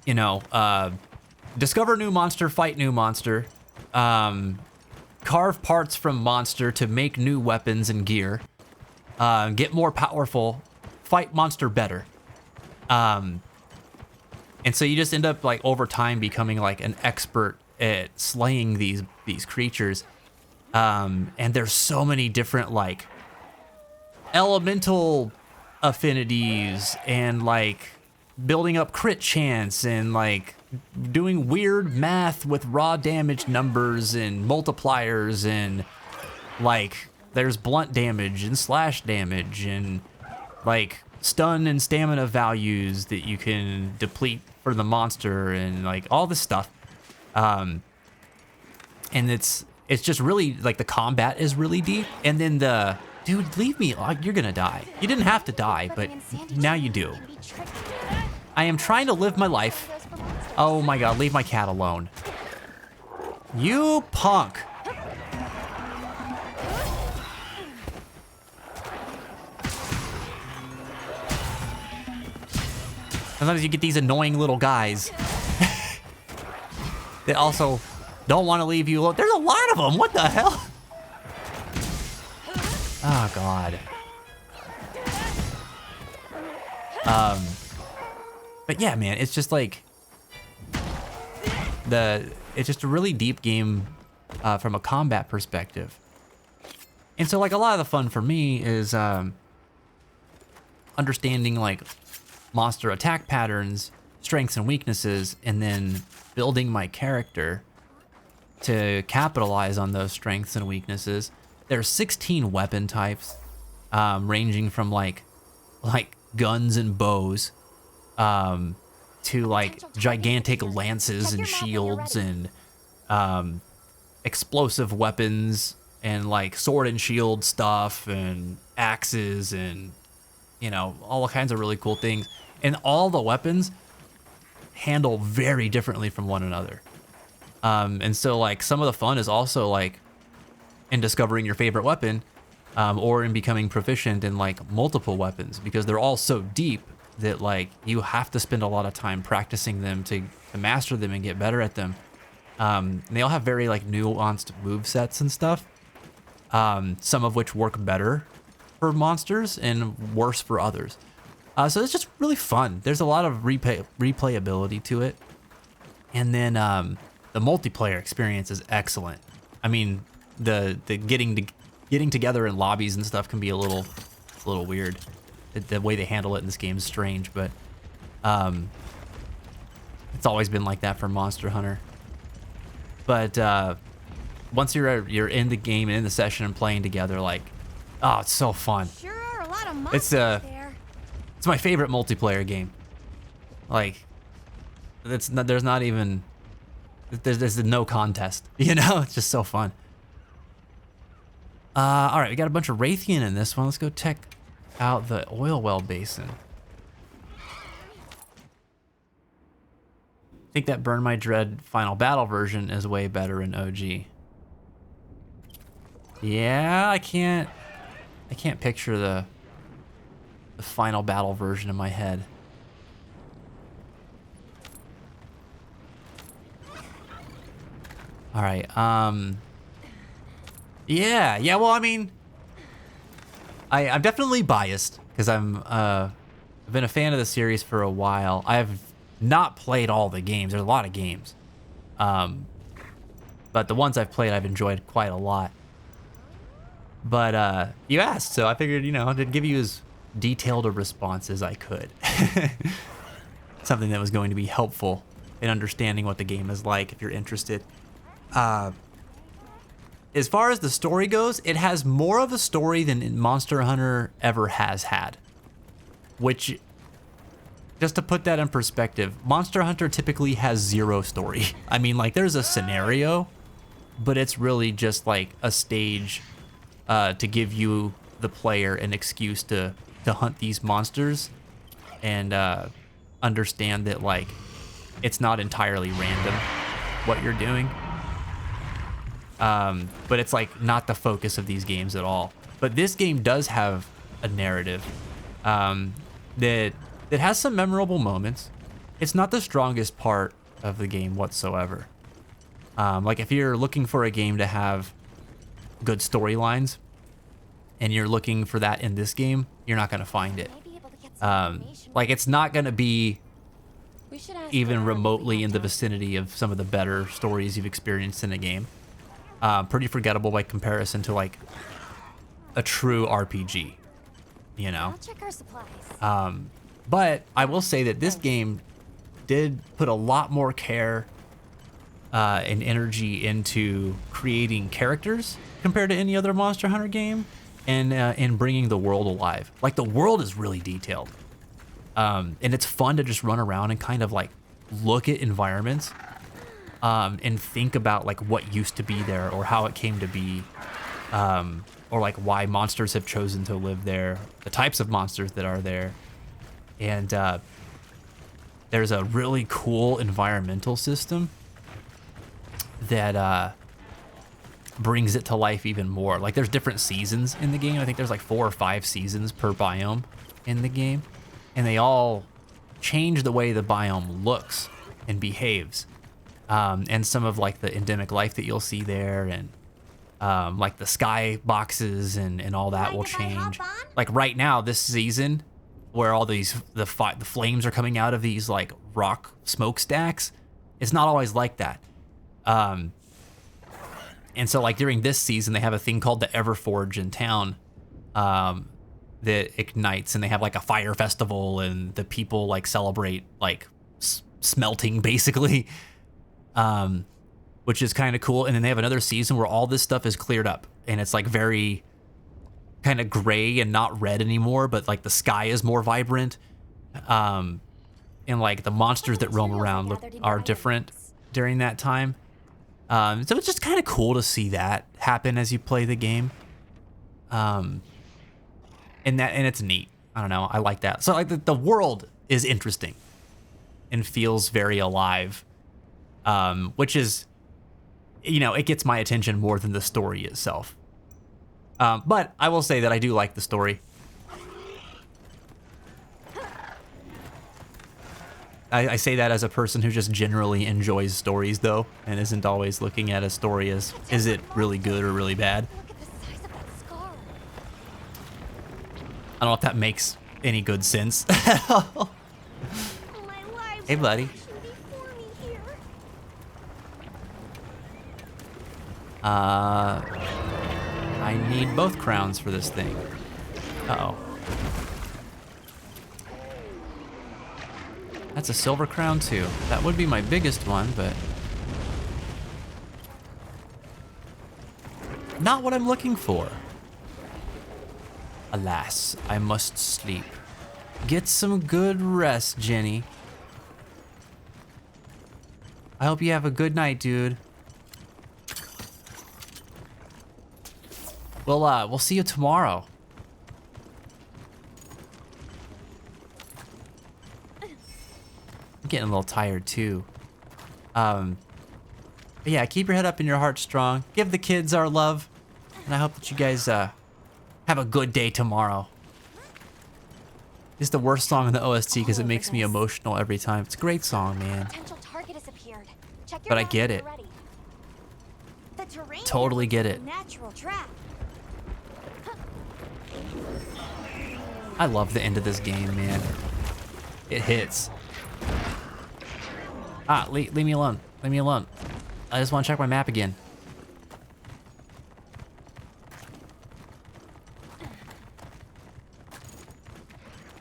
you know, discover new monster, fight new monster, carve parts from monster to make new weapons and gear, get more powerful, fight monster better. And so you just end up like over time becoming like an expert at slaying these creatures. And there's so many different like elemental affinities and like building up crit chance and like doing weird math with raw damage numbers and multipliers, and like there's blunt damage and slash damage and like stun and stamina values that you can deplete for the monster and like all this stuff. And it's just really like the combat is really deep. And then the dude, leave me, you're gonna die. You didn't have to die, but now you do. I am trying to live my life. Oh my god, leave my cat alone. You punk. Sometimes you get these annoying little guys that also don't want to leave you alone. There's a lot of them. What the hell? Oh god. But yeah, man, it's just like it's just a really deep game from a combat perspective. And so like a lot of the fun for me is understanding like monster attack patterns, strengths and weaknesses, and then building my character to capitalize on those strengths and weaknesses. There's 16 weapon types, ranging from like guns and bows, to like gigantic lances and shields and explosive weapons and like sword and shield stuff and axes and, you know, all kinds of really cool things. And all the weapons handle very differently from one another. And so like some of the fun is also like in discovering your favorite weapon, or in becoming proficient in like multiple weapons, because they're all so deep that like you have to spend a lot of time practicing them to master them and get better at them. And they all have very like nuanced move sets and stuff, some of which work better for monsters and worse for others. So it's just really fun. There's a lot of replayability to it. And then the multiplayer experience is excellent. I mean, the getting together in lobbies and stuff can be a little weird. The way they handle it in this game is strange, but it's always been like that for Monster Hunter. But once you're in the game and in the session and playing together, like, oh, it's so fun. Sure are a lot of monsters there. It's my favorite multiplayer game. Like, there's no contest, you know? It's just so fun. All right, we got a bunch of Raytheon in this one. Let's go check out the oil well basin. I think that Burn My Dread Final Battle version is way better in OG. Yeah, I can't picture the Final Battle version in my head. All right, yeah, well, I mean, I'm definitely biased because I've been a fan of the series for a while. I've not played all the games. There's a lot of games, but the ones I've played, I've enjoyed quite a lot. But you asked, so I figured, you know, I'd give you as detailed a response as I could. Something that was going to be helpful in understanding what the game is like if you're interested. as far as the story goes, it has more of a story than Monster Hunter ever has had. Which, just to put that in perspective, Monster Hunter typically has zero story. I mean, like, there's a scenario, but it's really just like a stage to give you, the player, an excuse to hunt these monsters and understand that, like, it's not entirely random what you're doing. But it's like not the focus of these games at all. But this game does have a narrative that has some memorable moments. It's not the strongest part of the game whatsoever. Like if you're looking for a game to have good storylines and you're looking for that in this game, you're not going to find it. Like it's not going to be even remotely in the vicinity of some of the better stories you've experienced in a game. Pretty forgettable by comparison to like a true RPG, you know? I'll check our supplies. But I will say that this game did put a lot more care and energy into creating characters compared to any other Monster Hunter game, and in bringing the world alive. Like the world is really detailed, and it's fun to just run around and kind of like look at environments. And think about like what used to be there or how it came to be, or like why monsters have chosen to live there, the types of monsters that are there. And there's a really cool environmental system that brings it to life even more. Like there's different seasons in the game. I think there's like 4 or 5 seasons per biome in the game, and they all change the way the biome looks and behaves. And some of like the endemic life that you'll see there, and like the sky boxes and all that will change. Like right now, this season, where all these the flames are coming out of these like rock smokestacks, it's not always like that. And so like during this season, they have a thing called the Everforge in town that ignites, and they have like a fire festival, and the people like celebrate like smelting basically. Which is kind of cool. And then they have another season where all this stuff is cleared up, and it's like very kind of gray and not red anymore, but like the sky is more vibrant. And like the monsters that roam around are different during that time. So it's just kind of cool to see that happen as you play the game. And it's neat. I don't know. I like that. So like the world is interesting and feels very alive. Which is, you know, it gets my attention more than the story itself. But I will say that I do like the story. I say that as a person who just generally enjoys stories, though, and isn't always looking at a story as, is it really good or really bad? Look at the size of that scar. I don't know if that makes any good sense. My lives Hey, buddy. before me here. I need both crowns for this thing. Uh-oh. That's a silver crown too. That would be my biggest one, but not what I'm looking for. Alas, I must sleep. Get some good rest, Jenny. I hope you have a good night, dude. We'll see you tomorrow. I'm getting a little tired too. But yeah, keep your head up and your heart strong. Give the kids our love, and I hope that you guys have a good day tomorrow. It's the worst song in the OST because it makes me emotional every time. It's a great song, man. Potential target has appeared. Check your But I map get when it. you're ready. The terrain Totally here get is it. a natural trap. I love the end of this game, man. It hits. Ah, leave me alone. Leave me alone. I just want to check my map again.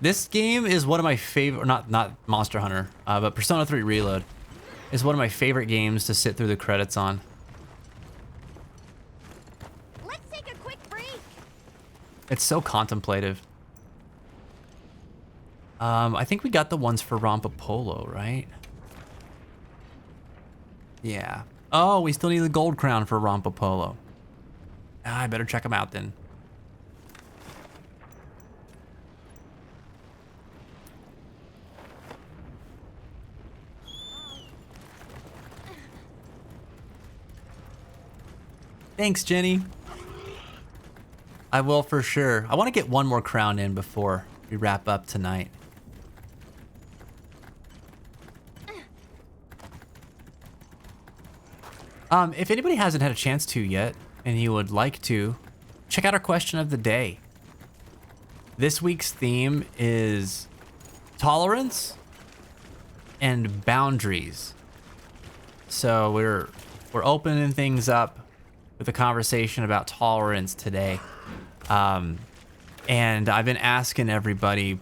This game is one of my favorite, not Monster Hunter, but Persona 3 Reload is one of my favorite games to sit through the credits on. It's so contemplative. I think we got the ones for Rompopolo, right? Yeah. Oh, we still need the gold crown for Rompopolo. I better check them out then. Thanks, Jenny. I will for sure. I want to get one more crown in before we wrap up tonight. If anybody hasn't had a chance to yet, and you would like to, check out our question of the day. This week's theme is tolerance and boundaries. So we're opening things up with a conversation about tolerance today. And I've been asking everybody,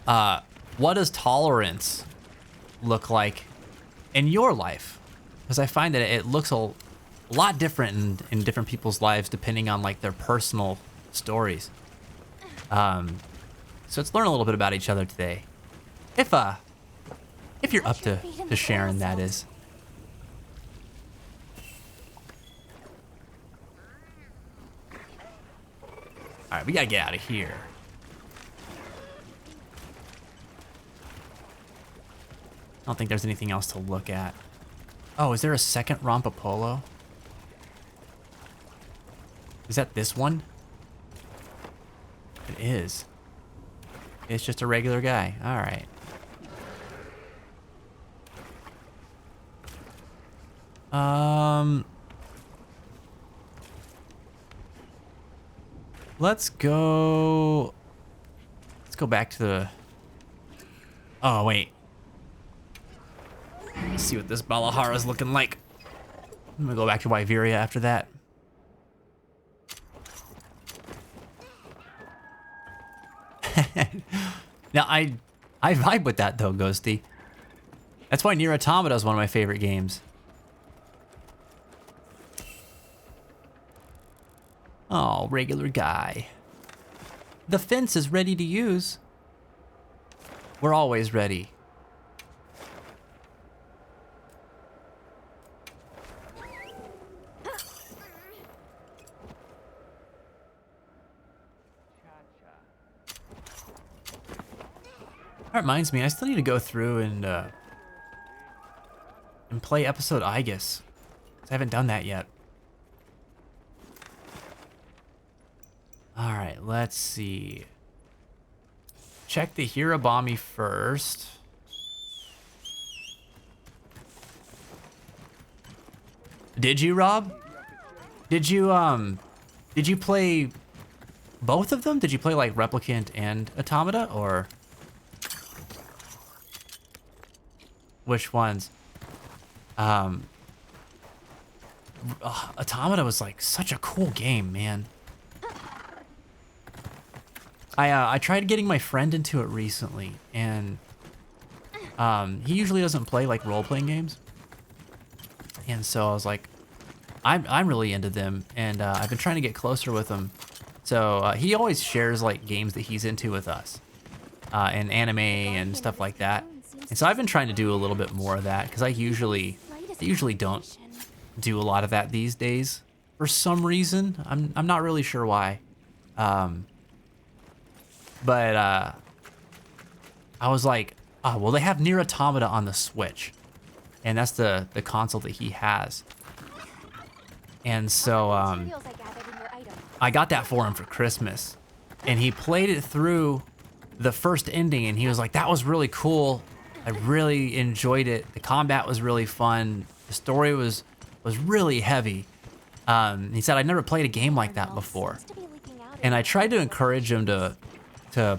what does tolerance look like in your life? Because I find that it looks a lot different in different people's lives depending on like their personal stories. So let's learn a little bit about each other today. If you're up to sharing, that is. All right, we gotta get out of here. I don't think there's anything else to look at. Oh, is there a second Rompopolo? Is that this one? It is. It's just a regular guy. All right. Let's go back to the... Oh, wait. Let's see what this Balahara's looking like. I'm gonna go back to Wyveria after that. Now, I vibe with that, though, Ghosty. That's why Nier Automata is one of my favorite games. Oh, regular guy. The fence is ready to use. We're always ready. That reminds me, I still need to go through and play episode Aegis. I haven't done that yet. All right, let's see. Check the Hirabami first. Did you, Rob? Did you play both of them? Did you play like Replicant and Automata, or which ones? Automata was like such a cool game, man. I tried getting my friend into it recently, and he usually doesn't play like role-playing games, and so I was like, I'm really into them, and I've been trying to get closer with him. So he always shares like games that he's into with us, and anime and stuff like that. And so I've been trying to do a little bit more of that because I usually don't do a lot of that these days for some reason. I'm not really sure why. But I was like, oh, well, they have Nier Automata on the Switch, and that's the console that he has. And so I got that for him for Christmas, and he played it through the first ending, and he was like, that was really cool. I really enjoyed it. The combat was really fun. The story was really heavy. He said, I'd never played a game like that before. And I tried to encourage him to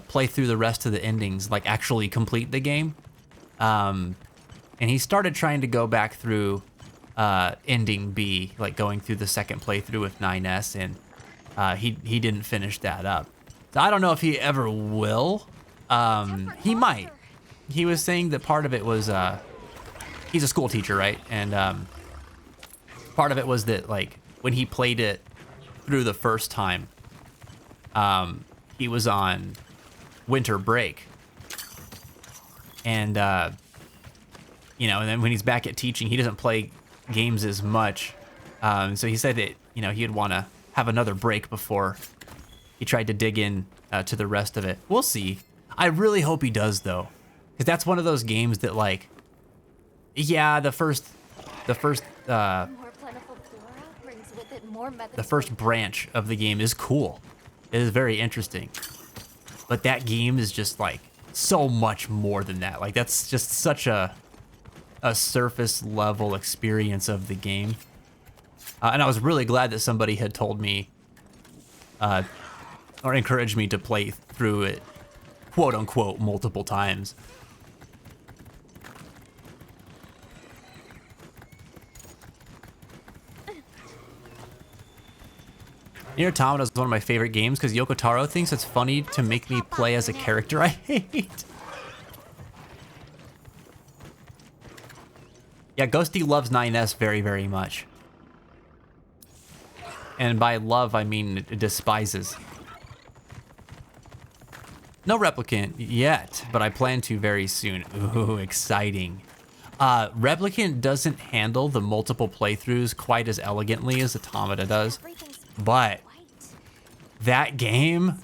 play through the rest of the endings, like actually complete the game. And he started trying to go back through ending B, like going through the second playthrough with 9S, and he didn't finish that up. So I don't know if he ever will. He might. He was saying that part of it was, he's a school teacher, right? And part of it was that like when he played it through the first time, he was on winter break. And, you know, and then when he's back at teaching, he doesn't play games as much. So he said that, you know, he'd want to have another break before he tried to dig in to the rest of it. We'll see. I really hope he does, though. Because that's one of those games that, like, yeah, the first More plentiful flora brings with it more methods. the first branch of the game is cool. It is very interesting. But that game is just like so much more than that. Like that's just such a surface level experience of the game. And I was really glad that somebody had told me or encouraged me to play through it, quote unquote, multiple times. Nier Automata is one of my favorite games because Yoko Taro thinks it's funny to make me play as a character I hate. Yeah, Ghosty loves 9S very, very much. And by love, I mean despises. No Replicant yet, but I plan to very soon. Ooh, exciting. Replicant doesn't handle the multiple playthroughs quite as elegantly as Automata does. But that game,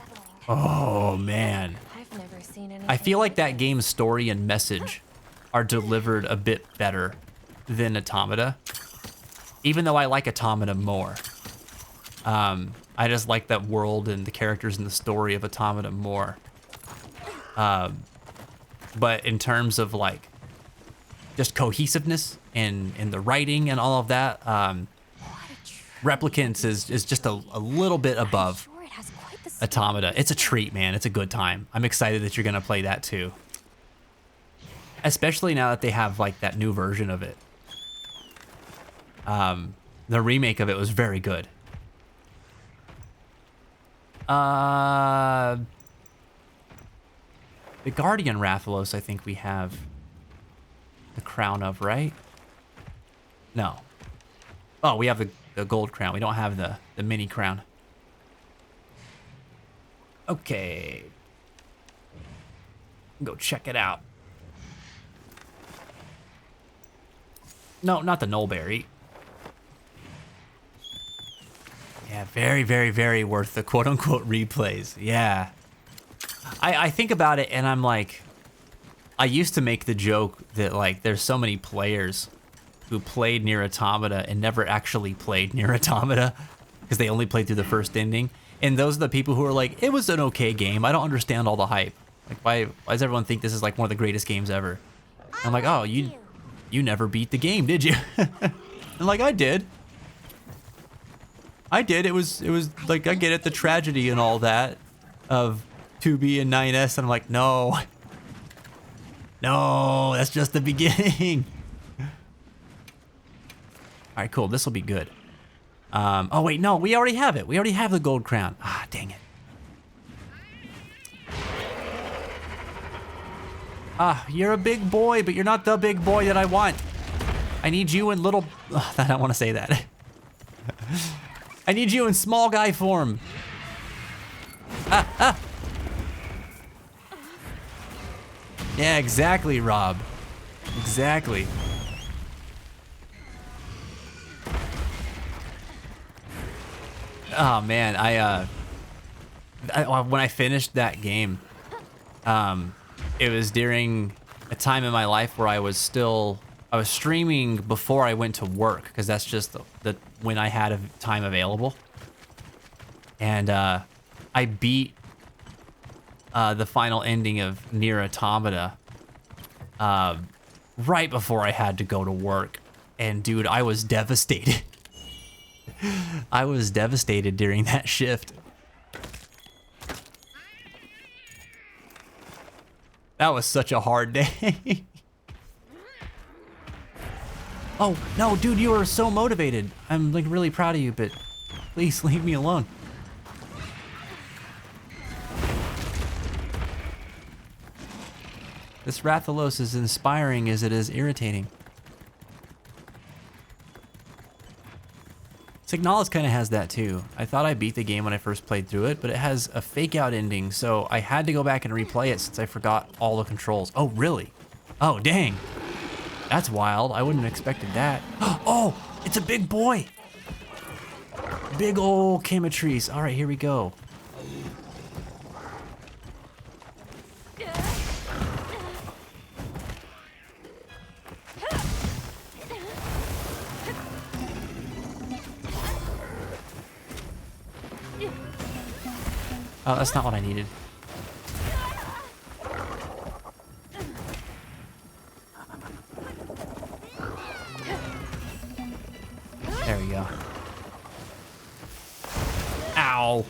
oh man. I've never seen anything I feel like that this. game's story and message are delivered a bit better than Automata. Even though I like Automata more. I just like that world and the characters and the story of Automata more. But in terms of like just cohesiveness and the writing and all of that, Replicants is just a little bit above Sure, it has quite the Automata. It's a treat, man. It's a good time. I'm excited that you're gonna play that too. Especially now that they have like that new version of it. The remake of it was very good. The Guardian Rathalos, I think we have the crown of, right? No. Oh, we have the gold crown. We don't have the mini crown. Okay. Go check it out. No, not the Nullberry. Yeah, very, very, very worth the quote-unquote replays. Yeah. I think about it and I'm like, I used to make the joke that like there's so many players who played Nier Automata and never actually played Nier Automata because they only played through the first ending. And those are the people who are like, it was an okay game. I don't understand all the hype. Like, why does everyone think this is like one of the greatest games ever? I'm like, oh, you never beat the game, did you? I'm like, I did. It was like, I get it, the tragedy and all that of 2B and 9S. And I'm like, no, that's just the beginning. All right, cool. This will be good. Oh, wait, no, we already have it. We already have the gold crown. Ah, dang it. Ah, you're a big boy, but you're not the big boy that I want. I need you in little... Ugh, I don't want to say that. I need you in small guy form. Yeah, exactly, Rob. Exactly. Oh man, when I finished that game, it was during a time in my life where I was streaming before I went to work because that's just when I had time available, and I beat the final ending of Nier Automata right before I had to go to work, and dude, I was devastated. I was devastated during that shift. That was such a hard day. Oh, no, dude, you are so motivated. I'm like really proud of you, but please leave me alone. This Rathalos is inspiring as it is irritating. Signalis kind of has that too. I thought I beat the game when I first played through it, but it has a fake out ending, so I had to go back and replay it since I forgot all the controls. Oh, really? Oh, dang. That's wild. I wouldn't have expected that. Oh, it's a big boy. Big ol' Camatrice. All right, here we go. Oh, that's not what I needed. There we go. Ow.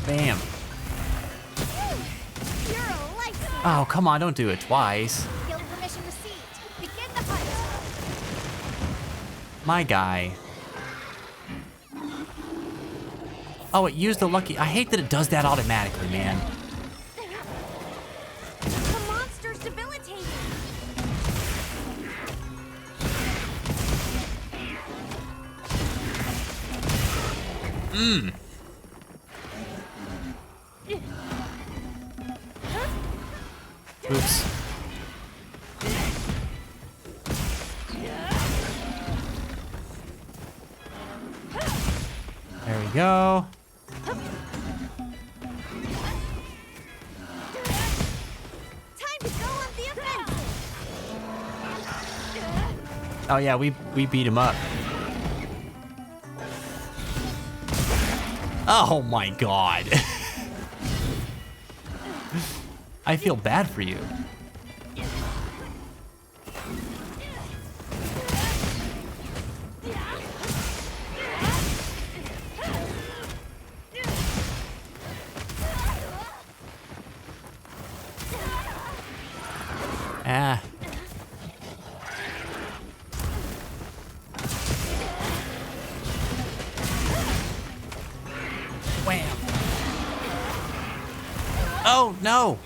Bam. You're a lifesaver. Oh, come on, don't do it twice. Guild permission received. Begin the hunt. My guy. Oh, it used the lucky. I hate that it does that automatically, man. The monster's debilitating. Oops. There we go. Time to go on the offensive. Oh yeah, we beat him up. Oh my god. I feel bad for you. Ah. Wham. Oh, no.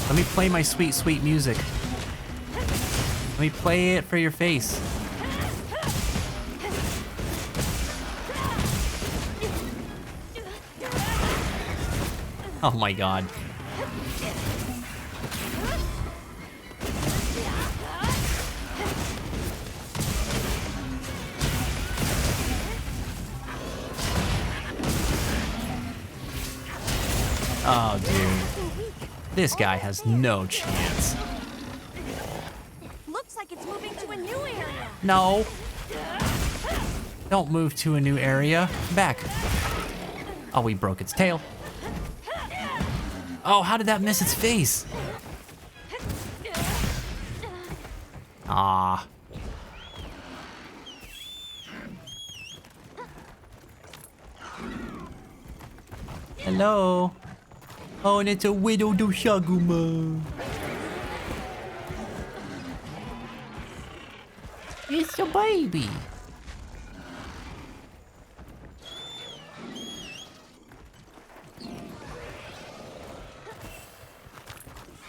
Let me play my sweet, sweet music. Let me play it for your face. Oh my god. Oh, dude. This guy has no chance. Looks like it's moving to a new area. No. Don't move to a new area. Back. Oh, we broke its tail. Oh, how did that miss its face? Ah. Hello. Oh, and it's a Widow Doshaguma. It's a baby.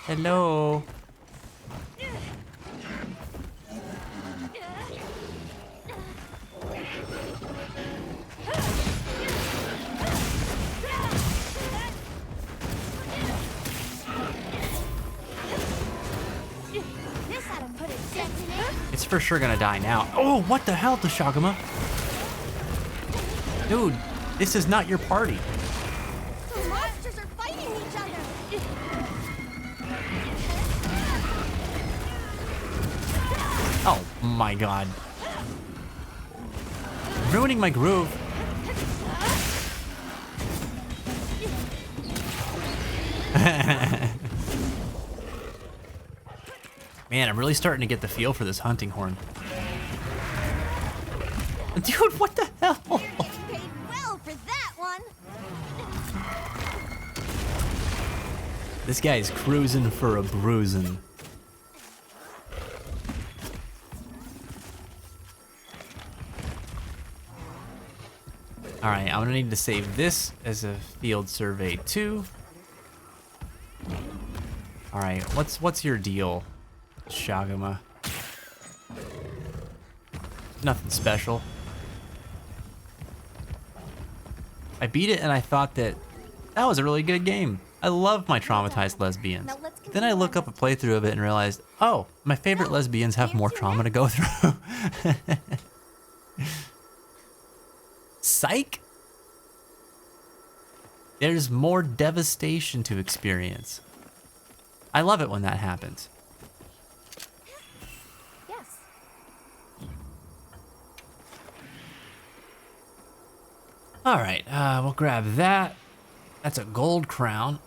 Hello. This ought to put a dent in it. It's for sure gonna die now. Oh, what the hell, Doshaguma? Dude, this is not your party. The monsters are fighting each other. Oh my god. Ruining my groove. Man, I'm really starting to get the feel for this hunting horn. Dude, what the hell? Paid well for that one. This guy's cruising for a bruising. All right, I'm gonna need to save this as a field survey too. All right, what's your deal, Shaguma? Nothing special. I beat it and I thought that was a really good game. I love my traumatized lesbians. Then I look up a playthrough of it and realized, oh, my favorite lesbians have more trauma to go through. Psych! There's more devastation to experience. I love it when that happens. Yes. All right, we'll grab that. That's a gold crown.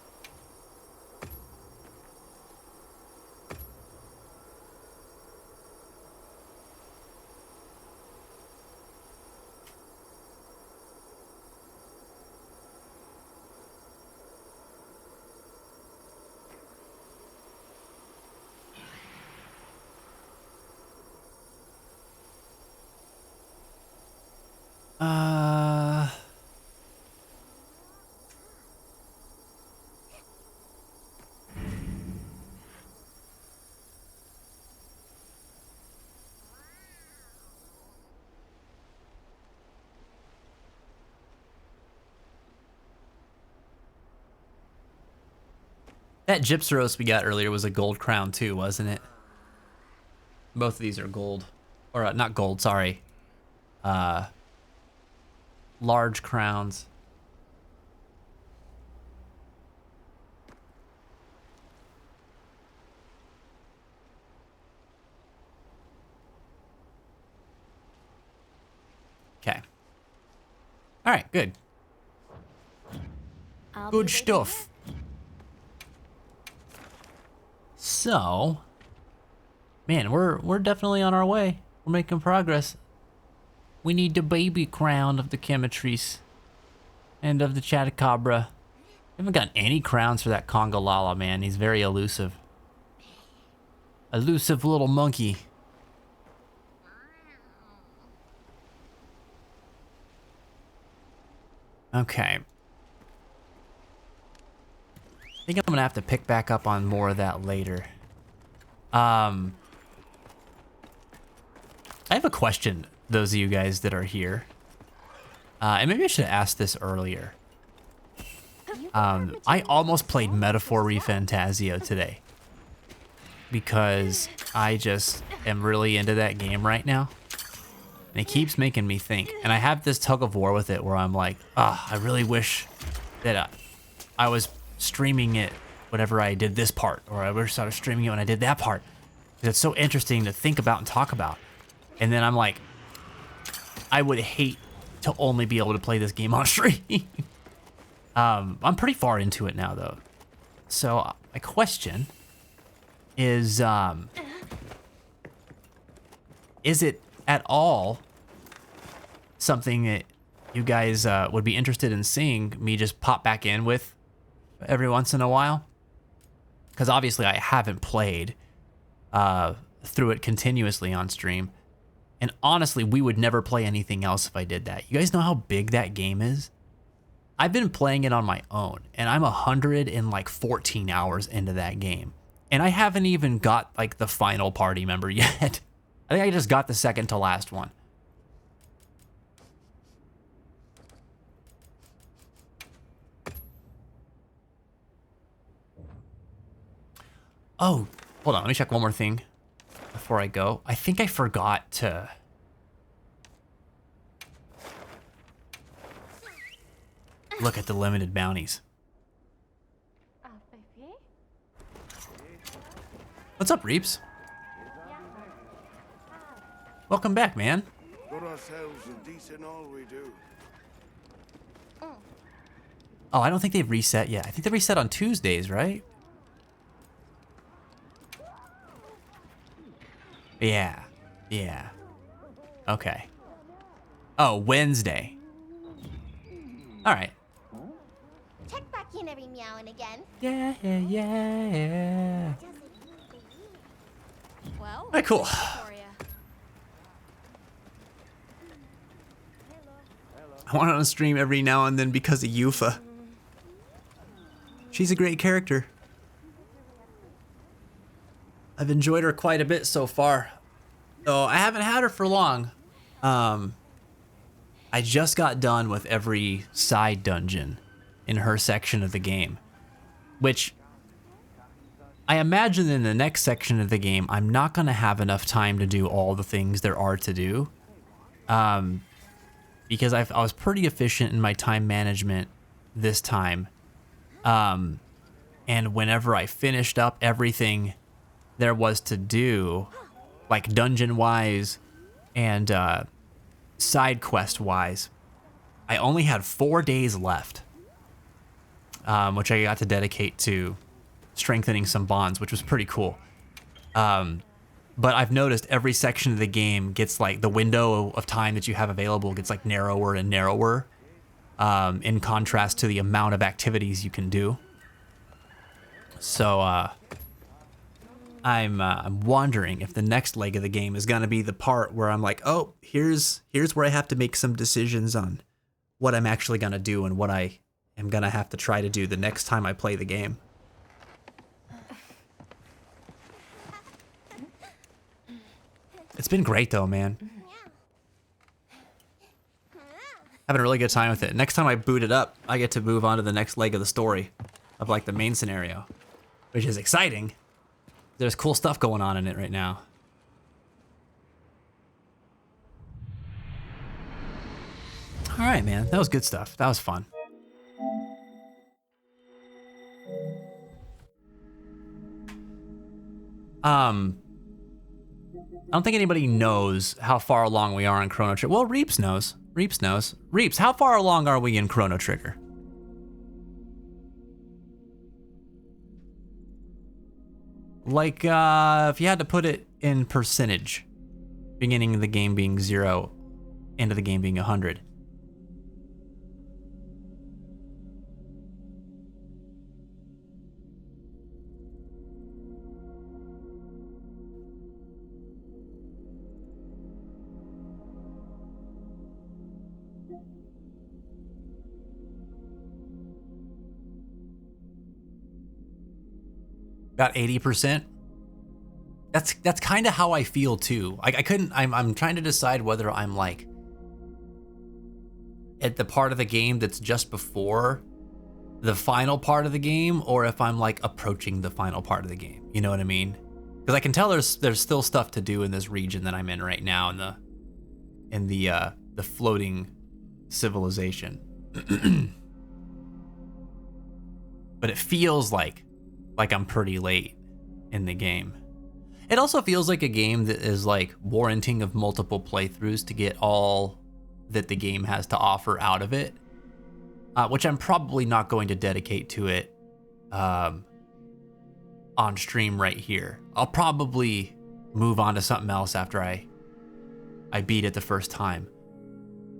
That Gypsaros we got earlier was a gold crown too, wasn't it? Both of these are gold. Or not gold, sorry. Large crowns. Okay. All right, good. Good stuff. So, man, we're definitely on our way. We're making progress. We need the baby crown of the Chemetries and of the Chatacabra. We haven't gotten any crowns for that Kongolala, man. He's very elusive. Elusive little monkey. Okay. I think I'm gonna have to pick back up on more of that later. I have a question, those of you guys that are here. And maybe I should have asked this earlier. I almost played Metaphor ReFantazio today. Because I just am really into that game right now. And it keeps making me think. And I have this tug of war with it where I'm like, I really wish that I was streaming it whenever I did this part, or I wish I was streaming it when I did that part, because it's so interesting to think about and talk about. And then I'm like, I would hate to only be able to play this game on stream. I'm pretty far into it now though. So my question is it at all something that you guys would be interested in seeing me just pop back in with every once in a while? Because obviously I haven't played through it continuously on stream. And honestly, we would never play anything else if I did that. You guys know how big that game is? I've been playing it on my own, and I'm 114 hours into that game. And I haven't even got like the final party member yet. I think I just got the second to last one. Oh, hold on. Let me check one more thing before I go. I think I forgot to... look at the limited bounties. What's up, Reeps? Welcome back, man. Got ourselves a decent all we do. Oh, I don't think they've reset yet. I think they reset on Tuesdays, right? Yeah. Yeah. Okay. Oh, Wednesday. All right. Check back in every meow and again. Yeah, yeah, yeah. Well, All right, cool. I want it on stream every now and then because of Yufa. She's a great character. I've enjoyed her quite a bit so far. Though I haven't had her for long. I just got done with every side dungeon in her section of the game, which I imagine in the next section of the game, I'm not going to have enough time to do all the things there are to do. Because I was pretty efficient in my time management this time. And whenever I finished up everything there was to do, like dungeon-wise and side quest-wise, I only had 4 days left, which I got to dedicate to strengthening some bonds, which was pretty cool. But I've noticed every section of the game gets like the window of time that you have available gets like narrower and narrower, in contrast to the amount of activities you can do. So I'm wondering if the next leg of the game is gonna be the part where I'm like, oh, here's where I have to make some decisions on what I'm actually gonna do and what I am gonna have to try to do the next time I play the game. It's been great though, man. Having a really good time with it. Next time I boot it up, I get to move on to the next leg of the story of like the main scenario, which is exciting. There's cool stuff going on in it right now. All right, man, that was good stuff. That was fun. I don't think anybody knows how far along we are in Chrono Trigger. Well, Reaps knows. Reaps knows. Reaps, how far along are we in Chrono Trigger? Like, if you had to put it in percentage, beginning of the game being 0, end of the game being 100. About 80%. That's kind of how I feel too. I'm trying to decide whether I'm like at the part of the game that's just before the final part of the game, or if I'm like approaching the final part of the game. You know what I mean? Because I can tell there's still stuff to do in this region that I'm in right now, in the floating civilization. But it feels like I'm pretty late in the game. It also feels like a game that is like warranting of multiple playthroughs to get all that the game has to offer out of it, which I'm probably not going to dedicate to it on stream right here. I'll probably move on to something else after I beat it the first time.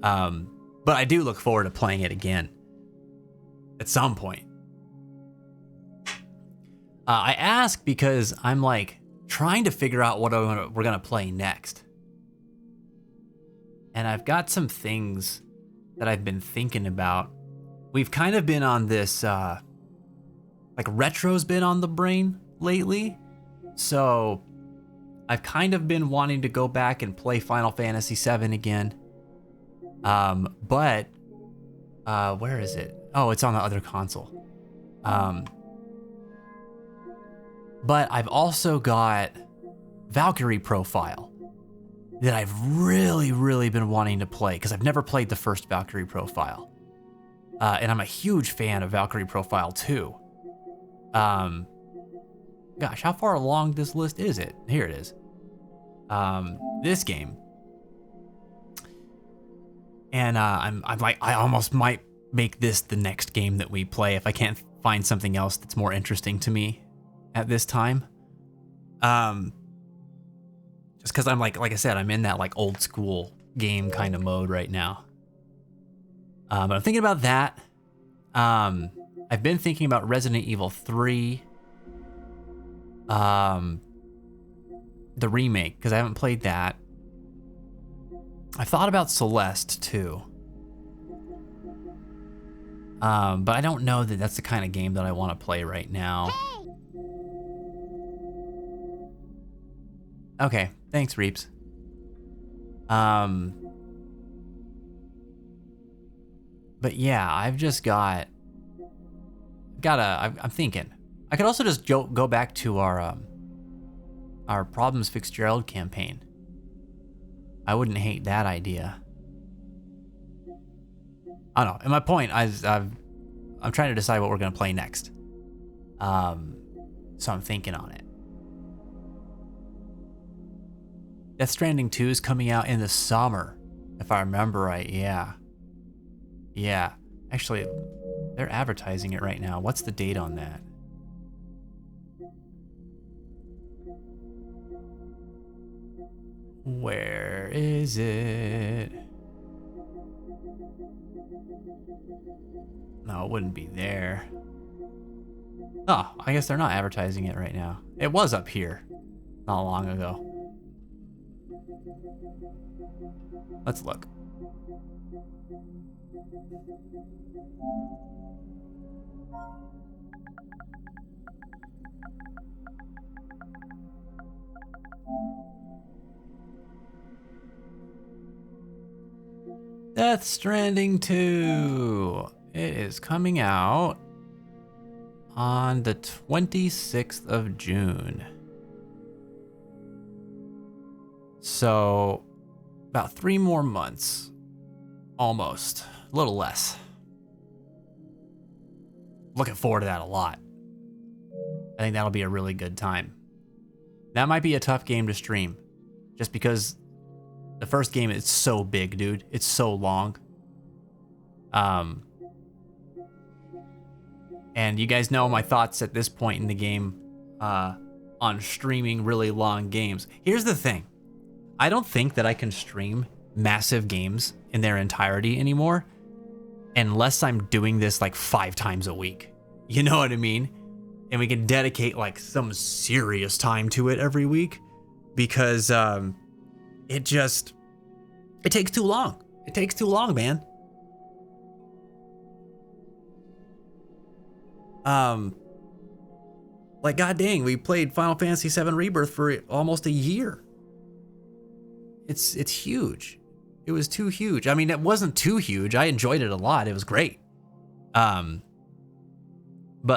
But I do look forward to playing it again at some point. I ask because I'm like trying to figure out what we're gonna play next. And I've got some things that I've been thinking about. We've kind of been on this, like retro's been on the brain lately. So I've kind of been wanting to go back and play Final Fantasy VII again. But where is it? Oh, it's on the other console. But I've also got Valkyrie Profile that I've really been wanting to play because I've never played the first Valkyrie Profile. And I'm a huge fan of Valkyrie Profile 2. Gosh, how far along this list is it? Here it is. This game. And I'm like, I almost might make this the next game that we play if I can't find something else that's more interesting to me at this time. Just because I'm like I said, I'm in that like old school game kind of mode right now. But I'm thinking about that. I've been thinking about Resident Evil 3. The remake, because I haven't played that. I've thought about Celeste too. But I don't know that that's the kind of game that I want to play right now. Okay, thanks, Reeps. But yeah, I've just I'm thinking. I could also just go back to our Problems Fitzgerald campaign. I wouldn't hate that idea. I don't know. And my point is, I'm trying to decide what we're gonna play next. So I'm thinking on it. Death Stranding 2 is coming out in the summer, if I remember right. Yeah. Yeah. Actually, they're advertising it right now. What's the date on that? Where is it? No, it wouldn't be there. Oh, I guess they're not advertising it right now. It was up here not long ago. Let's look. Death Stranding 2. It is coming out on the 26th of June. So, about 3 more months. Almost. A little less. Looking forward to that a lot. I think that'll be a really good time. That might be a tough game to stream. Just because the first game is so big, dude. It's so long. And you guys know my thoughts at this point in the game on streaming really long games. Here's the thing. I don't think that I can stream massive games in their entirety anymore unless I'm doing this like 5 times a week. You know what I mean? And we can dedicate like some serious time to it every week because it takes too long. It takes too long, man. Like, god dang, we played Final Fantasy VII Rebirth for almost a year. It's huge. It was too huge. I mean, it wasn't too huge. I enjoyed it a lot. It was great. But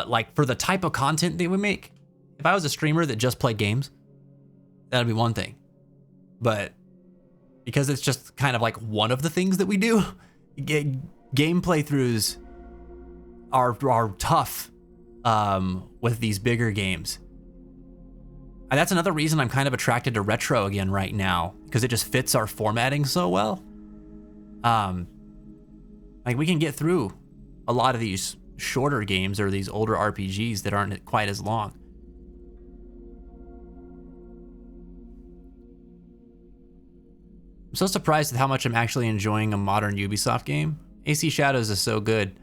like for the type of content that we make, if I was a streamer that just played games, that'd be one thing. But because it's just kind of like one of the things that we do, game playthroughs are tough with these bigger games. And that's another reason I'm kind of attracted to retro again right now, because it just fits our formatting so well. Like we can get through a lot of these shorter games or these older RPGs that aren't quite as long. I'm so surprised at how much I'm actually enjoying a modern Ubisoft game. AC Shadows is so good.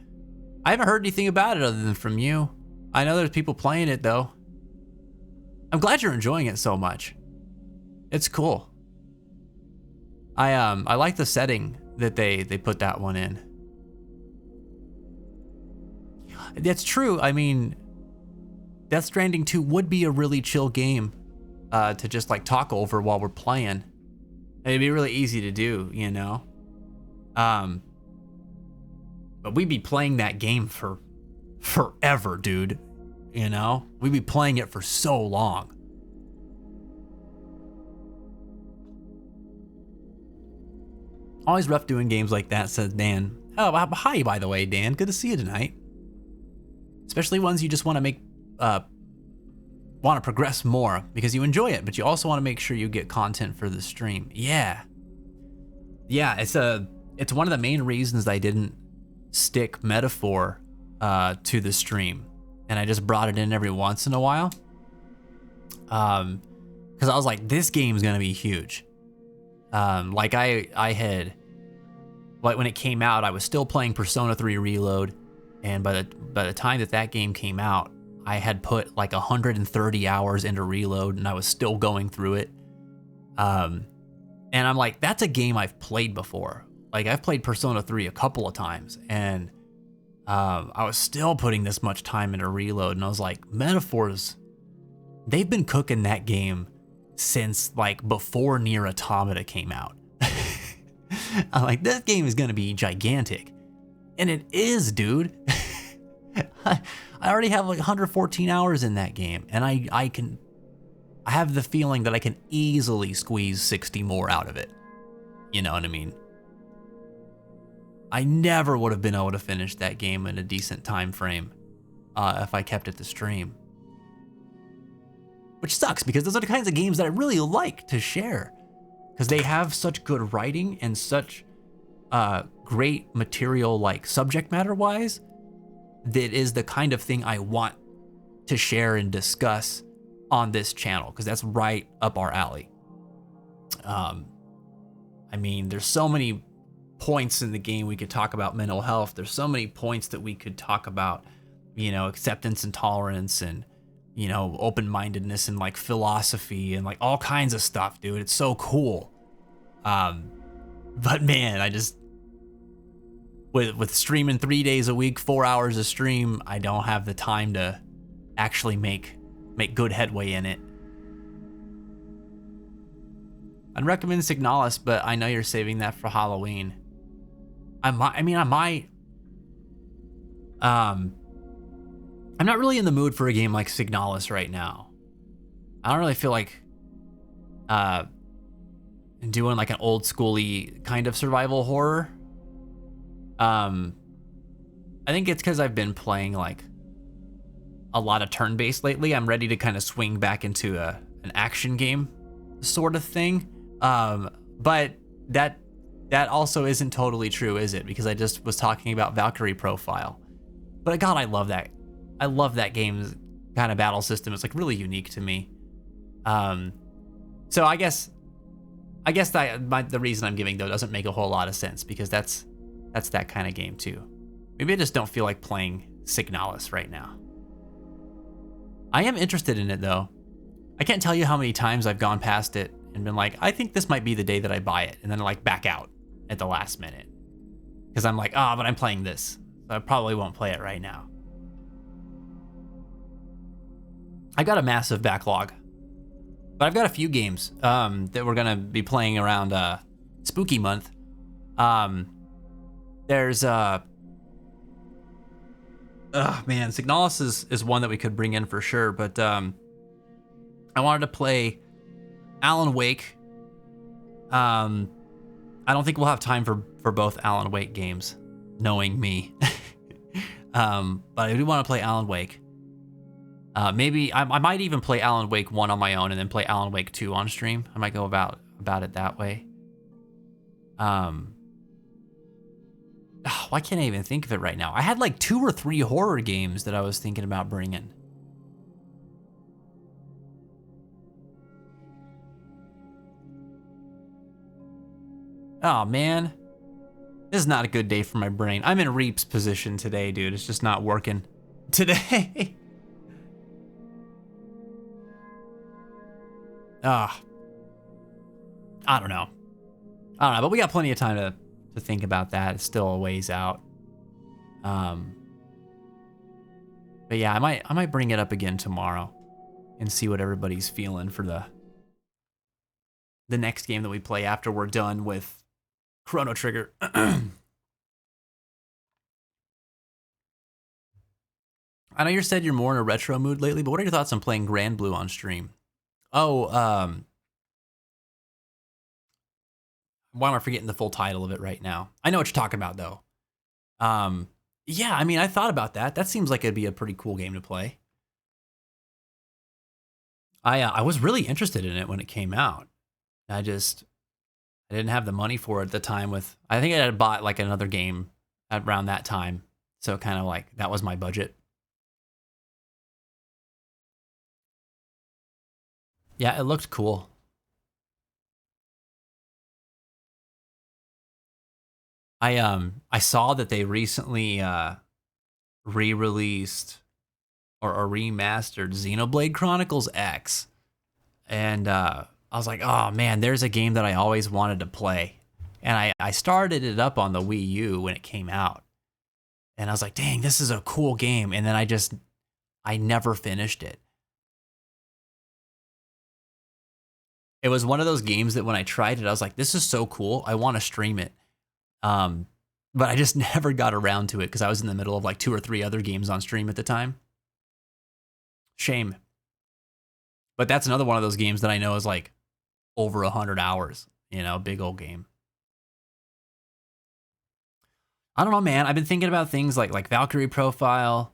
I haven't heard anything about it other than from you. I know there's people playing it though. I'm glad you're enjoying it so much. It's cool. I like the setting that they put that one in. That's true. I mean, Death Stranding 2 would be a really chill game to just like talk over while we're playing. It'd be really easy to do, you know? But we'd be playing that game for forever, dude. You know? We'd be playing it for so long. Always rough doing games like that, says Dan. Oh, hi, by the way, Dan. Good to see you tonight. Especially ones you just want to make, want to progress more because you enjoy it, but you also want to make sure you get content for the stream. Yeah. Yeah, it's one of the main reasons I didn't stick Metaphor to the stream. And I just brought it in every once in a while. Because I was like, this game's going to be huge. Like I had, like when it came out, I was still playing Persona 3 Reload. And by the time that game came out, I had put like 130 hours into Reload and I was still going through it. And I'm like, that's a game I've played before. Like I've played Persona 3 a couple of times and I was still putting this much time into Reload, and I was like, Metaphors, they've been cooking that game since like before Nier Automata came out. I'm like, this game is gonna be gigantic. And it is, dude. I already have like 114 hours in that game, and I have the feeling that I can easily squeeze 60 more out of it. You know what I mean? I never would have been able to finish that game in a decent time frame if I kept it to stream. Which sucks, because those are the kinds of games that I really like to share, because they have such good writing and such great material, like subject matter wise, that is the kind of thing I want to share and discuss on this channel, because that's right up our alley. I mean, there's so many points in the game we could talk about mental health. There's so many points that we could talk about, you know, acceptance and tolerance, and, you know, open-mindedness, and like philosophy, and like all kinds of stuff, dude. It's so cool. But man, I just, with streaming 3 days a week, 4 hours a stream, I don't have the time to actually make good headway in it. I'd recommend Signalis, but I know you're saving that for Halloween. I might. I'm not really in the mood for a game like Signalis right now. I don't really feel like doing like an old schooly kind of survival horror. I think it's because I've been playing like a lot of turn-based lately. I'm ready to kind of swing back into an action game sort of thing. But that also isn't totally true, is it? Because I just was talking about Valkyrie Profile. But God, I love that. I love that game's kind of battle system. It's like really unique to me. So I guess that the reason I'm giving though doesn't make a whole lot of sense, because that's that kind of game too. Maybe I just don't feel like playing Signalis right now. I am interested in it though. I can't tell you how many times I've gone past it and been like, I think this might be the day that I buy it, and then like back out at the last minute, because I'm like, but I'm playing this, so I probably won't play it right now. I got a massive backlog, but I've got a few games that we're gonna be playing around Spooky Month. There's man, Signalis is one that we could bring in for sure, but I wanted to play Alan Wake. I don't think we'll have time for both Alan Wake games, knowing me. But I do want to play Alan Wake. Maybe I might even play Alan Wake 1 on my own and then play Alan Wake 2 on stream. I might go about it that way. Why can't I even think of it right now? I had like 2 or 3 horror games that I was thinking about bringing. Oh man, this is not a good day for my brain. I'm in Reap's position today, dude. It's just not working today. I don't know, but we got plenty of time to think about that. It's still a ways out. But yeah, I might bring it up again tomorrow and see what everybody's feeling for the next game that we play after we're done with Chrono Trigger. I know you said you're more in a retro mood lately, but what are your thoughts on playing Grand Blue on stream? Why am I forgetting the full title of it right now? I know what you're talking about though. Yeah, I mean, I thought about that. That seems like it'd be a pretty cool game to play. I was really interested in it when it came out. I didn't have the money for it at the time. I think I had bought like another game around that time, so kind of like that was my budget. Yeah, it looked cool. I saw that they recently re-released or remastered Xenoblade Chronicles X, and I was like, oh man, there's a game that I always wanted to play, and I started it up on the Wii U when it came out, And I was like, dang, this is a cool game. And then I never finished it. It was one of those games that when I tried it, I was like, this is so cool. I want to stream it. But I just never got around to it because I was in the middle of like 2 or 3 other games on stream at the time. Shame. But that's another one of those games that I know is like over 100 hours, you know, big old game. I don't know, man. I've been thinking about things like Valkyrie Profile,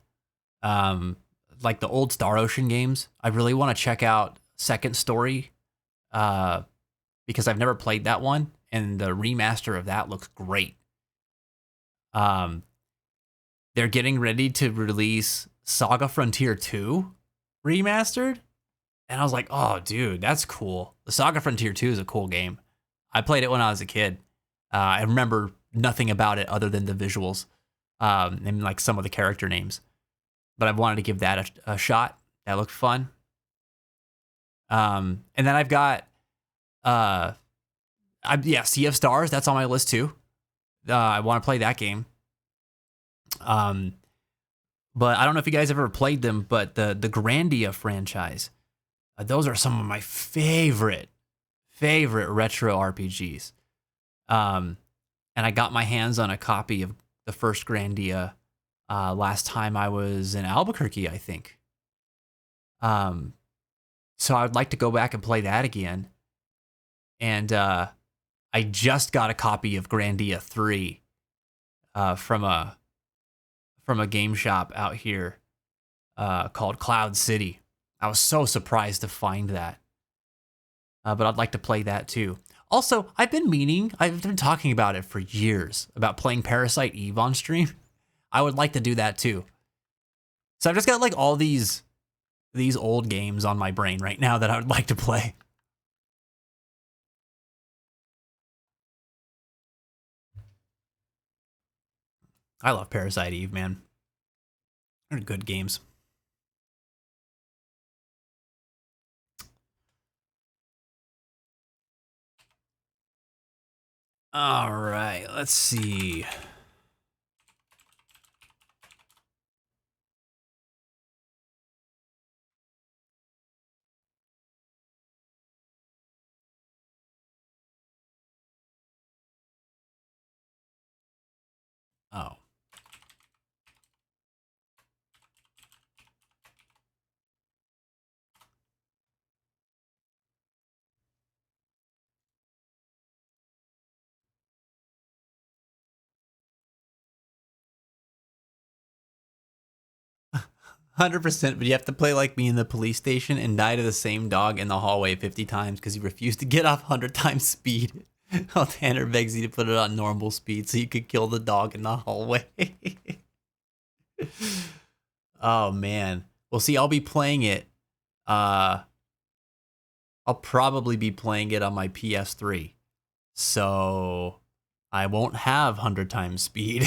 like the old Star Ocean games. I really want to check out Second Story, because I've never played that one, and the remaster of that looks great. They're getting ready to release Saga Frontier 2 remastered, and I was like, oh, dude, that's cool. The Saga Frontier 2 is a cool game. I played it when I was a kid. I remember nothing about it other than the visuals, and like some of the character names. But I wanted to give that a shot. That looked fun. And then I've got, Sea of Stars. That's on my list too. I want to play that game. But I don't know if you guys ever played them, but the Grandia franchise, those are some of my favorite retro RPGs. And I got my hands on a copy of the first Grandia last time I was in Albuquerque, I think. So I'd like to go back and play that again. And I just got a copy of Grandia 3 from a game shop out here called Cloud City. I was so surprised to find that. But I'd like to play that too. Also, I've been talking about it for years, about playing Parasite Eve on stream. I would like to do that too. So I've just got like all these old games on my brain right now that I would like to play. I love Parasite Eve, man. They're good games. All right, let's see. Oh. 100%, but you have to play like me in the police station and die to the same dog in the hallway 50 times because he refused to get off 100 times speed. While Tanner begs you to put it on normal speed so you could kill the dog in the hallway. Oh, man. Well, see, I'll be playing it. I'll probably be playing it on my PS3. So I won't have 100 times speed.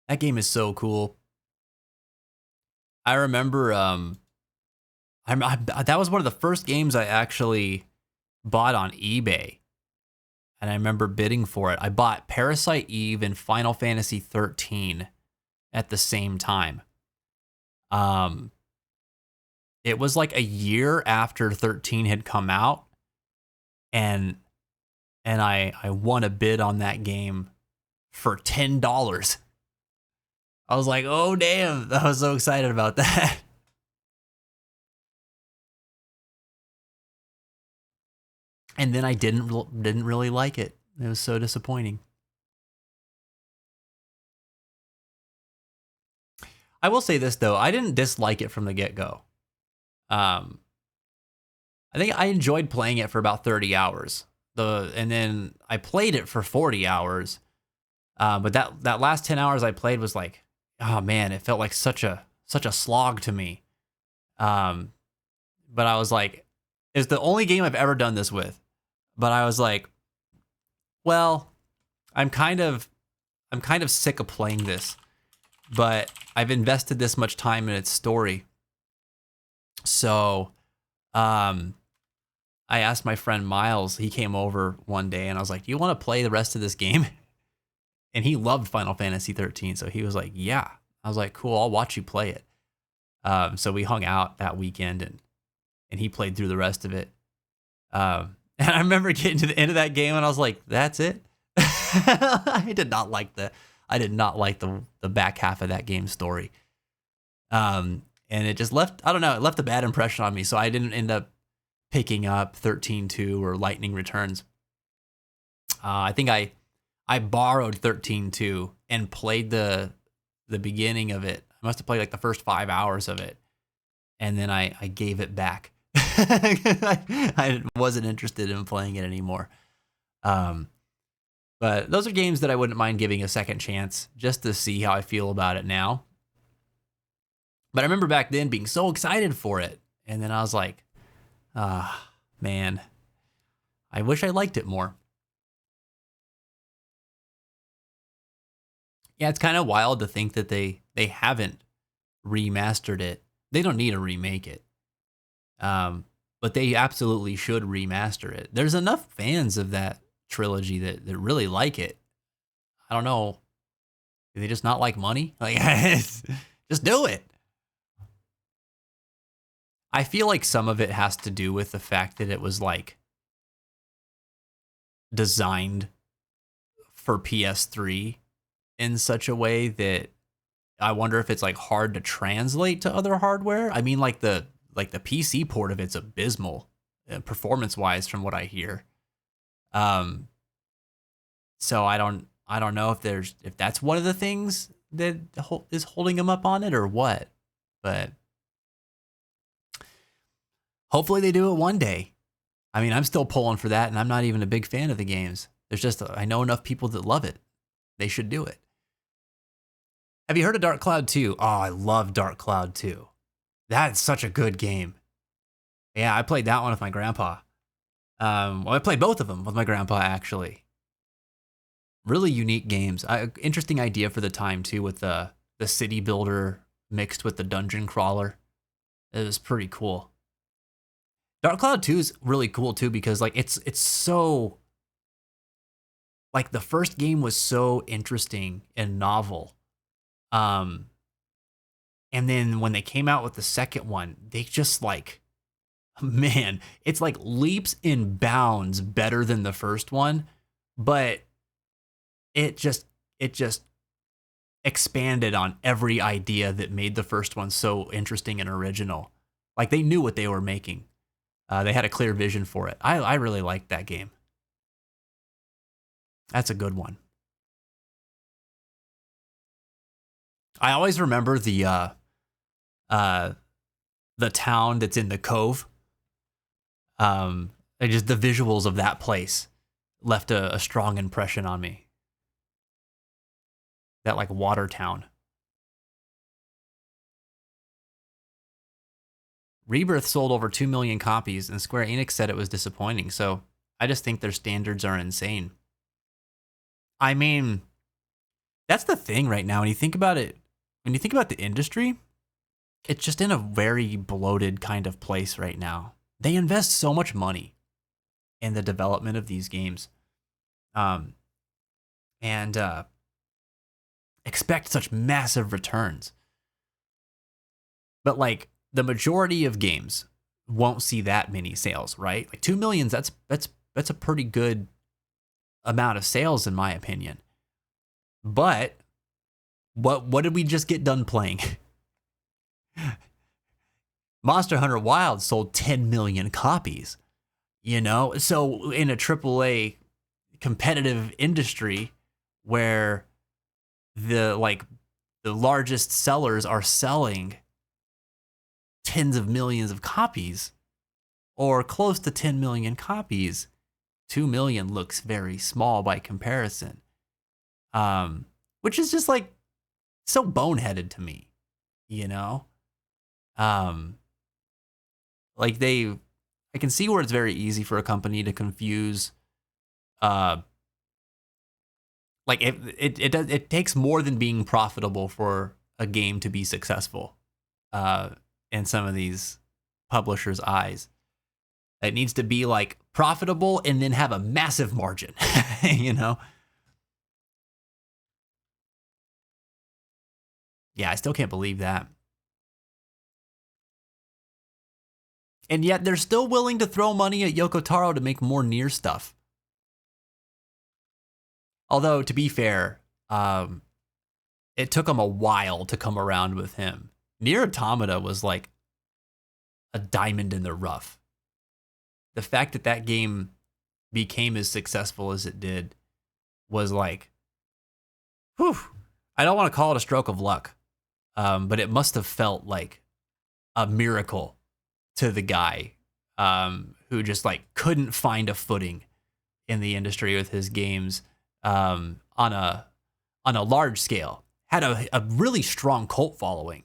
That game is so cool. I remember that was one of the first games I actually bought on eBay. And I remember bidding for it. I bought Parasite Eve and Final Fantasy 13 at the same time. It was like a year after 13 had come out, and I won a bid on that game for $10. I was like, oh damn, I was so excited about that. And then I didn't really like it. It was so disappointing. I will say this though, I didn't dislike it from the get-go. I think I enjoyed playing it for about 30 hours. And then I played it for 40 hours. But that last 10 hours I played was like, oh man, it felt like such a slog to me. But I was like, it's the only game I've ever done this with. But I was like, well, I'm kind of sick of playing this, but I've invested this much time in its story. So, I asked my friend Miles, he came over one day and I was like, do you want to play the rest of this game? And he loved Final Fantasy 13. So he was like, yeah. I was like, cool, I'll watch you play it. So we hung out that weekend and he played through the rest of it. And I remember getting to the end of that game and I was like, that's it. I did not like the back half of that game's story. And it just left, I don't know, it left a bad impression on me. So I didn't end up picking up 13.2 or Lightning Returns. I think I borrowed 13.2 and played the beginning of it. I must have played like the first 5 hours of it. And then I gave it back. I wasn't interested in playing it anymore. But those are games that I wouldn't mind giving a second chance just to see how I feel about it now. But I remember back then being so excited for it. And then I was like, man, I wish I liked it more. Yeah, it's kind of wild to think that they haven't remastered it. They don't need to remake it. But they absolutely should remaster it. There's enough fans of that trilogy that really like it. I don't know. Do they just not like money? Like, just do it. I feel like some of it has to do with the fact that it was like designed for PS3 in such a way that I wonder if it's like hard to translate to other hardware. I mean, like the PC port of it's abysmal performance wise from what I hear. So I don't know if that's one of the things that is holding them up on it or what, but hopefully they do it one day. I mean, I'm still pulling for that, and I'm not even a big fan of the games. There's just, I know enough people that love it. They should do it. Have you heard of Dark Cloud 2? Oh, I love Dark Cloud 2. That's such a good game. Yeah, I played that one with my grandpa. Well, I played both of them with my grandpa, actually. Really unique games. Interesting idea for the time, too, with the city builder mixed with the dungeon crawler. It was pretty cool. Dark Cloud 2 is really cool, too, because like it's so... Like, the first game was so interesting and novel. And then when they came out with the second one, they just like... Man, it's like leaps and bounds better than the first one, but it just expanded on every idea that made the first one so interesting and original. Like they knew what they were making. They had a clear vision for it. I really liked that game. That's a good one. I always remember the town that's in the cove. Just the visuals of that place left a strong impression on me. That like water town. Rebirth sold over 2 million copies, and Square Enix said it was disappointing. So I just think their standards are insane. I mean, that's the thing right now. When you think about it, when you think about the industry, it's just in a very bloated kind of place right now. They invest so much money in the development of these games, and expect such massive returns. But like the majority of games won't see that many sales, right? Like 2 million, that's a pretty good amount of sales in my opinion. But what did we just get done playing? Monster Hunter Wilds sold 10 million copies, you know? So in a AAA competitive industry where the largest sellers are selling tens of millions of copies or close to 10 million copies, 2 million looks very small by comparison. Which is just like so boneheaded to me, you know? Like I can see where it's very easy for a company to confuse, like it takes more than being profitable for a game to be successful, in some of these publishers' eyes. It needs to be like profitable and then have a massive margin, you know? Yeah, I still can't believe that. And yet they're still willing to throw money at Yoko Taro to make more Nier stuff. Although, to be fair, it took them a while to come around with him. Nier Automata was like a diamond in the rough. The fact that that game became as successful as it did was like, whew. I don't want to call it a stroke of luck, but it must have felt like a miracle to the guy who just like couldn't find a footing in the industry with his games on a large scale. Had a really strong cult following,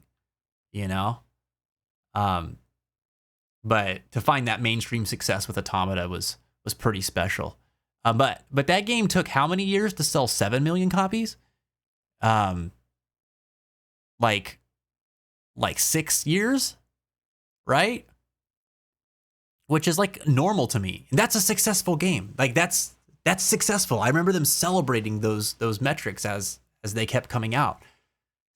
you know? But to find that mainstream success with Automata was pretty special. But that game took how many years to sell 7 million copies? Like 6 years, right? Which is like normal to me. And that's a successful game. Like that's successful. I remember them celebrating those metrics as they kept coming out.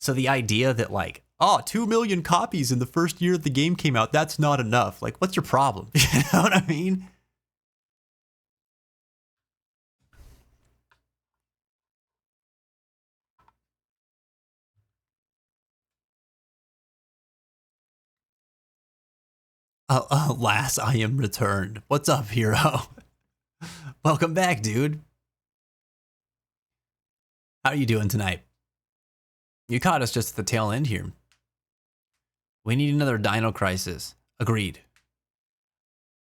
So the idea that like, 2 million copies in the first year the game came out, that's not enough. Like, what's your problem? You know what I mean? Alas, I am returned. What's up, hero? Welcome back, dude. How are you doing tonight? You caught us just at the tail end here. We need another Dino Crisis. Agreed.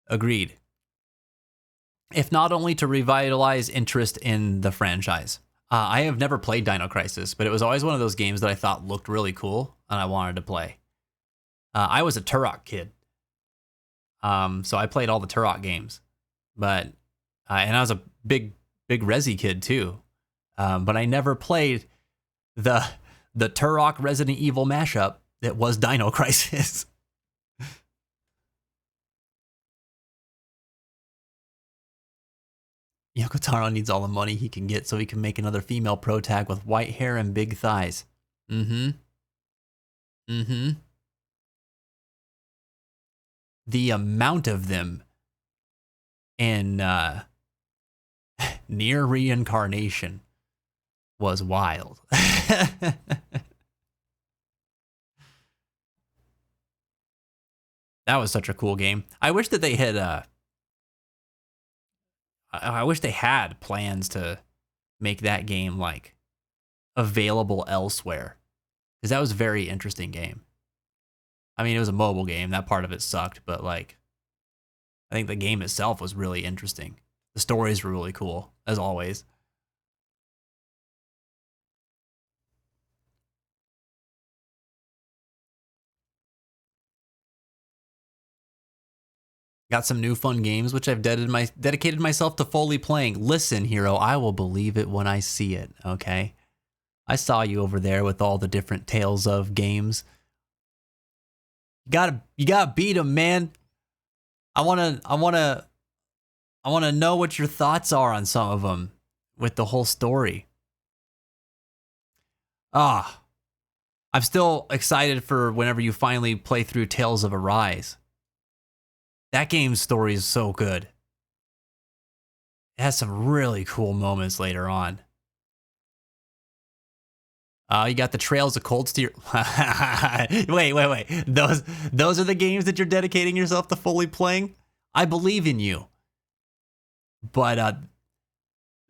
Agreed. If not only to revitalize interest in the franchise. I have never played Dino Crisis, but it was always one of those games that I thought looked really cool and I wanted to play. I was a Turok kid. So I played all the Turok games. But and I was a big Resi kid too. But I never played the Turok Resident Evil mashup that was Dino Crisis. Yoko Taro needs all the money he can get so he can make another female pro tag with white hair and big thighs. The amount of them in Nier Reincarnation was wild. That was such a cool game. I wish that they had I wish they had plans to make that game like available elsewhere, because that was a very interesting game. I mean, it was a mobile game. That part of it sucked, but like I think the game itself was really interesting. The stories were really cool, as always. Got some new fun games, which I've dedicated myself to fully playing. Listen, hero, I will believe it when I see it, okay? I saw you over there with all the different Tales of games. You gotta beat them, man. I wanna know what your thoughts are on some of them with the whole story. I'm still excited for whenever you finally play through Tales of Arise. That game's story is so good. It has some really cool moments later on. You got the Trails of Cold Steel. Wait. Those are the games that you're dedicating yourself to fully playing? I believe in you. But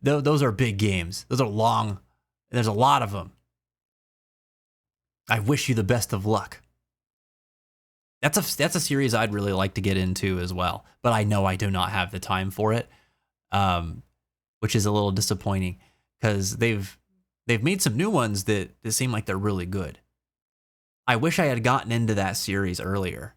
those are big games. Those are long. There's a lot of them. I wish you the best of luck. That's a series I'd really like to get into as well, but I know I do not have the time for it, which is a little disappointing because they've made some new ones that seem like they're really good. I wish I had gotten into that series earlier.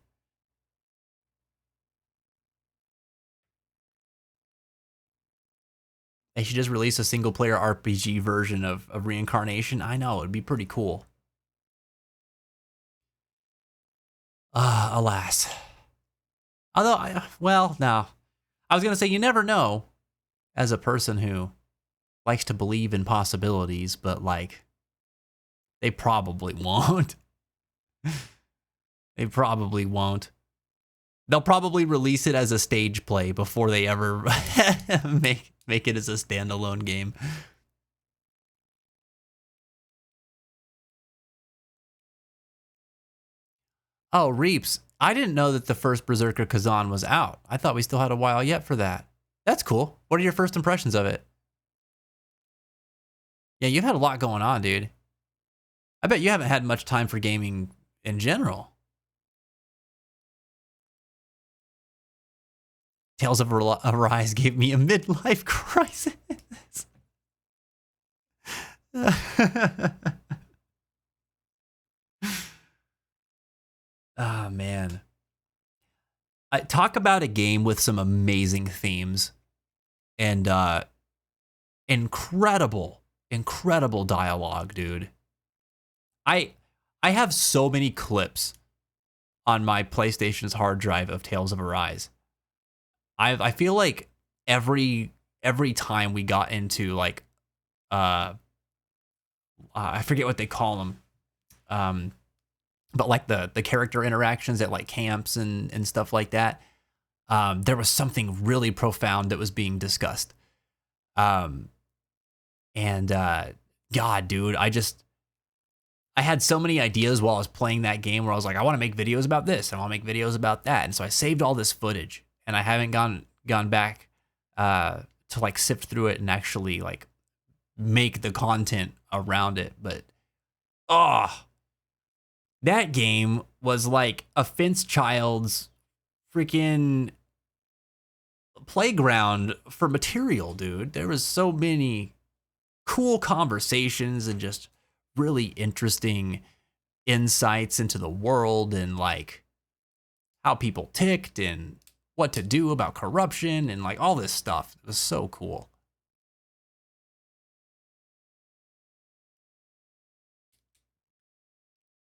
They should just release a single-player RPG version of Reincarnation. I know, it'd be pretty cool. Alas. Although, no. I was going to say, you never know as a person who likes to believe in possibilities, but like, they probably won't. They probably won't. They'll probably release it as a stage play before they ever make it as a standalone game. Oh, Reaps. I didn't know that the first Berserker Kazan was out. I thought we still had a while yet for that. That's cool. What are your first impressions of it? Yeah, you've had a lot going on, dude. I bet you haven't had much time for gaming in general. Tales of Arise gave me a midlife crisis. Oh, man. Talk about a game with some amazing themes and incredible dialogue, dude. I have so many clips on my PlayStation's hard drive of Tales of Arise. I feel like every time we got into like I forget what they call them, but like the character interactions at like camps and stuff like that, there was something really profound that was being discussed. God, dude, I had so many ideas while I was playing that game where I was like, I want to make videos about this and I want to make videos about that, and so I saved all this footage. And I haven't gone back to like sift through it and actually like make the content around it. But that game was like a fence child's freaking playground for material, dude. There was so many cool conversations and just really interesting insights into the world and like how people ticked and what to do about corruption and like all this stuff. It was so cool.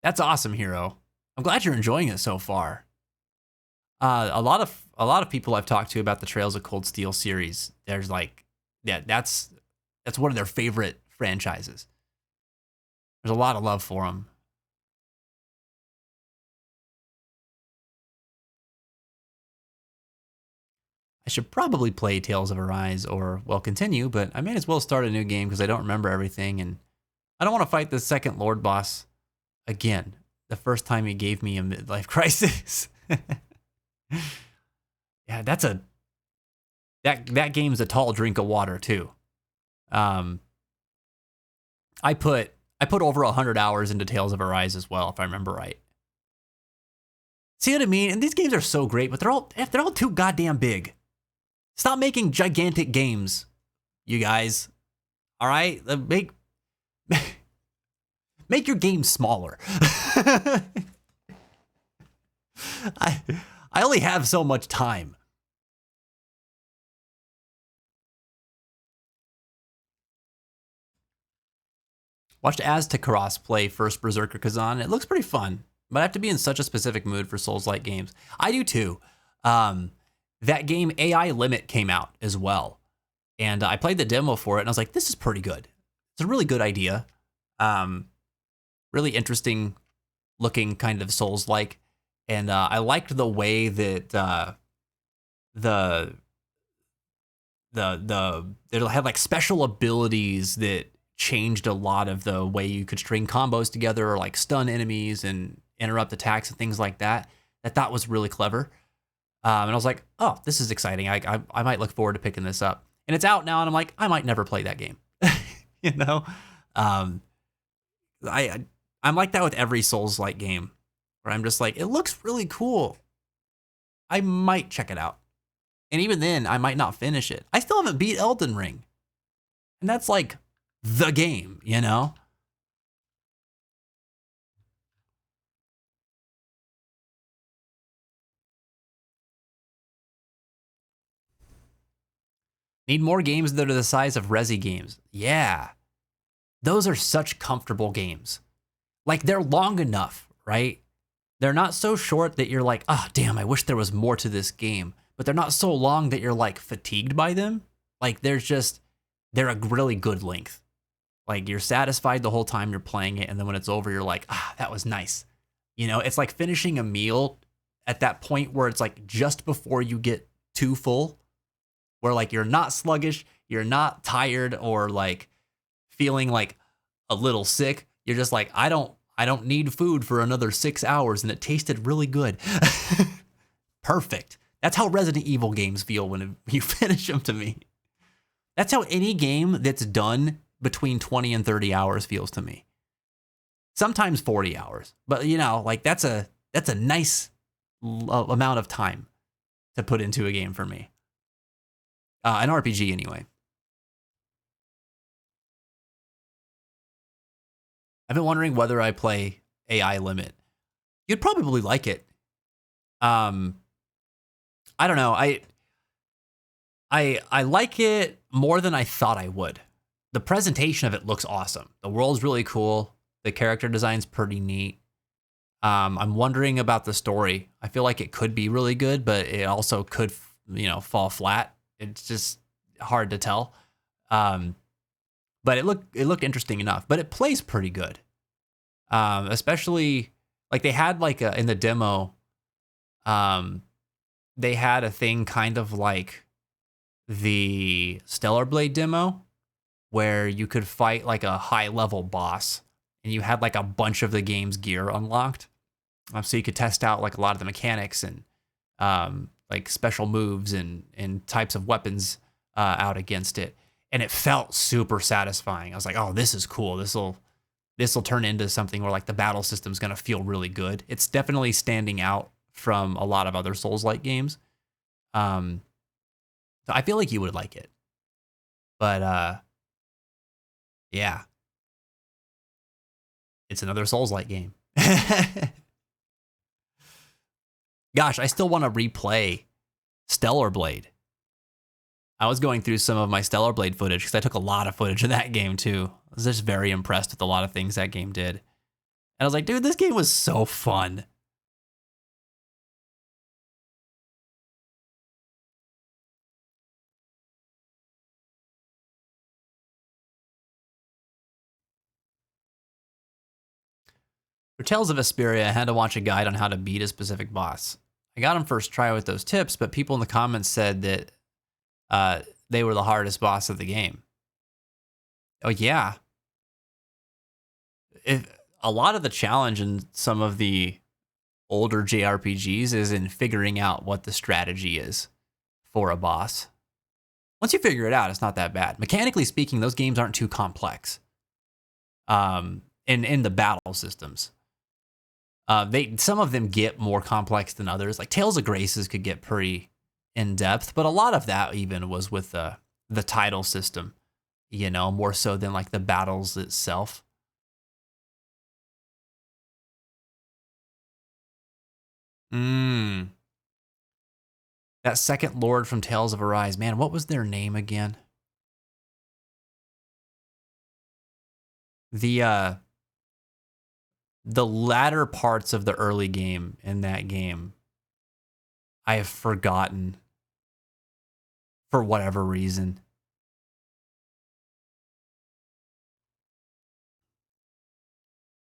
That's awesome, Hero. I'm glad you're enjoying it so far. A lot of people I've talked to about the Trails of Cold Steel series, there's like, yeah, that's one of their favorite franchises. There's a lot of love for them. I should probably play Tales of Arise or, well, continue, but I may as well start a new game because I don't remember everything, and I don't want to fight the second Lord boss again. The first time he gave me a midlife crisis. Yeah, that game's a tall drink of water too. I put over 100 hours into Tales of Arise as well, if I remember right. See what I mean? And these games are so great, but they're all too goddamn big. Stop making gigantic games, you guys. All right? Make your game smaller. I only have so much time. Watched Aztekaros play first Berserker Kazan. It looks pretty fun, but I have to be in such a specific mood for Souls-like games. I do too. That game AI Limit came out as well, and I played the demo for it, and I was like, this is pretty good. It's a really good idea. Really interesting looking kind of Souls-like, and I liked the way that it had like special abilities that changed a lot of the way you could string combos together or like stun enemies and interrupt attacks and things like that. I thought was really clever. And I was like, oh, this is exciting. I might look forward to picking this up. And it's out now, and I'm like, I might never play that game. You know? I'm like that with every Souls-like game, where I'm just like, it looks really cool. I might check it out. And even then, I might not finish it. I still haven't beat Elden Ring. And that's like the game, you know? Need more games that are the size of Resi games. Yeah. Those are such comfortable games. Like, they're long enough, right? They're not so short that you're like, oh, damn, I wish there was more to this game. But they're not so long that you're like fatigued by them. Like they're a really good length. Like you're satisfied the whole time you're playing it. And then when it's over, you're like, that was nice. You know, it's like finishing a meal at that point where it's like just before you get too full, where like you're not sluggish, you're not tired or like feeling like a little sick. You're just like, I don't need food for another 6 hours, and it tasted really good. Perfect. That's how Resident Evil games feel when you finish them to me. That's how any game that's done between 20 and 30 hours feels to me. Sometimes 40 hours, but you know, like that's a nice amount of time to put into a game for me. An RPG anyway. I've been wondering whether I play AI Limit. You'd probably like it. I don't know. I like it more than I thought I would. The presentation of it looks awesome. The world's really cool. The character design's pretty neat. I'm wondering about the story. I feel like it could be really good, but it also could, fall flat. It's just hard to tell. But it looked interesting enough. But it plays pretty good. Especially like they had like in the demo, they had a thing kind of like the Stellar Blade demo, where you could fight like a high level boss, and you had like a bunch of the game's gear unlocked. So you could test out like a lot of the mechanics and like special moves and types of weapons out against it. And it felt super satisfying. I was like, oh, this is cool. This will turn into something where like the battle system's going to feel really good. It's definitely standing out from a lot of other Souls-like games. So I feel like you would like it. But yeah. It's another Souls-like game. Gosh, I still want to replay Stellar Blade. I was going through some of my Stellar Blade footage because I took a lot of footage of that game too. I was just very impressed with a lot of things that game did. And I was like, dude, this game was so fun. For Tales of Vesperia, I had to watch a guide on how to beat a specific boss. I got him first try with those tips, but people in the comments said that they were the hardest boss of the game. Oh yeah. A lot of the challenge in some of the older JRPGs is in figuring out what the strategy is for a boss. Once you figure it out, it's not that bad. Mechanically speaking, those games aren't too complex. In the battle systems. Some of them get more complex than others. Like Tales of Graces could get pretty in depth, but a lot of that even was with the title system, more so than like the battles itself. That second lord from Tales of Arise, man, what was their name again? The latter parts of the early game in that game, I have forgotten for whatever reason.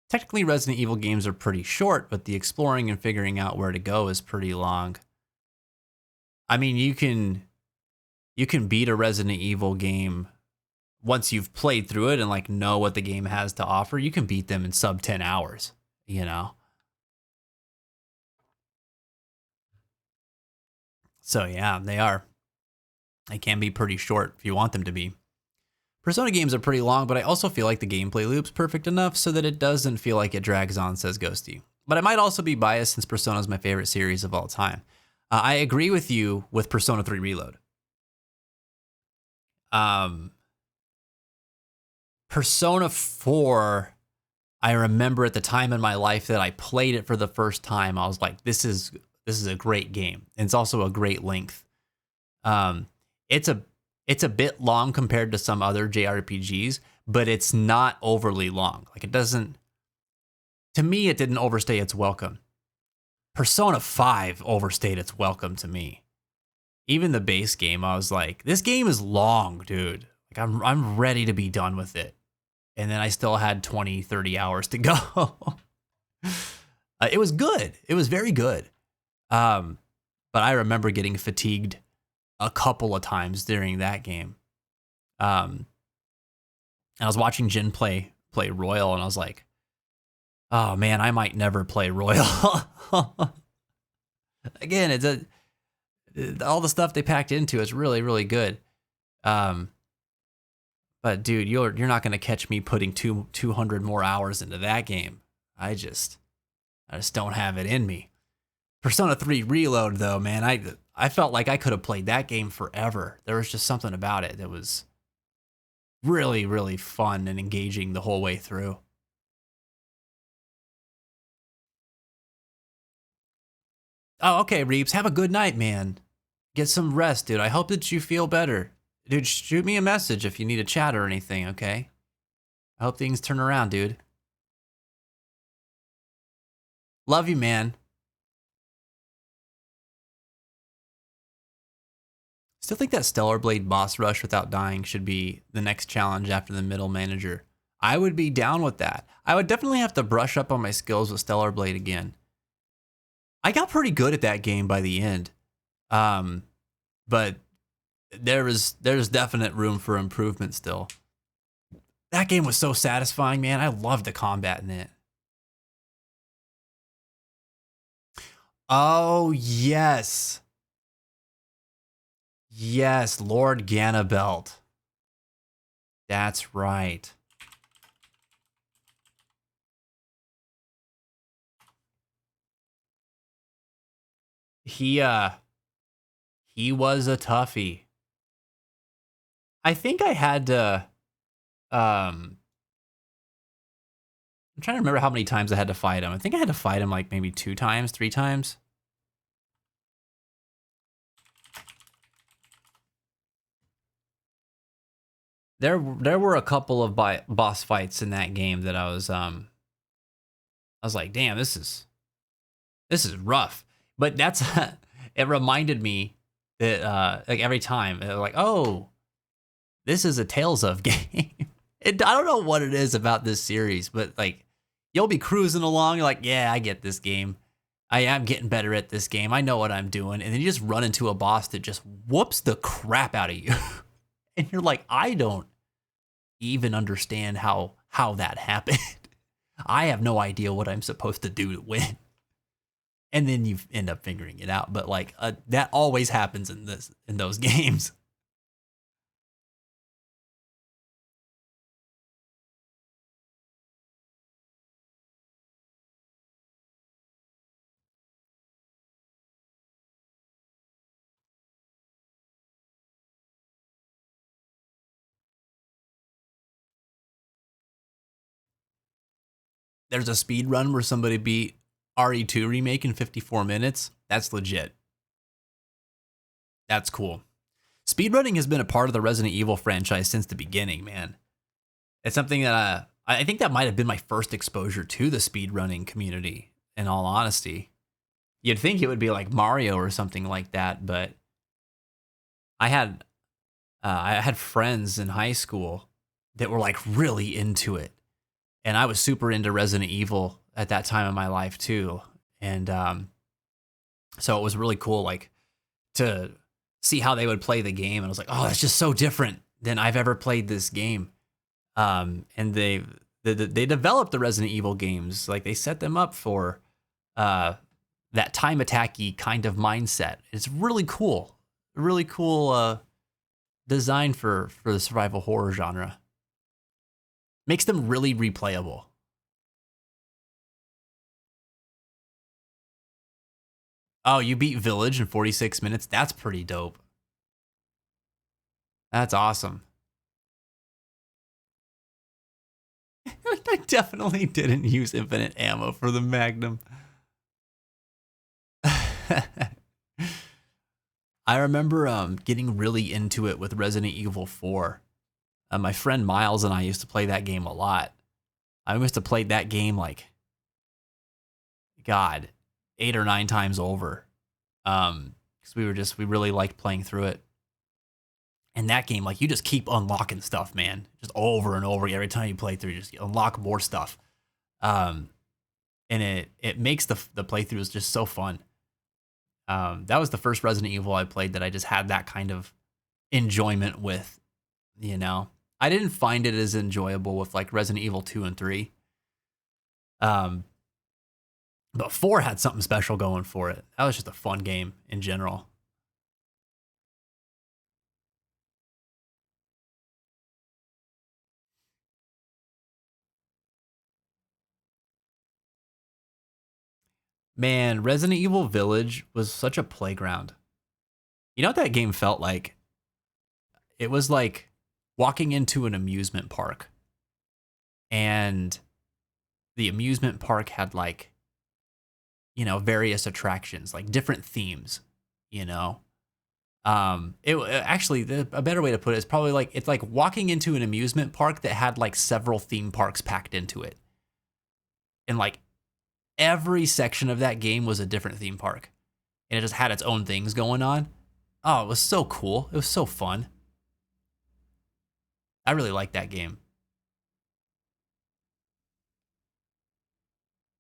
Technically, Resident Evil games are pretty short, but the exploring and figuring out where to go is pretty long. I mean, you can beat a Resident Evil game once you've played through it and like know what the game has to offer. You can beat them in sub 10 hours, So yeah, they can be pretty short if you want them to be. Persona games are pretty long, but I also feel like the gameplay loop's perfect enough so that it doesn't feel like it drags on, says Ghosty. But I might also be biased since Persona is my favorite series of all time. I agree with you with Persona 3 Reload. Persona 4, I remember at the time in my life that I played it for the first time, I was like, this is a great game. And it's also a great length. It's a bit long compared to some other JRPGs, but it's not overly long. Like to me, it didn't overstay its welcome. Persona 5 overstayed its welcome to me. Even the base game, I was like, this game is long, dude. Like I'm ready to be done with it. And then I still had 20, 30 hours to go. It was good. It was very good. But I remember getting fatigued a couple of times during that game. And I was watching Jin play Royal, and I was like, oh man, I might never play Royal. Again, all the stuff they packed into is really, really good. But dude, you're not gonna catch me putting 200 more hours into that game. I just don't have it in me. Persona 3 Reload, though, man, I felt like I could have played that game forever. There was just something about it that was really, really fun and engaging the whole way through. Oh, okay, Reeves. Have a good night, man. Get some rest, dude. I hope that you feel better. Dude, shoot me a message if you need a chat or anything, okay? I hope things turn around, dude. Love you, man. Still think that Stellar Blade boss rush without dying should be the next challenge after the middle manager. I would be down with that. I would definitely have to brush up on my skills with Stellar Blade again. I got pretty good at that game by the end. But there's definite room for improvement still. That game was so satisfying, man. I loved the combat in it. Oh, yes. Yes, Lord Ganabelt. That's right. He was a toughie. I think I had to I'm trying to remember how many times I had to fight him. I think I had to fight him like maybe 2 times, 3 times. There were a couple of boss fights in that game that I was like, damn, this is rough. But that's it reminded me that like every time, like, oh, this is a Tales of game. I don't know what it is about this series, but like, you'll be cruising along, you're like, yeah, I get this game. I am getting better at this game. I know what I'm doing. And then you just run into a boss that just whoops the crap out of you. And you're like, I don't even understand how that happened. I have no idea what I'm supposed to do to win. And then you end up figuring it out. But like that always happens in those games. There's a speed run where somebody beat RE2 remake in 54 minutes. That's legit. That's cool. Speedrunning has been a part of the Resident Evil franchise since the beginning, man. It's something that I think that might have been my first exposure to the speedrunning community, in all honesty. You'd think it would be like Mario or something like that, but I had friends in high school that were like really into it. And I was super into Resident Evil at that time in my life too. And so it was really cool, like, to see how they would play the game. And I was like, oh, that's just so different than I've ever played this game. And they developed the Resident Evil games. Like, they set them up for that time attacky kind of mindset. It's really cool. Really cool design for the survival horror genre. Makes them really replayable. Oh, you beat Village in 46 minutes? That's pretty dope. That's awesome. I definitely didn't use infinite ammo for the Magnum. I remember getting really into it with Resident Evil 4. My friend Miles and I used to play that game a lot. I must have played that game like, God, 8 or 9 times over. Because we really liked playing through it. And that game, like, you just keep unlocking stuff, man. Just over and over again. Every time you play through, you just unlock more stuff. And it makes the playthroughs just so fun. That was the first Resident Evil I played that I just had that kind of enjoyment with, you know. I didn't find it as enjoyable with like Resident Evil 2 and 3. But 4 had something special going for it. That was just a fun game in general. Man, Resident Evil Village was such a playground. You know what that game felt like? It was like walking into an amusement park. And the amusement park had like, you know, various attractions, like different themes, you know? A better way to put it is probably like, it's like walking into an amusement park that had like several theme parks packed into it. And like, every section of that game was a different theme park. And it just had its own things going on. Oh, it was so cool. It was so fun. I really liked that game.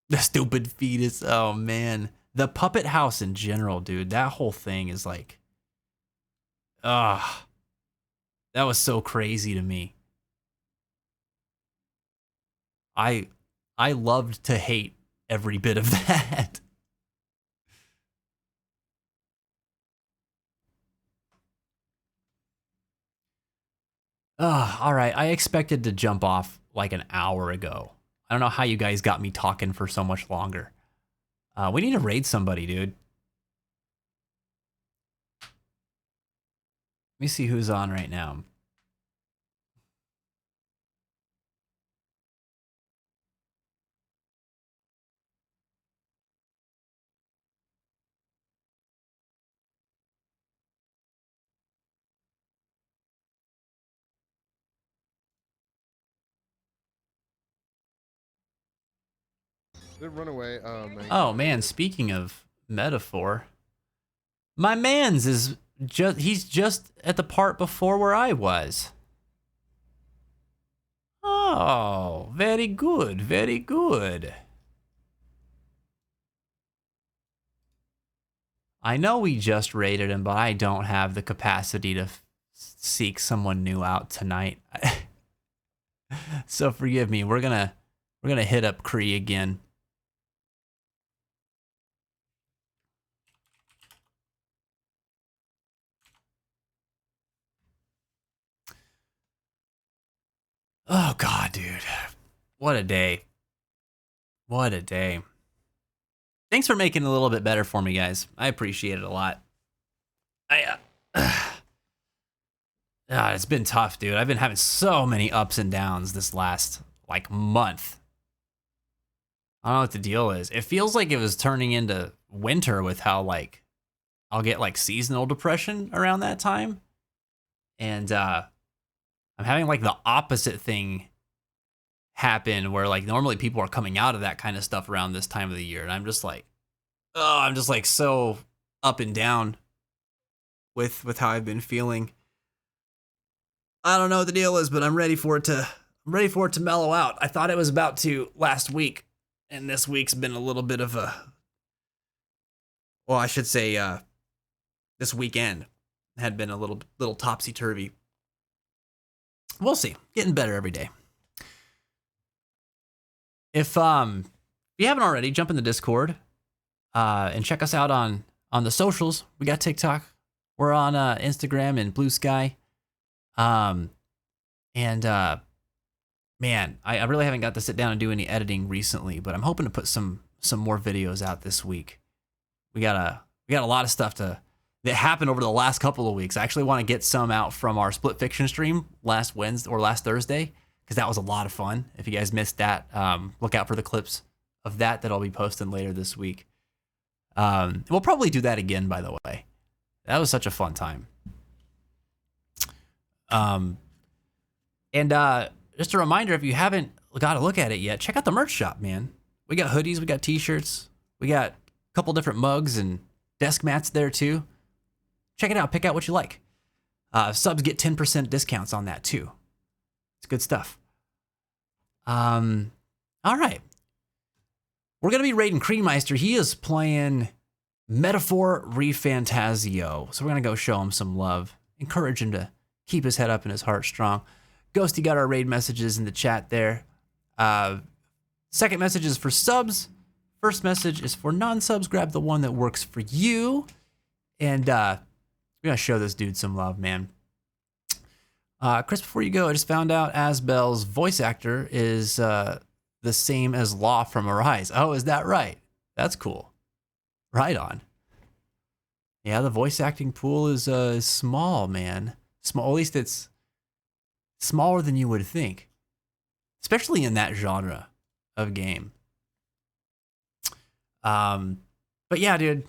The stupid fetus. Oh, man. The Puppet House in general, dude. That whole thing is like... that was so crazy to me. I loved to hate every bit of that. All right. I expected to jump off like an hour ago. I don't know how you guys got me talking for so much longer. We need to raid somebody, dude. Let me see who's on right now. Run away. Oh man, speaking of metaphor, my man's is he's just at the part before where I was. Oh, very good, very good. I know we just raided him, but I don't have the capacity to seek someone new out tonight. So forgive me. We're gonna hit up Kree again. Oh, God, dude. What a day. What a day. Thanks for making it a little bit better for me, guys. I appreciate it a lot. It's been tough, dude. I've been having so many ups and downs this last, like, month. I don't know what the deal is. It feels like it was turning into winter with how, like, I'll get, like, seasonal depression around that time. And, I'm having like the opposite thing happen where like normally people are coming out of that kind of stuff around this time of the year. And I'm just like, so up and down with how I've been feeling. I don't know what the deal is, but I'm ready for it to mellow out. I thought it was about to last week, and this week's been a little bit of this weekend had been a little topsy-turvy. We'll see. Getting better every day. If you haven't already, jump in the Discord and check us out on the socials. We got TikTok. We're on Instagram and Blue Sky. Man, I really haven't got to sit down and do any editing recently, but I'm hoping to put some more videos out this week. We got a lot of stuff that happened over the last couple of weeks. I actually want to get some out from our Split Fiction stream last Thursday, because that was a lot of fun. If you guys missed that, look out for the clips of that I'll be posting later this week. We'll probably do that again, by the way. That was such a fun time. Just a reminder, if you haven't got to look at it yet, check out the merch shop, man. We got hoodies, we got t-shirts, we got couple different mugs and desk mats there too. Check it out. Pick out what you like. Subs get 10% discounts on that too. It's good stuff. All right. We're going to be raiding Creammeister. He is playing Metaphor ReFantazio. So we're going to go show him some love. Encourage him to keep his head up and his heart strong. Ghosty got our raid messages in the chat there. Second message is for subs. First message is for non-subs. Grab the one that works for you. And we're going to show this dude some love, man. Chris, before you go, I just found out Asbel's voice actor is the same as Law from Arise. Oh, is that right? That's cool. Right on. Yeah, the voice acting pool is small, man. Small, at least it's smaller than you would think, especially in that genre of game. But yeah, dude,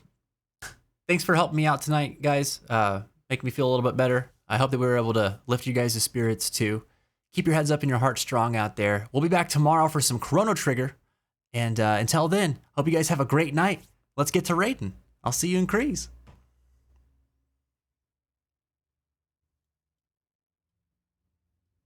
thanks for helping me out tonight, guys. Making me feel a little bit better. I hope that we were able to lift you guys' spirits too. Keep your heads up and your heart strong out there. We'll be back tomorrow for some Chrono Trigger. And until then, hope you guys have a great night. Let's get to raiding. I'll see you in Kreese.